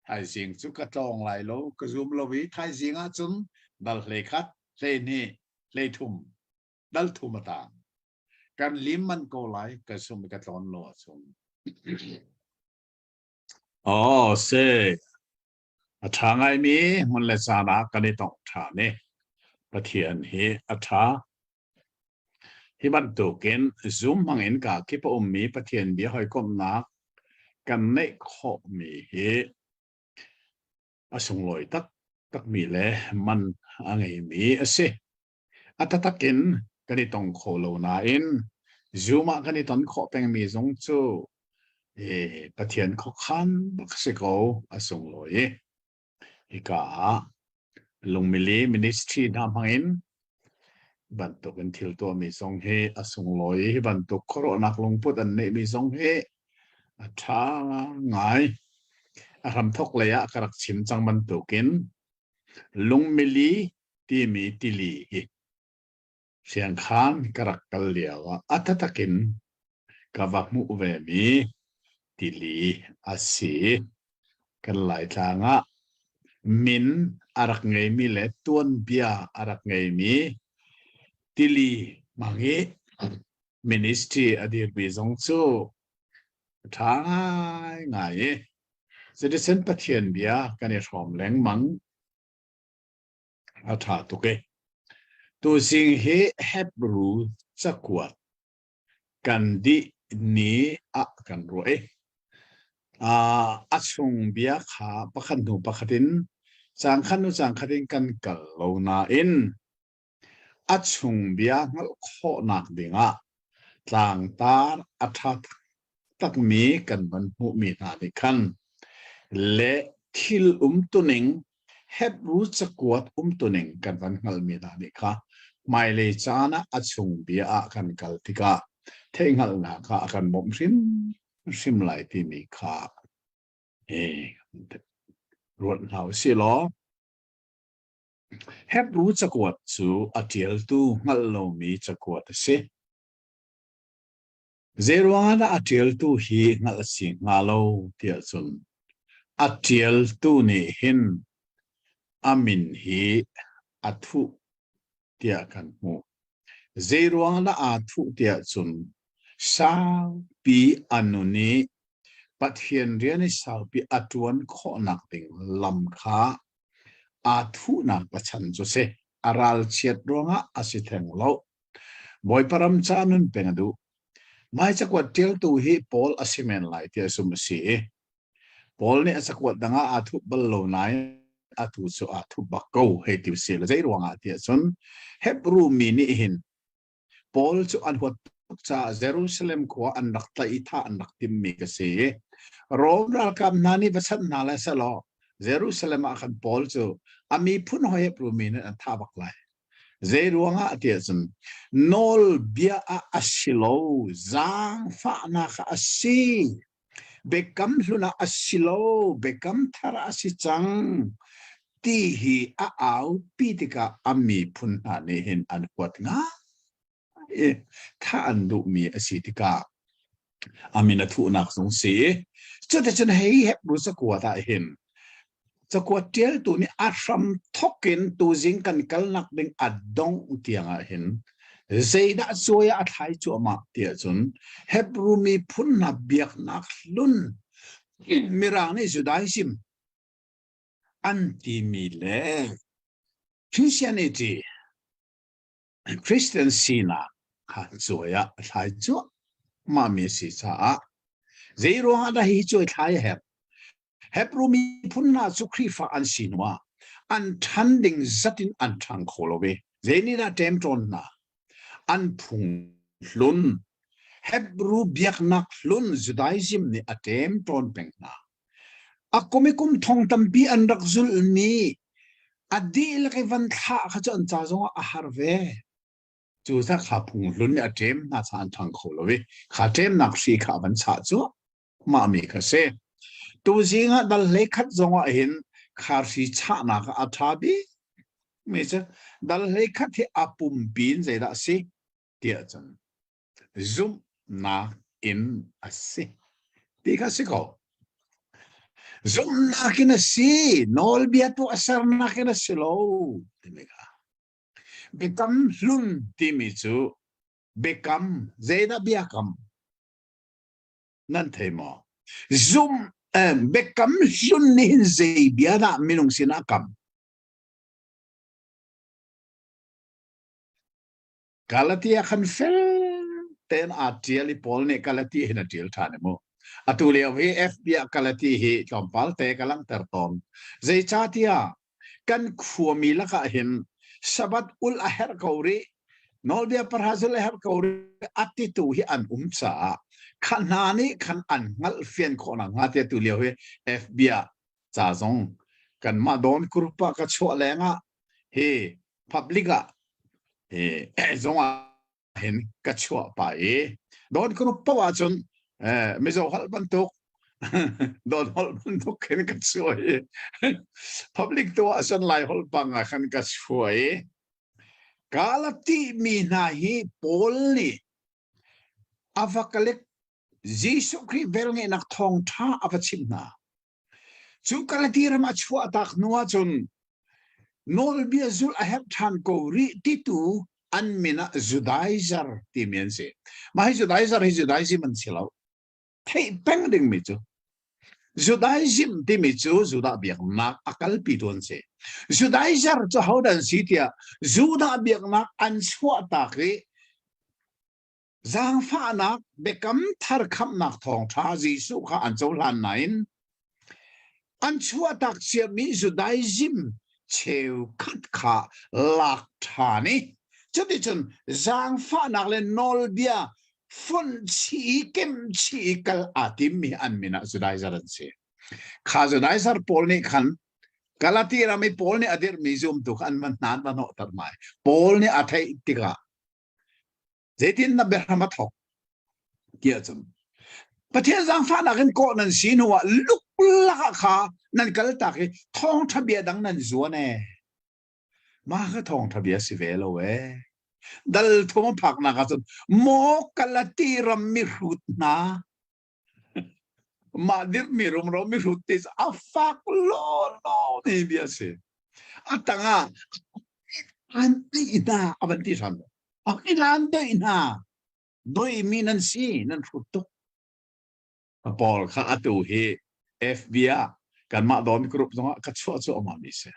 ไทยสิงสุกตองไหลโลกระซุมโลวิไทยสิงจนดัลเลขัดเลนี่เลทุมดัลทุมตาม กันลิมมันก็ไหลกันสมกันตอนโลสมอ๋อเซ่ทางไอ้มีมันเลยสาระกันในต้องถามเนี่ยประเทียนเฮอัฐาที่บันตุกินซุมมังเอ็นกาคิปอมมีประเทียนเบียหอยก้มนักกันในข้อมีเฮอสงลอยตักมีเลยมันอะไรมีเสอัตตักินกันในต้องโคโลนาอินซูมากันในตอนข้อเป็นมีสงจูประเทียนข้อขันบักสิโกอสงลอยอีกาลงมิลีมินิสทรีนามอินบันตุกันทิลตัวมีสงเฮอสงลอยบันตุโคโรนักลงพุทธอันนี้มีสงเฮท้าไงอารมณ์ทกเลยอะกระชิมจังบันตุกินลุงมิลีที่มีติลีเสียงขานกระกัลเลียวอัตตะกินกวักมุเวมีติลีอาศีกันหลายทางะมินอารักไงมีเล็ดต้นเบียอารักไงมีติลีมังเอมินิสทรีอดีตวิจงซูทางไงจะได้เส้นประเทียนเบียกันในชอมแหลงมังอาถาตุเกตัวสิ่งเฮบรูสักวัดกันดีนี้กันรวยอัชงเบียขาประคันหูประคันสังขันสังขันกันกัลโลนาอินอัชงเบียงลข้อนักดิ่งต่างตาอัฐตักมีกันบรรพุมีนาดิคันและทิลตุนิงเฮบรูสักวัดตุนิงกันบรรหัลมีนาดิค่ะไม่เลยจานะอัชงเบียกันกัลติกาเทงัลนาค่ะกันบ่มซิมไหลที่มีค่ารวดเหาสิล้อเฮบรูจักวัดสู่อัติลตูงัลโลมีจักวัดเสเจรวงาอัติลตูฮีงัลสิงาโลเตียซุนอัติลตูนี่หินอามินฮีอัตุเตียกันหูเจรวงาอัตุเตียซุนสาวปีอนุนีปัทเฮียนเรียนสาวปีอัตวันข้อนักติงลำค้าอาทุนักประชันจุเสอาราลเชียดรวงะอาศิเทงโลบอยปรำจานุนเป็นดูไม่จักวัดเทียลตูฮีปอลอาศิเมนไลที่สมสีปอลเนี่ยจักวัดดังอาทุบลโลนายอาทุสุอาทุบักโกเฮติวเสียเลยรวงะที่สนเฮบรูมีนี่หินปอลสุอันหัวจากเยรูซาเล็มขวาอันนักตาอิทาอันนักติมมีกษีโรมรัลกามนานีประชันนาเลสลอเยรูซาเล็มอาคันปอลจูอามีพุ่นหอยปรูมีนันท่าบักไลเจรวงะเตียซันโนลเบียอาชิโลจางฟ้านาคอาชีเบกัมลุนาอาชิโลเบกัมทาราอาชิจังที่ฮีอาปีติกาอามีพุ่นหาเนหินอันกวดงาถ้าอันดูมีอสิติกาอามินาทุนักสงสีจะแต่ฉันให้เห็บรู้สักว่าได้เห็นสักว่าเจ้าตัวนี้อาชัมทอกินตัวจิงกันกัลนักดึงอัดดงเตียงเห็นเจด้าสวยอัดหายจัวมาเตียจนเห็บรู้มีพุ่นนับเบียกนักลุ่นมีร่างนี้สุดายซิมอันที่มีเล่ Christianity Christian ซีนาข้าจัวหายจัวมามีสิจ้าเจรวงอะไรจัวหายเฮบรูมีพุ่นนาสุครีฟ้าอันสินว่าอันทันดิ่งจัดอินอันทางโคโลเวเจนี่นาเต็มตรนนาอันพุงลุนเฮบรูเบียกนักลุนจุดไอซิมนี่อันเต็มตรนเป็นนาอักกุมิคุมทองตัมปีอันรักซุลมีอดีลกิวันท่าข้าจะอันจ่าจงอาหารเวจูถ้าข้าพุงลุนเนี่ยเต็มน่าจะอันทางโคโลเวข้าเต็มนักสีข้าวันจ่าจัวมามีข้าเสตัวจริงดัลเล็กขัดจงว่าเห็นข้าสีชานักอัฐาบีไม่ใช่ดัลเล็กขัดที่อาปุ่มบินใจได้สิเดียจันซุ่มนักอินอาสิดีกันสิเขาซุ่มนักอินอาสินอลเบียตัวอาศัยนักอินอาสิโลดีไหมครับเบตัมลุนที่มิจู bekam zeda biakam nan themo zoom bekam sun nin zei biada minung sinakam Galatia khan fel ten atiali pol ne Galatia hina til thane mo atulia we fbia Galatia hi tompal te kalang tertom zei chatia kan khuami laka hin sabat ul aher kauri nolbia parhazul aher kauri atitu hi an umsa khanani khan an ngal fian khona ngate tulia we fbia cha zong kan ma don kurpa ka chho lenga he publica zong hen ka chua pa don ko pa wa chun me zo hal ban tok don hal ban tok hen ka chua public to asan lai hol pang a khan ka chua kalati mi na hi pol ni avakalek jisu kri vel nge nak thong tha apachim na chu kalati ram a chua tak nuwa chun nol bia zul a hep than ko ri titu an mina Judaizer ti mian se mai Judaizer hi Judaism an silo thei peng ding mi chu Judaism ti mi chu Juda biak nak akal pi don se Judaizer chu haudan sitia Juda biak nak an chua ta ri zang fa nak bekam thar kham nak thong tha jisu kha an chol han nain an chua tak sia mi Judaism cheu khat kha lak thani choti chun zang fa nak le nol bia fun chi kem chi kal atim mi an mina Judaizer an se kha Judaizer pol ni khan Galati ra mi pol ni adir mi zum tu khan man nan man ho tar mai pol ni athai tika zetin na berhama thok kia chum pathian zang fa nak en ko nan sin huwa luk la kha nan kal ta ki thong thabia dang nan zuwa ne ma kha thong thabia si velo we dal thong phak na ka chun mo kalati ram mi rut na ma dir mi rom rom mi rut tis afak lo no ni bia se atanga an ina avanti san akiran do ina doi mi nan si nan rut Paul kha atu he FBA kan ma don group zonga ka chua chu ma mi se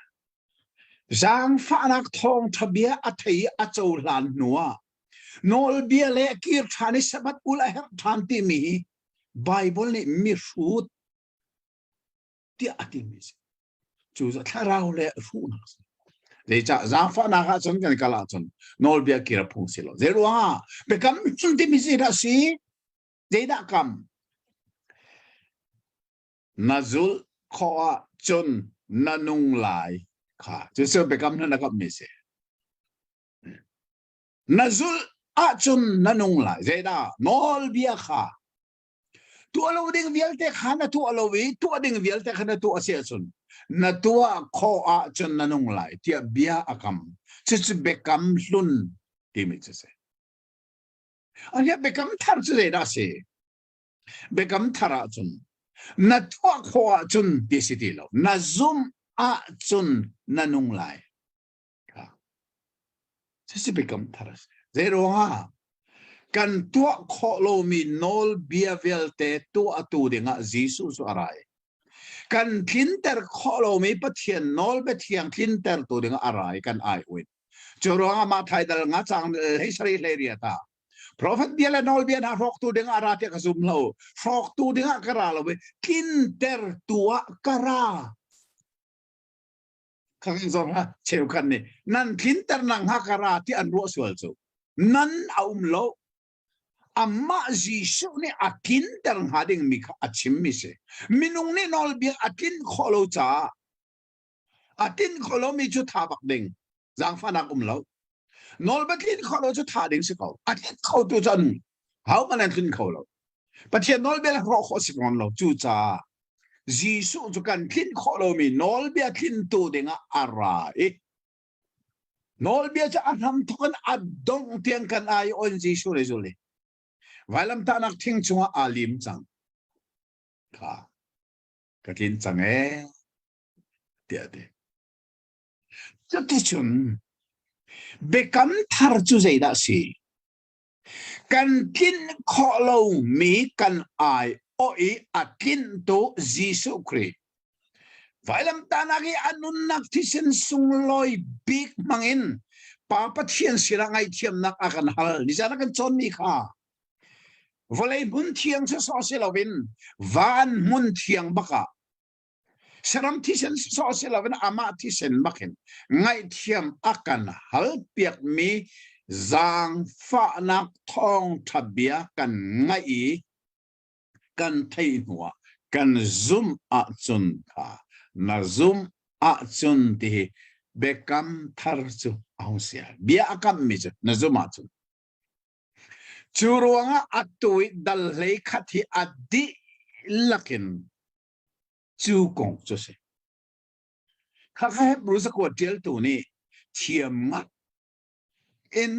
zang fa nak thong thabia athei a chou lan nuwa nol bia le kir thani sabat ula her thanti mi bible ni mi rut ti ati mi se chu za tharau le fu na de cha zang fa na ha chon kan kala chon nol bia kir phung silo zerwa bekam chun ti mi se ra si zeida kam Nazul khoa chun nanung lai kha chu se bekam na nakap mi se Nazul a chun nanung lai zeda nol bia kha tu alo ding vialte khana tu alo wi tu ding vialte khana tu ase chun na tu kho a chun nanung lai tia bia akam chu bekam hlun ti mi se ania bekam thar chu zeda se bekam thara chun na tua khoa chun disitilo na zoom a chun nanung lai ka sisi become taras zero ha kan tua kho lo mi nol bia velte tu atu dinga jisu su arai kan thinter kho lo mi pathian nol be thiang thinter tu dinga arai kan ai win choro ma thai dal nga chang hei sari leria ta Prophet biala nol bian ha rok tu dengan arate kasum lo rok tu dengan kara lo kinter tua kara kang zora cheu kan ni nan kinter nang ha kara ti an ro sual chu nan aum lo amma jisu ni akin ter hading mi achim mi se minung ni nol bian akin kholo cha atin kholo mi chu thabak ding jang fanak lo nol batin kholo chu tha ding se ko atin kho tu chan how man an tin kholo pathian nol bel ro kho si kon lo chu cha jisu chu kan tin kholo mi nol bia tin tu dinga ara nol bia cha anam thon adong tiang kan ai on jisu le zule wailam ta nak thing chunga alim chang kha katin chang tia de chati chun bekam thar chu zeida si กันกินขอเรามีกันอายโออีอากินตัวยิสุคริไฟลำตานักอนุนักที่สินสุงลอยบิกมังอินป้าปัทเทียนสิรังไอเทียมนักอากันฮัลนิจานักจนมีค่ะวันเลยมุนเทียงจะสอสิลาวินวันมุนเทียงบักะสรัมที่สินสอสิลาวินอามาที่สินบักินไงเทียมอากันฮัลเปียกมีจางฟ้านักทองทับเบียกันไงกันไทยหัวกันซุ่มอาจุนค่ะนาซุ่มอาจุนที่เบกัมทาร์จูเอาเสียเบียอากัมมิจนาซุ่มอาจุนจูรวงอัตุยดัลเลขัดที่อดีลักินจูกงจุเสข้าแค่รู้สึกว่าเจลตัวนี้เทียมมัดอิน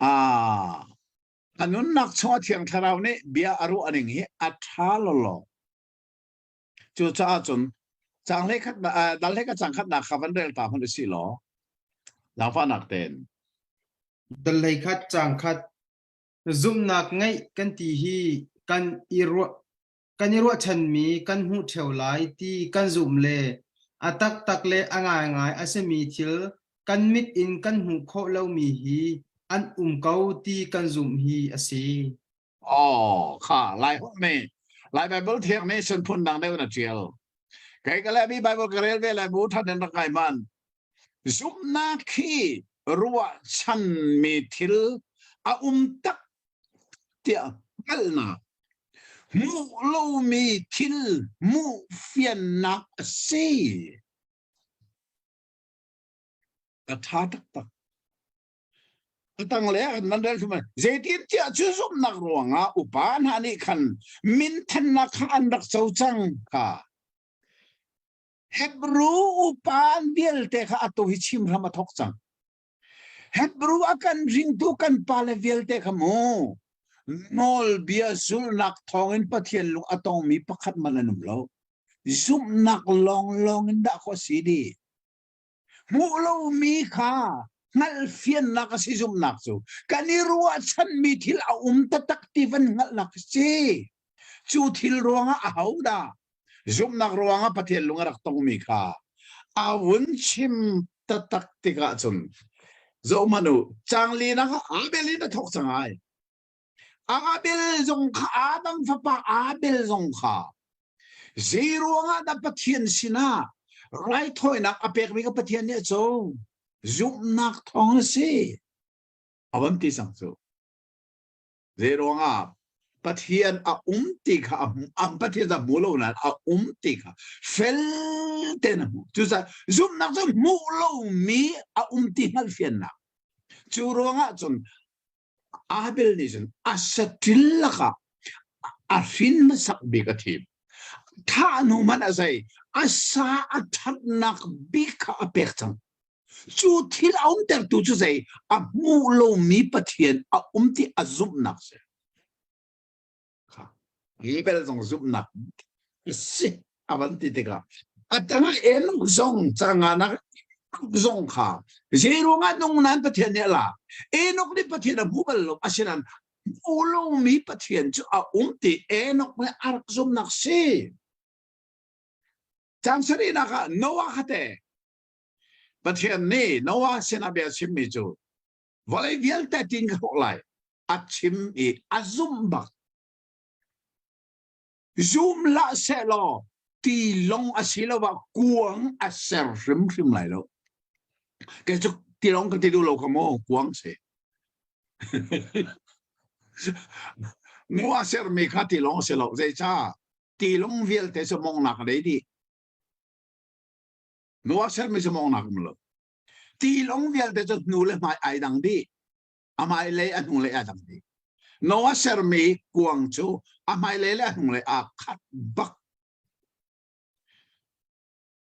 อันนั้นนักชอเทียงทาราวนี่เบียอารุอันนี้อัฐาลลอจูจ้าจนจังเล็กขัดดัลเล็กจังขัดนักขับวันเดินตามคนสิหรอหลังฟ้านักเต้นดัลเลยคัดจังคัดซุ่มนักไงกันตีฮีกันอีรัวชันมีกันหูเทวไลตีกันซุ่มเลอาตักเลอ่างง่ายอาเซมีทิลกันมิดอินกันหูโคเลวมีฮีอันเกาตีกันซุ่มฮีอาศีอ๋อค่ะลายหัวเมย์ลายไบเบิลเทียงนี้ฉันพูดดังได้วันเจียวใครก็แล้วมีไบเบิลกระเรียนเวลาบูท่านเดินรักไก่มันซุ่มนักขี้รัวชันมีทิลอาตักเตียกัลนามูโลมีทิลมูเฟียนนักซีกระทาตักตั้งแล้วนั่นเรื่องที่มันเจดีย์ที่จะซุ่มนักรวงอุปาหานิคันมินทันนักอันดักเจ้าจังค่ะเฮบรูอุปานเดียลเตค่ะอัตุหิชิมรำทกจังเฮบรูอากันริงตุกันปาเลเวลเตค่ะโมนอลเบียซุลนักทองอินปะเทียนลุงอัตองมีประคัดมันนุ่มแล้วซุ่มนักลองอินดักข้อสีดีมูเรามีค่ะงัลเฟียนนักสิซุ่มนักสู้กันนี่รัวฉันมีทิลอาตักตีวันงัลนักสิจูทิลรัวงะเอาดาซุ่มนักรัวงะปะเทียนลุงรักตองมีค่ะอาวุนชิมตักติกะจุนโจมานุจังลีนักอาเบลีนัทกสังไงอาเบลจงข้าอาดัมฟ้าอาเบลจงข้าซีรัวงะดับปะเทียนสินะไรถอยนักอเปกมีกับปะเทียนเนี่ยโจซุ่มนักทองสิอาวันที่สังสูซีรัวงะปะเทียนติกะปะเทียนจะมูโลนันติกะเฟลเตนมูจุดซุ่มนักจะมูโลมีติฮัลเฟียนนักจูรัวงะจนอาเบลนิสันอาสติลละค่ะอาฟินมาสักบิกทีมถ้าหนูมันอะไรอาสาอัฐนักบิกอาเปกจังจูที่เราเดินตัวจุดใจอามูโลมีปะเทียนติอาซุมนักเสียค่ะยี่เป็นส่งซุมนักสิอาวันที่เด็กอะแต่ว่าเอ็นส่งจังนักส่งค่ะเจ้ารู้งานตรงนั้นปะเทียนเนี่ยล่ะเอ็นกนี่ปะเทียนผู้บรรลุอาชีนั้นมูโลมีปะเทียนจูติเอ็นกไม่อาร์ซุมนักสิจำสิ่งนักโนวาขัดปะเทียนนี่โนวาเซนาเบียชิมมิจูวันนี้เวลแต่ทิ้งเขาไล่อัดชิมอาซุมบักซุมละเซลอตีลงอาศิลวะกวงอาเซอร์ริมไหลแล้วแกจะตีลงกันตีดูโลกโมกวงเสโนวาเซอร์มีข้าตีลงเซลอเจจ้าตีลงเวลแต่สมองหนักเลยดิโนวาเซอร์ไม่สมองหนักมั้งเลยตีลงเวลแต่จะนูเลยมาไอดังดีอามาเลยอันนูเลยอันดังดีโนวาเซอร์มีกวงจูอามาเลยอันนูเลยอาคัดบัก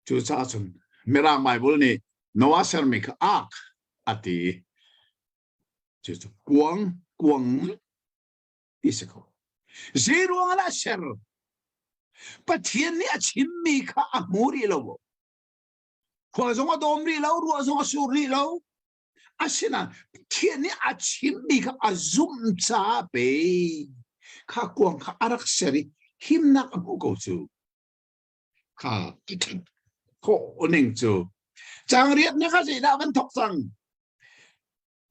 จูจ้าจนเมื่อไงบุลนี่โนวาเซอร์มีก็อักอติจูจ้ากวงอิสกุซีรัวงละเซอร์ปะเทียนนี่อาชิมมีค่ะมูรีโลขวาส่งอดอมรีแล้วรัวส่งอสูรีแล้ว asinan thiên ni achim bi ka azum cha pe kha kuang kha arak seri himnak abu go chu kha ko oning chu chang riat na kha na van thok sang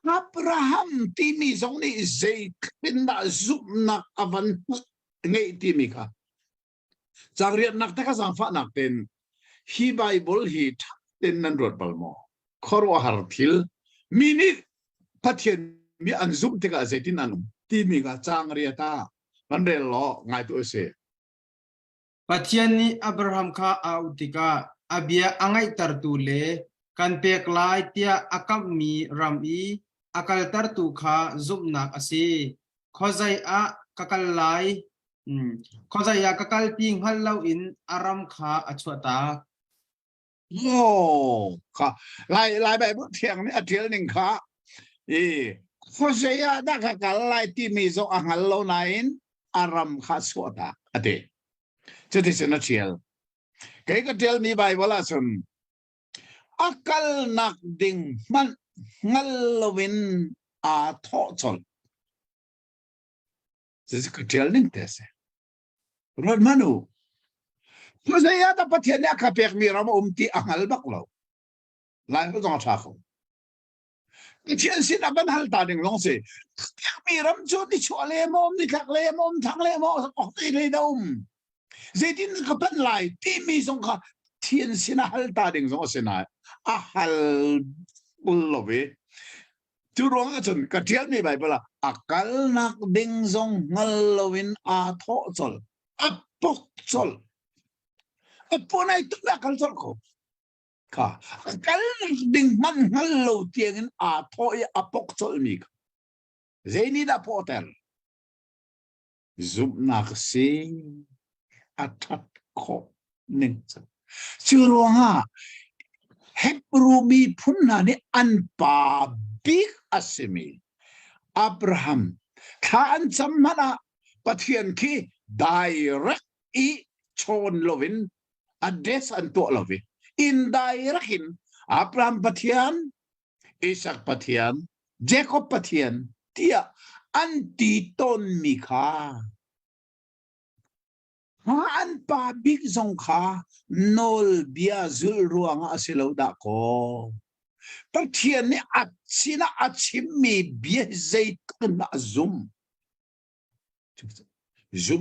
Abraham ti mi zong ni zai bin na zum na avan ngei ti mi kha chang riat nak ta ka sang fa nak ten hi bible hi ten nan rot balmo khorwa har thil mini pathian mi an zum te ka zaitin anum ti mi ka chang riata man rel lo ngai tu se pathian ni Abraham kha autika abia angai tartu le kan pek lai tia akam mi ram i akal tartu kha zumnak ase khozai a kakal lai khozai a kakal ting hal lau in aram kha achwata oh kha lai bai bu thiang ni athil ning kha e khoseya da ka kal lai ti mi zo angal lo nain aram kha swata ate chati se na chiel cái tel mi bai wala sun akal nak ding man ngal lovin a tho chol this cái tel ning te se rod manu khoseya da pathian ya kha pek mi ram ti angal bak lo lai ho jong tha kho cái chuyện xin là vẫn hal ta đừng long se mi ram chu ni chua le mom ni khak le mom thang le mo ok ti le dom dây tin cái bên lại tim mi song kha thiên xin hal ta đừng song se na a hal bul lo ve chu rong a chun ka thial mi bai bala akal nak ding song ngal lovin a tho chol a pok chol a ponai tu akal chol ko kha akal ding man ngal lo tieng a tho a pok chol mi dây ni da potel zum nak sing atat ko ning chưa luôn ha Hebrew mi phun ni an pa big asimi Abraham kha an cham mana pathian ki direct I chon lovin address an to lovin indirect in Abraham pathian Isaac pathian Jacob pathian tia anti ton mi kha an pa big zong kha nol bia zul ruang asilo da ko pathian ni achina achim mi bia zait na zum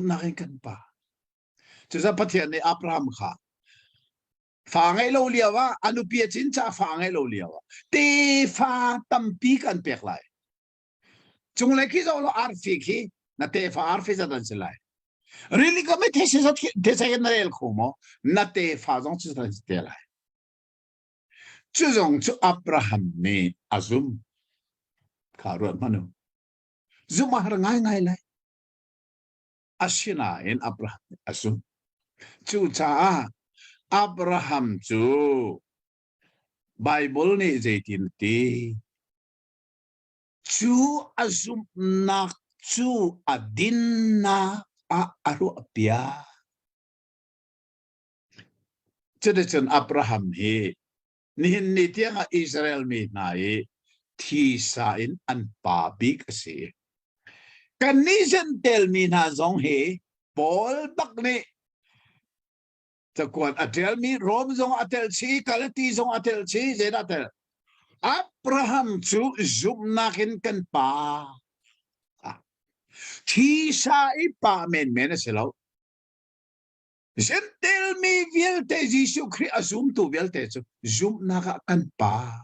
na kan pa cha pathian ni Abraham kha fa ngai lo liawa anu pia chin cha fa ngai lo liawa te fa tampi kan pek lai chung le ki zo lo arfi ki na te fa arfi za dan selai really có mấy thế sẽ cái này không mà nát để phát triển sự thành thế lại chú giống chú Abraham này azum cả rồi mà nó zoom mà ngay ngay lại asina in Abraham azum chú cha Abraham chú Bible này dạy tin tí chú azum nak chú adinna aru apia chân Abraham he nihin ni tiang Israel mi nai thi sa in an pa big ase kan ni zen tel mi na zong he Paul bak ni ta kwan atel mi rom zong atel chi kalati zong atel chi zeda tel Abraham chu zum nakin kan pa thi sa ipa men selo zentel mi vielte Jesus Christ asum tu vielte chu zum naka kan pa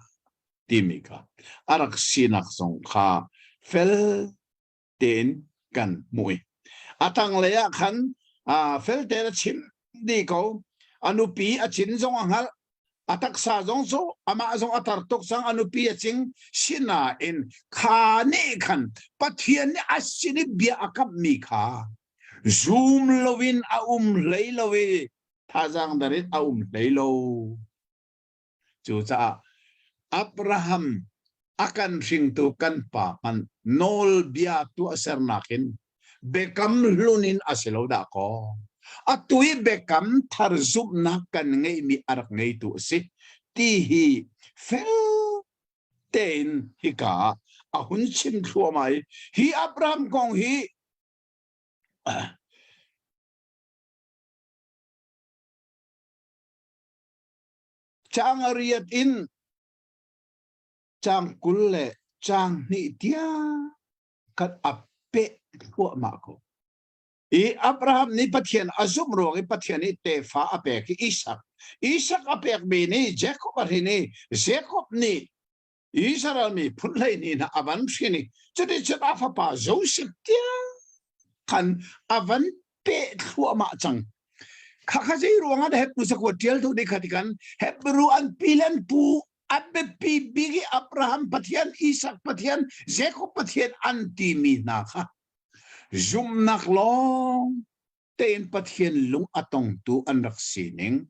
timika arak sinak song kha fel ten kan mui atang leya khan fel te chim di ko anupi a chin zong angal atak sa zong so ama zong atar tok sang anupi a ching sina in khane khan pathian ni asini bia akap mi kha zoom lovin a leilowe thajang darit a leilo chu cha Abraham akan sing tu kan pa kan nol bia tu asernakin bekam lunin asilo da ko atui bekam thar zup na kan ngei mi arak ngei tu si ti hi fel tên hi cả à hun chim thua mai hi Abraham kong hi chang ariat in chang kulle chang ni dia kat ape thua ma ko i Abraham ni pathian azum ro i pathian ni te fa ape ki Isaac ape be ni Jacob ni Jacob ni Israel mi phunlai ni na avan shini chati chata fa pa Joseph tia kan avan pe thua ma chang kha jai ruanga de pu sa ko tel tu de khatikan hebru an pilan pu abe pi bigi Abraham pathian Isaac pathian Jacob pathian anti mi na kha zum nak long ten pathian lung atong tu an rak sining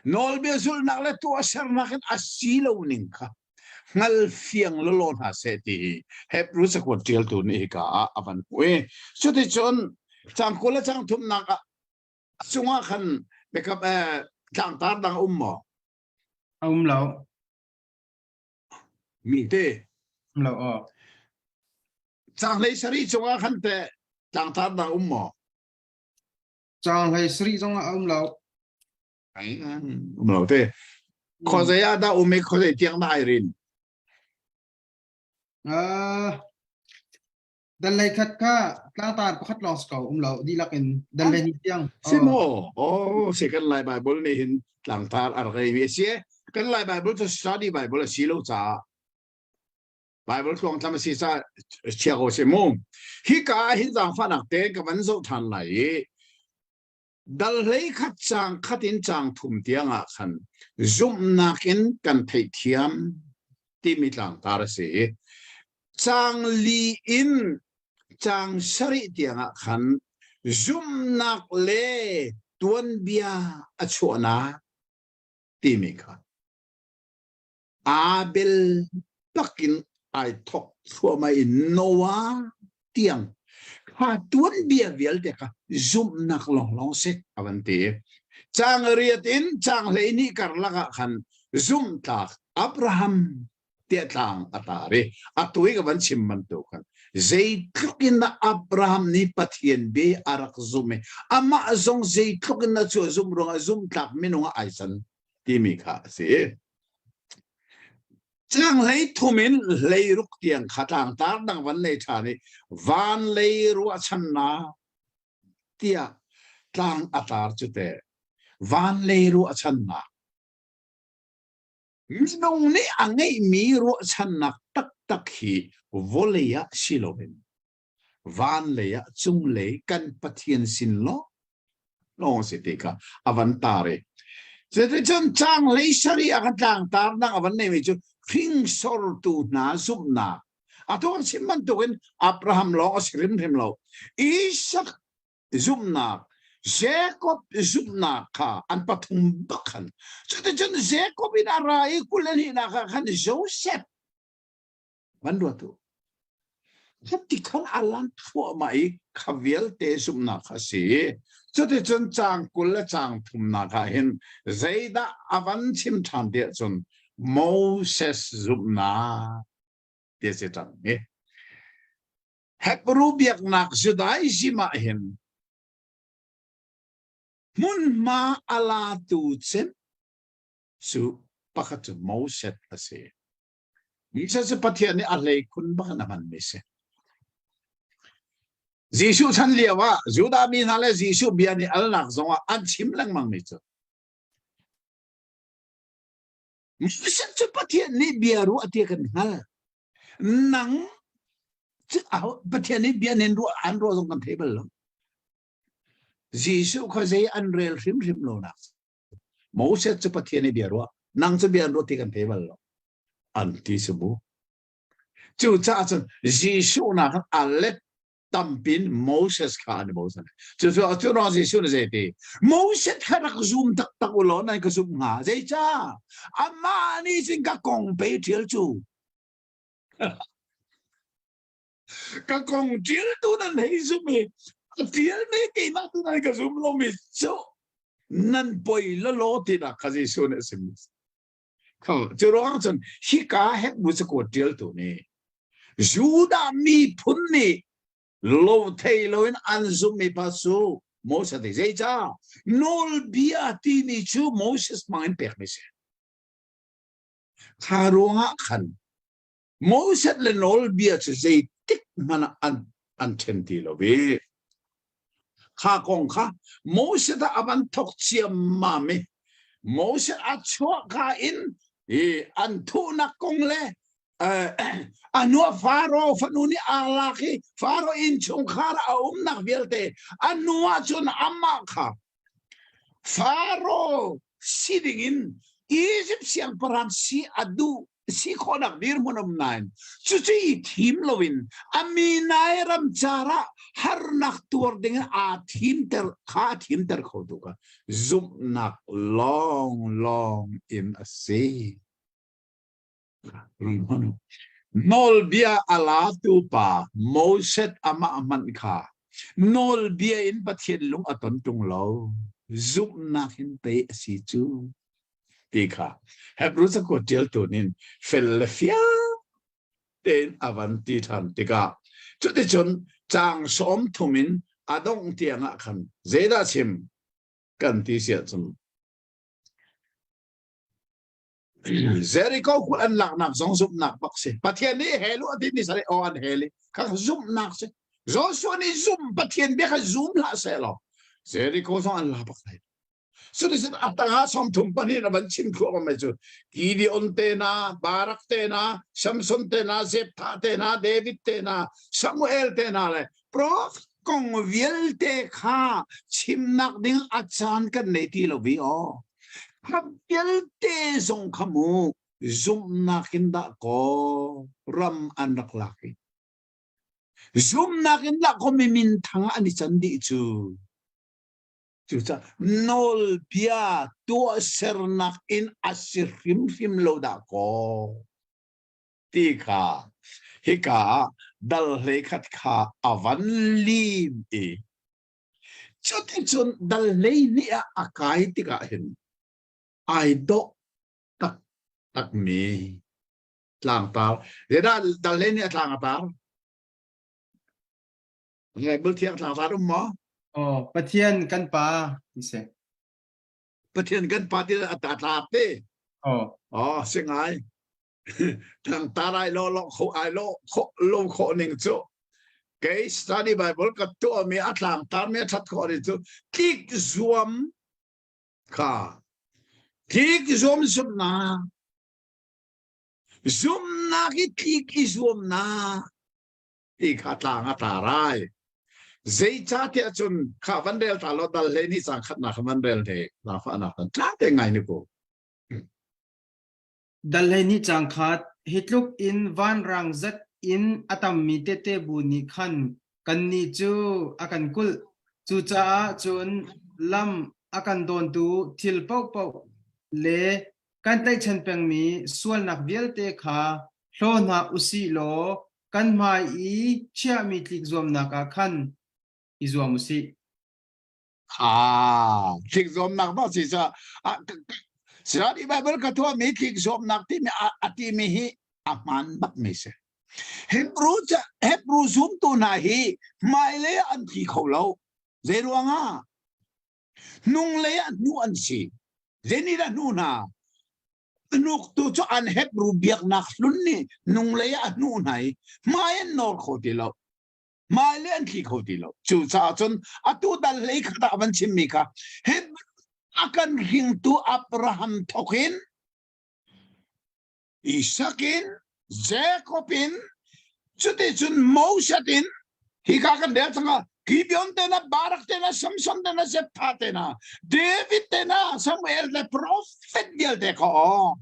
nol be zul nak le tu asar nakin asilo ning kha ngal fiang lolon ha se ti hebru sa ko tel tu ni ka avan we so de chon chang ko la chang thum nak sunga khan bekap chang tar dang mo lao mi te lao chang lei sari sunga khan te chang tar dang mo chang hay sri trong lao ai lo te ko za ya da ume ko ze tiang da irin dan lai khat ka tlang tar pakhat long skau lao di lakin dan lai ni tiang simo second lai bible ni hin chang tar ar gai mi se kan lai bible to study bible si lo cha bible kong tham si sa chia go se mo hi ka hin jang fa nak te ka ban zo than lai dal lei khat chang khatin chang thum tianga khan zum nakin kan thei thiam ti mi tlang tar se chang li in chang sari tianga khan zum nak le tuan bia achona ti mi kha abel takin ai thok thua mai noah tiang ha tuan bia vial de ka zum nak long se avante chang riat in chang le ni karlaka khan zum tak Abraham te tlang atare atui ka ban chim man to khan zai thukin na Abraham ni pathian be arak zume ama zong zai thukin na chu zum ronga zum tak minunga aisan ti mi kha se chang lei thumin lei ruk tiang khatang tar dang van lei thani van lei ru achan na tia tlang atar chute van lei ru achan na nong ni angai mi ru achan na tak tak hi voleya siloben van leya chung le kan pathian sin lo long se te ka avantare se te chang lei sari akan tlang tar dang avan nei mi chu King sor tu na zum na atong simman tukin Abraham lo asrim him lo Isaac zum na Jacob zum na ka an patung bakan so the jon Jacob in arai kulen hina ka kan Joseph bandwa tu hati kan alan fo mai khavial te zum na ka si so the jon chang kul chang thum na ka hin zaida avan chim than de jon Moses zumna desetan eh Hebrew biak nak Judai jima hin mun ma ala tu chen su pakat Moses ase Isa se pathian ni alai kun ba naman mise Jisu chan liawa Juda mi nale Jisu biani alnak zonga an chim lang mang mi chu Misa chu pathian ni biaru atiakan hal nang chu pathian ni bianen ru an ro zong kan table lo Jisu kho zai an rel rim lo na Moses chu pathian ni biaru nang chu bian ro ti kan table lo an ti subu chu cha chu Jisu na kan alet tampin Moses ka ni Moses chu chu ro Jisu na zai ti Moses kharak zoom tak tak ulo na ka zoom nga zai cha ama ni sing ka kong pe thiel chu ka kong thiel tu na nei zoom e thiel ne ke na tu na ka zoom lo mi chu nan poi lo lo ti na ka Jisu na sim จะร้องจนฮิกาเฮบุสกุดเดียลตัวนี้ยูดามีพุ่นนี่โลเทโลอินอันซุมีปัสสุโมเสสเดจ้าโนลบีอาตีนิชูโมเสสมาอินเปกมิเซคารุงะขันโมเสสเลโนลบีอาจะเจติกมันอันเชนติโลบีข้ากงข้าโมเสสอาบันทกเชียมมามิโมเสสอัจฉริยะอินอันทุนักกงเลอันนัวฟาโรห์ฟนุนีอาลาคีฟาโรห์อินชงคารานักเวลเตอันนัวจุนอามาค่ะฟาโรห์สิดิ่งอียิปต์เสียงปรามสีอดูสีคนนักดิรมุนมนายจุดที่ทีมลวินอามีนายรำจาระฮาร์นักตัวดิ่งอาทีมเตอร์ข้าทีมเตอร์เขาดูกันซุมนัก long in a sea nol bia ala tu pa moset ama aman kha nol bia in pathian lung aton tung lo zup na hin te si chu ti kha hebrew sa ko tel to nin philadelphia ten avanti than tika chu te chon chang som thumin adong tianga khan zeda chim kan ti sia chum Jericho ku an lak nak zong zup nak bakse pathian ni helu ati ni sare o an heli ka zup nak se Joshua ni zoom pathian be ka zoom la se lo Jericho zong an la bakse so this atanga som thum pani na ban chim ko ma chu Gideon te na Barak te na Samson te na Jephthah te na David te na Samuel te na le prof kong viel te kha chim nak ding achan kan nei ti lo vi o Kapilte zong kamu zoom nakinda ko ram anak laki zoom nakinda ko mimintang ani chandi chu sa nol pia to sernak in asirim fim loda ko tika hika dal lekat ka avan lim chote chon dal lei ni akai tika hin ai do tak mi tlang tar để đã dal lên ni tlang tar ngày bữa thiang tlang tar mò pathian kan pa ise pathian kan pa ti ta te singai tlang tar ai lo kho ai lo kho ning chu cái study bible ka tu mi atlang tar mi that kho ri chu kik zuam ka Tik zoom na ki tik zoom na tik hatlang ataray zay chati achun ka vandel talo dal leni sang khat na vandel the la fa na tan chate ngai ni ko dal leni chang khat hitluk in van rang zat in atam mi te te bu ni khan kan ni chu akan kul chu cha chun lam akan don tu thil pau pau le kan tai chen peng mi sual nak vial te kha hlo na usi lo kan mai I chia mi tlik zom na ka khan I zom usi tlik zom nak ba si sa sira di bible ka to mi tlik zom nak ti mi ati mi hi aman bak mi se hebrew zoom tu na hi mai le an thi kholo zeruanga nung le an nu an si Zeni da nuna nuk tu cho an Hebrew biak nak lunni nung leya nu nai mayan nor khotilo mailen ki khotilo chu cha chon atu dal lei khata ban chimika he akan ring tu Abraham thokin Isakin Jacobin chute chun Moses-in hikakan der changa Gideon tena Barak tena Samson tena Jephthah tena David tena Samuel the prophet dial te ko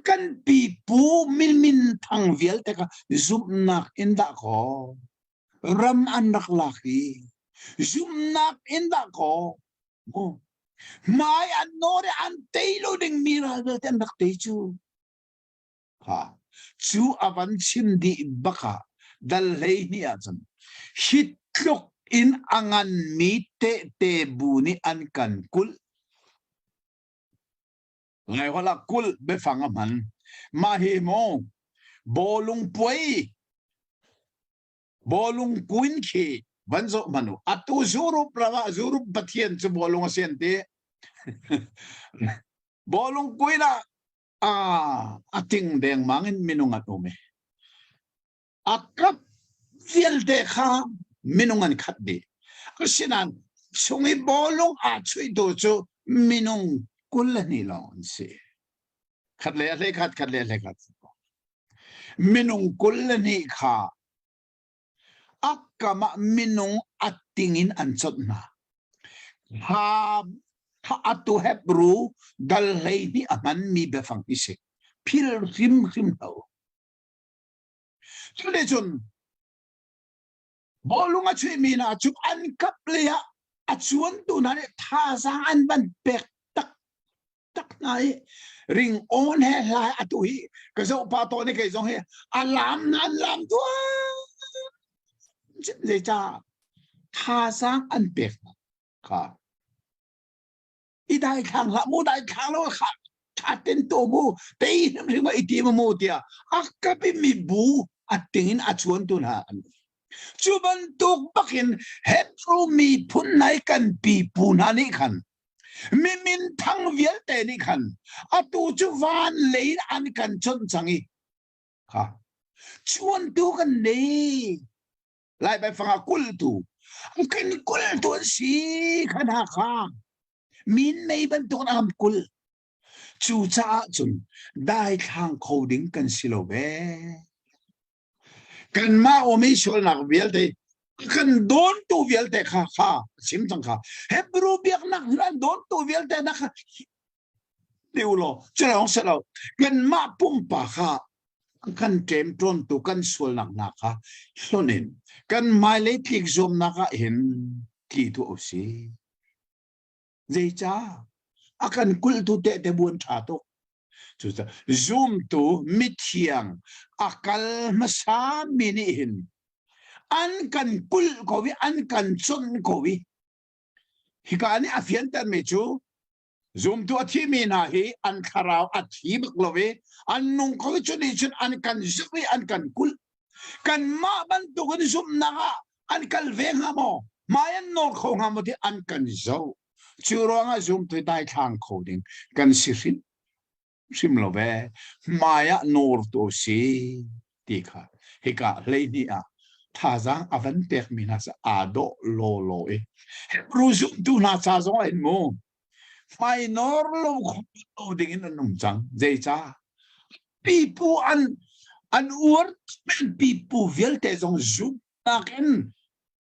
kan pipu min thang vial te ka zoom nak inda ko ram anak laki zoom nak inda ko mai anore an tailo ding miracle ten nak te chu chu avan sim di baka dal lei ni ajan hitluk in angan mi te buni an kan kul ไงว่าละกุลไปฟังมันมาเฮโมบอลุงป่วยบอลุงกุนเควันโซมนุอัตุจูรุประวะจูรุปปะเทียนจะบอลุงเสียนเตบอลุงกุยนะอติงเดงมังอินมินุงัดโอเมอักกับเฟียลเดข้ามินุงันขัดดีก็ฉะนั้นสงบอลุงช่วยดูจูมินุงกุลนี่ลองสิขัดเลยอะไรขัดเลยอะไรขัดมินุงกุลนี่ข้าอักกะมะมินุงอัตติงินอันสดนะถ้าอัตุเฮบรูดัลเลยนี่มันมีเบฟังอิเสพิลริมเอาสุดท้ายจนบอลุงช่วยมีนะจุอันกับเลยอะชวนตัวนั้นท่าสางอันบันเป็กตักไหนริงโอนเฮลายอัตุฮีก็จะอุปาโตนี่ก็จะเฮอัลลามตัวเลยจ้าท่าสางอันเป็กค่ะอีได้ขังละมูได้ขังแล้วค่ะถ้าเต็นตัวมูแต่อีนั่นเรียกว่าอีทีมมูเดียอักกับมีบูอัดติงอัดชวนตัวนั้นจูบันตุกบักินเฮบรูมีพุนไหนกันปีปูนานี่ขันมีมินทั้งเวียลเตนี่ขันอัตูจูวานเลยอันกันชนสังอีค่ะชวนตัวกันนี่ไล่ไปฟังกุลตูกันกุลตัวสีขนาดข้ามินไม่บรรทุกน้ำกุลจู่จ้าจนได้ทางโคดิ้งกันสิโลเบกันมาโอมิชวลนักเวลเตกันโดนตัวเวลเตค่ะชิมจังค่ะเฮบรูเบียกนักนั้นโดนตัวเวลเตนะคะเดี๋ยวเราจะลองเสร็จแล้วกันมาปุ่มปากค่ะกันเต็มต้นตัวกันสวลนักนะคะส่วนนี้กันไม่เลยพิกซอมนะคะเห็นที่ตัวสิเจจ้าอาการกุลตัวเตะบวนชาโตจุดซูมตัวมิเทียงอาการมาสามินิหินอันกันกุลกวีอันกันชนกวีฮิกานี่อาฟิยันตันเมจูซูมตัวที่มีนาฮีอันคาราวอัฐิบกลวีอันนุ่งกวีชนิดอันกันสวีอันกันกุลกันมาบันตุกันซูมนาอันกันเวงฮามอมายันนอร์ของฮามที่อันกันเจ้าจูรองซูมตัวได้ทางโคดิ้งกันสิมโลเวมายะนอร์ตัวสีตีค่ะฮิกาเลยนี่ท่าจังอวันเปิกมินาสอาโดโลเอรู้ซูมตัวน่าจะจงเอ็นโมไม่นอร์โลโคดิ้งนั่นนุ่มจังเจจ้าปีปูอันอวดเป็นปีปูเวลเตจงซูมนัก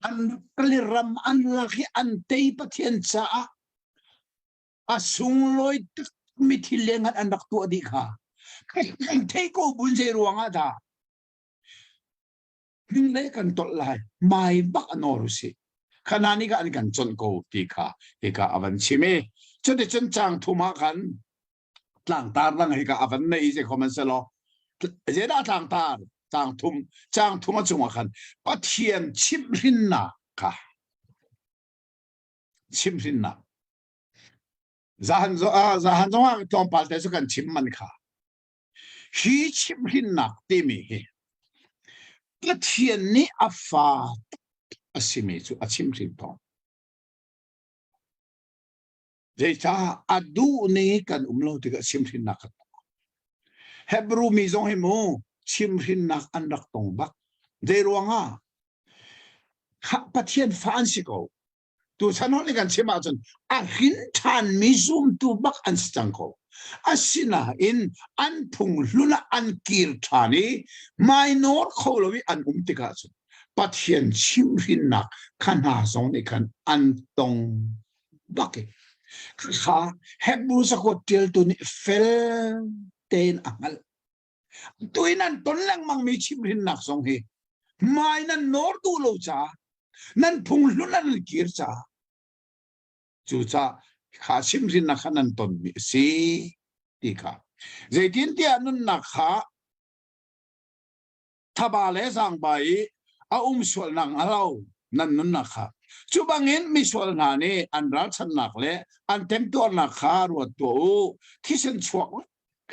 อันกลิรำอันลักอันเตยปะเทียนจ้าอาสุงลอยมิทิเลงัดอันดักตัวดีค่ะกันเทโกบุญเจรวงอาดานึงเลยกันตดลายไม่บักนอรุสิขณะนี้ก็อันกันจนโกดีค่ะเอกาอวันชิเมจนได้จนจางทุมากันต่างตาลังเอกาอวันในอีเจคอมเมนต์ลอเจด้าต่างตาจางทุมาจุมากันปะเทียนชิมรินนาค่ะชิมรินนาzahan zonga tom palte su kan chimman kha hi chim hin nak ti mi hi pathian ni afa asimi chu achim rin thong jecha adu ni kan umlo ti ka chim rin nak hebru mi zong hi mo chim rin nak andak tong bak de ruanga kha pathian fan si ko tu sanho ni kan chima chun a hin than mi zum tu bak an stang ko asina in an phung luna an kir thani minor kholowi an umtika chun pathian chim rin nak khana song ni kan an tong bak kha hebru sa ko tel tu ni fel ten angal tuinan ton lang mang mi chim rin nak song hi mai nan nor tu lo cha nan phung luna nan kir cha chu cha kha sim rin na khanan ton mi si ti kha zaitin ti anun na kha thaba le sang bai a swal nang alo nan nun na kha จูบังเงินมิสวลนานี่อันรัชนักเละอันเต็มตัวนักคารวดตัวที่ฉันชวก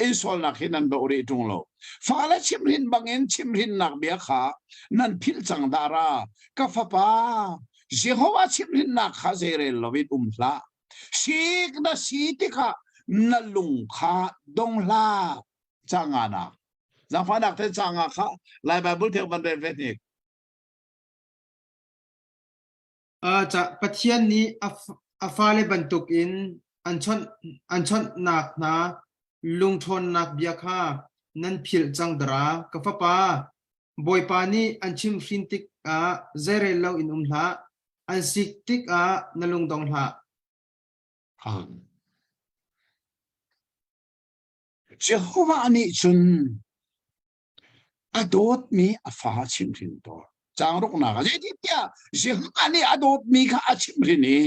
อิสวลนักเห็นนันบริจุงโลฟ้าและชิมรินบังเงินชิมรินนักเบียขานั่นพิลจังดารากาฟป้าเจ้าว่าชิมรินนักข้าเจริญลวิดละชีกนะชีติกะนัลลุงข้าดงลาจังอานะจังฟ้านักเทจังอาข้าไลน์ไบเบิลเทวันเดนเวนิกจะปะเทียนนี้อาฟ้าเลยบรรทุกอินอันชนหนักนะลุงชนหนักเบียค่านั่นพิลจังดรากาฟป้าบอยปานีอันชิมฟินติกเจเรลลาวอินละอันสิกติกนัลลุงดงละเจ้าว่านี่จุนอดอดมีอาฟ้าชิมรินตัวจางรุกนักเจดีเดียเจ้าว่านี่อดอดมีข้าชิมรินี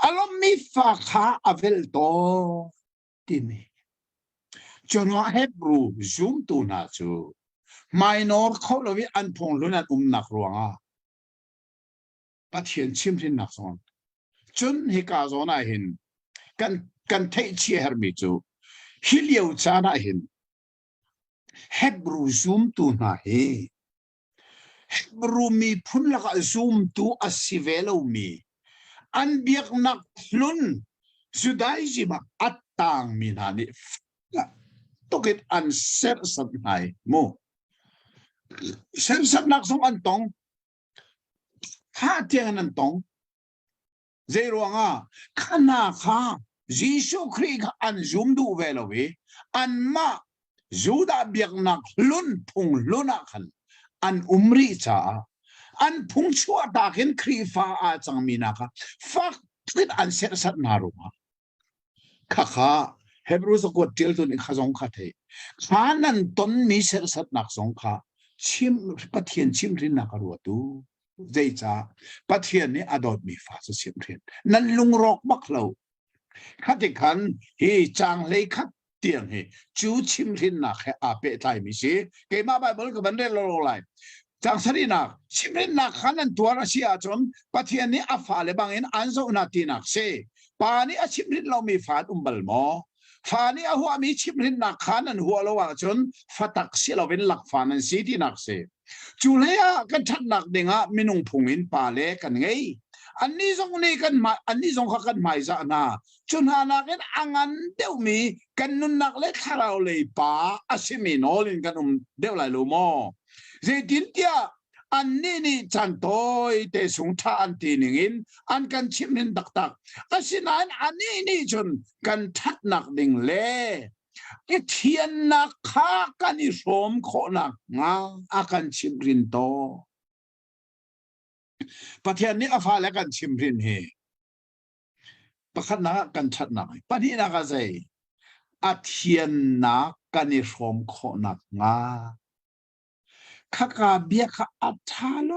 อารมณ์มีฟ้าข้าอเวลโตที่นี่จนว่าเฮบรูซูมตัวน่าจูไม่นอร์เขาเราวิอันพงลุนันนักรวงปัจเจียนชิมรินนักสอนจนเฮกาโซน่าเห็นกันเทเชียร์มิจูฮิเลียวจาน่าเห็นเฮบรูซูมตัวน่าเฮบรูมีพุ่นละก็ซูมตัวอัศเวลมีอันเบียกนักลุนสุดท้ายจิมาอัตตังมีนานิตุกิดอันเซอร์สันไฮโมเซอร์สันนักสงอันตองข้าเทียงนันตองเจรวงขณะข้ายิสุคริกอันซูมดูเวลวีอันมาจูดาเบียกนักลุนพุงลุนักขันอันริจ้าอันพุงชัวตาเห็นครีฟ้าอาจังมีนะคะฟักติดอันเสร็จสัตนารุมาข้าเฮบรูสกุลเจลตุนิข้าสงข้าเทข้านั้นต้นมีเสร็จสัตนักสงข้าชิมปะเทียนชิมรินนักรัวตูใจจ้าปะเทียนนี้อดอดมีฟ้าชิมรินนั่นลุงรอกบักเราข้าที่ขันฮีจางเลยขัดเตียงฮีจูชิมรินนักให้อาเปะไทยมิสิเกมาไบเบิลก็บันเดลโลไลจางสรีนักชิมรินนักขันนั้นตัวราชีอาจนปะเทียนนี้อาฟ้าเลยบางเอ็นอันโซนาตีนักเซปานี้อาชิมรินเรามีฟ้าบัลโมฟ้านี้อาหัวมีชิมรินนักขันนั้นหัวเราว่าจนฟัตักสิเราเป็นหลักฟ้านั้นสีที่นักเซจุเลียกันทัดนักเด้งมินุงพุงอินปาเล่กันไงอันนี้สองนี่กันมาอันนี้สองเขากันหมายจะนาจุนหานักกันอังันเดียวมีกันนุนนักเล็กคาราเลยป้าอาชิมิโนลินกันเดียวไหลลูโมเจดินเตียอันนี้นี่จันโตยเตสงทานตีหนึ่งอินอันกันชิมินตักตักอาชินันอันนี้นี่จนกันทัดนักดิ่งเล่เทียนนักข้ากันอิสมโคนักงาอากันชิมรินโตปะเทียนนี้อาฟ้าและกันชิมรินเฮปะขันนักกันชัดนักปะนี้นักใจอาเทียนนักกันอิสมโคนักงาข้ากาเบียข้าอัฐาโล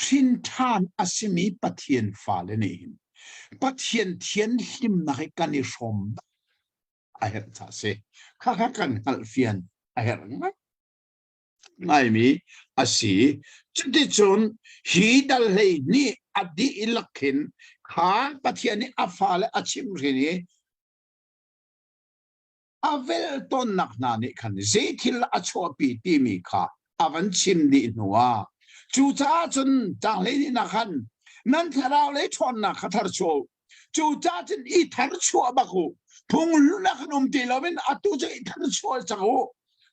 สินทานอาศิมีปะเทียนฟ้าเลยนี่ปะเทียนเทียนหิมนักกันอิสมอาเห็นท่าเสข้ากันฮัลฟียนอาเห็นไม่มีอาศัยจุดที่จนฮีดัลเลยนี่อดีตลักขินข้าปะเทียนนี้อาฟ้าและอาชิมรินีอาเวลต้นนักนานี่ขันเจทิลอาชัวปีตีมีข้าอาวันชิมดีนัวจูจ้าจนจังเลยนี่นักขันนั่นถ้าเราเลยชนนักขัดชัวจูจ้าจนอีทัดชัวบักหูพุงลุนักนมตีเราเป็นอัตุจะอีทัดชัวจังหู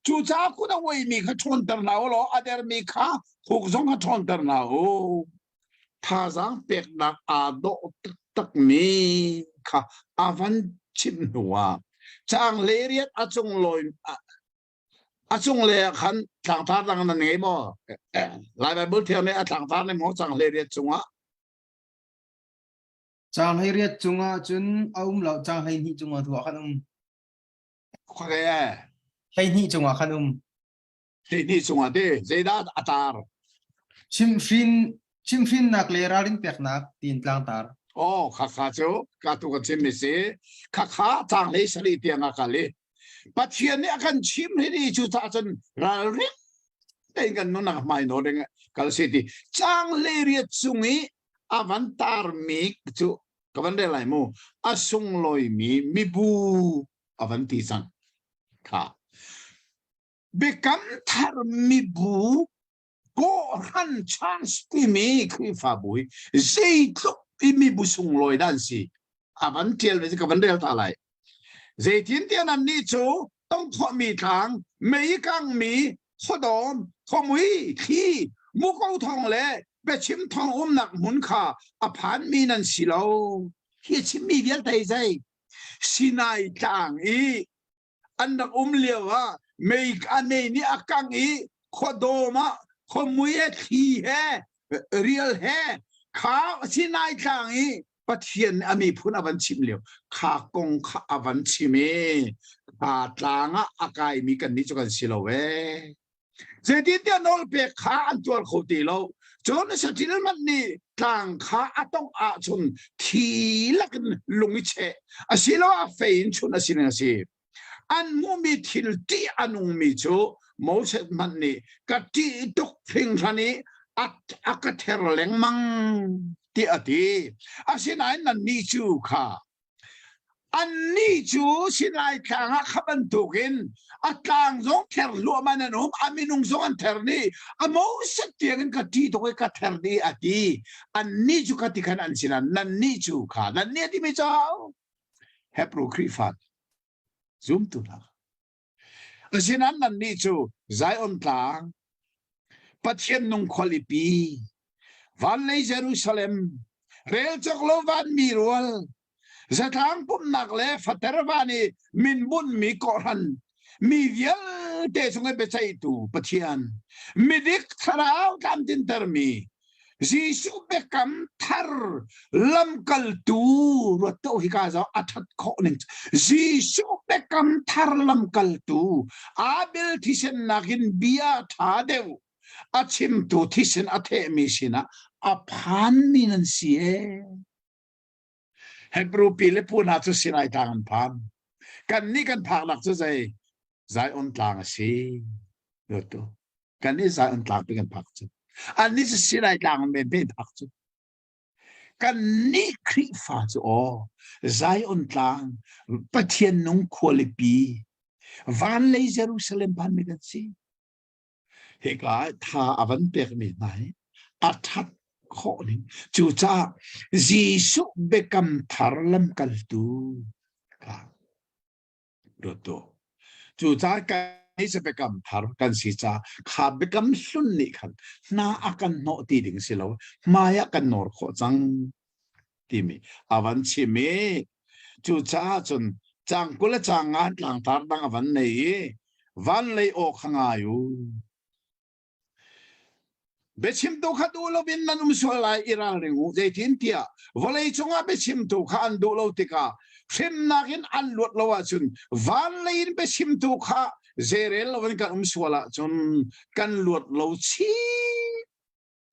จูจ้าคุณเอาไว้มีขัดชนตระหนาวหรออาเดอร์มีข้าถูกส่งขัดชนตระหนาวท่าจังเป็กนักอาโดตักมีข้าอาวันชิมนัวจางเลเรียดอาจงลอยอาจงเลยขันต่างทางต่างนั่นไงบ่ลายใบบุตรเที่ยวนี้ต่างทางในหมอจางเลเรียดจงอ่ะจางให้เรียดจงจุนเอาเราจางให้นี่จงถั่วขนมโอเคให้นี่จงขนมที่นี่จงอ่ะดิเจด้าอัตารชิมฟินนักเลราลินเปียกนักตีนกลางตาโอ้ข้าเจ้ากาตุกันชิมมิเสข้าจางเลยสลีเตียงกันเลยปัจเจียนนี้กันชิมให้ดีจุดจนราลิ แต่กันนู้นนักไม่โน้ตเองกัลสิทีจังเลเรียจุงอีอวันตาร์มิกจูกับวันเดลัยมูอาสุงลอยมีบูอวันติสังค่ะเบกัมทาร์มีบูก็รันชันสติมีคือฟาบุยเจตุกมีบุสุงลอยดันสิอวันเทียลเวสกับวันเดลตาไลเจตินเทียนันนี่จูต้องขอมีทางไม่กังมีขดอมขมุยขี้มุกเอาทองเล่เบชิมทองหนักหมุนขาอภานมีนันสิเราเฮียชิมมีเดียลไทยใจสินายจางอีอันนักเลี้ยวว่าไม่กันนี่อากังอีขดอมขมุยขี้แฮเรียลแฮขาสินายจางอีปัทเทียนอมีพูนอวันชิมเลี้ยวขากงขาอวันชิมขาตลางอากายมีกันนี่จุกันสิเราเวเจดีย์นอลเปขาอันตัวเขาตีเราจนสักทีนั้นมันนี่ต่างขาต้องอาชนทีละกันลุงเชอสิเราเฟนชนอสินสิอันมุมีทิลตีอันุมีจูมอเสมันนี่กัดที่ตุกพิงทันนี้อักเทรเลงมังที่อดีอสินายนันนี่จูค่ะอันนี้จูสินายข้างขับันตุกินอัตลางซงเทอร์ลัวมันนุ่มอามินุงซงอันเทอร์นี่อามอสเตียกันกัดที่ตัวกัดเทอร์นี่อดีอันนี้จูกัดที่ขันอันสินันนันนี่จูค่ะนันนี่ที่ไม่เจ้าเฮปโรครีฟัดซูมตุลาสินันนันนี่จูใจอ่อนตางปัจเจกนุ่งคอลิปีวันในเยรูซาเล็มเรลจากโลวันมีรัวสถานปุ่มนักเล่ฟัตเตอร์วานีมินบุญมีกอรันมีเยลเตสงเอเบชัยตูปัจเจียนมีดิกทราวตามจินเตอร์มีจีสุเบกัมทาร์ลัมกัลตูรัตโตฮิกาซาอัฐข้อหนึ่งจีสุเบกัมทาร์ลัมกัลตูอาเบลที่เซนนักินบิอาทาเดวอาชิมตูที่เซนอาเทมิสินะอาพันมินันเสียเฮบรูปีเลพูนาทุสินายทางพันกันนี่กันพักหลักจะใจอ่อนต่างสิดูตัวกันนี่ใจอ่อนต่างเป็นกันพักจุอันนี้จะสินายทางเป็นพักจุกันนี่คริฟาจุอ๋อใจอ่อนต่างปะเทียนนุ่งควอลิปีวันเลยเยรูซาเล็มพันไม่กันสิเฮกลาท่าอวันเปียกมีไหนอัฐข้อนี้จู่จ้าจีสุเบกัมทาร์ลัมกัลตูครับดูตัวจู่จ้ากันนี้จะเบกัมทาร์กันสิจ้าข้าเบกัมสุนนี่ขันน่าอากันโนตีดิ่งสิเรามายากันนอร์โคจังที่มีอวันชิเมจู่จ้าจนจังกุลจังงานหลังทาร์ดังอวันนี้วันเลยออกข้างอายุเบชิมตุขัดดูโลบินนันมุสลายอิรังริงูเจตินเตียวลัยจงอาเบชิมตุขันดูโลติกาเชิมนักินอันลวดลวาจุนวันเลยเบชิมตุขัดเจเรลวันกันมุสลาจุนกันลวดลว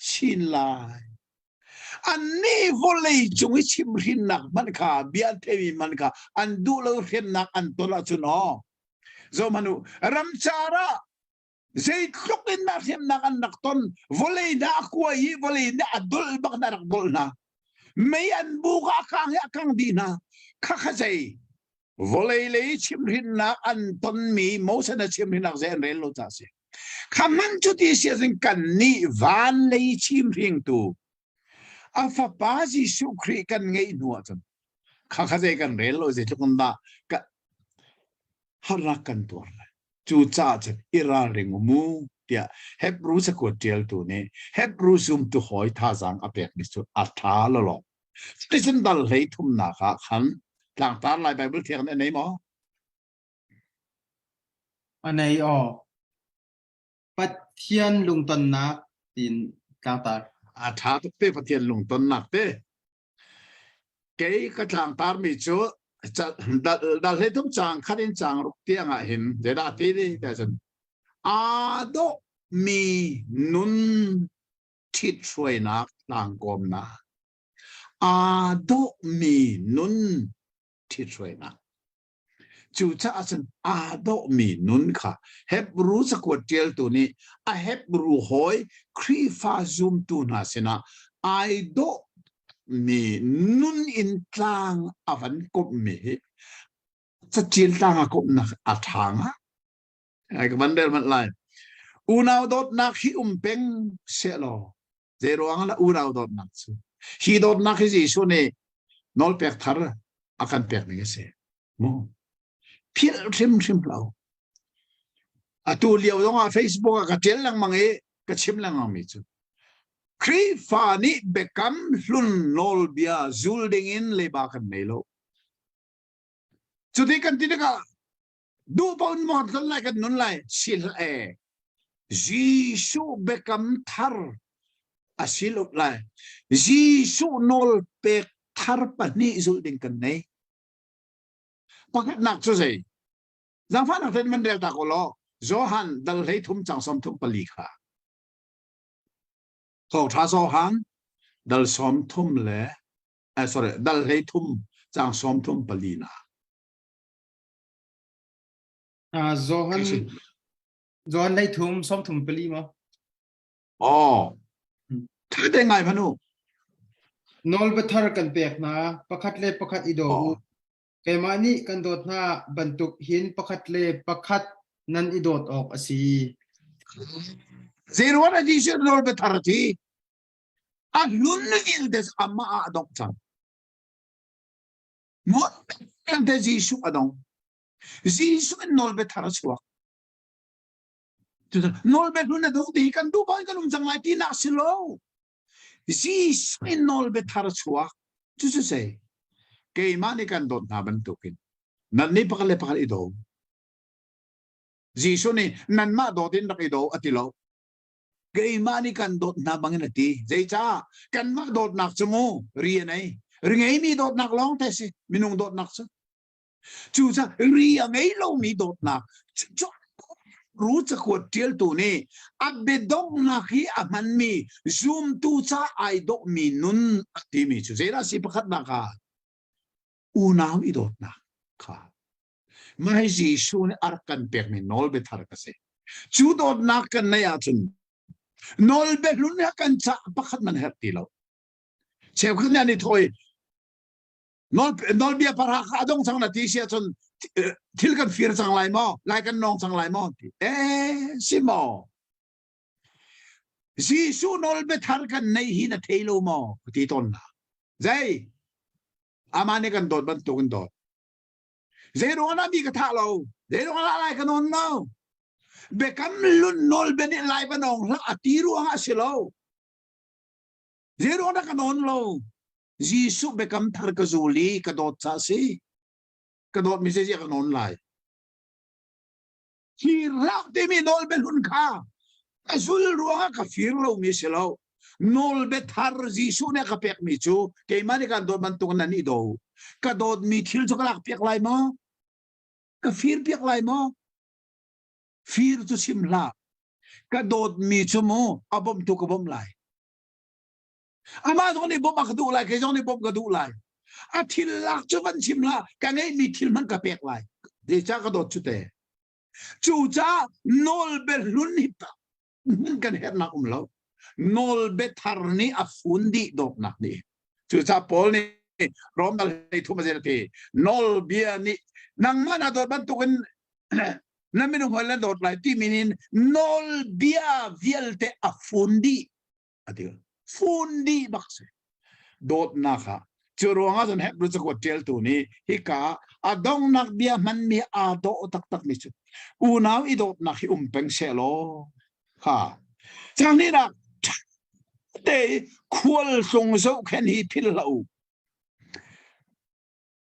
ชินลายอันนี้วลัยจงชิมรินนักมันค่ะเบียเทวีมันค่ะอันดูโลเห็นนักอันตัวละจุนอ๋อโซมานุรัมชาระزي تلقين ناسهم نغن نقطن ولينا أقوى ولينا أدل بغنا رقبلنا ميان بوغا كان يأكان دينا كخزي وليلي تشمرنا أنطن مي موسنا تشمرنا زين ريلو تاسي كمان جدي سيزن كان ني فان لي تشمرين تو أفا بازي سوكري كان غي نواتن كخزي كان ريلو زي تلقنا هراكن تورناจู่จ้าจะอิราเริงมูเดียเฮบรูสกุดเจลตัวนี้เฮบรูซุมตัวหอยท่าสังอเปกนิสุอัฐาละหรอกที่ฉันดัลเลยทุ่มหนักขันหลังตาลายไบเบิลเทียงได้ไหนหมออันไหนอ๋อปัจเทียนลุงตนนักตีนกลางตาอัฐาตุกเตปะเทียนลุงตนนักเต้เกย์กระทางตามีจูจะดัลเลยทุ่มจางขัดินจางรุกเตียงเห็นเดี๋ยวได้ที่นี่แต่ฉันอาโดมีนุนทิดช่วยนักลางกอมนะอาโดมีนุนทิดช่วยนัก จูจ้าฉันอาโดมีนุนค่ะเฮบรูสกวดเจลตัวนี้อาเฮบรูหอยครีฟาซุมตัวน่ะสินะไอโดมีนุนอินทางอวันกบมีจะเจลทางกบนักอัฐางะไอ้กับมันเดินมันไล่อูนาวดอดนักฮิเป็งเสลอเจรวังละอูนาวดอดนักสุฮิดอดนักฮิจิสุนี่นอลเปกทาร์อากันเปกนี่เสโมพิลชิมเราตัวเลี้ยวตรงอ่ะ Facebook ก็เจลลังมังเอก็ชิมลังมังมิจูครีฟานี่เบกัมลุนนอลเบียจูลดิงินเลบากันไม่โลจุดที่กันที่นี่ก็ดูปนหมดกันไล่กันนุ่นไล่สิลเอจีซูเบกัมทาร์อาศิลุไล่จีซูนอลเปกทาร์ปนี่จูลดิงกันไหนปากนักสุดเลยจังฟ้านักเรียนมันเรียกตะโกโลโจฮันดัลเฮทุมจังสมทุมปลีค่ะทอท้าโจฮันดัลสมทุมเล่sorry ดัลเฮทุมจังสมทุมปลีนะโจฮันได้ทุ่มสมทุ่มปลีมั้งอ๋อถ้าได้ไงพนุนอลเบทาร์กันเปียกนะประคัดเล่ประคัดอีโดเกมานี่กันโดดหน้าบรรทุกหินประคัดเล่ประคัดนันอีโดดออกอสีเซรวันอดีตนอลเบทาร์ที่อันลุนวิลเดสอามาอดองจังมดเป็นเดซิสุอดองซิสุเป็นนอลเบทาร์ชัวจุดนอลเบทลุนดูดีกันดูบ้านกันจังไรที่นักสิโลซิสุเป็นนอลเบทาร์ชัวจุดเซ่เกมานี่กันโดดหน้าบรรทุกินนั่นนี่พักเล่พักอีโดจีสุนี่นั่นมาโดดินรักอีโดอติโลเกมานี่กันโดดหน้าบังเงินตีใจจ้ากันมาโดดหนักสมูเรียนไงเรื่องไงมีโดดหนักร้องแต่สิมีนุ่งโดดหนักสิจู่จ้าเรียนไงเรามีโดดหนักจ้ารู้จักขวดเทียลตัวนี้อับเบดงนักฮีอัมันมีซูมตู้จ้าไอโดมีนุนที่มีจู่เจราสิพักนักอูนาวอีโดดนักค่ะไม่ให้จีซูนี่อาร์กันเปียกนี่นอลเบทาร์กเสจูโดดนักกันในอาจุนนอลเบลุนเนี่ยกันจะพักมันเฮติโลเชฟคนนี้นี่ถอยนอลเบียปาราคาดงสังนาทีเสียจนทิลกันฟิร์สังไลมอไลกันนองสังไลมอสิมอจีซูนอลเบทาร์กันในหินเทโลมอที่ต้นนะใจอามานี่กันโดดบรรทุกกันโดดเจโรนามีกระทะเราเจโรนาอะไรกันนนเราเบกัมลุนนอลเบนี่ไลบันองละอติรุฮะสิเราเจโรนากันนนเราจีสุเบกัมทาร์กจูลีกระโดดซาซีกระโดดมิเซจิกันนนไลที่รักที่มีนอลเบลุนข้าแต่สุลรัวกับฟิร์เรามิเซเรานอลเบทาร์จีสุเนี่ยกับเปียกมิจูเกมันกันโดดบรรทุกนันนี่ดูกระโดดมีทิลจุกลักเปียกไลมั้งกับฟิร์เปียกไลมั้งฟิร์ตุสิมลากระโดดมีชั่วโมงอาบอมตุกบอมไลอามาตรงนี้บอมกระดูไลแค่ตรงนี้บอมกระดูไลอาทิลลักชั่วมันชิมลากันไงมีทิลมันกับเปียกไลเดี๋ยวจ้ากระโดดชุดเตะจู่จ้านอลเบลุนนิปะมันกันเห็นนักเรานอลเบทาร์นี่อฟุนดีดอกนักนี่จู่จ้าพอลนี่ร้องอะไรทุ่มเจริญนอลเบียนี่นังมันอาโดดบรรทุกกันนั่นไม่ต้องหัวเล่นโดดไหลที่มินินนอลเบียเวียลเตอฟุนดีอะที่ฟุนดีบักเสโดดนะคะจรวงอาจจะเห็นรู้จักว่าเจลตัวนี้ฮิกาอดองนักเบียมันมีอาโดตักมิจุอูนาวอีโดดนักฮิเป็งเชลโลค่ะจากนี้นะเตะควลทรงโซ่แค่นี้พิลลาอู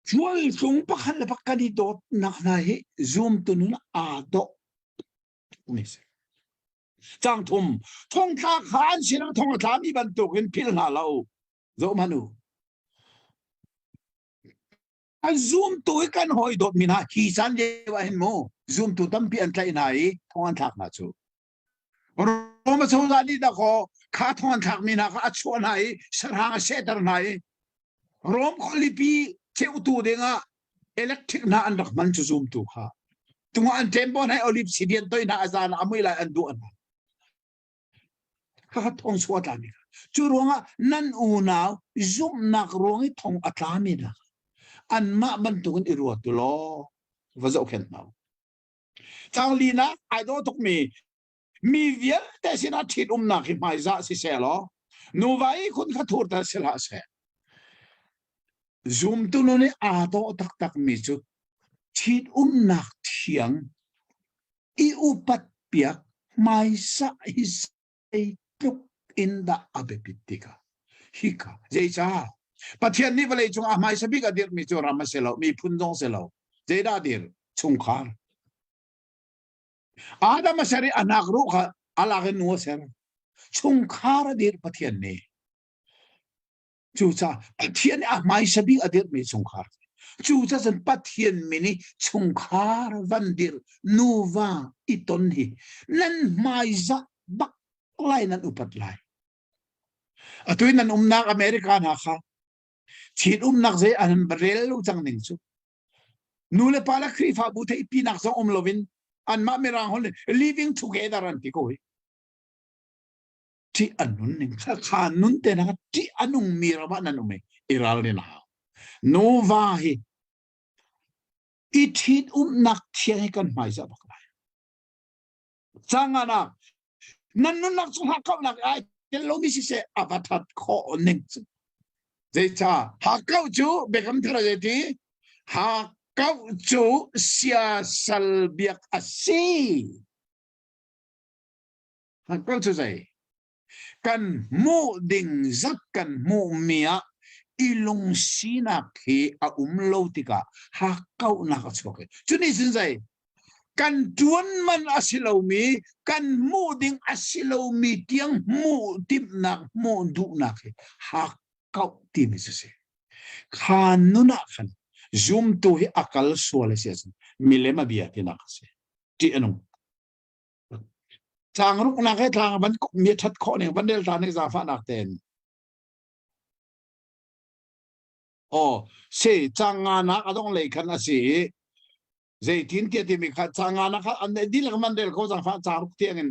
ควลทรงปักหันปักกันดีโดดนักนายซูมตัวนั้นอาโดมิสจังทุ่มทงท่าขานสินะทงท่ามีบรรทุกเห็นพิลลาเราโซมานูซูมตัวกันหอยโดดมินาฮีซันเยว่าเห็นโมซูมตัวตั้มปีอันใจไหนทงอันทักมาจูโรมาโซซาดีดะโคข้าทงอันทักมินาข้าชวนไหนสรางเสดร์ไหนโรมคอลิปีเจ้าตัวเด้งะ electric na an rak man chu zoom tu kha tunga an tempo nai olive sidian toy na azan amui la an du an kha thong suat ani chu ronga nan u naw zoom nak rongi thong atlami na an ma ban tukun iruat tu lo vazo khen naw chang lina I don't tok mi vial te sina thit na ki mai za si se lo nu vai khun kha thur ta sela se zoom tu no ni a to tak tak mi chu thit nak thiang I upat piak mai sa is tuk in da abepitika hika jecha pathian ni vale chung a mai sabi ka dir mi chu ram se lo mi phun jong se lo jeida dir chung khar Adam sari anak ru kha alagin no ser chung khar dir pathian ni chu cha pathian a mai sabi adir mi chung khar chu cha san pathian mini chung khar van dir nuwa iton hi nan mai za bak lai nan upat lai atuin nan nak America na kha chin nak ze an barel lu chang ning chu nu le pala khri fa bu the pinak so lovin an ma merang hol living together an ti ko ti anun ning kha nun te na ti anung mira ba nan ume iral ni na no va hi it hit nak thiang kan mai za bak lai changana nan nun nak chu ha ka nak ai tel lo mi si se abatat kho ning chu je cha ha ka chu be kam thara je ti ha ka chu sia sal biak asi ha ka chu sai kan mu ding zak kan mu mia ilung sina khi a lo tika ha ka na ka chu ke chu ni sin sai kan tuan man asilo mi kan mu ding asilo mi tiang mu tip nak mu du nak ha kau ti mi se khan nu na khan zoom to hi akal swale se milema bia ti nak se ti anu chang ruk na ke thang ban mi that kho ne ban del ta ne za fa nak ten o se chang na adong le khan asi dây tin tiệt thì mình chang ana kha an đi là mandel ko jang fa cha ruk tiangin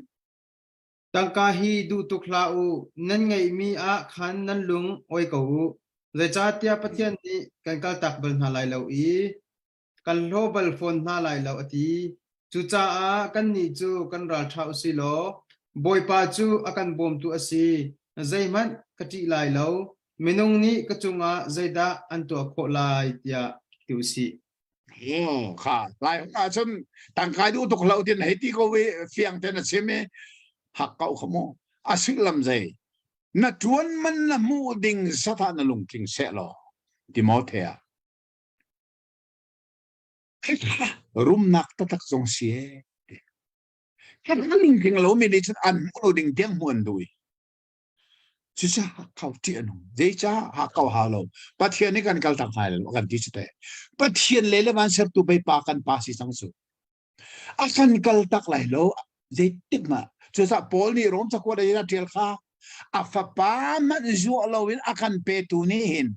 tangka hi du tukla u nan ngai mi a khan nan lung oi ko u zai cha tia pathian ni kan kal tak bal na lai lo I kan global phone na lai lo ati chu cha a kan ni chu kan ral thau si lo boy pa chu akan bom tu asi zai man kati lai lo minung ni kachunga zaida an to kho lai tia tu si kha lai ka chun tang kai du tok lau tin hei ti ko we fiang ten a cheme hak kau khamo asik lam zai na tuan man na mu ding satha na lung king se lo timothea rum nak ta tak jong sie kan lung king lo mi ni chan an lo ding tiang huan dui chu cha kau ti anu dei cha ha kau ha lo pathian ni kan kal tak hai lo kan ti chute pathian le le man ser tu bai pa kan pa si sang su akan kal tak lai lo dei tik ma chu sa pol ni rom cha ko dei na tel kha afa pa man zu lo win akan pe tu ni hin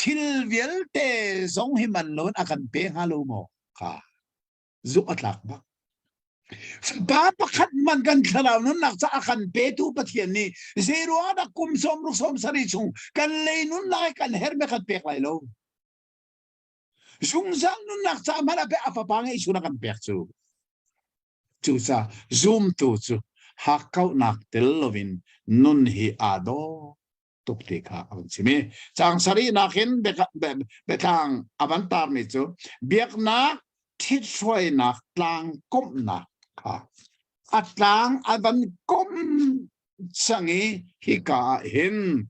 thil vial te zong hi man lo akan pe ha lo mo kha zu atlak ba ba pakhat man kan thalaw nun nak sa akan petu pathian ni zero ada kum som ru som sari chung kan le nun lai kan herme khat pek lai lo zung sang nun nak sa mala pe apa pangai su na kan pek chu sa zoom tu chu hakau nak tel lovin nun hi ado tuk te kha ang chime chang sari nakin betang avantar mi chu biak na thit soi nak tlang kom na atlang avan kom sangi hika hin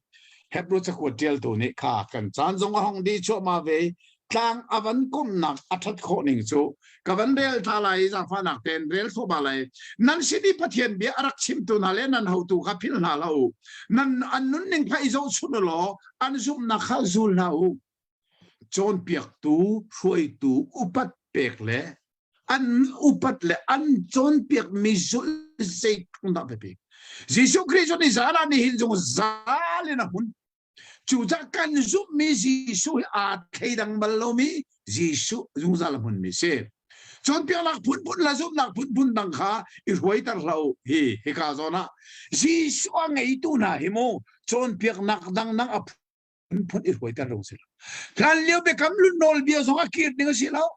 hebru chakwa tel to ne kha kan chan jong hong di cho ma ve tlang avan kom nak athat kho ning chu kavan del thalai jang fa nak ten rel so ba lai nan sidi pathian bi arak chim tu na le nan ho tu kha phil na lo nan an nun ning phai zo chu lo an zum na kha zul na u chon piak tu huai tu upat pek le an upat le an chon piak mi zul sei kung da pe Jesus Christ ni zara ni hin jong zale na hun chu ja kan zu mi Jesus a thei dang balomi Giêsu dung ra là mun mi se chon pia nak phun la zum nak phun dang kha I huai tar lau hi ka zona Giêsu ngai tu na hi mo chon pia nak dang nang a phun I huai tar lau se kan leo be kam lu nol bia so ka kir ding si lau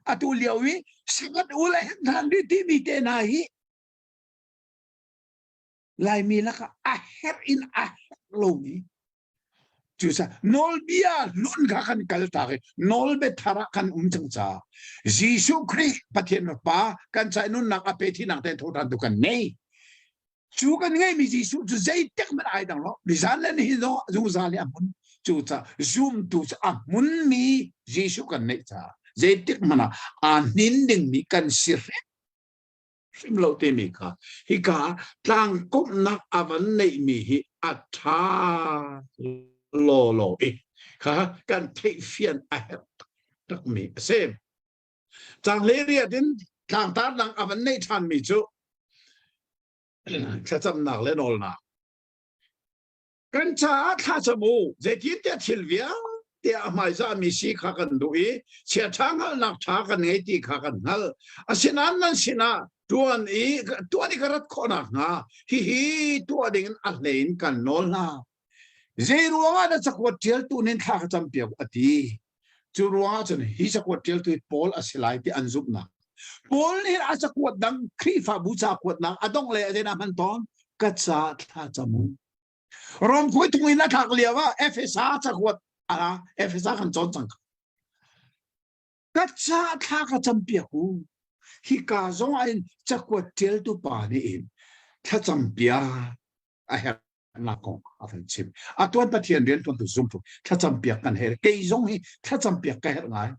atu leo wi sangat ulai han di ti mi te na hi lai mi la ka a her in a lo ni Jusa nol bia lun ka kan kal ta ke nol be thara kan chang cha Giêsu Christ pathian pa kan chai nun nak a pe thi nak te thodan tu kan nei chu kan ngai mi Giêsu chu zai tek man ai dang lo li zan len hi do zu za li amun chu cha zoom tu a mun mi Giêsu kan nei cha zai tek mana a nin ding mi kan sir sim lo te mi ka hi ka tlang kop nak avan nei mi hi a tha lo ha kan take fian a tak mi sem chang le ria din tlang ta lang avan nei than mi chu cha cham nak le nol na kan cha tha chamu je ti te thil via te mai za mi si kha kan du I chia thang nak tha kan ngai ti kha kan hal asinan nan sina tuan I karat khona nga hi tuan ding a lein kan nol na Zeruanga na sakwat tiel tu nin tha champia ati churuanga chun hi sakwat tiel tu Paul asilai ti anzup na Paul ni a sakwat dang khifa bu sakwat na adong le ate na man ton katsa tha chamu rom khoi tungin na thak liawa Efesa sakwat ala Efesa kan chon chang katsa tha ka champia hu hi ka zong ain sakwat tiel tu pa ni in tha champia a ha na kong afen chim atuan pathian rian ton tu zum tu tha champia kan her ke zong hi tha champia ka her ngai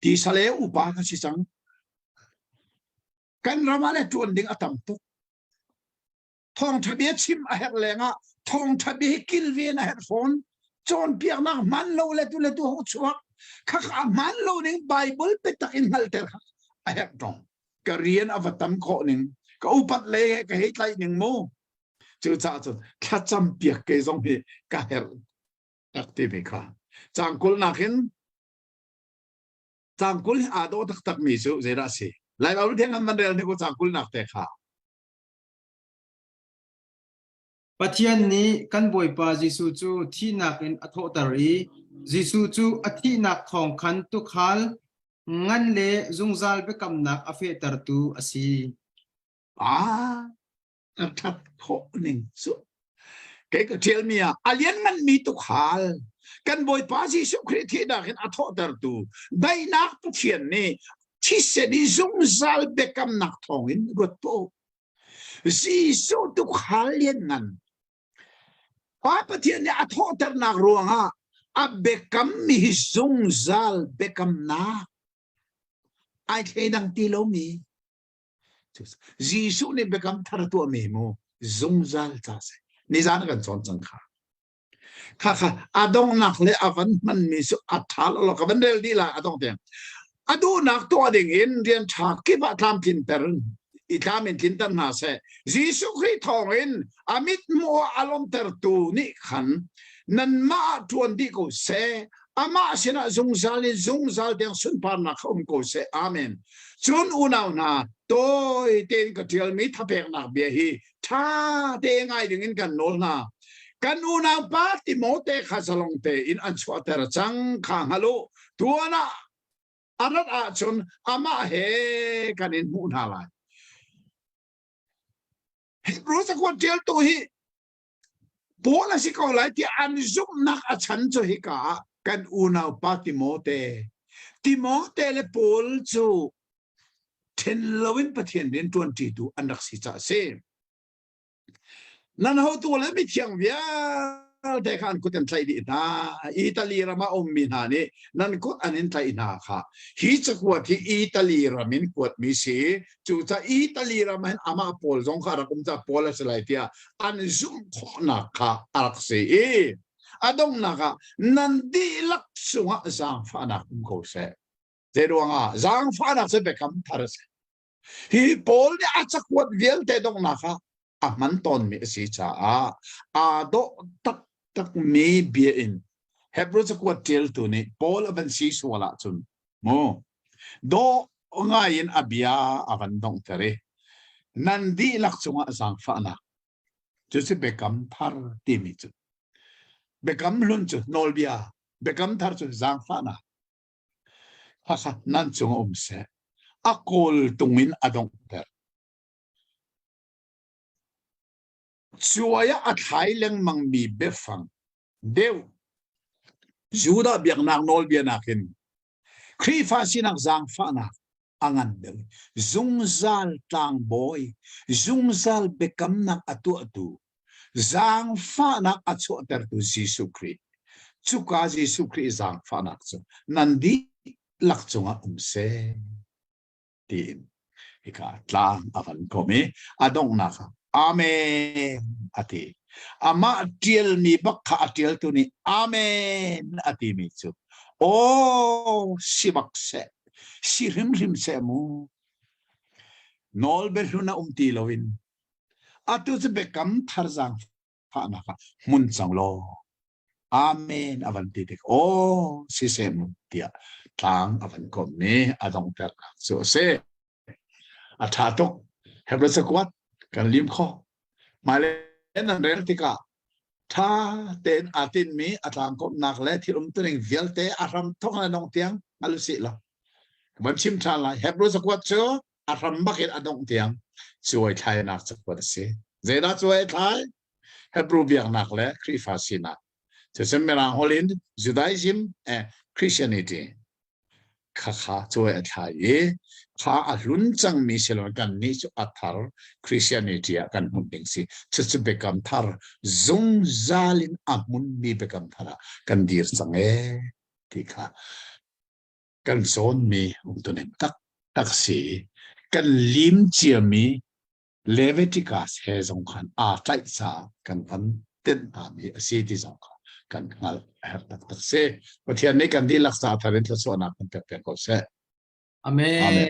ti sale upa ka si sang kan ramale tuan ding atam tu thong thabia chim a her lenga thong thabia kilvin a her phone chon piak na man lo le tu ho chuak kha man lo ning bible pe takin halter a her tong ka rian avatam kho ning ka upat le ka he tlai ning mo chu cha chu kha cham piak ke zong hi ka her active kha changkul nakin changkul a do tak mi su zera si lai ba lu theng man rel ni ko changkul nak te kha pathian ni kan boi pa Giêsu chu thi nak in atho tari Giêsu chu athi nak thong khan tu khal ngan le zungzal be kam nak afe tar tu asi thap kho ning su ke ka thiel mi alien man mi tu khal kan boi pa Giêsu Christ thi nak in atho tar tu dai nak pathian ni chi se ni zungzal be kam nak thong in rot po Giêsu tu khal lien ngan pa pathian ni atho tar nak ruanga a bekam mi zungzal bekam na ai the dang ti lo mi Giêsu ni bekam thar tu mi mo zungzal cha se ni zan kan chon chang kha adong nak le avan man mi su athal lo ka bandel di la adong teng adu nak to ding in rian tha ki ba tham tin ter I tham in tin tan na se Giêsu Christ thong in amit mo alom ter tu ni khan nan ma tuan di ko se ama sina zungzal deng sun par na khom ko se amen chun unaw na toy ten ka tial mi thapek nak bia hi tha te ngai ding in kan nol na kan unaw pa Timote khasalong te in an chwa ter chang khang halo tuana arat a chun ama he kan in mu na lai Hebrew sa kwat tial to hi Bola si ko lai ti an zum nak a chan cho hi ka kan unaw pa Timote le Paul chu ten lawin pathian den 22 anak si cha se nan ho tu le mi thiang via te khan ku ten thlai di na Italy rama min ha ni nan ko anin thlai na kha hi chakwat hi Italy ramin kwat mi si chu cha Italy raman ama Paul jong kha rakum cha Paul selai tia an zum khona kha arak se adong na ka nan di lak sunga sang fa na kum ko se zeruanga zang fa na se bekam thar se hi Paul ni achakwat vial te dong na kha man ton mi si cha a do tak mi bia in Hebrew chakwat tel tu ni Paul avan si swala chun mo do ngayin abia avan dong tere nandi lakchunga sang fa na chu se bekam thar ti mi chu bekam lun chu nolbia bekam thar chu sang fa na ha ha nan chung se akol tungin adong ter chuaya athai leng mang mi befang deu juda biak nak nolbia nakin khri fa sinak sang fa na angan deu zungzal tang boy zungzal bekam nak atu zang fa nak achu ter tu jisu kri chuka jisu kri zang fa nak chu nandi lakchunga se tin ika tlang avan komi adong naka amen ati ama tiel mi bakha tiel tu ni amen ati mi chu o sibak se sirim rim se mu nol beruna ti lovin atu se bekam tharzang pha na ka mun chang lo amen avanti dik o si se mu tia tlang avan ko me adong ter so se athatok hebra kwat kan lim kho male nan rel tika tha ten atin mi atlang ko nak le thirum tring velte aram thok na nong tiang alusi la bam chim tha la hebra kwat cho aram bakit adong tiang chuai thai nak chakwat se zeda chuai thai hebra biak nak le kri fasina se semmerang holin judaism christianity kha chuai thai e kha alun chang mi selon kan ni chu athar christianity kan hunding si chu bekam thar zung zalin amun mi bekam thara kan dir change tikha kan son mi umtunem tak si kan lim chiami leviticus he zong khan a tai sa kan van ten mi si ti zong kan ngal tak se pathian ne kan di laksa tharin tla so na kan pe ko se Amen.